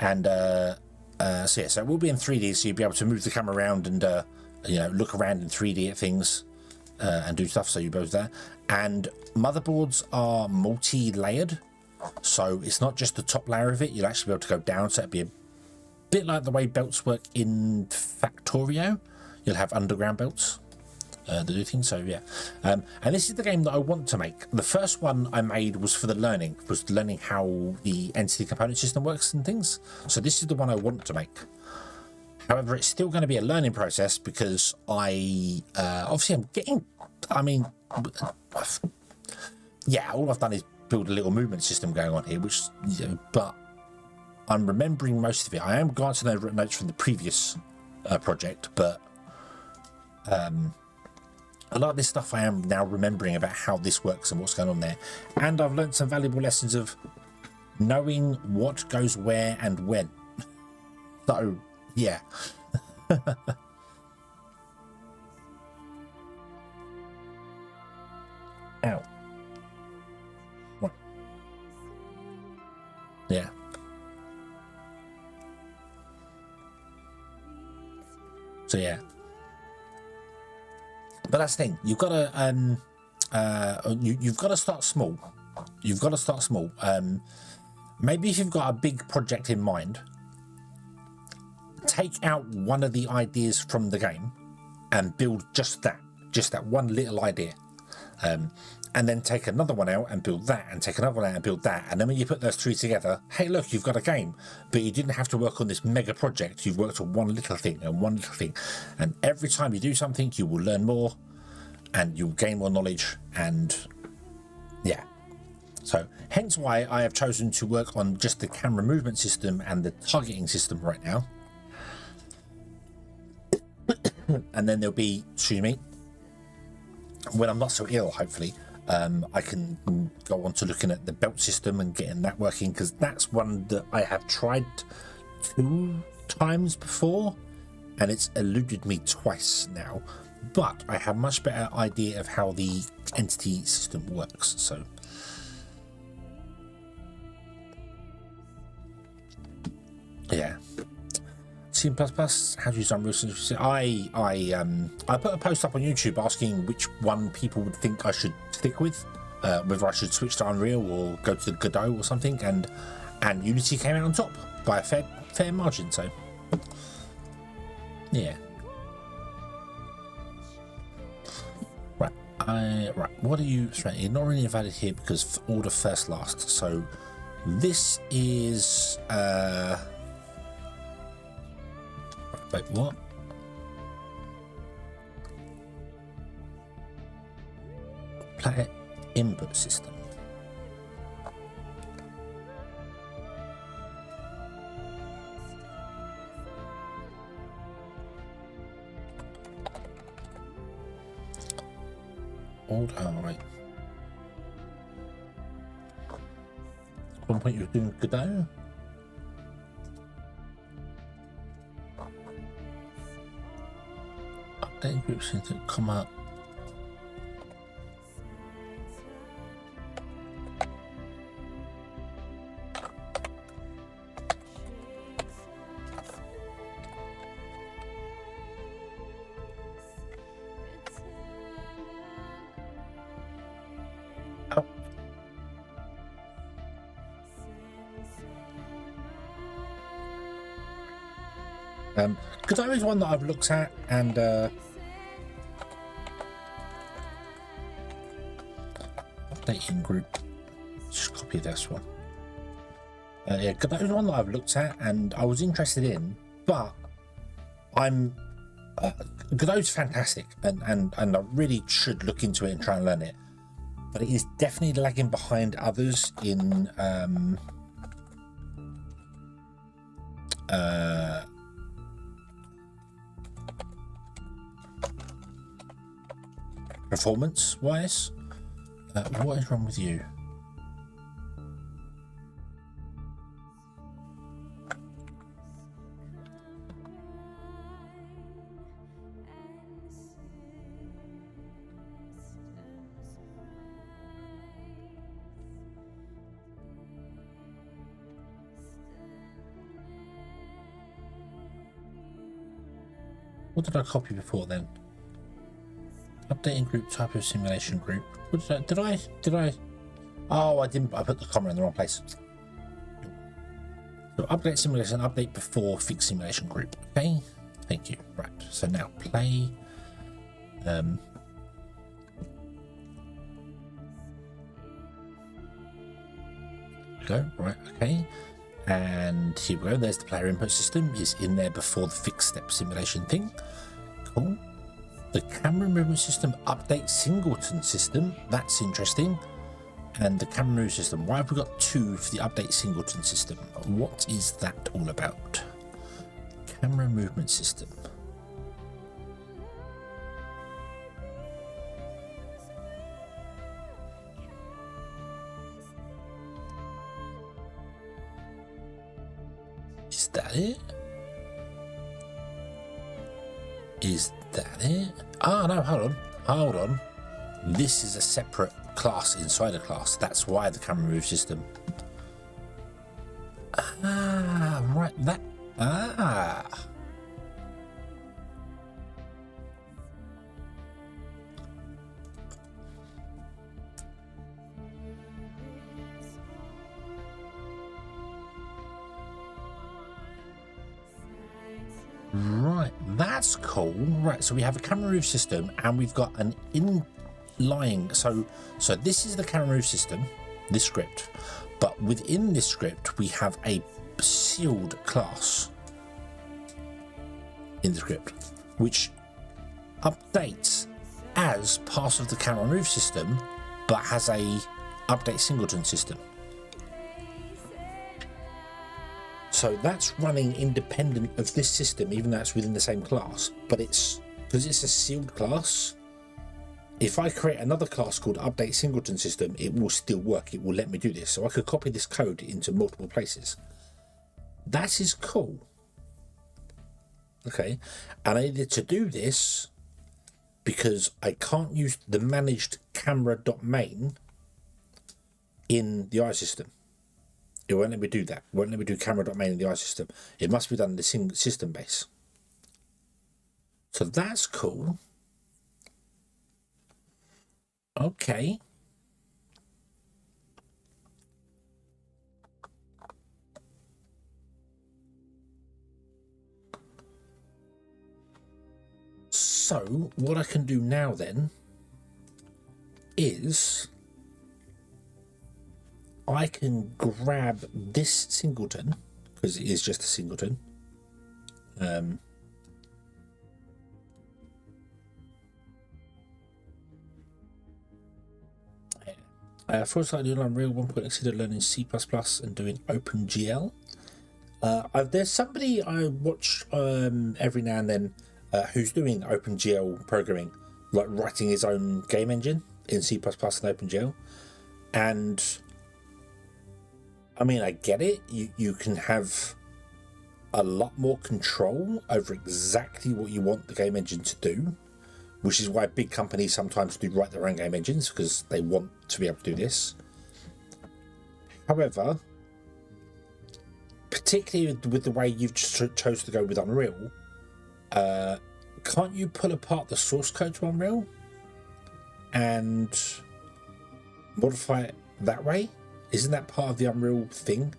yeah, so it will be in 3D, so you'll be able to move the camera around and you know, look around in 3D at things and do stuff. So you both there. And motherboards are multi-layered, so it's not just the top layer of it. You'll actually be able to go down, so it'll be a bit like the way belts work in Factorio. You'll have underground belts that do things. So yeah, and this is the game that I want to make. The first one I made was for the learning how the entity component system works and things. So this is the one I want to make. However, it's still going to be a learning process because I obviously I'm getting, I mean, yeah, all I've done is build a little movement system going on here, which, you know, but I'm remembering most of it. I am glancing over at notes from the previous project, but a lot of this stuff I am now remembering about how this works and what's going on there. And I've learned some valuable lessons of knowing what goes where and when. So, yeah. Ow. What? Yeah. So yeah, but that's the thing. You've got to you've got to start small. You've got to start small. Maybe if you've got a big project in mind, take out one of the ideas from the game and build just that one little idea. And then take another one out and build that, and take another one out and build that. And then when you put those three together, hey, look, you've got a game. But you didn't have to work on this mega project. You've worked on one little thing and one little thing. And every time you do something, you will learn more and you'll gain more knowledge. And yeah. So hence why I have chosen to work on just the camera movement system and the targeting system right now. And then there'll be, excuse me, when I'm not so ill, hopefully, I can go on to looking at the belt system and getting that working, because that's one that I have tried 2 times before and it's eluded me twice now, but I have much better idea of how the entity system works. So C++, how do you use Unreal? I put a post up on YouTube asking which one people would think I should stick with, whether I should switch to Unreal or go to the Godot or something, and Unity came out on top by a fair margin. So yeah. Right, what are you? Right, you're not really invalid here because order first last. So this is wait, what? Player input system. Alright. At one point you were doing Godot? Update groups seem to come up. Godot is one that I've looked at, and updating group. Just copy this one. Yeah, Godot is one that I've looked at, and I was interested in, but I'm Godot's fantastic, and I really should look into it and try and learn it. But it is definitely lagging behind others in performance wise. What is wrong with you? What did I copy before then? Updating group, type of simulation group. What did I? Oh, I didn't. I put the comma in the wrong place. So update simulation, update before fix simulation group. Okay, thank you. Right. So now play. Go right. Okay. And here we go. There's the player input system. Is in there before the fixed step simulation thing. Cool. The camera movement system update singleton system. That's interesting. And the camera move system. Why have we got two for the update singleton system? What is that all about? Camera movement system. Is that it? Is that it? Ah, no, hold on. This is a separate class inside a class. That's why the camera move system. Ah, right, that. Ah. Right, that's cool. Right, so we have a camera move system and we've got an inlying. So this is the camera move system, this script, but within this script we have a sealed class in the script which updates as part of the camera move system but has a update singleton system. So that's running independent of this system, even though it's within the same class. But it's because it's a sealed class. If I create another class called Update Singleton System, it will still work. It will let me do this. So I could copy this code into multiple places. That is cool. Okay, and I needed to do this because I can't use the managed camera.main in the I system. It won't let me do that. It won't let me do camera.main in the iSystem. It must be done in the system base. So that's cool. Okay. So what I can do now then is I can grab this singleton, because it is just a singleton. For slightly on Unreal, one point consider learning C++ and doing OpenGL. There's somebody I watch every now and then who's doing OpenGL programming, like writing his own game engine in C++ and OpenGL. And I mean, I get it. You can have a lot more control over exactly what you want the game engine to do, which is why big companies sometimes do write their own game engines, because they want to be able to do this. However, particularly with the way you've chose to go with Unreal, can't you pull apart the source code to Unreal and modify it that way? Isn't that part of the Unreal thing?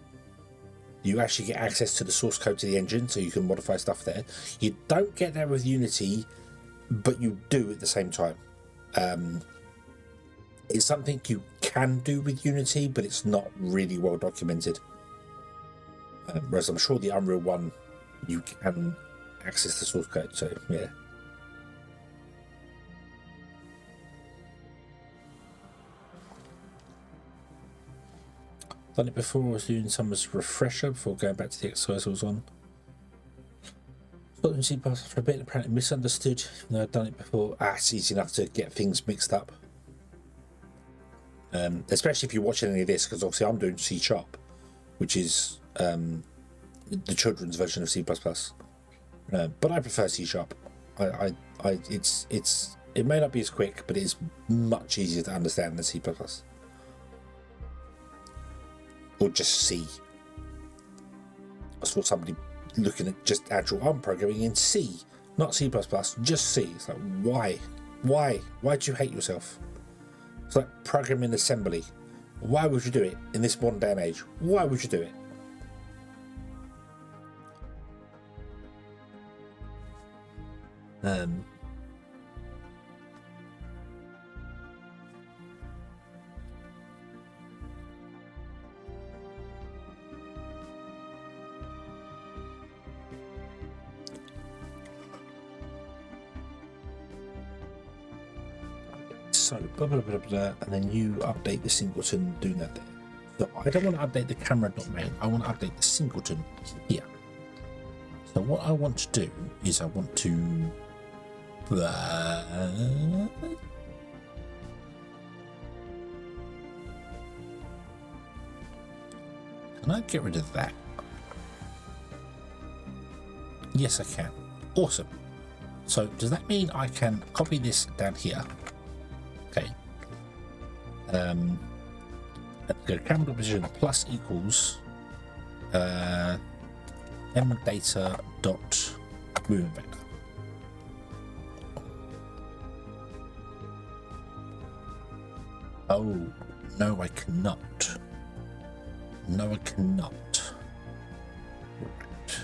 You actually get access to the source code to the engine, so you can modify stuff there. You don't get that with Unity, but you do at the same time. It's something you can do with Unity, but it's not really well documented. Whereas I'm sure the Unreal one, you can access the source code, so yeah. Done it before. I was doing some as a refresher before going back to the exercise I was on. Got in C++ for a bit, apparently misunderstood. Even though I've done it before. It's easy enough to get things mixed up. Especially if you're watching any of this, because obviously I'm doing C#, which is the children's version of C++. But I prefer C#. It may not be as quick, but it's much easier to understand than C++. Or just C. I saw somebody looking at just actual ARM programming in C, not C++, just C. It's like, why? Why do you hate yourself? It's like programming assembly. Why would you do it in this modern day and age? Why would you do it? So blah, blah, blah, blah, and then you update the singleton doing that there. So I don't want to update the camera.main, I want to update the singleton here. So what I want to do is I want to can I get rid of that? Yes, I can. Awesome. So does that mean I can copy this down here? Okay. Go camera position plus equals mdata dot movement vector. Oh no, I cannot. No, I cannot. Right.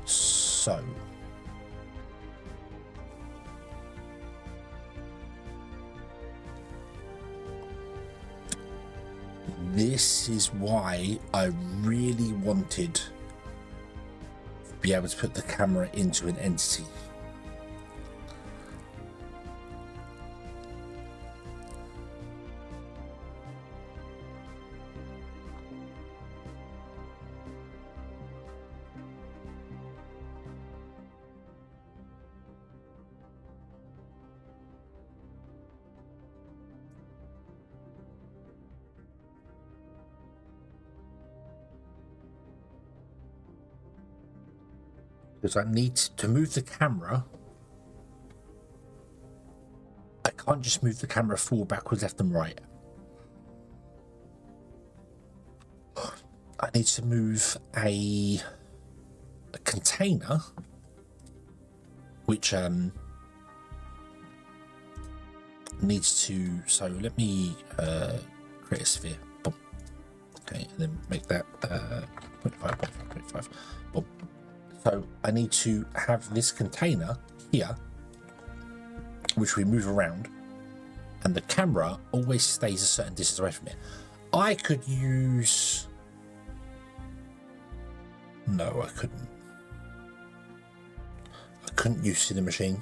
So. This is why I really wanted to be able to put the camera into an entity. Because I need to move the camera. I can't just move the camera forward, backwards, left and right. need to move a container, which needs to. So let me create a sphere. Boom. Okay, and then make that 0.5, 0.5. Boom. So I need to have this container here, which we move around, and the camera always stays a certain distance away from it. I could use... No, I couldn't. I couldn't use Cinemachine.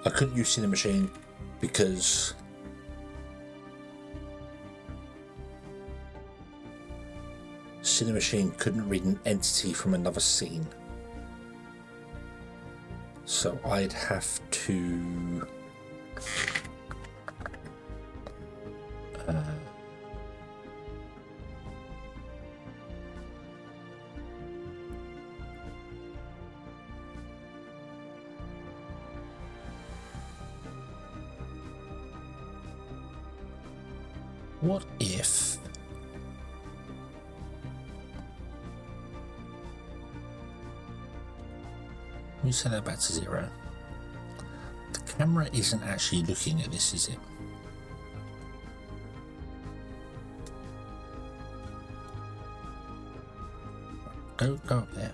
I couldn't use Cinemachine because Cinemachine couldn't read an entity from another scene. So I'd have to what if we set that back to 0? The camera isn't actually looking at this, is it? Go up there.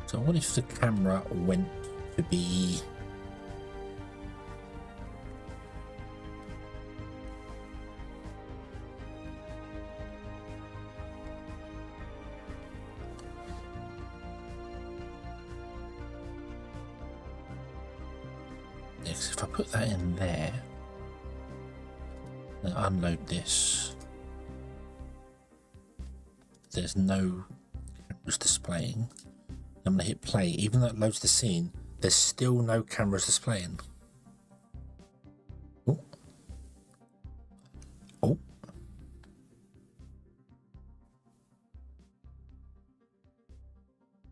So what if the camera went to be next? If I put that in there, then unload this, there's no cameras displaying. I'm going to hit play. Even though it loads the scene, there's still no cameras displaying. Oh. Oh.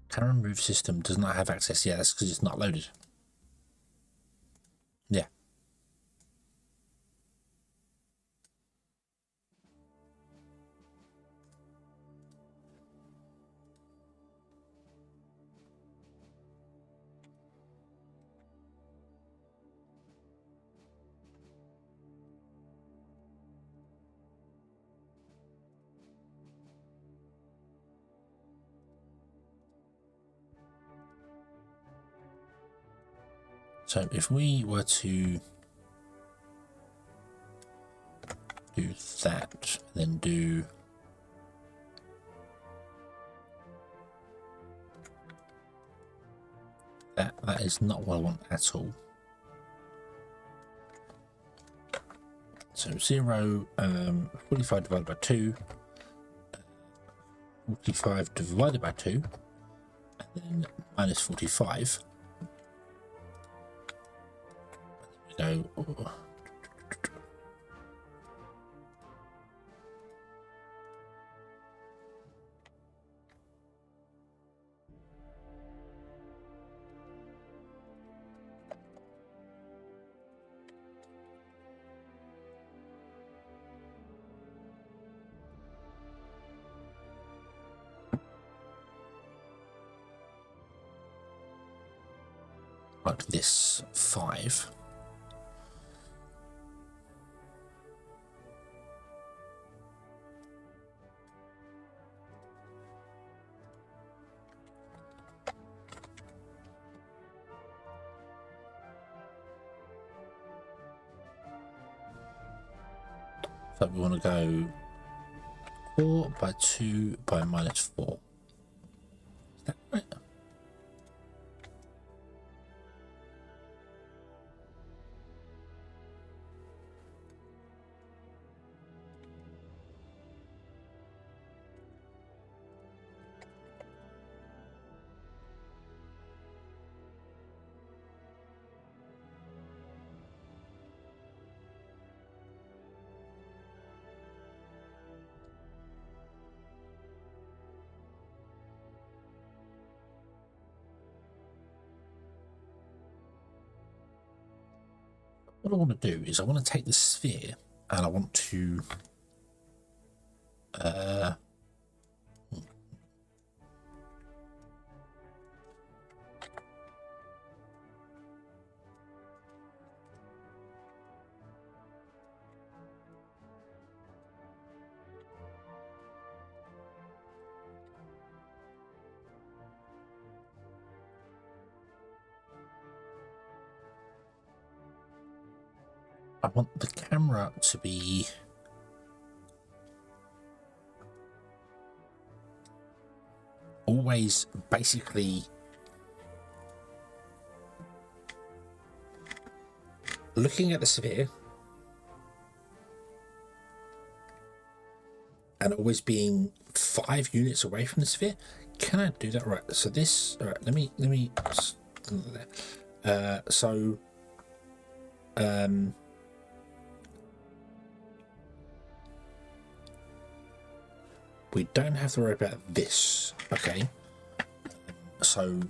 Camera move system does not have access. Yeah, that's because it's not loaded. Yeah. So if we were to do that, then do that, that is not what I want at all. So 0, 45 divided by 2, 45 divided by 2, and then minus 45. Go. Like this 5. So we want to go 4 by 2 by minus 4. Is that right? what I want to do is I want to take the sphere and I want to I want the camera to be always basically looking at the sphere and always being 5 units away from the sphere. Can I do that? Right, so this, all right, let me we don't have to worry about this. Okay, so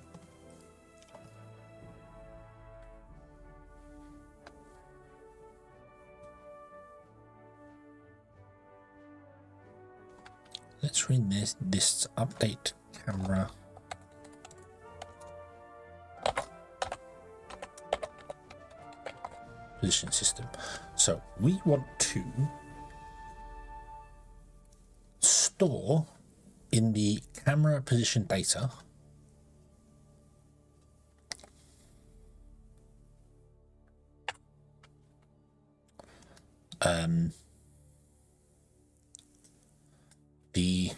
let's read this update camera position system. So we want to store in the camera position data the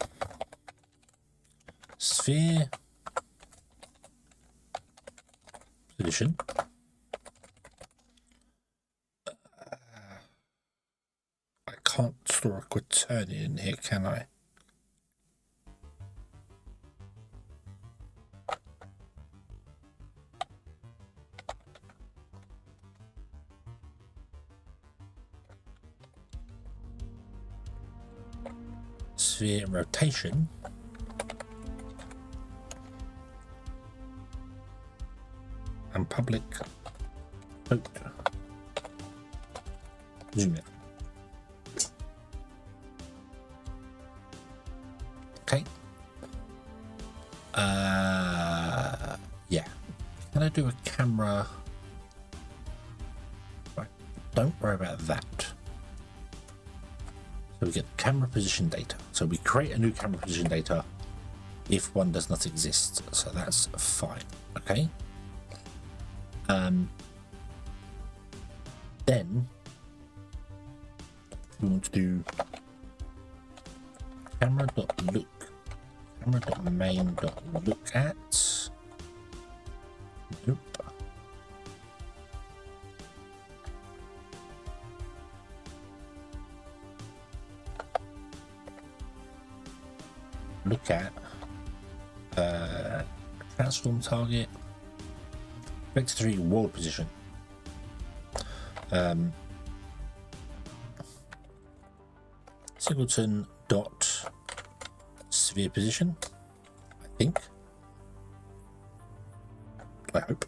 sphere position I can't store a quaternion in here, can I? Sphere rotation and public zoom in. Okay. Yeah. Can I do a camera? Right. Don't worry about that. So we get camera position data. So we create a new camera position data if one does not exist. So that's fine. Okay. Then we want to do camera.main.look at. Nope. Look at transform target vector 3 world position. Singleton dot sphere position, I think. I hope.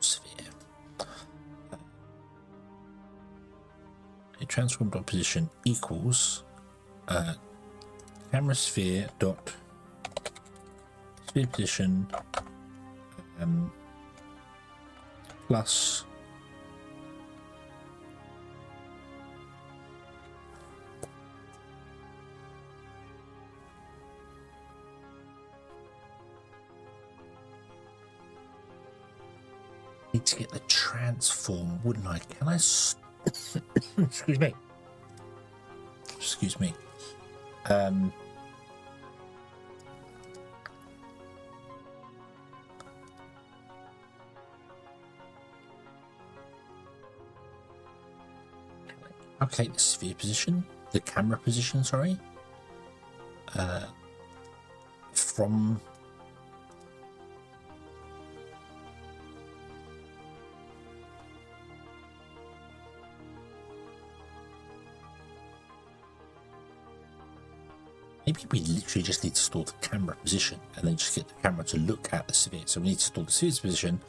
Sphere. A transform dot position equals camera sphere dot sphere position plus need to get the transform, wouldn't I? Can I excuse me. Excuse me. Okay, the sphere position, the camera position, sorry. From Maybe we literally just need to store the camera position and then just get the camera to look at the sphere. So we need to store the sphere's position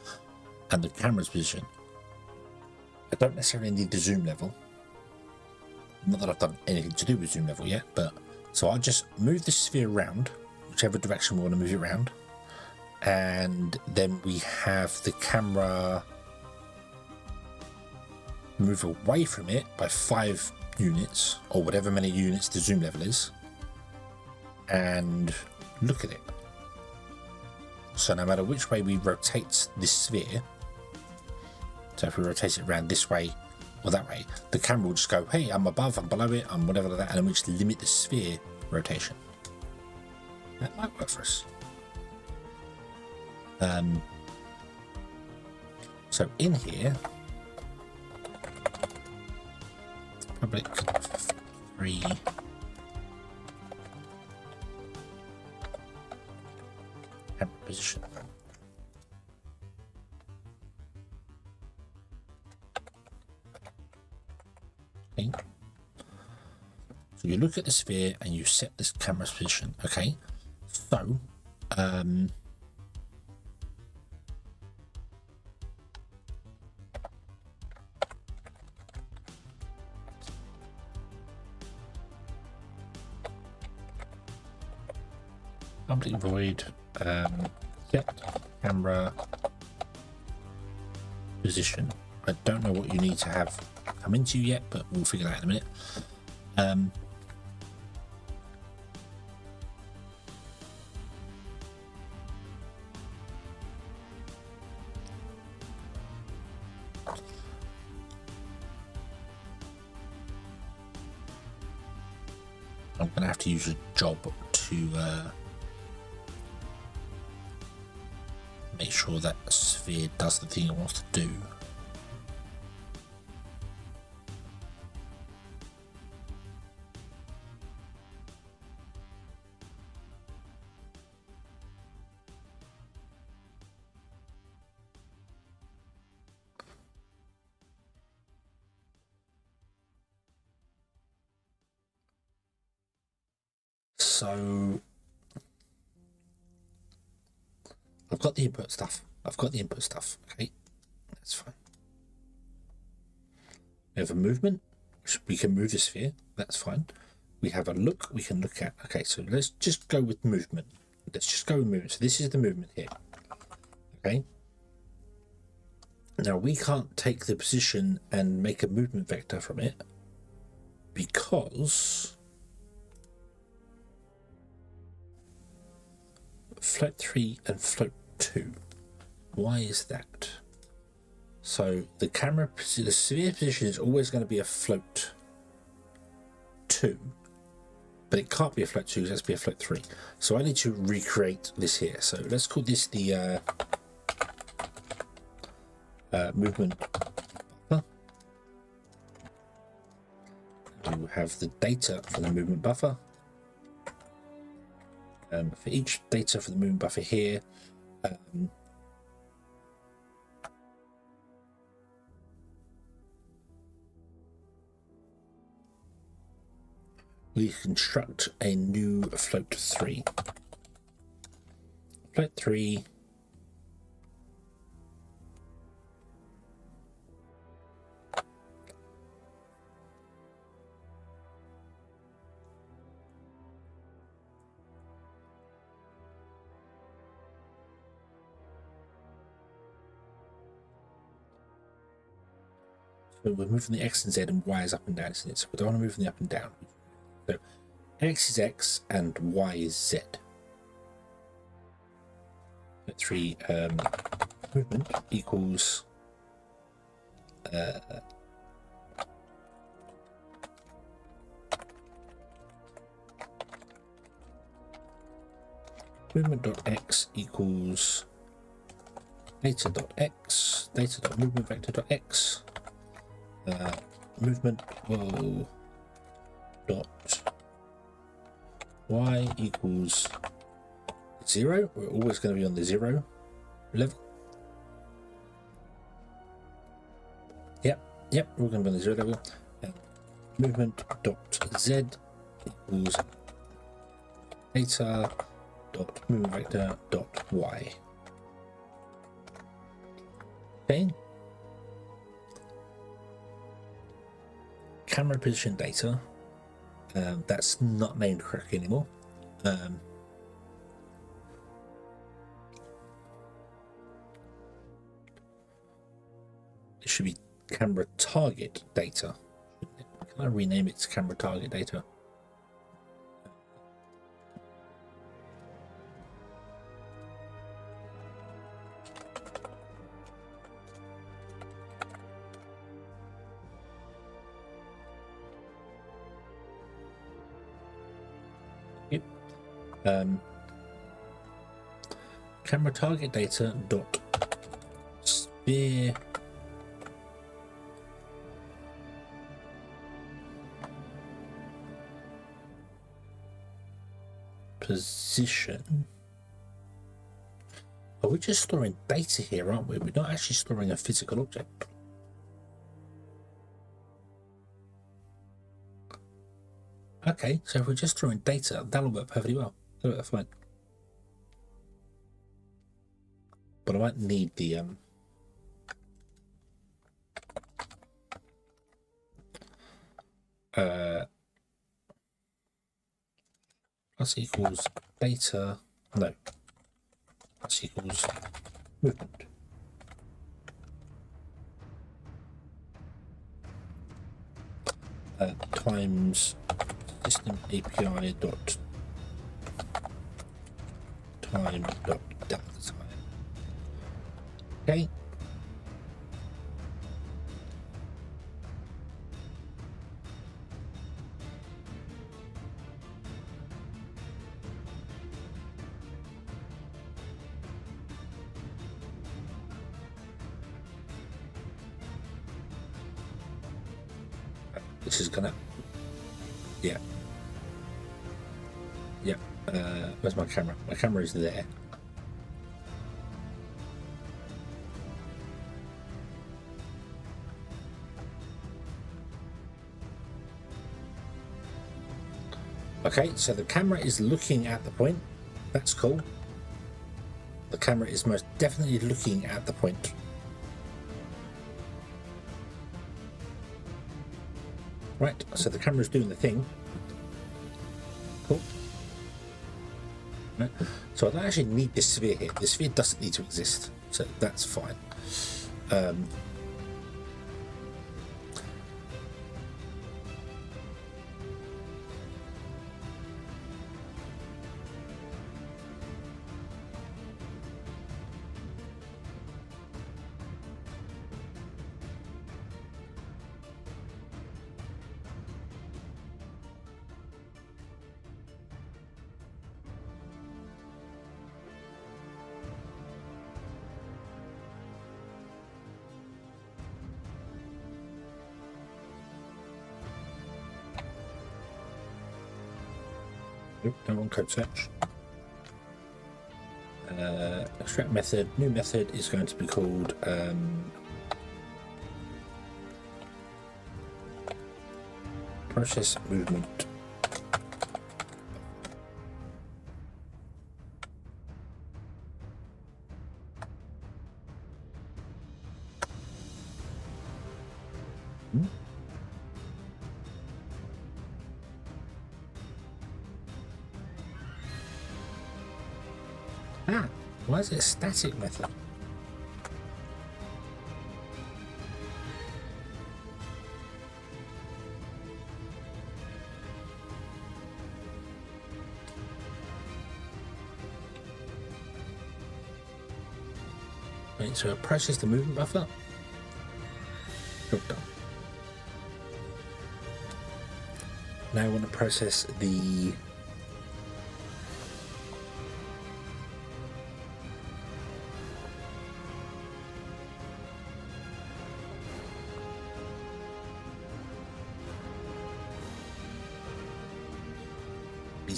and the camera's position. I don't necessarily need the zoom level. Not that I've done anything to do with zoom level yet, but so I'll just move the sphere around, whichever direction we want to move it around. And then we have the camera move away from it by 5 units, or whatever many units the zoom level is, and look at it. So no matter which way we rotate this sphere, so if we rotate it around this way or that way, the camera will just go, hey, I'm above, I'm below it, I'm whatever like that, and then we just limit the sphere rotation. That might work for us. So in here, public 3 camera position. Okay. So you look at the sphere and you set this camera's position. Okay. So public void set camera position. I don't know what you need to have come into yet, but we'll figure that out in a minute. I'm going to have to use a job to make sure that sphere does the thing it wants to do. So I've got the input stuff. Okay, that's fine. We have a movement. We can move the sphere. That's fine. We have a look. We can look at. Okay, so let's just go with movement. Let's just go with movement. So this is the movement here. Okay. Now we can't take the position and make a movement vector from it because float 3 and float 2. Why is that? So the sphere position is always going to be a float 2, but it can't be a float 2 because it has to be a float 3. So I need to recreate this here. So let's call this the movement buffer. We will have the data for the movement buffer. For each data for the movement buffer here, we construct a new float 3. Float 3 So we're moving the X and Z and Y is up and down, isn't it? So we don't want to move them up and down. So X is X and Y is Z. 3 movement equals movement.x equals data.x, data.movementVector.x. Movement dot y equals 0. We're always going to be on the 0 level. Yep, we're going to be on the 0 level. And movement dot z equals data dot movement vector dot y. Okay. Camera position data. That's not named correctly anymore. It should be camera target data. Can I rename it to camera target data? Yep. Camera target data dot sphere position. Are we just storing data here, aren't we? We're not actually storing a physical object. Okay, so if we're just storing data, that'll work perfectly well. That'll work fine. But I might need the plus equals data, no, plus equals movement. Times system API dot time dot delta time. Okay. This is gonna, yeah. Where's my camera? My camera is there. Okay, so the camera is looking at the point. That's cool. The camera is most definitely looking at the point. Right, so the camera's doing the thing. Cool. Right. So I don't actually need this sphere here. The sphere doesn't need to exist, so that's fine. Nope, don't want code search. Extract method. New method is going to be called process movement. Why is it a static method? Right, so I process the movement buffer. Job done. Now I want to process the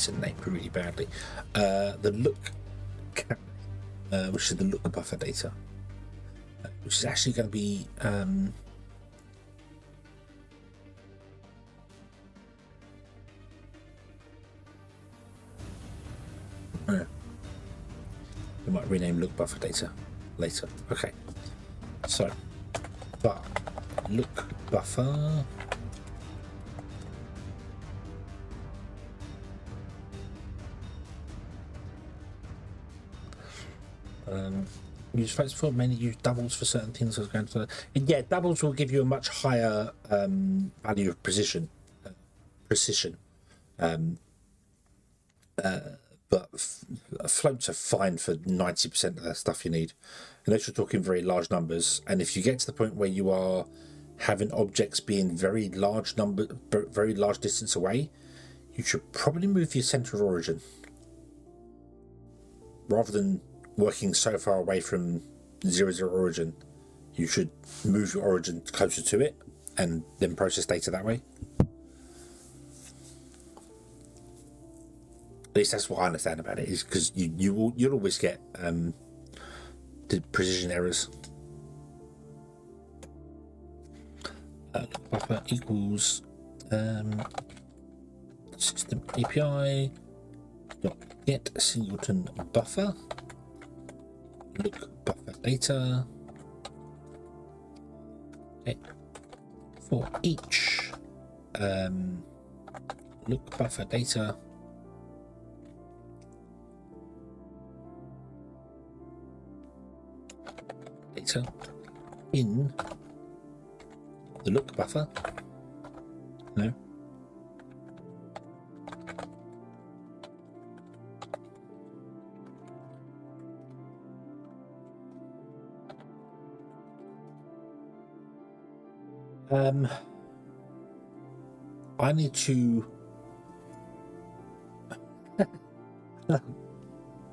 and named really badly. The look camera, which is the look buffer data, which is actually going to be We might rename look buffer data later. Okay. So, but look buffer. Use floats for many, use doubles for certain things. I was going to, yeah, doubles will give you a much higher value of precision. But floats are fine for 90% of the stuff you need, unless you're talking very large numbers. And if you get to the point where you are having objects being very large distance away, you should probably move your center of origin rather than working so far away from 0, origin. You should move your origin closer to it and then process data that way. At least that's what I understand about it, is because you'll always get the precision errors. Buffer equals system API dot get singleton buffer look buffer data. Okay. For each look buffer data, in the look buffer. No. I need to.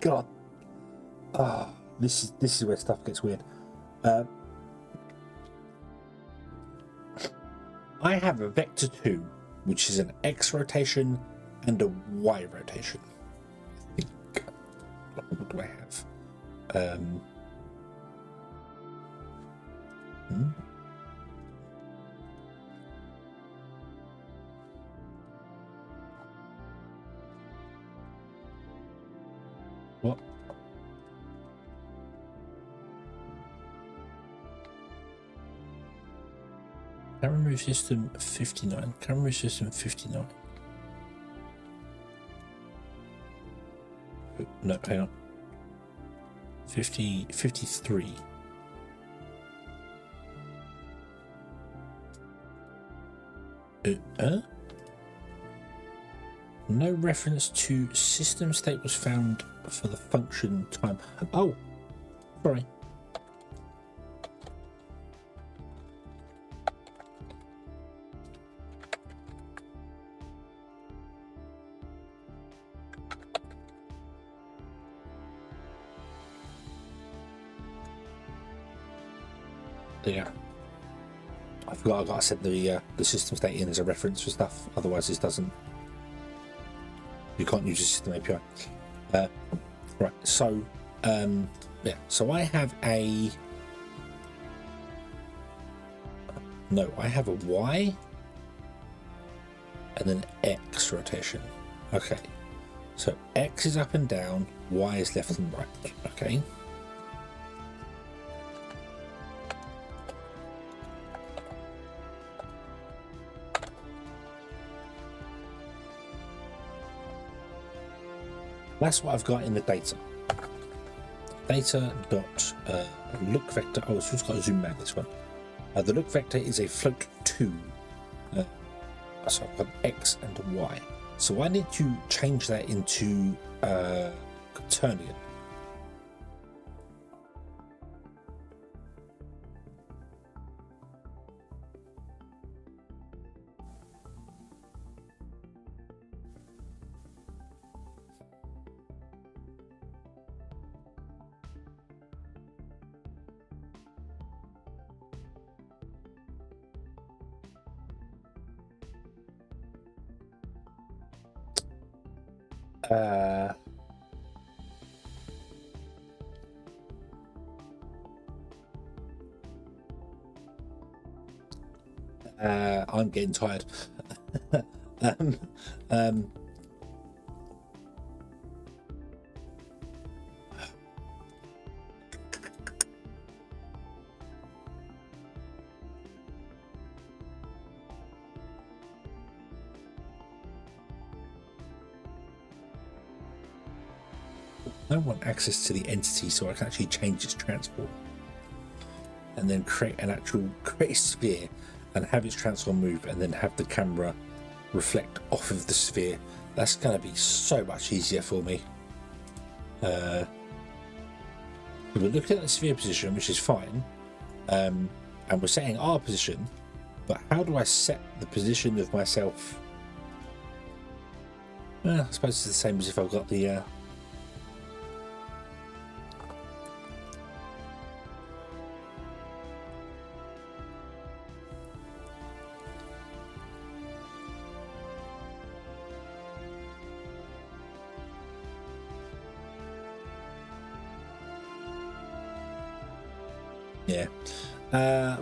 God. Ah, this is where stuff gets weird. I have a vector 2, which is an X rotation and a Y rotation. I think. What do I have? What? Camera move system 59. Camera move system 59. No, hang on. 53. No reference to system state was found for the function time. Oh, sorry. Yeah, I forgot. I got to set the system state in as a reference for stuff. Otherwise, this doesn't. You can't use the system API. Right. So, yeah. So I have a. No, I have a Y and an X rotation. Okay. So X is up and down. Y is left and right. Okay. That's what I've got in the data. Data dot look vector. Oh, it's just got to zoom out this one. The look vector is a float 2. So I've got X and Y. So I need to change that into quaternion. I'm getting tired. I want access to the entity so I can actually change its transform. And then create a sphere and have its transform move and then have the camera reflect off of the sphere. That's going to be so much easier for me. We're looking at the sphere position, which is fine. And we're setting our position, but how do I set the position of myself? I suppose it's the same as if I've got the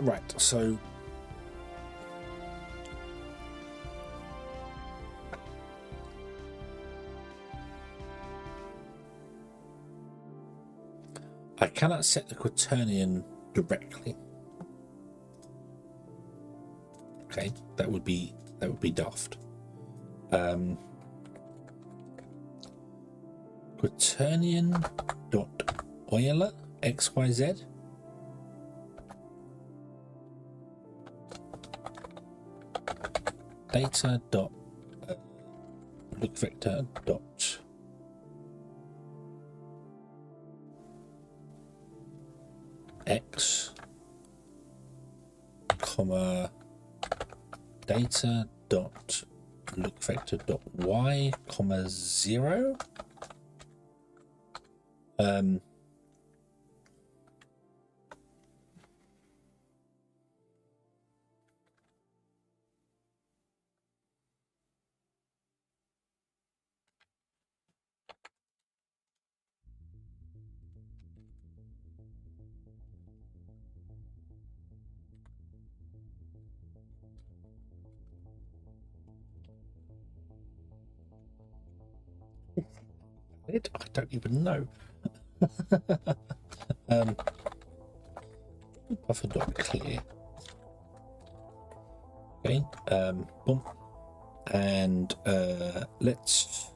right, so I cannot set the quaternion directly. Okay, that would be daft. Quaternion dot Euler XYZ. Data dot look vector dot x comma data dot look vector dot y comma 0. I don't even know. Buffer dot clear. Okay. Boom. And let's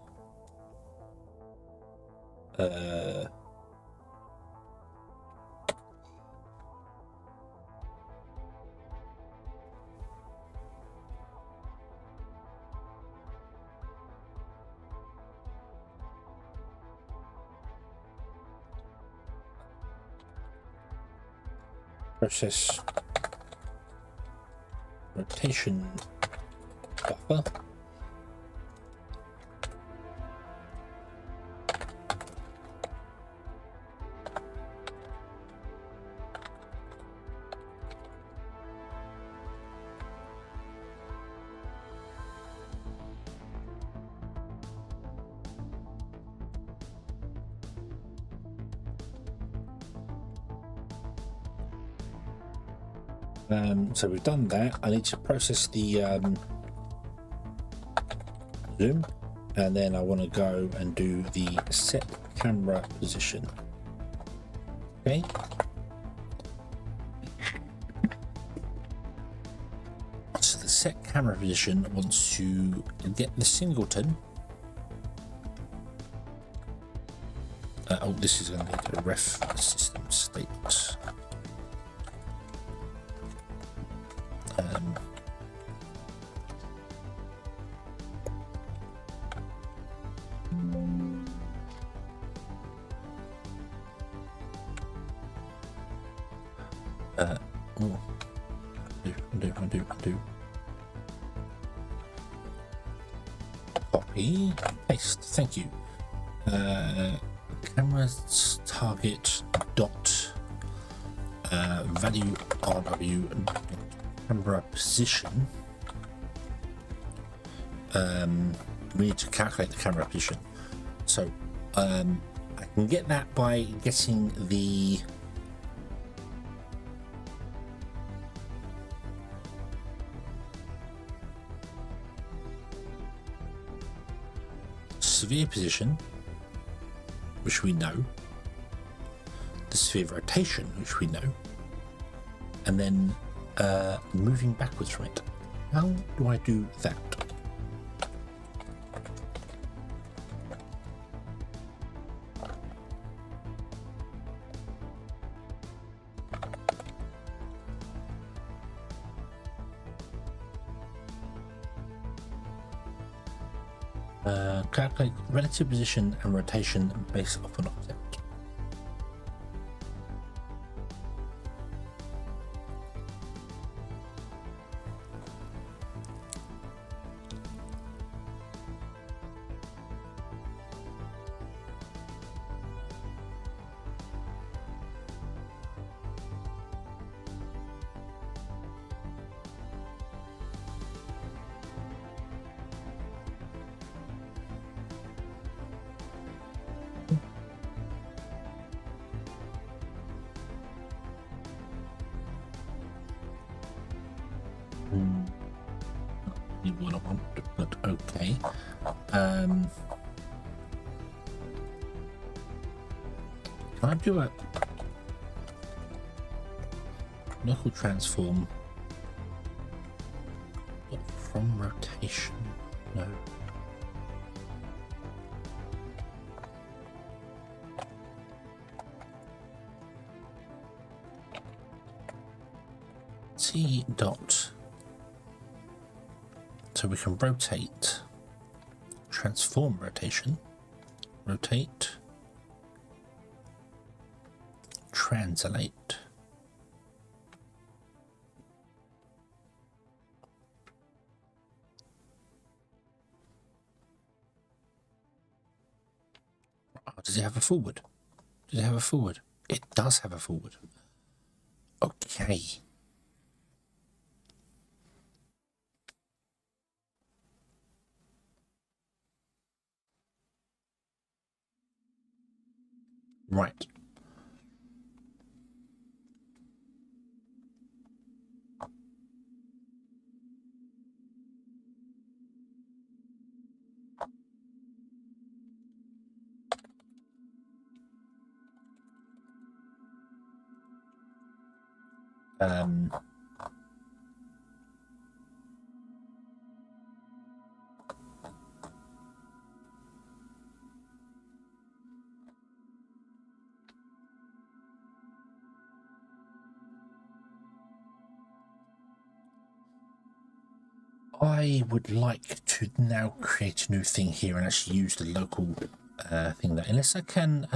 process rotation buffer. So we've done that. I need to process the zoom, and then I want to go and do the set camera position. Okay. So the set camera position wants to get the singleton. Oh, this is going to need a ref system state. Undo. Copy, paste. Thank you. Camera's target dot value RW camera position. We need to calculate the camera position. So I can get that by getting the sphere position, which we know, the sphere rotation, which we know, and then moving backwards from it. How do I do that? Calculate relative position and rotation based off an object. What I want, but okay. Can I do a local transform from rotation? No. T dot. So we can rotate, transform rotation, rotate, translate. Oh, does it have a forward? Does it have a forward? It does have a forward. Okay. Right. I would like to now create a new thing here and actually use the local thing that, unless I can,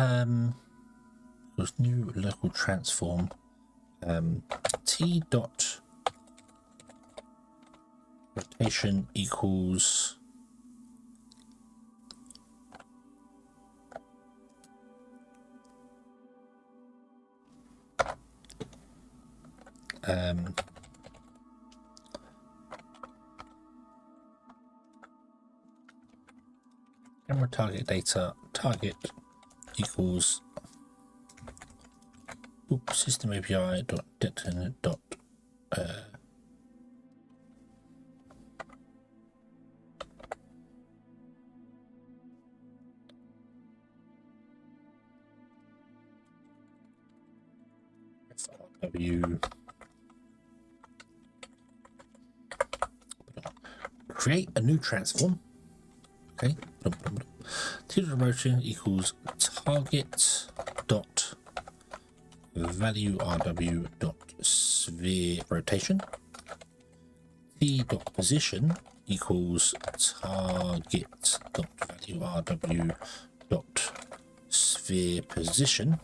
there's new local transform, T dot rotation equals camera target data target equals system API dot data dot FRW create a new transform. Okay, T rotation equals target dot value RW dot sphere rotation. T dot position equals target dot value RW dot sphere position.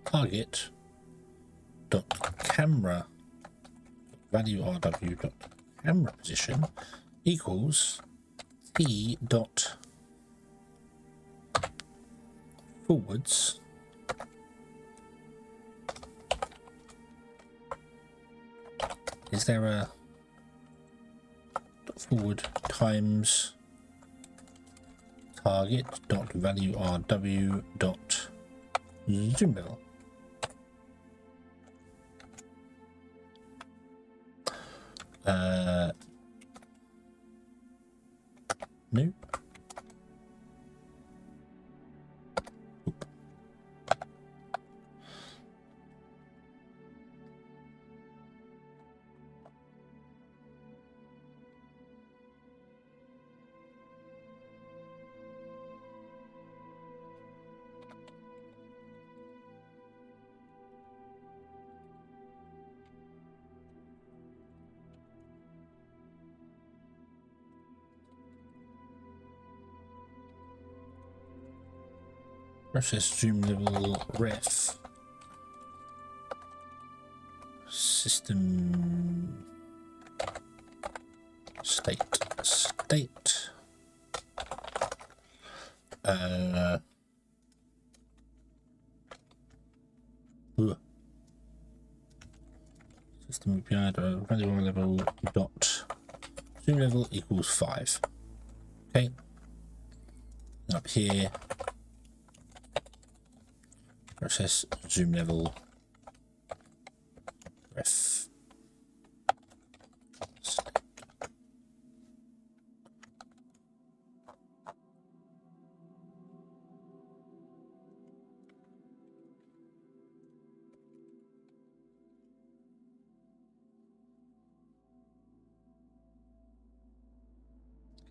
Target dot camera value RW dot camera position equals T dot forwards is there a forward times target dot value RW dot zoom level? No. Process zoom level ref system state system API value level dot zoom level equals 5. Okay, up here process zoom level ref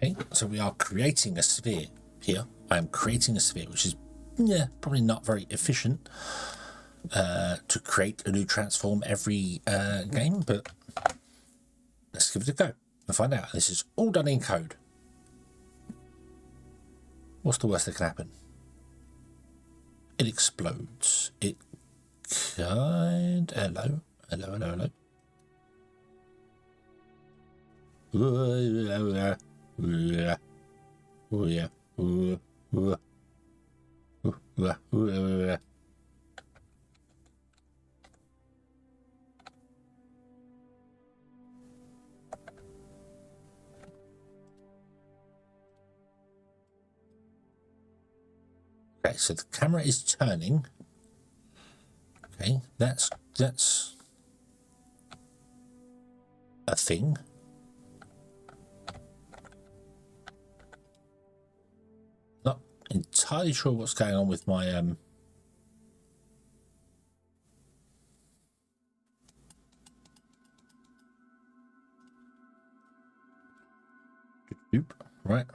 okay, so we are creating a sphere here. I am creating a sphere, which is probably not very efficient to create a new transform every game, but let's give it a go and find out. This is all done in code. What's the worst that can happen? It explodes. It kind... Hello. Okay, so the camera is turning. Okay, that's a thing. Not entirely sure what's going on with my right.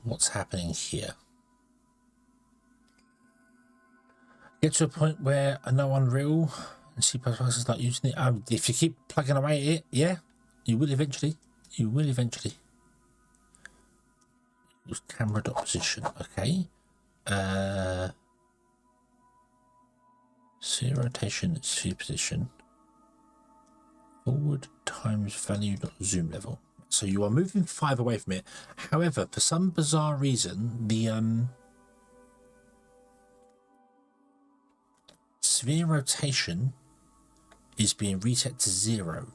What's happening here? Get to a point where I know Unreal and C++ is start using it. If you keep plugging away at it, yeah, you will eventually. You will eventually. Use camera dot position. Okay. Sphere rotation, sphere position. Forward times value dot zoom level. So you are moving 5 away from it. However, for some bizarre reason, the sphere rotation is being reset to 0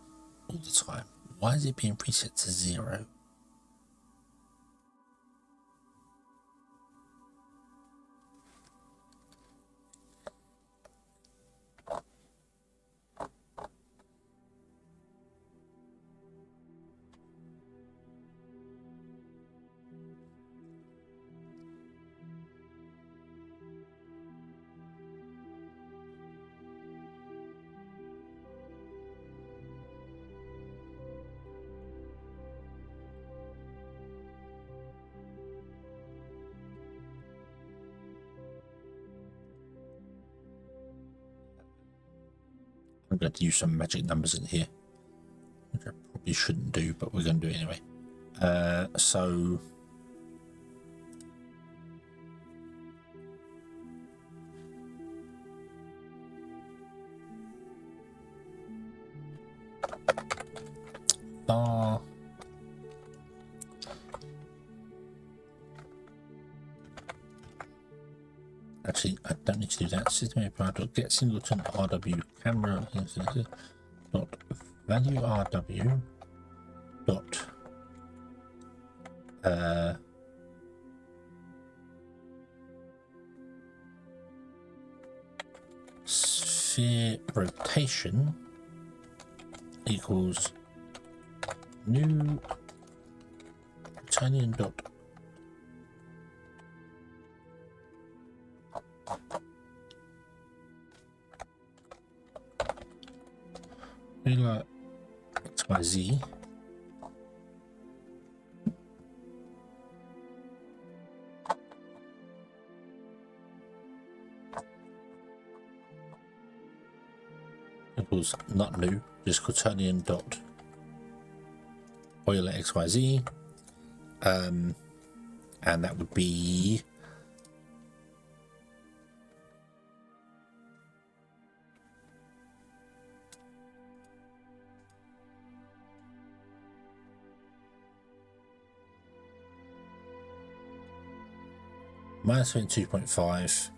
all the time. Why is it being reset to 0? I'm going to use some magic numbers in here, which I probably shouldn't do, but we're going to do it anyway. So actually, I don't need to do that. System API get singleton RW camera dot value RW dot sphere rotation equals new Italian dot XYZ equals not new, just quaternion dot Euler XYZ, and that would be minus 2.5.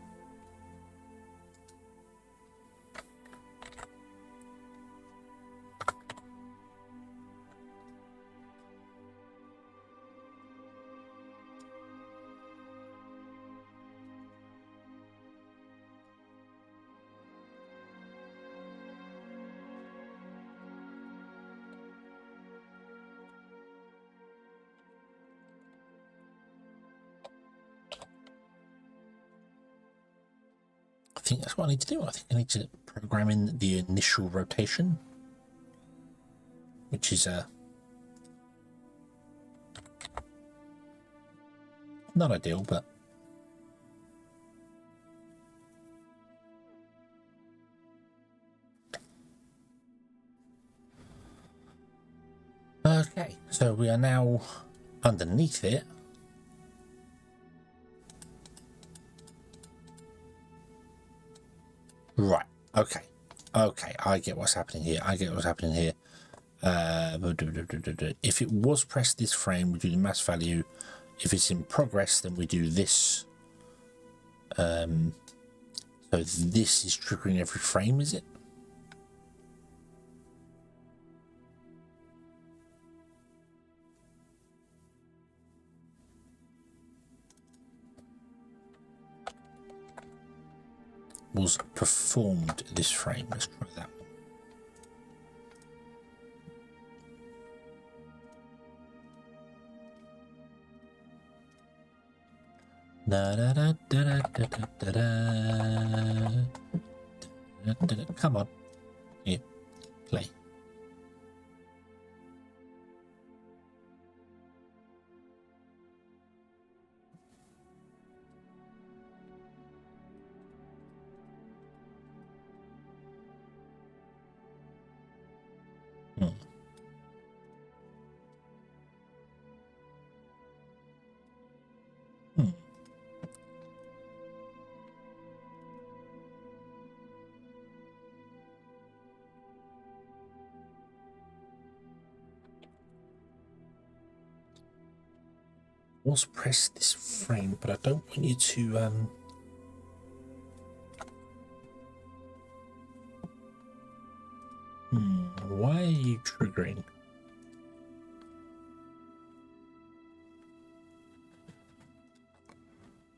I think that's what I need to do. I think I need to program in the initial rotation, which is not ideal, but okay. So we are now underneath it. Right. Okay. Okay. I get what's happening here. If it was pressed this frame, we do the mass value. If it's in progress, then we do this. So this is triggering every frame, is it? Was performed this frame. Let's try that one. Da, da, da, da, da, da, da, da. Come on. Here, play. Was press this frame, but I don't want you to why are you triggering?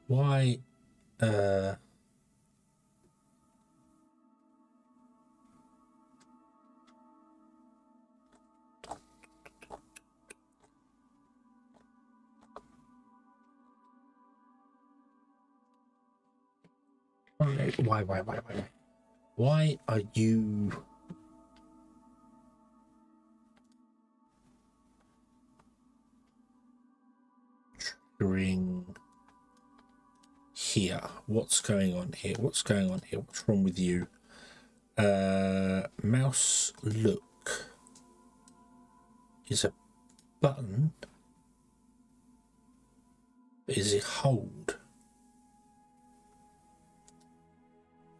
Why why are you triggering here? What's going on here? What's going on here? What's wrong with you? Mouse look is a button. Is it hold?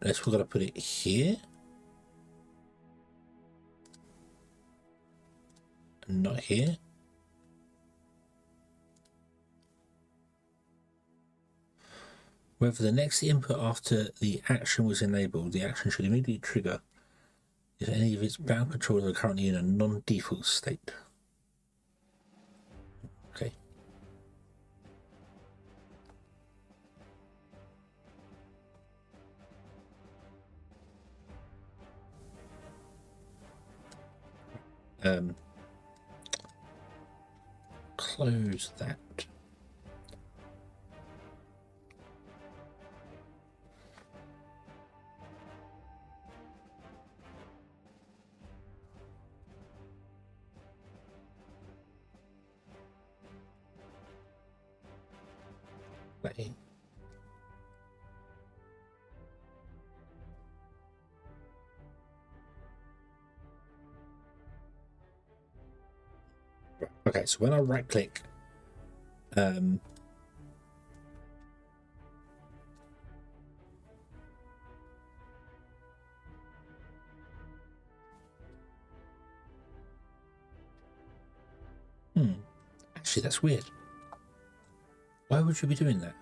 Unless we've got to put it here. And not here. Whether the next input after the action was enabled, the action should immediately trigger if any of its bound controllers are currently in a non-default state. Okay. Close that. Play. Okay, so when I right click, actually that's weird. Why would you be doing that?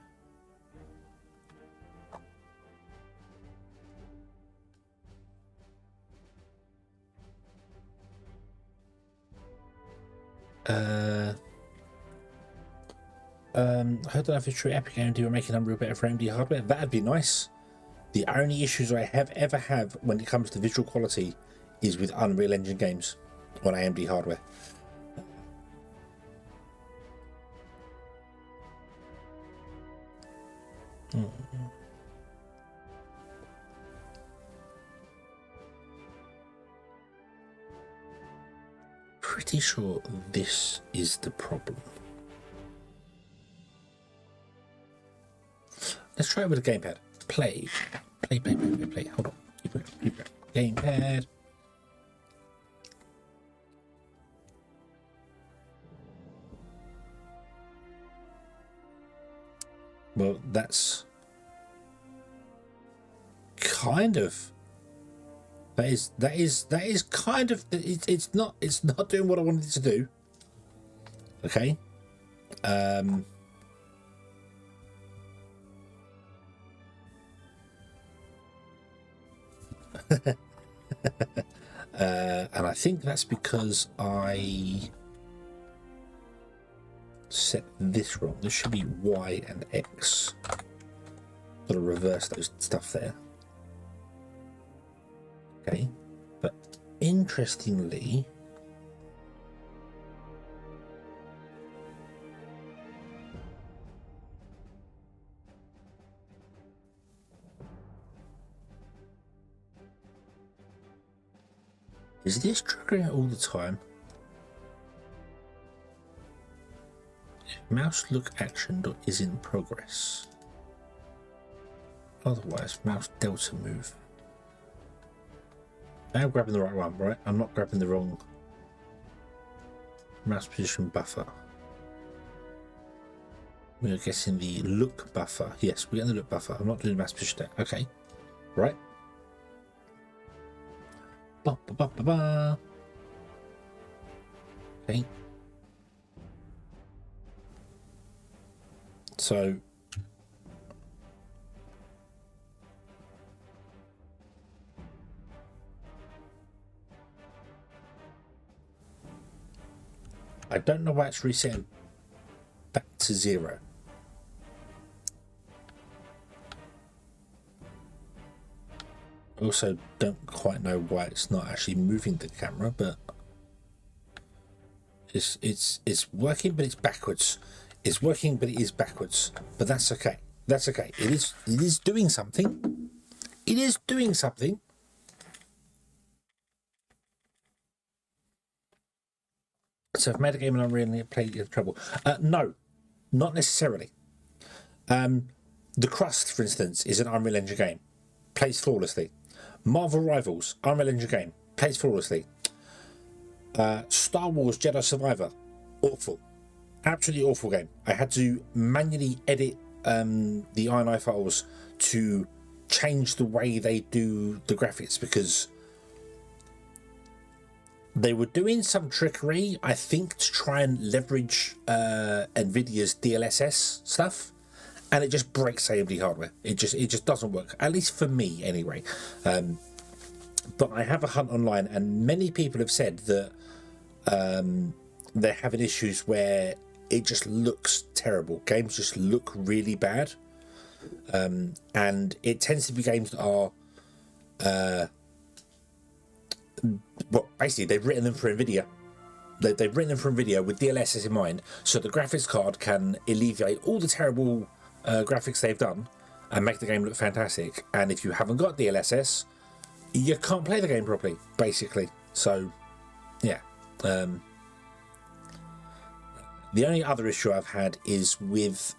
I don't know if it's true. Epic AMD were making Unreal better for AMD hardware. That'd be nice. The only issues I have ever had when it comes to visual quality is with Unreal Engine games on AMD hardware. Pretty sure this is the problem. Let's try it with a gamepad. Play. Hold on. Keep it. Gamepad. Well, that's kind of. That is kind of. It's not doing what I wanted it to do. Okay. And I think that's because I set this wrong. This should be Y and X. Got to reverse those stuff there. Okay, but interestingly, is this triggering all the time? If mouse look action is in progress. Otherwise, mouse delta move. I'm grabbing the right one, right? I'm not grabbing the wrong mouse position buffer. We are getting the look buffer. Yes, we're getting the look buffer. I'm not doing the mouse position there. Okay, right. Ba, ba, ba, ba, ba. Okay. So I don't know why it's resetting back to 0. I also don't quite know why it's not actually moving the camera, but it's working, but it's backwards. It's working, but it is backwards. But that's okay. That's okay. It is doing something. It is doing something. So I've made a game and I'm really playing in trouble. No, not necessarily. The Crust, for instance, is an Unreal Engine game. Plays flawlessly. Marvel Rivals, Unreal Engine game. Plays flawlessly. Star Wars Jedi Survivor. Awful. Absolutely awful game. I had to manually edit the INI files to change the way they do the graphics because they were doing some trickery, I think, to try and leverage NVIDIA's DLSS stuff, and it just breaks AMD hardware. It just doesn't work, at least for me anyway. But I have a hunt online, and many people have said that they're having issues where it just looks terrible. Games just look really bad, and it tends to be games that are well, basically they've written them for NVIDIA. They've written them for NVIDIA with DLSS in mind, so the graphics card can alleviate all the terrible graphics they've done and make the game look fantastic. And if you haven't got DLSS, you can't play the game properly, basically. So, yeah. The only other issue I've had is with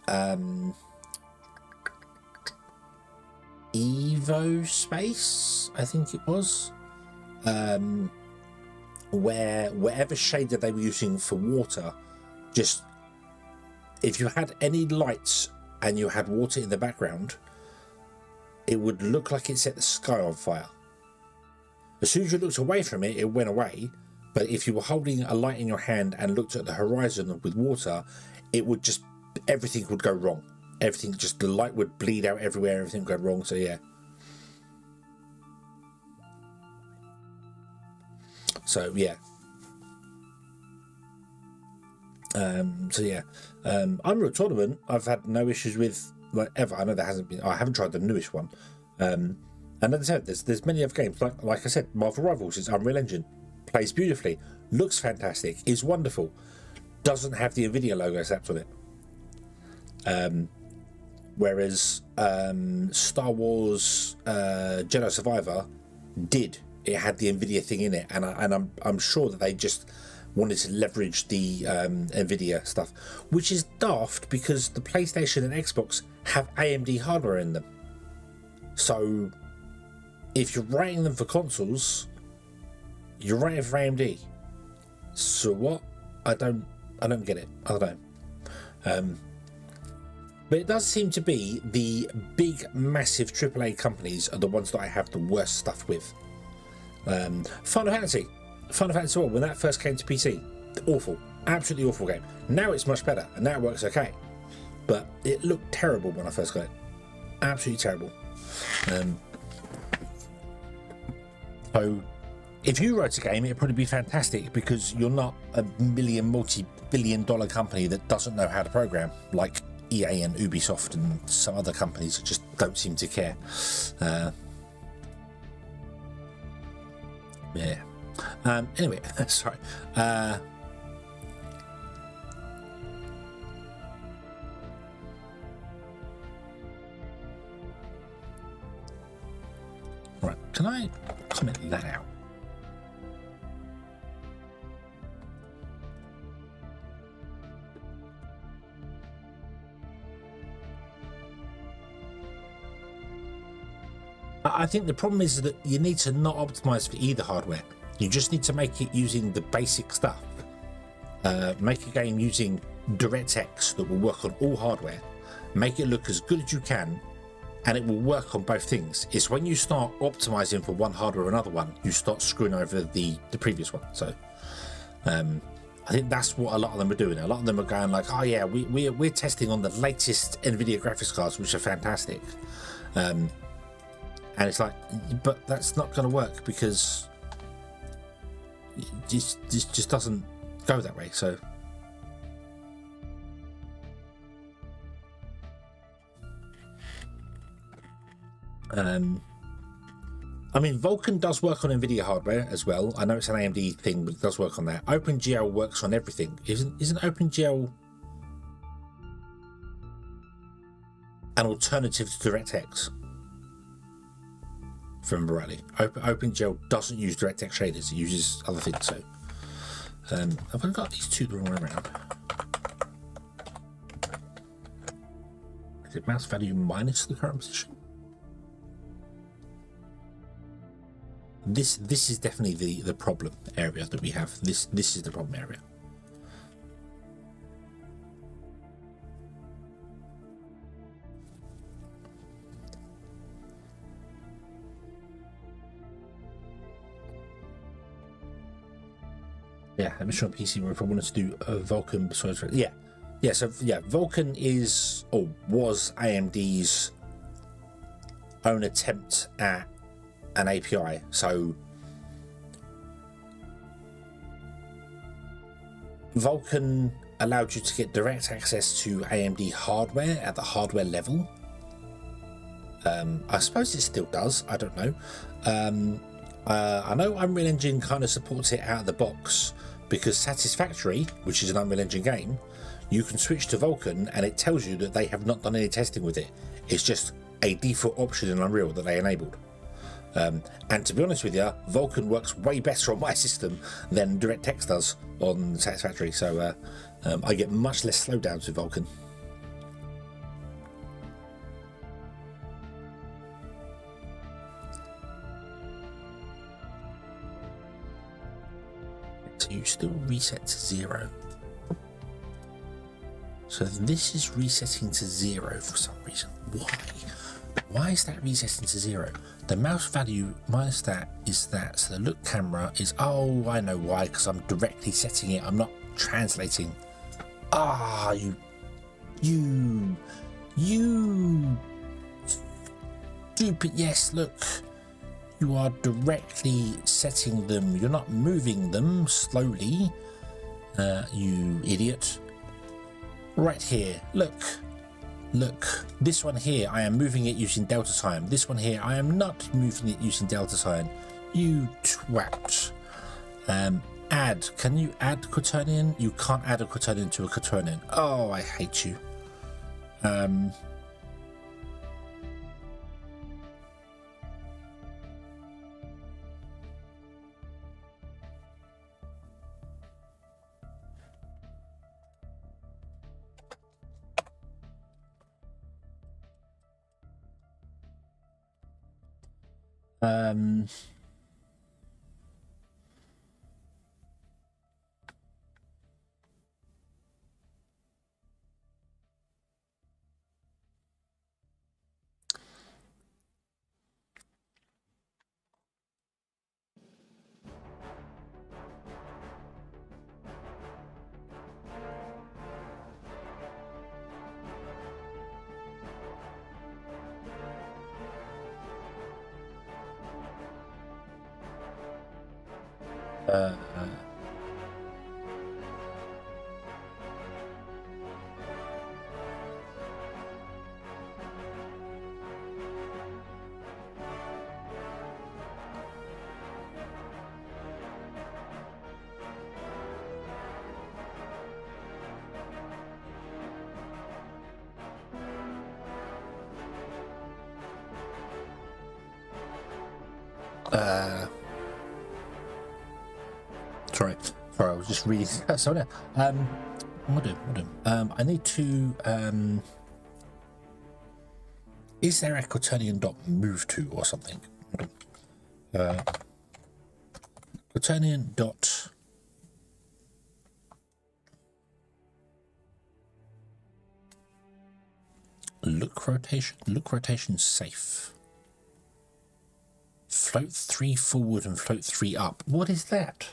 Evo Space, I think it was. Where whatever shade that they were using for water just if you had any lights and you had water in the background, it would look like it set the sky on fire. As soon as you looked away from it, it went away. But if you were holding a light in your hand and looked at the horizon with water, it would just, everything would go wrong. Everything, just the light would bleed out everywhere, everything would go wrong. So yeah. So yeah. Unreal Tournament, I've had no issues with, like, ever. I know there hasn't been, I haven't tried the newest one. And as I said, there's many other games, like I said, Marvel Rivals is Unreal Engine, plays beautifully, looks fantastic, is wonderful, doesn't have the Nvidia logo slapped on it. Whereas Star Wars Jedi Survivor did. It had the Nvidia thing in it, and I'm sure that they just wanted to leverage the Nvidia stuff, which is daft because the PlayStation and Xbox have AMD hardware in them. So if you're writing them for consoles, you're writing for AMD. So what? I don't get it. I don't know. But it does seem to be the big, massive AAA companies are the ones that I have the worst stuff with. Final Fantasy 1, when that first came to PC, awful, absolutely awful game. Now it's much better, and now it works okay. But it looked terrible when I first got it. Absolutely terrible. So if you wrote a game, it'd probably be fantastic because you're not a multi-billion-dollar company that doesn't know how to program, like EA and Ubisoft and some other companies that just don't seem to care. Yeah. Anyway, sorry. Right, can I comment that out? I think the problem is that you need to not optimize for either hardware. You just need to make it using the basic stuff. Make a game using DirectX that will work on all hardware. Make it look as good as you can, and it will work on both things. It's when you start optimizing for one hardware or another one, you start screwing over the previous one. So I think that's what a lot of them are doing. A lot of them are going like, oh yeah, we're testing on the latest NVIDIA graphics cards, which are fantastic. And it's like, but that's not going to work because it just doesn't go that way. So I mean, Vulkan does work on NVIDIA hardware as well. I know it's an AMD thing, but it does work on that. OpenGL works on everything. Isn't OpenGL an alternative to DirectX? If I remember rightly, OpenGL doesn't use DirectX shaders; it uses other things. So, have I got these two the wrong way around? Is it mouse value minus the current position? This is definitely the problem area that we have. This is the problem area. Yeah, I'm sure on PC if I wanted to do Vulkan besides, yeah. So Vulkan is or was AMD's own attempt at an API. So Vulkan allowed you to get direct access to AMD hardware at the hardware level. I suppose it still does. I don't know. I know Unreal Engine kind of supports it out of the box because Satisfactory, which is an Unreal Engine game, you can switch to Vulkan and it tells you that they have not done any testing with it. It's just a default option in Unreal that they enabled. And to be honest with you, Vulkan works way better on my system than DirectX does on Satisfactory. So I get much less slowdowns with Vulkan. So you still reset to 0. So this is resetting to 0 for some reason. Why? Why is that resetting to 0? The mouse value minus that is that. So the look camera is, oh, I know why, because I'm directly setting it. I'm not translating. Ah, you stupid. Yes, look. You are directly setting them. You're not moving them slowly. You idiot. Right here. Look. Look. This one here, I am moving it using delta time. This one here, I am not moving it using delta time. You twat. Add. Can you add quaternion? You can't add a quaternion to a quaternion. Oh, I hate you. Sorry, I was just reading. Sorry. What do? I need to. Is there a quaternion dot move to or something? Quaternion dot. Look rotation safe. Float 3 forward and float 3 up. What is that?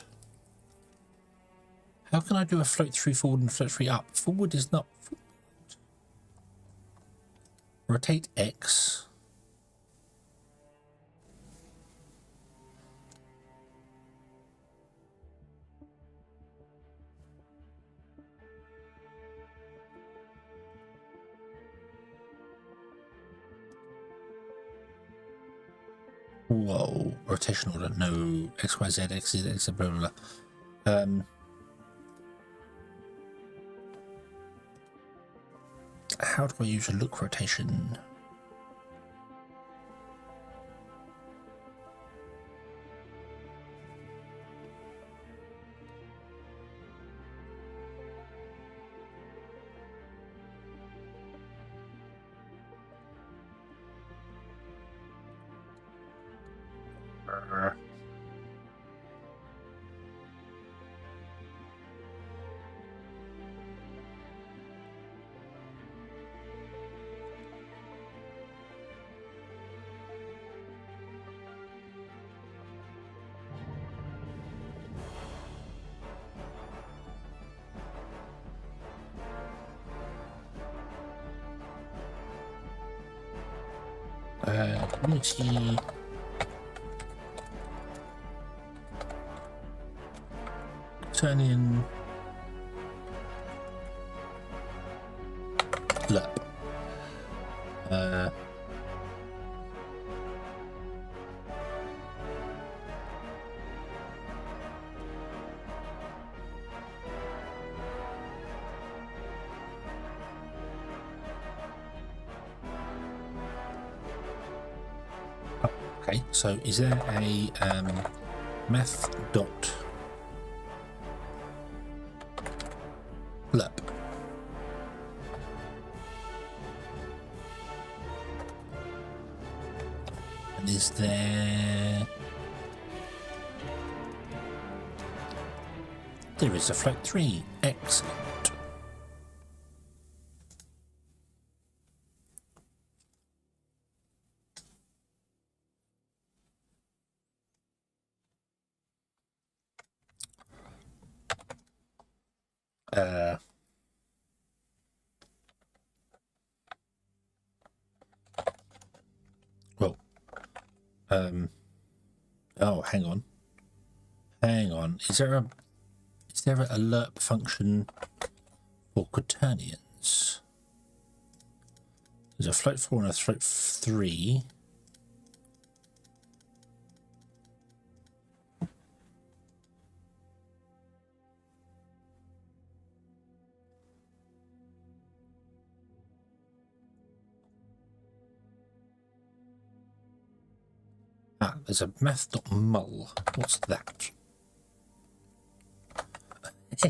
How can I do a float 3 forward and float 3 up? Forward is not forward. Rotate X. Whoa, rotation order, no, X, Y, Z, X, Z, X, blah, blah, blah. How do I use a look rotation? Unity. Turn in. Lap. Okay, so is there a math dot lap? And is there... There is a float 3. Excellent. well, oh, hang on. Is there an alert function for quaternions? There's a float 4 and a float 3. Ah, there's a math.mul. What's that?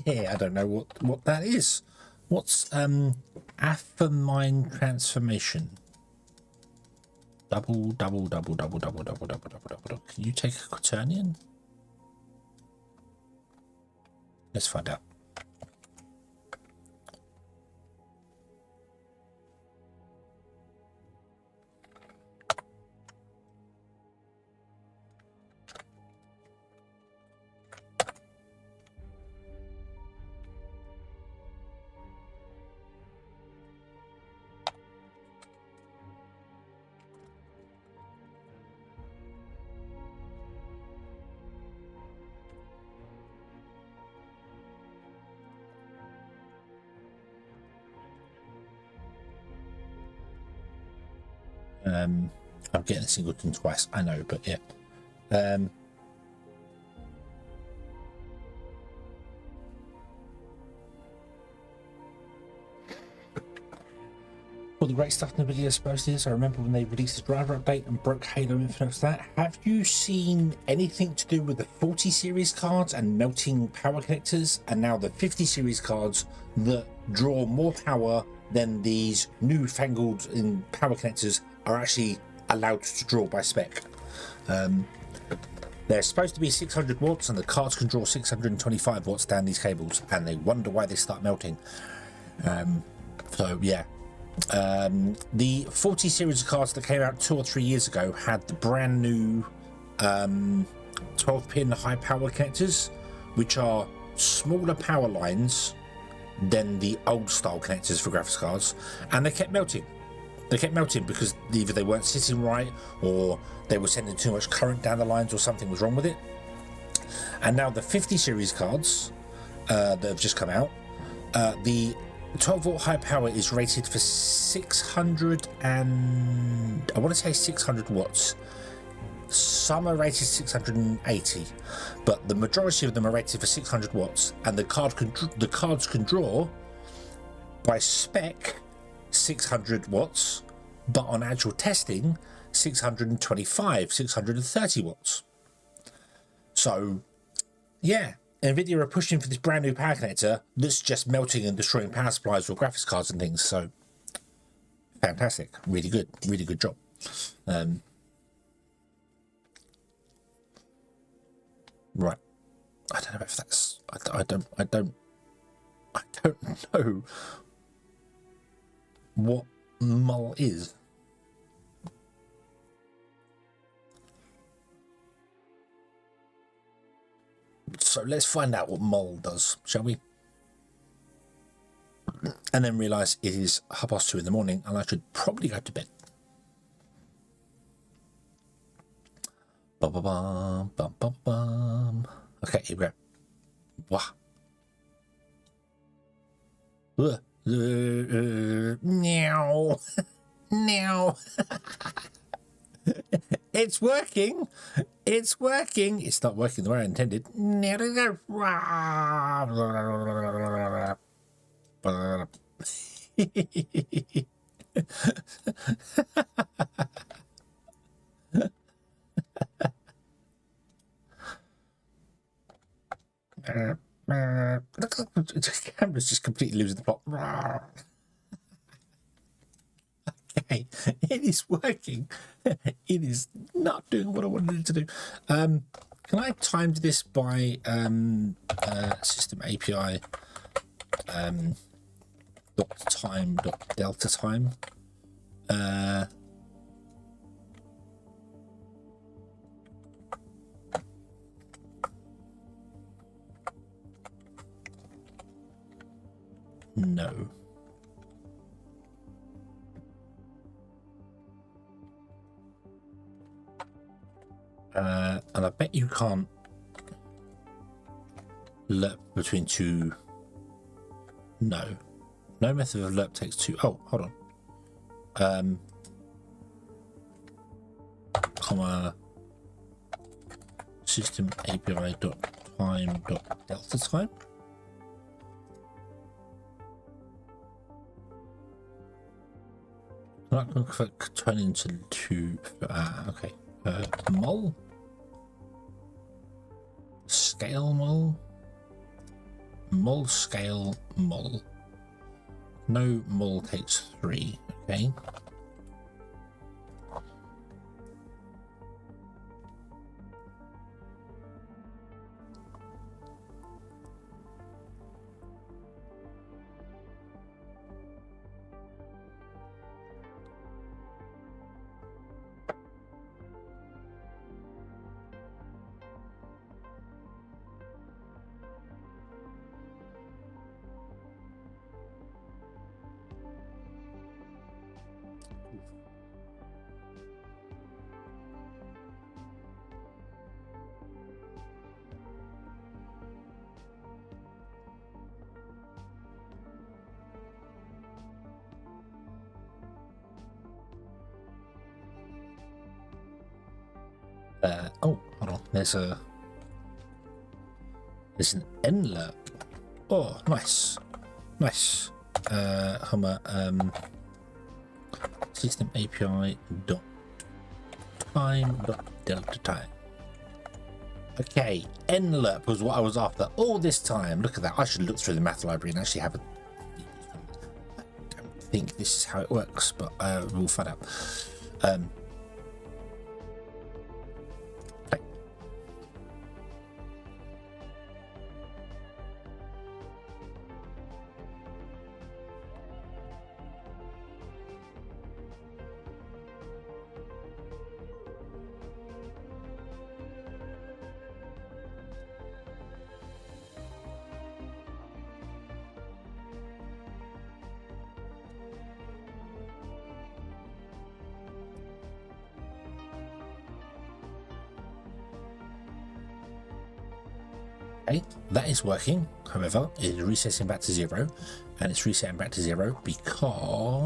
I don't know what that is. What's affamine transformation? Double. Can you take a quaternion? Let's find out. I'm getting a singleton twice, I know, but yeah. All the great stuff nobody has posted is, I remember when they released the driver update and broke Halo Infinite for that. Have you seen anything to do with the 40 series cards and melting power connectors, and now the 50 series cards that draw more power than these newfangled in power connectors are actually allowed to draw by spec? They're supposed to be 600 watts and the cards can draw 625 watts down these cables, and they wonder why they start melting. So yeah, the 40 series of cards that came out 2 or 3 years ago had the brand new 12-pin high power connectors, which are smaller power lines than the old style connectors for graphics cards, and they kept melting. They kept melting because either they weren't sitting right, or they were sending too much current down the lines, or something was wrong with it. And now the 50 series cards that have just come out, the 12 volt high power is rated for 600 and I want to say 600 watts. Some are rated 680, but the majority of them are rated for 600 watts, and the cards can draw by spec 600 watts, but on actual testing 625, 630 watts. So yeah, Nvidia are pushing for this brand new power connector that's just melting and destroying power supplies for graphics cards and things. So fantastic, really good job. Right, I don't know if that's I don't know what mul is. So let's find out what mul does, shall we? And then realise it is 2:30 in the morning and I should probably go to bed. Bum, bum, bum, bum, bum, bum. Okay, here we go. Wah. Meow. Meow. It's working. It's working. It's not working the way I intended. The camera's just completely losing the plot. Okay, it is working. It is not doing what I wanted it to do. Can I time this by system API .delta time? No. And I bet you can't lerp between two. No. No method of lerp takes two. Oh, hold on. Comma system API dot time dot delta time. Not going to turn into two. Okay. Mol. Scale mol. Mol scale mol. No mol takes 3. Okay. Oh, hold on. There's an nlerp. Oh, nice, nice. System API dot time dot delta time. Okay, nlerp was what I was after all this time. Look at that. I should look through the math library and actually have a. I don't think this is how it works, but we'll find out. Okay, that is working. However, it is resetting back to 0, and it's resetting back to 0 because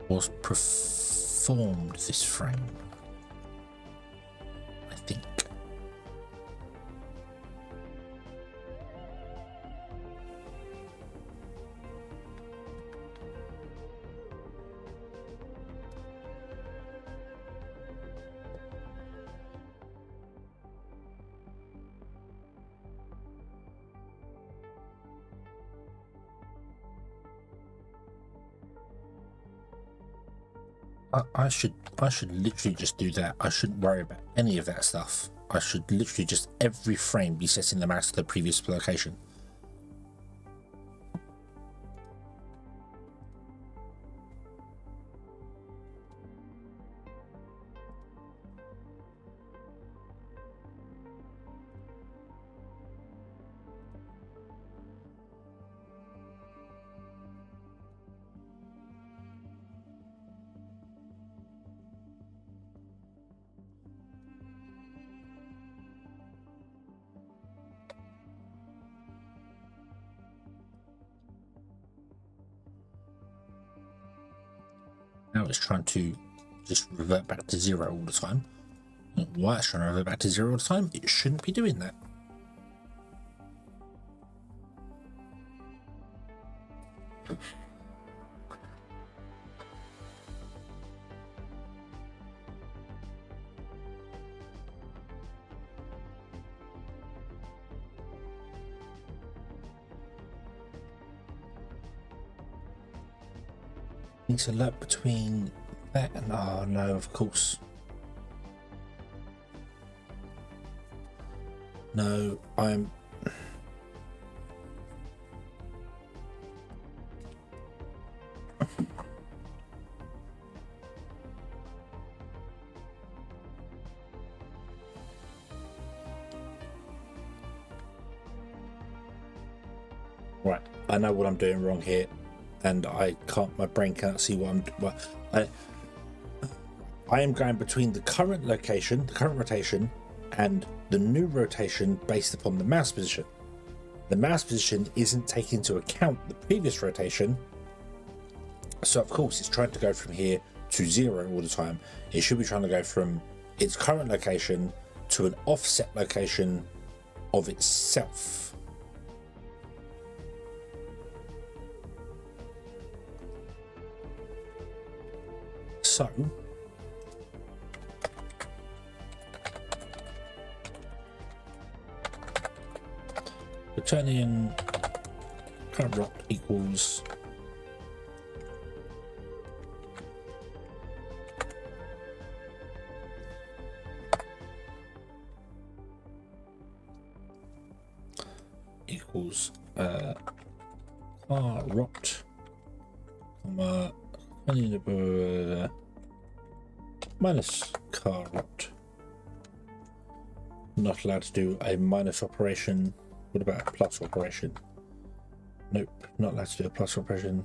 was performed this frame. I think. I should literally just do that. I shouldn't worry about any of that stuff. I should literally just every frame be setting the mouse to the previous location. Now it's trying to just revert back to 0 all the time. Why it's trying to revert back to 0 all the time? It shouldn't be doing that. Needs a lot between that and oh no, of course. No, I'm Right, I know what I'm doing wrong here, and I can't. My brain cannot see what I'm. Well, I am going between the current location, the current rotation, and the new rotation based upon the mouse position. The mouse position isn't taking into account the previous rotation, so of course it's trying to go from here to 0 all the time. It should be trying to go from its current location to an offset location of itself. So returning current rock equals car rot, comma minus car rot. Not allowed to do a minus operation. What about a plus operation? Nope, not allowed to do a plus operation.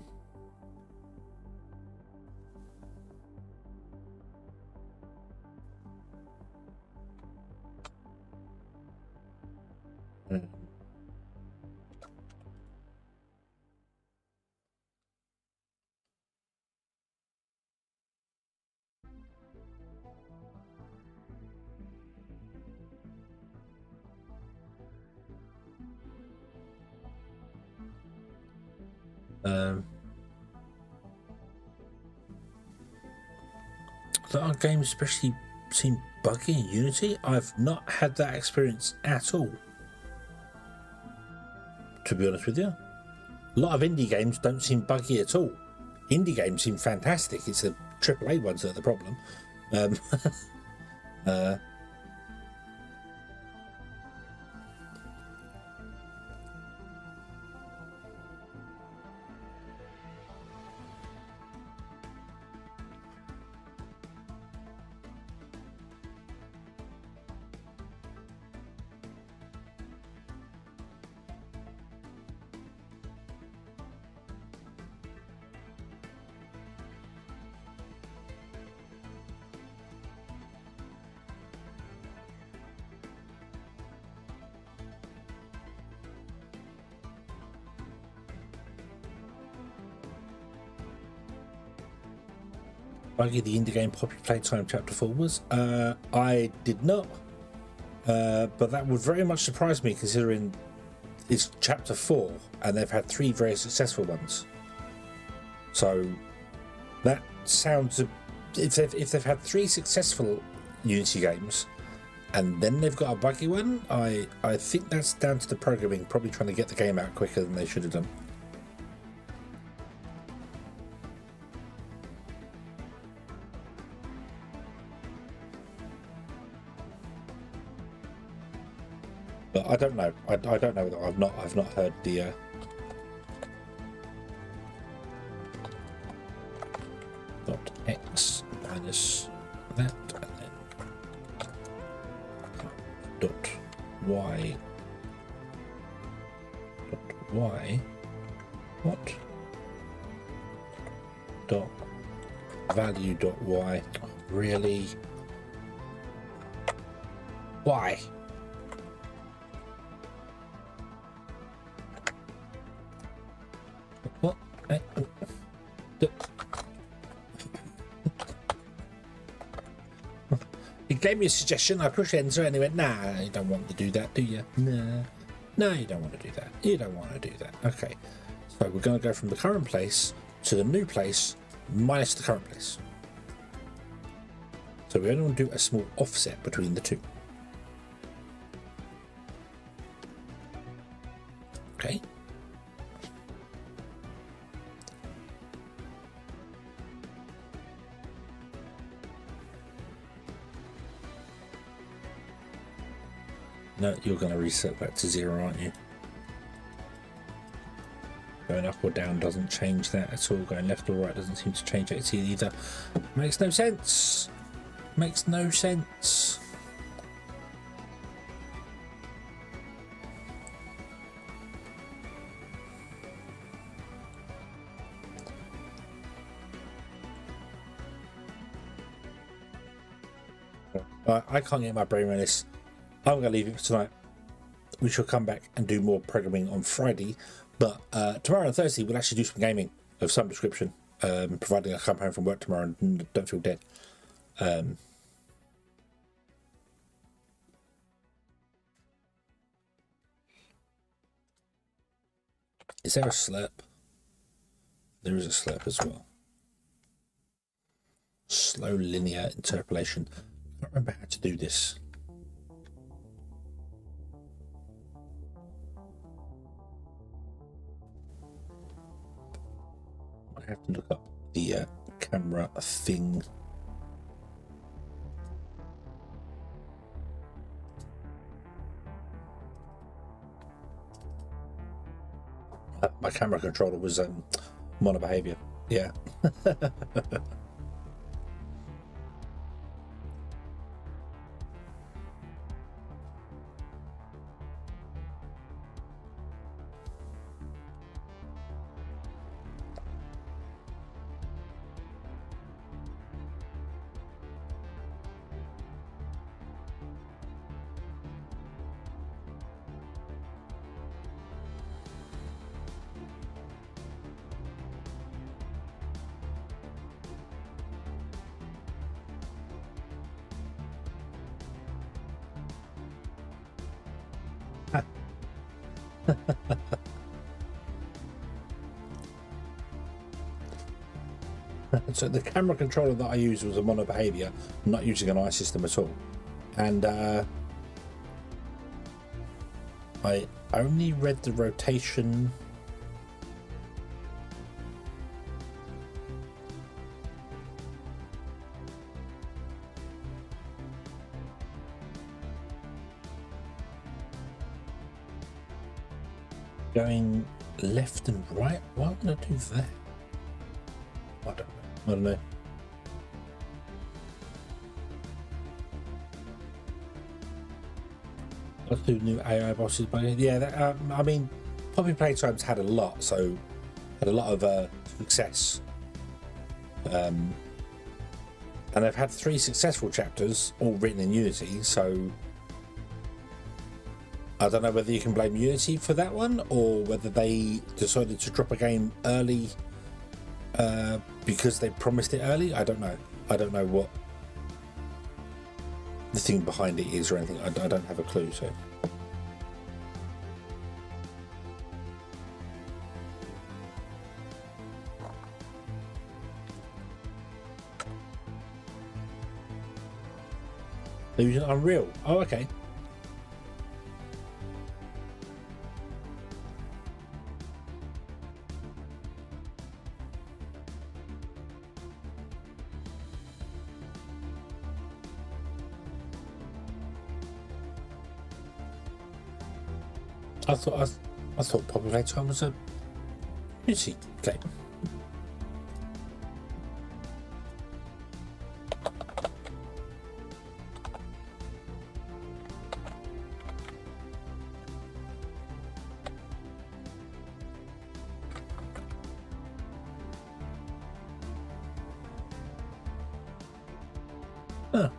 That our games especially seem buggy in Unity. I've not had that experience at all, to be honest with you. A lot of indie games don't seem buggy at all. Indie games seem fantastic. It's the AAA ones that are the problem. Buggy the indie game popular playtime chapter 4 was? I did not, but that would very much surprise me considering it's chapter 4 and they've had 3 very successful ones. So that sounds, if they've had 3 successful Unity games and then they've got a buggy one, I think that's down to the programming probably trying to get the game out quicker than they should have done. But I don't know. I don't know that I've not heard the dot x minus that and then dot y what dot value dot y. Oh, really? Why? What? He gave me a suggestion. I pushed enter and he went, nah, you don't want to do that, do you? Nah. No, you don't want to do that. You don't want to do that. Okay. So we're going to go from the current place to the new place minus the current place. So we only want to do a small offset between the two. Okay. No, you're going to reset that to 0, aren't you? Going up or down doesn't change that at all. Going left or right doesn't seem to change it either. Makes no sense. Makes no sense. I can't get my brain around this. I'm going to leave it for tonight. We shall come back and do more programming on Friday. But tomorrow and Thursday, we'll actually do some gaming of some description, providing I come home from work tomorrow and don't feel dead. Is there a slurp? There is a slurp as well. Slow linear interpolation. I can't remember how to do this. I have to look up the camera thing. My camera controller was mono behavior. Yeah. So the camera controller that I used was a mono behavior, not using an eye system at all, and I only read the rotation. Going left and right. Why would I do that? I don't know. Let's do new AI bosses, but yeah, that, I mean, Poppy Playtime's had a lot, so had a lot of success, and they've had 3 successful chapters, all written in Unity. So I don't know whether you can blame Unity for that one, or whether they decided to drop a game early because they promised it early. I don't know. I don't know what the thing behind it is or anything. I don't have a clue. So they're using Unreal. Oh, okay. I thought Poppy Playtime was a Unity game.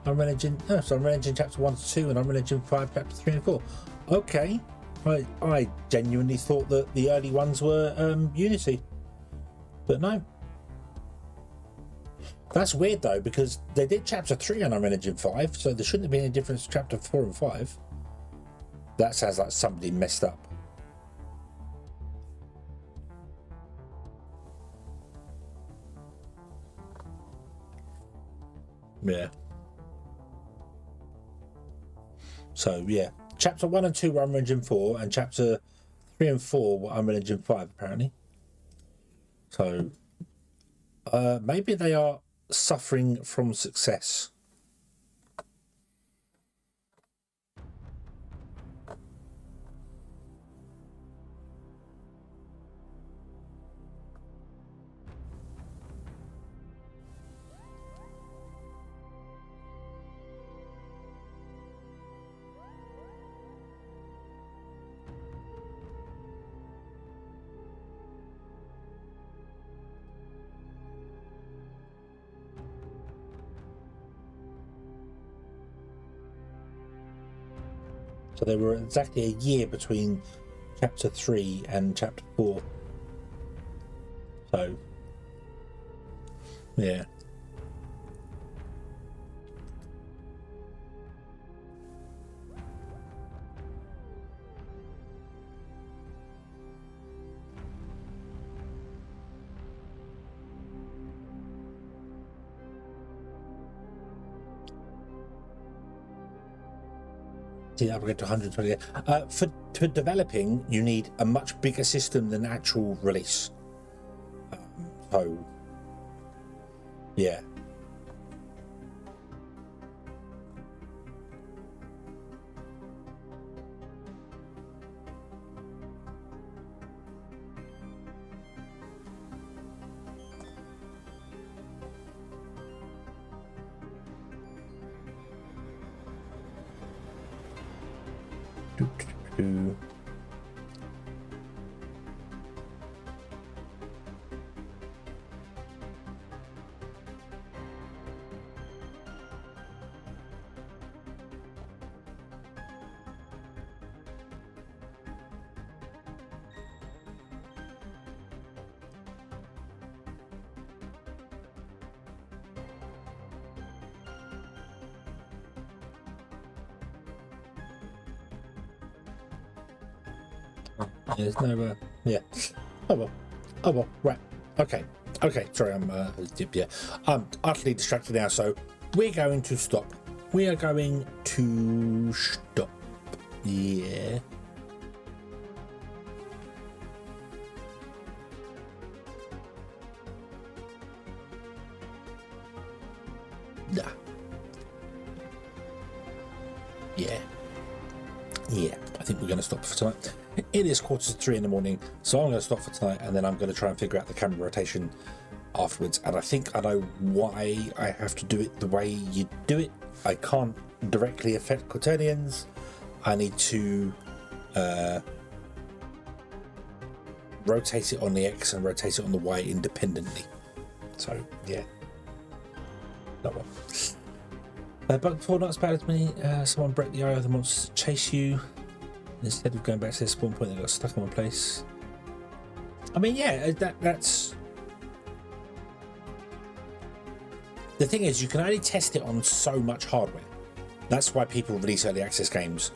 Unreal Engine. Oh, so Unreal Engine chapter 1 to 2 and Unreal Engine 5 chapter 3 and 4. Okay. I genuinely thought that the early ones were Unity, but no. That's weird though, because they did chapter 3 on Unreal Engine 5, so there shouldn't have been any difference to chapter 4 and 5. That sounds like somebody messed up. Yeah. So yeah, chapter 1 and 2 were Unreal Engine 4, and chapter 3 and 4 were Unreal Engine 5 apparently. So maybe they are suffering from success. So there were exactly a year between chapter 3 and chapter 4. So, yeah. Upgrade to 120. For developing, you need a much bigger system than actual release. So, yeah. There's no, yeah. Oh well. Oh well. Right. Okay. Okay. Sorry, I'm yeah. I'm utterly distracted now. So we're going to stop. We are going to stop. Yeah. Nah. Yeah. Yeah. I think we're going to stop for tonight. It is 2:45 in the morning, so I'm going to stop for tonight, and then I'm going to try and figure out the camera rotation afterwards. And I think I know why I have to do it the way you do it. I can't directly affect quaternions. I need to rotate it on the X and rotate it on the Y independently. So yeah, that one. But before not spotted me, someone broke the eye of the monsters to chase you. Instead of going back to the spawn point, they got stuck in one place. I mean, yeah, that's... The thing is, you can only test it on so much hardware. That's why people release early access games,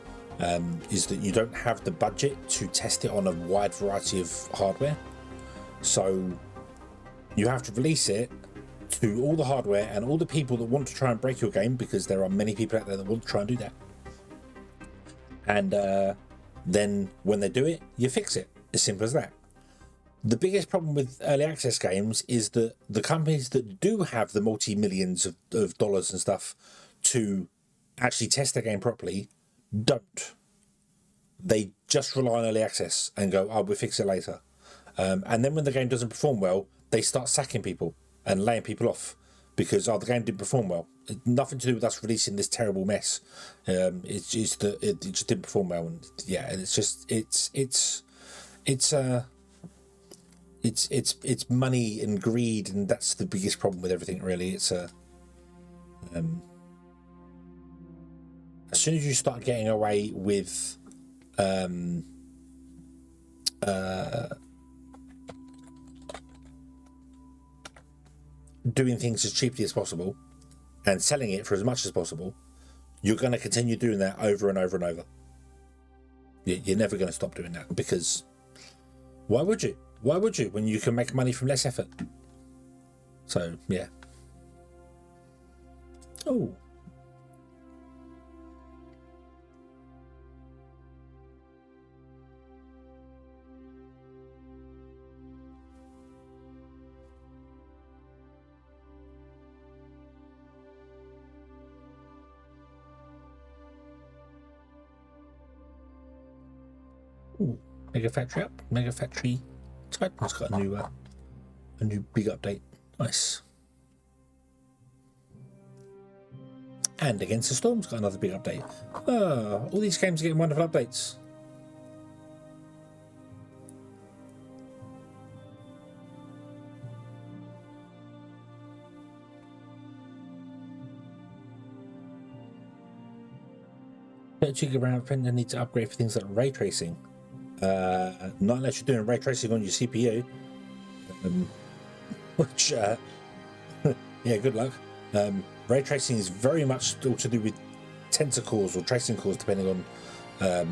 is that you don't have the budget to test it on a wide variety of hardware. So you have to release it to all the hardware and all the people that want to try and break your game, because there are many people out there that want to try and do that. And then when they do it, you fix it. As simple as that. The biggest problem with early access games is that the companies that do have the multi-millions of dollars and stuff to actually test their game properly don't. They just rely on early access and go, oh, we'll fix it later. And then when the game doesn't perform well, they start sacking people and laying people off because, oh, the game didn't perform well. Nothing to do with us releasing this terrible mess. It's just that it just didn't perform well, and yeah, it's just it's money and greed, and that's the biggest problem with everything. Really, it's as soon as you start getting away with doing things as cheaply as possible and selling it for as much as possible, you're going to continue doing that over and over and over. You're never going to stop doing that, because why would you? Why would you when you can make money from less effort? So, yeah. Oh. Ooh, Mega Factory up. Mega Factory Titan's got a new big update. Nice. And Against the Storm's got another big update. Ah, all these games are getting wonderful updates. 32 around printer need to upgrade for things like ray tracing. Not unless you're doing ray tracing on your CPU. Which, yeah, good luck. Ray tracing is very much still to do with tensor cores or tracing cores, depending on the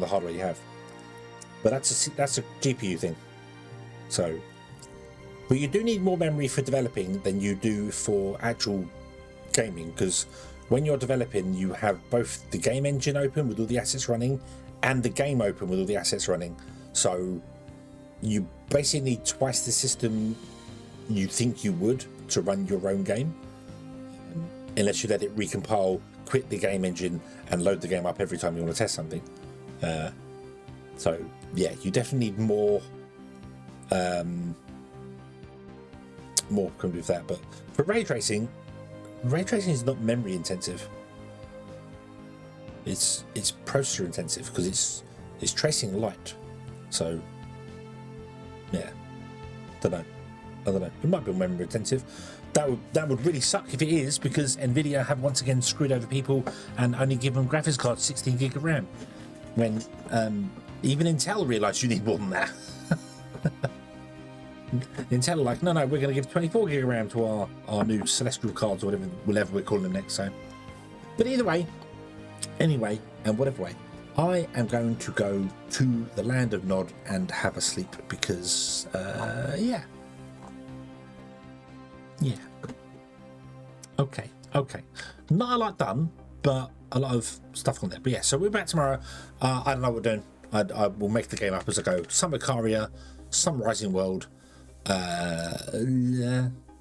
hardware you have. But that's a GPU thing. So, but you do need more memory for developing than you do for actual gaming, because when you're developing, you have both the game engine open with all the assets running and the game open with all the assets running. So you basically need twice the system you think you would to run your own game, unless you let it recompile, quit the game engine, and load the game up every time you want to test something. So yeah, you definitely need more can do with that. But for ray tracing is not memory intensive. It's processor intensive, because it's tracing light. So yeah, I don't know. It might be memory intensive. That would really suck if it is, because Nvidia have once again screwed over people and only given graphics cards 16 gig of RAM, when even Intel realised you need more than that. Intel are like, no, we're going to give 24 gig of RAM to our new Celestial cards, or whatever we're calling them next. So, but either way, anyway, and whatever way, I am going to go to the land of Nod and have a sleep, because yeah. Okay. Not a lot done, but a lot of stuff on there. But yeah, so we're back tomorrow. I don't know what we're doing. I will make the game up as I go. Some Icaria, some Rising World,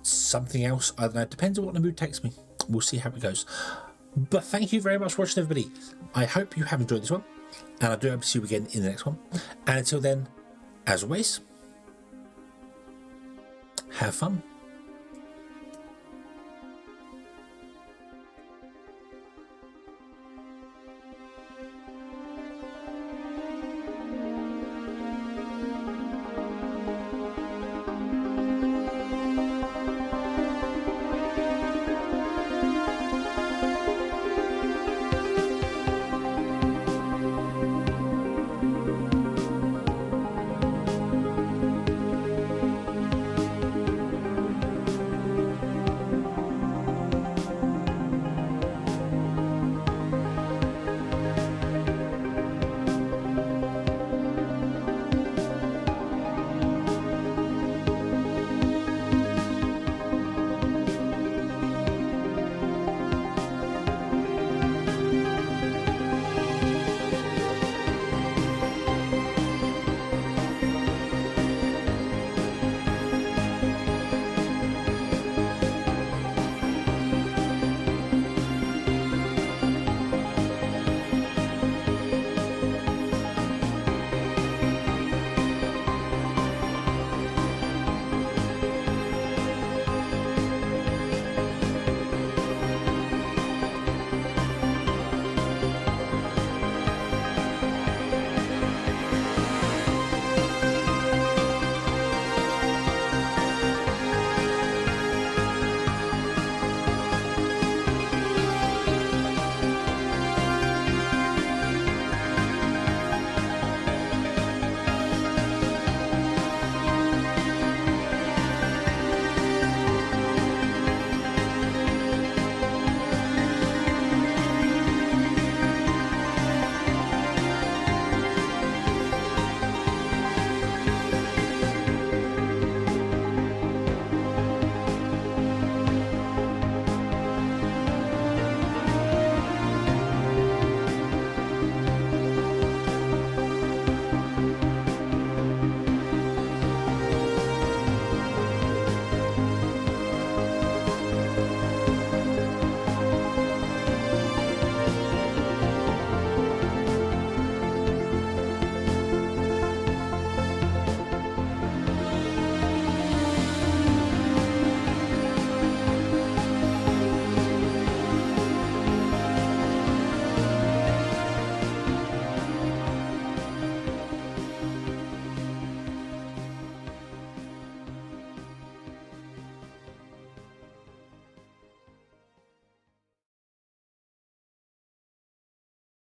something else. I don't know. It depends on what the mood takes me. We'll see how it goes. But thank you very much for watching, everybody. I hope you have enjoyed this one, and I do hope to see you again in the next one. And until then, as always, have fun.